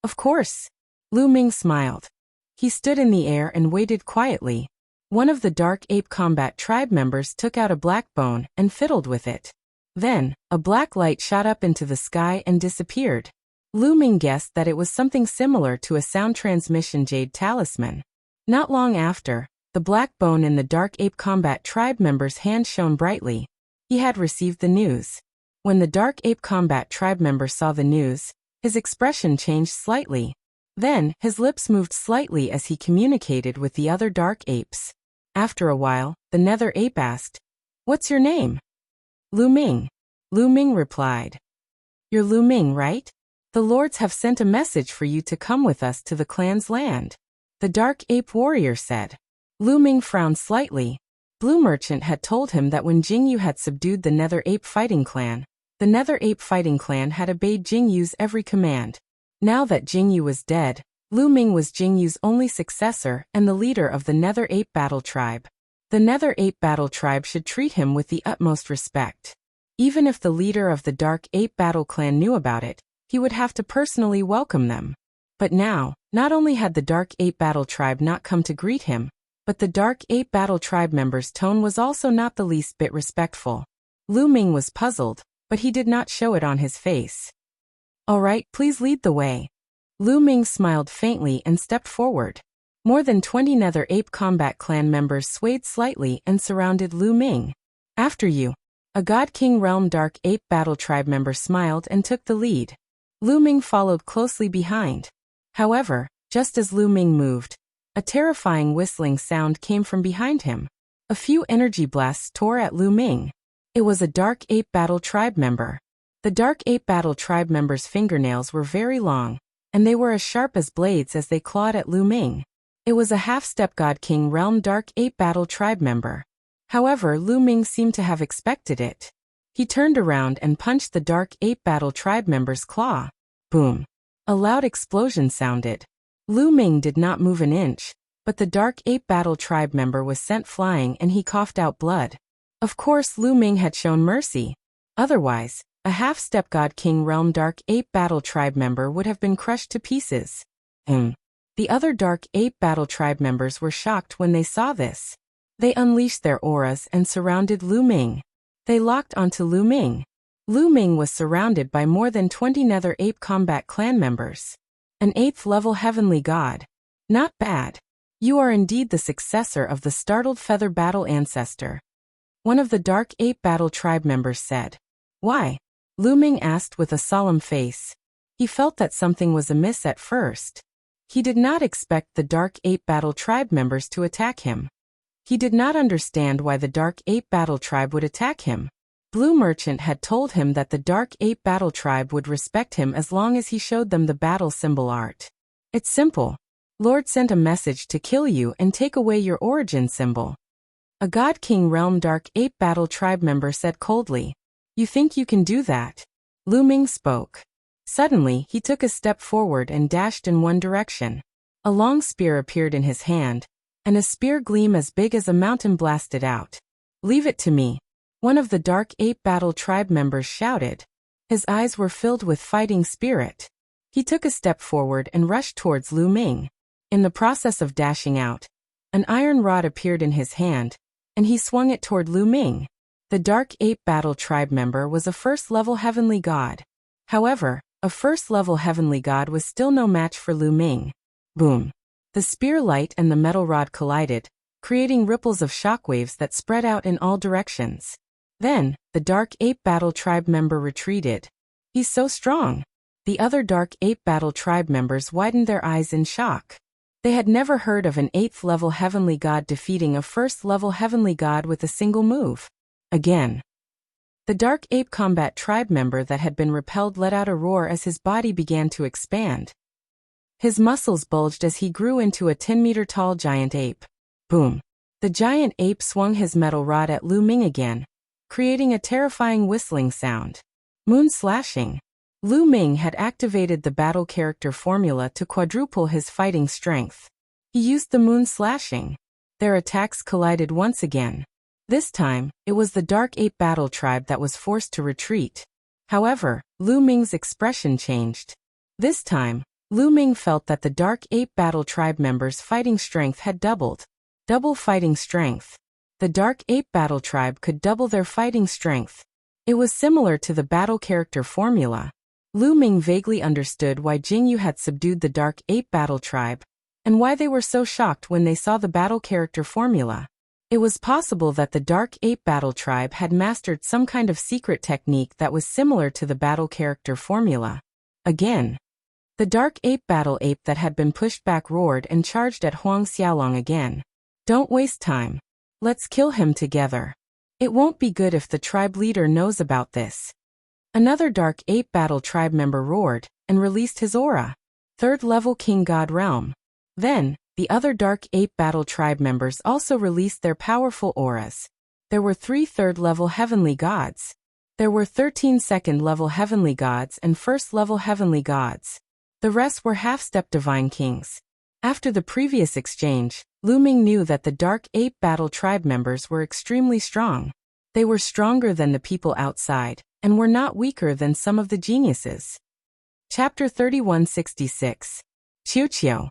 S1: Of course. Lu Ming smiled. He stood in the air and waited quietly. One of the Dark Ape Combat Tribe members took out a black bone and fiddled with it. Then, a black light shot up into the sky and disappeared. Lu Ming guessed that it was something similar to a sound transmission jade talisman. Not long after, the black bone in the Dark Ape Combat Tribe member's hand shone brightly. He had received the news. When the Dark Ape Combat Tribe member saw the news, his expression changed slightly. Then, his lips moved slightly as he communicated with the other Dark Apes. After a while, the Nether Ape asked, What's your name? Lu Ming. Lu Ming replied. You're Lu Ming, right? The lords have sent a message for you to come with us to the clan's land. The Dark Ape warrior said. Lu Ming frowned slightly. Blue Merchant had told him that when Jingyu had subdued the Nether Ape fighting clan, the Nether Ape fighting clan had obeyed Jingyu's every command. Now that Jingyu was dead, Lu Ming was Jingyu's only successor and the leader of the Nether Ape Battle Tribe. The Nether Ape Battle Tribe should treat him with the utmost respect. Even if the leader of the Dark Ape Battle Clan knew about it, he would have to personally welcome them. But now, not only had the Dark Ape Battle Tribe not come to greet him, but the Dark Ape Battle Tribe member's tone was also not the least bit respectful. Lu Ming was puzzled, but he did not show it on his face. All right, please lead the way. Lu Ming smiled faintly and stepped forward. More than 20 Nether Ape Combat Clan members swayed slightly and surrounded Lu Ming. After you. A God King Realm Dark Ape Battle Tribe member smiled and took the lead. Lu Ming followed closely behind. However, just as Lu Ming moved, a terrifying whistling sound came from behind him. A few energy blasts tore at Lu Ming. It was a Dark Ape Battle Tribe member. The Dark Ape Battle Tribe member's fingernails were very long, and they were as sharp as blades as they clawed at Lu Ming. It was a half-step God King Realm Dark Ape Battle Tribe member. However, Lu Ming seemed to have expected it. He turned around and punched the Dark Ape Battle Tribe member's claw. Boom. A loud explosion sounded. Lu Ming did not move an inch, but the Dark Ape Battle Tribe member was sent flying and he coughed out blood. Of course, Lu Ming had shown mercy. Otherwise, a half-step God King Realm Dark Ape Battle Tribe member would have been crushed to pieces. The other Dark Ape Battle Tribe members were shocked when they saw this. They unleashed their auras and surrounded Lu Ming. They locked onto Lu Ming. Lu Ming was surrounded by more than 20 Nether Ape Combat Clan members. An 8th level heavenly god. Not bad. You are indeed the successor of the startled Feather Battle Ancestor. One of the Dark Ape Battle Tribe members said. Why? Lu Ming asked with a solemn face. He felt that something was amiss at first. He did not expect the Dark Ape Battle Tribe members to attack him. He did not understand why the Dark Ape Battle Tribe would attack him. Blue Merchant had told him that the Dark Ape Battle Tribe would respect him as long as he showed them the battle symbol art. It's simple. Lord sent a message to kill you and take away your origin symbol. A God King Realm Dark Ape Battle Tribe member said coldly. You think you can do that? Lu Ming spoke. Suddenly, he took a step forward and dashed in one direction. A long spear appeared in his hand, and a spear gleam as big as a mountain blasted out. Leave it to me. One of the Dark Ape Battle Tribe members shouted. His eyes were filled with fighting spirit. He took a step forward and rushed towards Lu Ming. In the process of dashing out, an iron rod appeared in his hand, and he swung it toward Lu Ming. The Dark Ape Battle Tribe member was a first-level heavenly god. However, a first-level heavenly god was still no match for Lu Ming. Boom! The spear light and the metal rod collided, creating ripples of shockwaves that spread out in all directions. Then, the Dark Ape Battle Tribe member retreated. He's so strong! The other Dark Ape Battle Tribe members widened their eyes in shock. They had never heard of an 8th-level heavenly god defeating a first-level heavenly god with a single move. Again. The Dark Ape Combat Tribe member that had been repelled let out a roar as his body began to expand. His muscles bulged as he grew into a 10-meter-tall giant ape. Boom! The giant ape swung his metal rod at Lu Ming again, creating a terrifying whistling sound. Moon slashing. Lu Ming had activated the battle character formula to quadruple his fighting strength. He used the moon slashing. Their attacks collided once again. This time, it was the Dark Ape Battle Tribe that was forced to retreat. However, Lu Ming's expression changed. This time, Lu Ming felt that the Dark Ape Battle Tribe members' fighting strength had doubled. Double fighting strength. The Dark Ape Battle Tribe could double their fighting strength. It was similar to the battle character formula. Lu Ming vaguely understood why Jingyu had subdued the Dark Ape Battle Tribe, and why they were so shocked when they saw the battle character formula. It was possible that the Dark Ape Battle Tribe had mastered some kind of secret technique that was similar to the battle character formula. Again. The Dark Ape Battle Ape that had been pushed back roared and charged at Huang Xiaolong again. Don't waste time. Let's kill him together. It won't be good if the tribe leader knows about this. Another Dark Ape Battle Tribe member roared and released his aura. 3rd-level King God Realm. Then, the other Dark Ape Battle Tribe members also released their powerful auras. There were 3 3rd-level heavenly gods. There were 13 2nd-level heavenly gods and 1st-level heavenly gods. The rest were half-step divine kings. After the previous exchange, Lu Ming knew that the Dark Ape Battle Tribe members were extremely strong. They were stronger than the people outside, and were not weaker than some of the geniuses. Chapter 3166. Qiuqiu.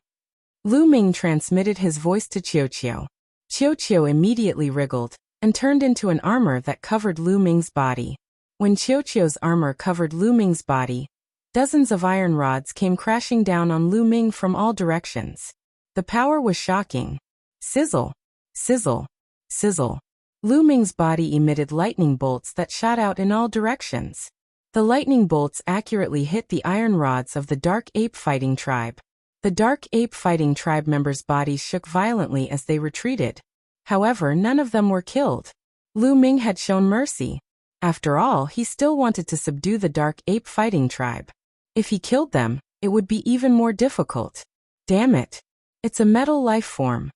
S1: Lu Ming transmitted his voice to Qiuqiu. Qiuqiu immediately wriggled, and turned into an armor that covered Lu Ming's body. When Qiuqiu's armor covered Lu Ming's body, dozens of iron rods came crashing down on Lu Ming from all directions. The power was shocking. Sizzle, sizzle, sizzle. Lu Ming's body emitted lightning bolts that shot out in all directions. The lightning bolts accurately hit the iron rods of the Dark Ape Fighting Tribe. The Dark Ape Fighting Tribe members' bodies shook violently as they retreated. However, none of them were killed. Lu Ming had shown mercy. After all, he still wanted to subdue the Dark Ape Fighting Tribe. If he killed them, it would be even more difficult. Damn it. It's a metal life form.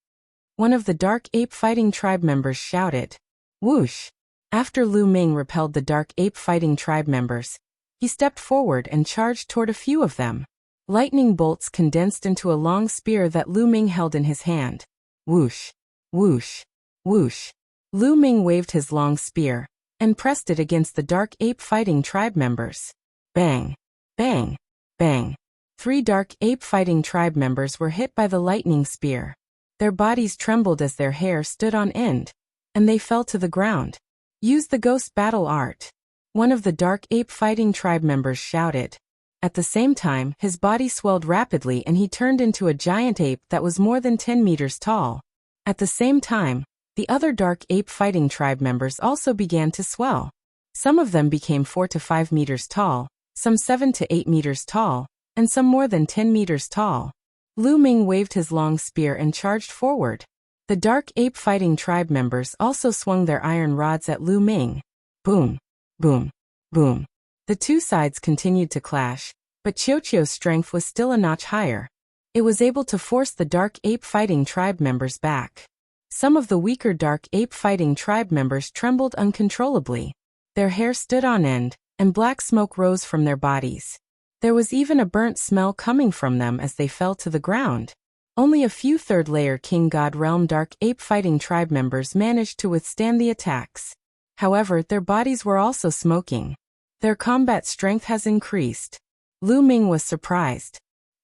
S1: One of the Dark Ape Fighting Tribe members shouted. Whoosh. After Lu Ming repelled the Dark Ape Fighting Tribe members, he stepped forward and charged toward a few of them. Lightning bolts condensed into a long spear that Lu Ming held in his hand. Whoosh, whoosh, whoosh. Lu Ming waved his long spear, and pressed it against the Dark Ape Fighting Tribe members. Bang, bang, bang. 3 Dark Ape Fighting Tribe members were hit by the lightning spear. Their bodies trembled as their hair stood on end, and they fell to the ground. Use the ghost battle art. One of the Dark Ape Fighting Tribe members shouted. At the same time, his body swelled rapidly and he turned into a giant ape that was more than 10 meters tall. At the same time, the other Dark Ape Fighting Tribe members also began to swell. Some of them became 4 to 5 meters tall, some 7 to 8 meters tall, and some more than 10 meters tall. Lu Ming waved his long spear and charged forward. The Dark Ape Fighting Tribe members also swung their iron rods at Lu Ming. Boom, boom, boom. The two sides continued to clash, but Qiuqiu's strength was still a notch higher. It was able to force the Dark Ape Fighting Tribe members back. Some of the weaker Dark Ape Fighting Tribe members trembled uncontrollably. Their hair stood on end, and black smoke rose from their bodies. There was even a burnt smell coming from them as they fell to the ground. Only a few third-layer King God Realm Dark Ape Fighting Tribe members managed to withstand the attacks. However, their bodies were also smoking. Their combat strength has increased. Lu Ming was surprised.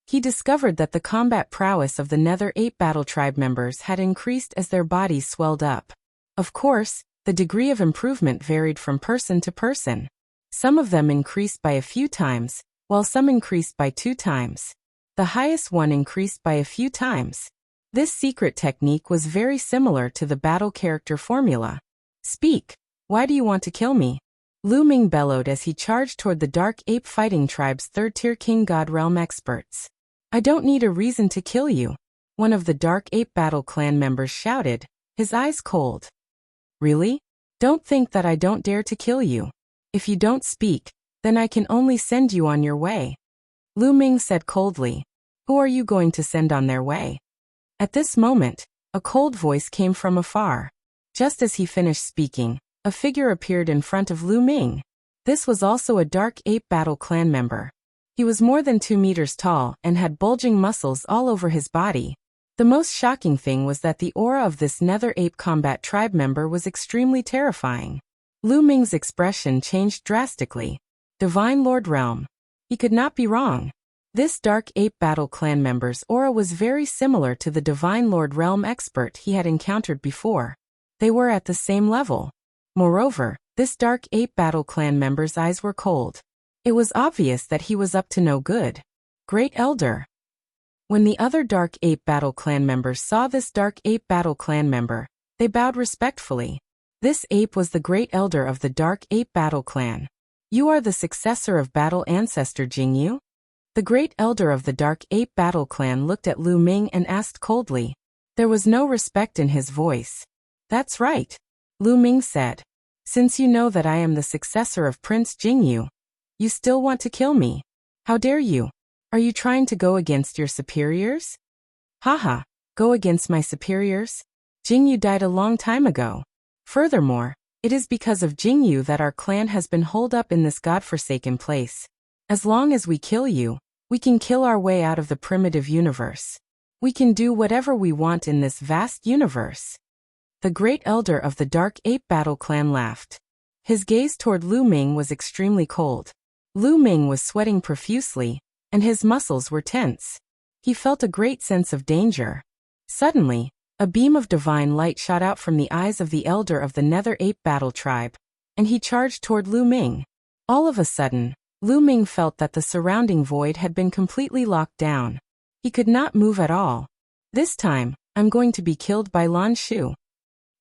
S1: He discovered that the combat prowess of the Nether Ape Battle Tribe members had increased as their bodies swelled up. Of course, the degree of improvement varied from person to person. Some of them increased by a few times, while some increased by 2 times. The highest one increased by a few times. This secret technique was very similar to the battle character formula. Speak. Why do you want to kill me? Lu Ming bellowed as he charged toward the Dark Ape Fighting Tribe's 3rd-tier King God Realm experts. I don't need a reason to kill you, one of the Dark Ape Battle Clan members shouted, his eyes cold. Really? Don't think that I don't dare to kill you. If you don't speak, then I can only send you on your way. Lu Ming said coldly. Who are you going to send on their way? At this moment, a cold voice came from afar. Just as he finished speaking, a figure appeared in front of Lu Ming. This was also a Dark Ape Battle Clan member. He was more than 2 meters tall and had bulging muscles all over his body. The most shocking thing was that the aura of this Nether Ape Combat Tribe member was extremely terrifying. Lu Ming's expression changed drastically. Divine Lord Realm. He could not be wrong. This Dark Ape Battle Clan member's aura was very similar to the Divine Lord Realm expert he had encountered before. They were at the same level. Moreover, this Dark Ape Battle Clan member's eyes were cold. It was obvious that he was up to no good. Great Elder. When the other Dark Ape Battle Clan members saw this Dark Ape Battle Clan member, they bowed respectfully. This ape was the Great Elder of the Dark Ape Battle Clan. You are the successor of Battle Ancestor Jingyu? The Great Elder of the Dark Ape Battle Clan looked at Lu Ming and asked coldly. There was no respect in his voice. That's right, Lu Ming said. Since you know that I am the successor of Prince Jingyu, you still want to kill me? How dare you? Are you trying to go against your superiors? Haha, go against my superiors? Jingyu died a long time ago. Furthermore, it is because of Jingyu that our clan has been holed up in this godforsaken place. As long as we kill you, we can kill our way out of the primitive universe. We can do whatever we want in this vast universe. The Great Elder of the Dark Ape Battle Clan laughed. His gaze toward Lu Ming was extremely cold. Lu Ming was sweating profusely, and his muscles were tense. He felt a great sense of danger. Suddenly, a beam of divine light shot out from the eyes of the Elder of the Nether Ape Battle Tribe, and he charged toward Lu Ming. All of a sudden, Lu Ming felt that the surrounding void had been completely locked down. He could not move at all. This time, I'm going to be killed by Lan Shu.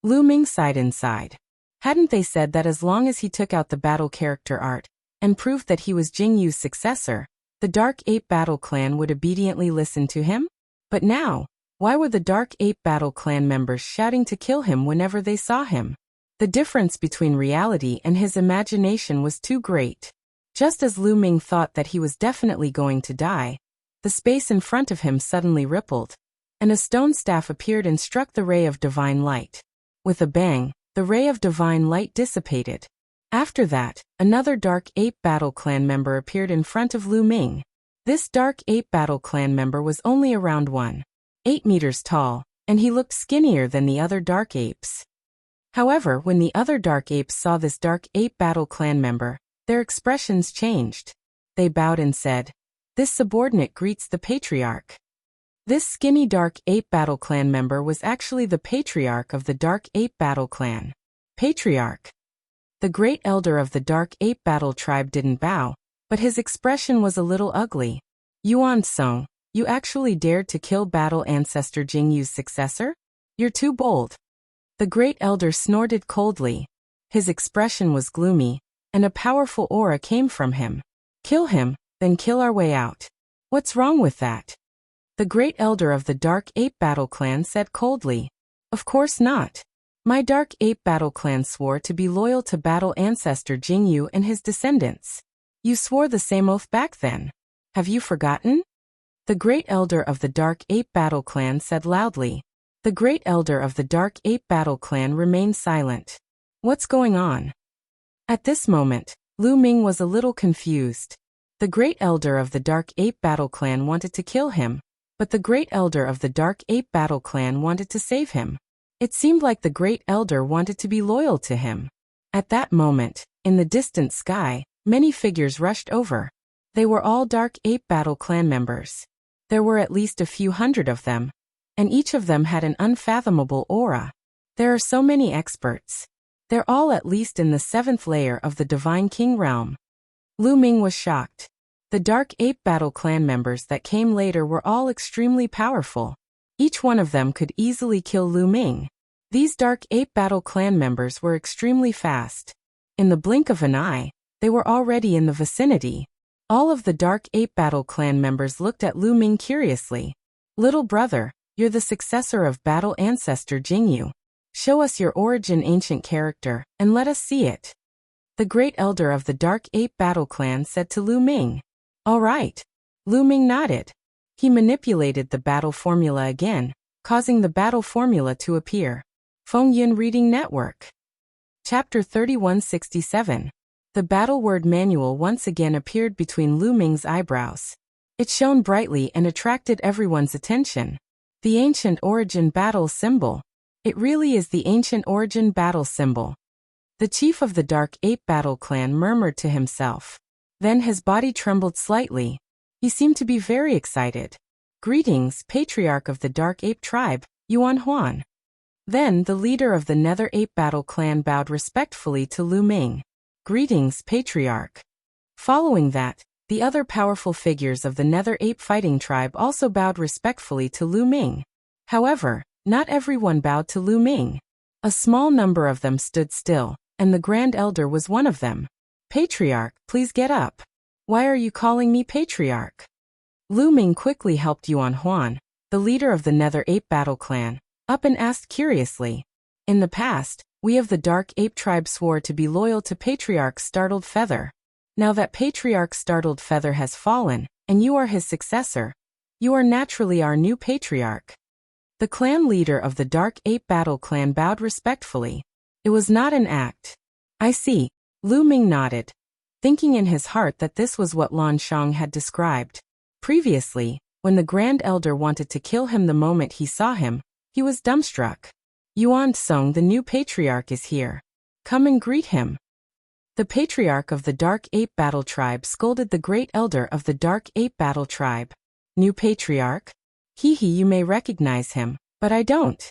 S1: Lu Ming sighed inside. Hadn't they said that as long as he took out the battle character art, and proved that he was Jingyu's successor, the Dark Ape Battle Clan would obediently listen to him? But now, why were the Dark Ape Battle Clan members shouting to kill him whenever they saw him? The difference between reality and his imagination was too great. Just as Lu Ming thought that he was definitely going to die, the space in front of him suddenly rippled, and a stone staff appeared and struck the ray of divine light. With a bang, the ray of divine light dissipated. After that, another Dark Ape Battle Clan member appeared in front of Lu Ming. This Dark Ape Battle Clan member was only around 1.8 meters tall, and he looked skinnier than the other Dark Apes. However, when the other Dark Apes saw this Dark Ape Battle Clan member, their expressions changed. They bowed and said, "This subordinate greets the Patriarch." This skinny Dark Ape Battle Clan member was actually the Patriarch of the Dark Ape Battle Clan. Patriarch. The Great Elder of the Dark Ape Battle Tribe didn't bow, but his expression was a little ugly. Yuan Song, you actually dared to kill Battle Ancestor Jingyu's successor? You're too bold. The Great Elder snorted coldly. His expression was gloomy, and a powerful aura came from him. Kill him, then kill our way out. What's wrong with that? The Great Elder of the Dark Ape Battle Clan said coldly. Of course not. My Dark Ape Battle Clan swore to be loyal to Battle Ancestor Jingyu and his descendants. You swore the same oath back then. Have you forgotten? The Great Elder of the Dark Ape Battle Clan said loudly. The Great Elder of the Dark Ape Battle Clan remained silent. What's going on? At this moment, Lu Ming was a little confused. The Great Elder of the Dark Ape Battle Clan wanted to kill him, but the Great Elder of the Dark Ape Battle Clan wanted to save him. It seemed like the Great Elder wanted to be loyal to him. At that moment, in the distant sky, many figures rushed over. They were all Dark Ape Battle Clan members. There were at least a few hundred of them, and each of them had an unfathomable aura. There are so many experts. They're all at least in the 7th layer of the Divine King realm. Lu Ming was shocked. The Dark Ape Battle Clan members that came later were all extremely powerful. Each one of them could easily kill Lu Ming. These Dark Ape Battle Clan members were extremely fast. In the blink of an eye, they were already in the vicinity. All of the Dark Ape Battle Clan members looked at Lu Ming curiously. Little brother, you're the successor of Battle Ancestor Jingyu. Show us your origin ancient character, and let us see it. The Great Elder of the Dark Ape Battle Clan said to Lu Ming. All right. Lu Ming nodded. He manipulated the battle formula again, causing the battle formula to appear. Feng Yun Reading Network. Chapter 3167. The battle word manual once again appeared between Lu Ming's eyebrows. It shone brightly and attracted everyone's attention. The ancient origin battle symbol. It really is the ancient origin battle symbol. The chief of the Dark Ape Battle Clan murmured to himself. Then his body trembled slightly. He seemed to be very excited. Greetings, Patriarch of the Dark Ape Tribe, Yuan Huan. Then the leader of the Nether Ape Battle Clan bowed respectfully to Lu Ming. Greetings, Patriarch. Following that, the other powerful figures of the Nether Ape Fighting Tribe also bowed respectfully to Lu Ming. However, not everyone bowed to Lu Ming. A small number of them stood still, and the Grand Elder was one of them. Patriarch, please get up. Why are you calling me Patriarch? Lu Ming quickly helped Yuan Huan, the leader of the Nether Ape Battle Clan, up and asked curiously. In the past, we of the Dark Ape Tribe swore to be loyal to Patriarch Startled Feather. Now that Patriarch Startled Feather has fallen, and you are his successor, you are naturally our new Patriarch. The clan leader of the Dark Ape Battle Clan bowed respectfully. It was not an act. I see. Lu Ming nodded, thinking in his heart that this was what Lan Shang had described. Previously, when the Grand Elder wanted to kill him the moment he saw him, he was dumbstruck. Yuan Song, the new Patriarch, is here. Come and greet him. The Patriarch of the Dark Ape Battle Tribe scolded the Great Elder of the Dark Ape Battle Tribe. New Patriarch? Hee, you may recognize him, but I don't.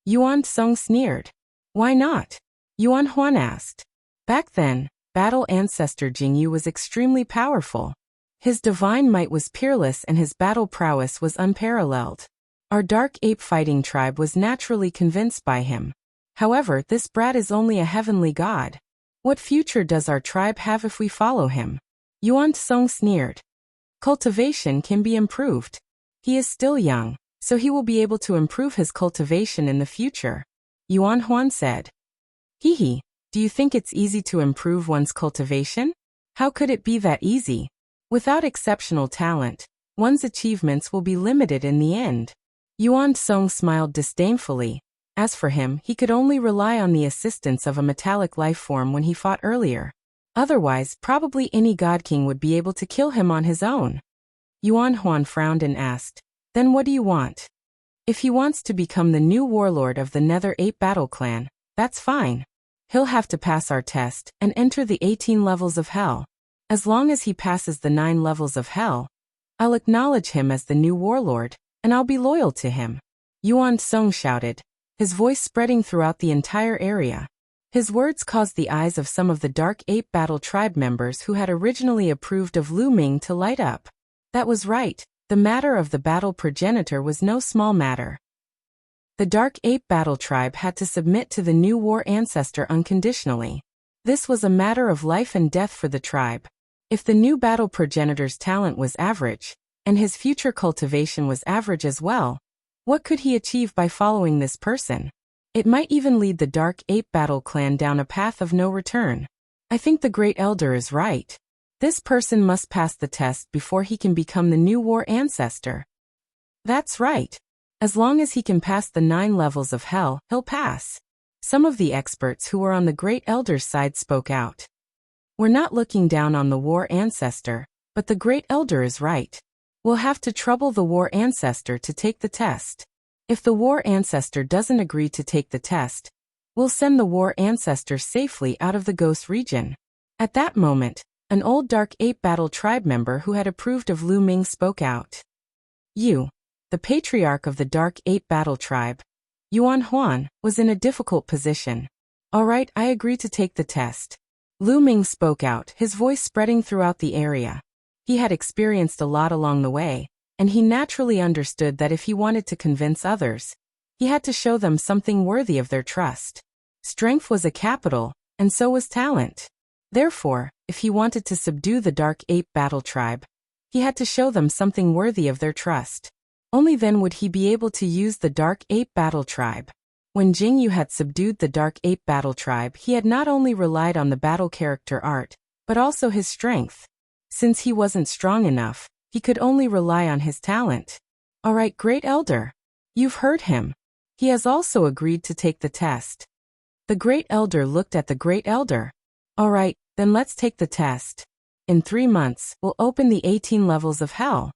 S1: Yuan Song sneered. Why not? Yuan Huan asked. Back then, Battle Ancestor Jingyu was extremely powerful. His divine might was peerless and his battle prowess was unparalleled. Our Dark Ape Fighting Tribe was naturally convinced by him. However, this brat is only a heavenly god. What future does our tribe have if we follow him? Yuan Song sneered. Cultivation can be improved. He is still young, so he will be able to improve his cultivation in the future. Yuan Huan said. Hee. Do you think it's easy to improve one's cultivation? How could it be that easy? Without exceptional talent, one's achievements will be limited in the end. Yuan Song smiled disdainfully. As for him, he could only rely on the assistance of a metallic life form when he fought earlier. Otherwise, probably any God King would be able to kill him on his own. Yuan Huan frowned and asked, Then what do you want? If he wants to become the new warlord of the Nether Ape Battle Clan, that's fine. He'll have to pass our test and enter the 18 levels of hell. As long as he passes the 9 levels of hell, I'll acknowledge him as the new warlord, and I'll be loyal to him. Yuan Song shouted, his voice spreading throughout the entire area. His words caused the eyes of some of the Dark Ape Battle Tribe members who had originally approved of Lu Ming to light up. That was right, the matter of the battle progenitor was no small matter. The Dark Ape Battle Tribe had to submit to the new war ancestor unconditionally. This was a matter of life and death for the tribe. If the new battle progenitor's talent was average, and his future cultivation was average as well, what could he achieve by following this person? It might even lead the Dark Ape Battle Clan down a path of no return. I think the Great Elder is right. This person must pass the test before he can become the new war ancestor. That's right. As long as he can pass the 9 levels of hell, he'll pass. Some of the experts who were on the Great Elder's side spoke out. We're not looking down on the war ancestor, but the Great Elder is right. We'll have to trouble the war ancestor to take the test. If the war ancestor doesn't agree to take the test, we'll send the war ancestor safely out of the ghost region. At that moment, an old Dark Ape Battle Tribe member who had approved of Lu Ming spoke out. The patriarch of the Dark Ape Battle Tribe, Yuan Huan, was in a difficult position. All right, I agree to take the test. Lu Ming spoke out, his voice spreading throughout the area. He had experienced a lot along the way, and he naturally understood that if he wanted to convince others, he had to show them something worthy of their trust. Strength was a capital, and so was talent. Therefore, if he wanted to subdue the Dark Ape Battle Tribe, he had to show them something worthy of their trust. Only then would he be able to use the Dark Ape Battle Tribe. When Jing Yu had subdued the Dark Ape Battle Tribe, he had not only relied on the battle character art, but also his strength. Since he wasn't strong enough, he could only rely on his talent. All right, Great Elder. You've heard him. He has also agreed to take the test. The Great Elder looked at the Great Elder. All right, then let's take the test. In 3 months, we'll open the 18 levels of hell.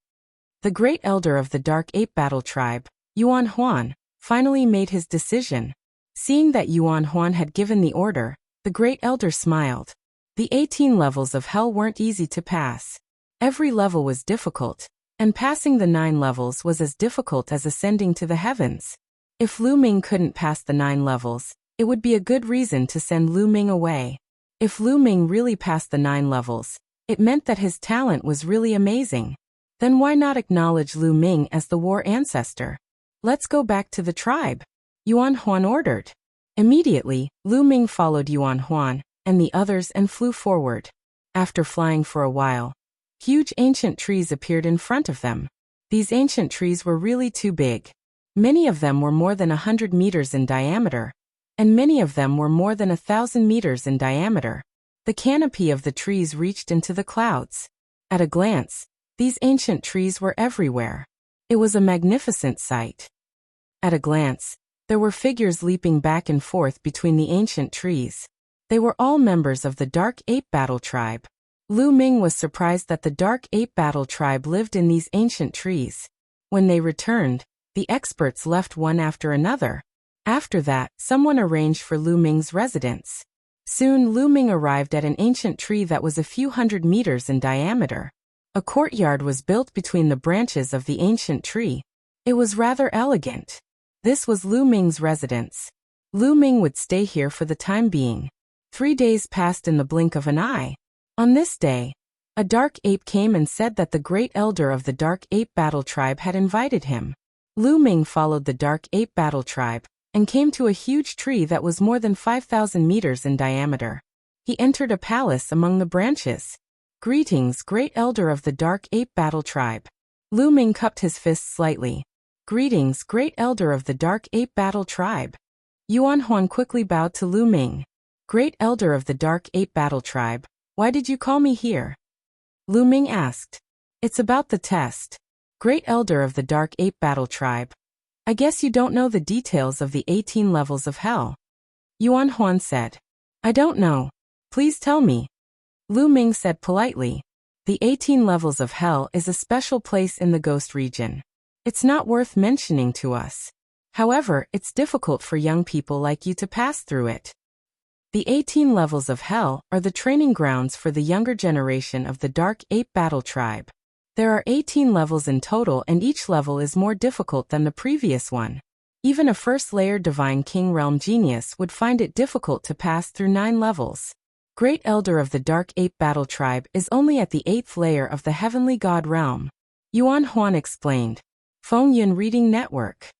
S1: The Great Elder of the Dark Ape Battle Tribe, Yuan Huan, finally made his decision. Seeing that Yuan Huan had given the order, the Great Elder smiled. The 18 levels of hell weren't easy to pass. Every level was difficult, and passing the 9 levels was as difficult as ascending to the heavens. If Lu Ming couldn't pass the 9 levels, it would be a good reason to send Lu Ming away. If Lu Ming really passed the 9 levels, it meant that his talent was really amazing. Then why not acknowledge Lu Ming as the war ancestor? Let's go back to the tribe, Yuan Huan ordered. Immediately, Lu Ming followed Yuan Huan and the others and flew forward. After flying for a while, huge ancient trees appeared in front of them. These ancient trees were really too big. Many of them were more than 100 meters in diameter, and many of them were more than 1,000 meters in diameter. The canopy of the trees reached into the clouds. At a glance, these ancient trees were everywhere. It was a magnificent sight. At a glance, there were figures leaping back and forth between the ancient trees. They were all members of the Dark Ape Battle Tribe. Lu Ming was surprised that the Dark Ape Battle Tribe lived in these ancient trees. When they returned, the experts left one after another. After that, someone arranged for Lu Ming's residence. Soon Lu Ming arrived at an ancient tree that was a few hundred meters in diameter. A courtyard was built between the branches of the ancient tree. It was rather elegant. This was Lu Ming's residence. Lu Ming would stay here for the time being. 3 days passed in the blink of an eye. On this day, a dark ape came and said that the Great Elder of the Dark Ape Battle Tribe had invited him. Lu Ming followed the Dark Ape Battle Tribe and came to a huge tree that was more than 5,000 meters in diameter. He entered a palace among the branches. Greetings, Great Elder of the Dark Ape Battle Tribe. Lu Ming cupped his fist slightly. Greetings, Great Elder of the Dark Ape Battle Tribe. Yuan Huan quickly bowed to Lu Ming. Great Elder of the Dark Ape Battle Tribe, why did you call me here? Lu Ming asked. It's about the test. Great Elder of the Dark Ape Battle Tribe. I guess you don't know the details of the 18 levels of hell. Yuan Huan said. I don't know. Please tell me. Lu Ming said politely. The 18 levels of hell is a special place in the ghost region. It's not worth mentioning to us. However, it's difficult for young people like you to pass through it. The 18 levels of hell are the training grounds for the younger generation of the Dark Ape Battle Tribe. There are 18 levels in total and each level is more difficult than the previous one. Even a first-layer Divine King Realm genius would find it difficult to pass through 9 levels. Great Elder of the Dark Ape Battle Tribe is only at the 8th layer of the Heavenly God Realm. Yuan Huan explained. Feng Yun Reading Network.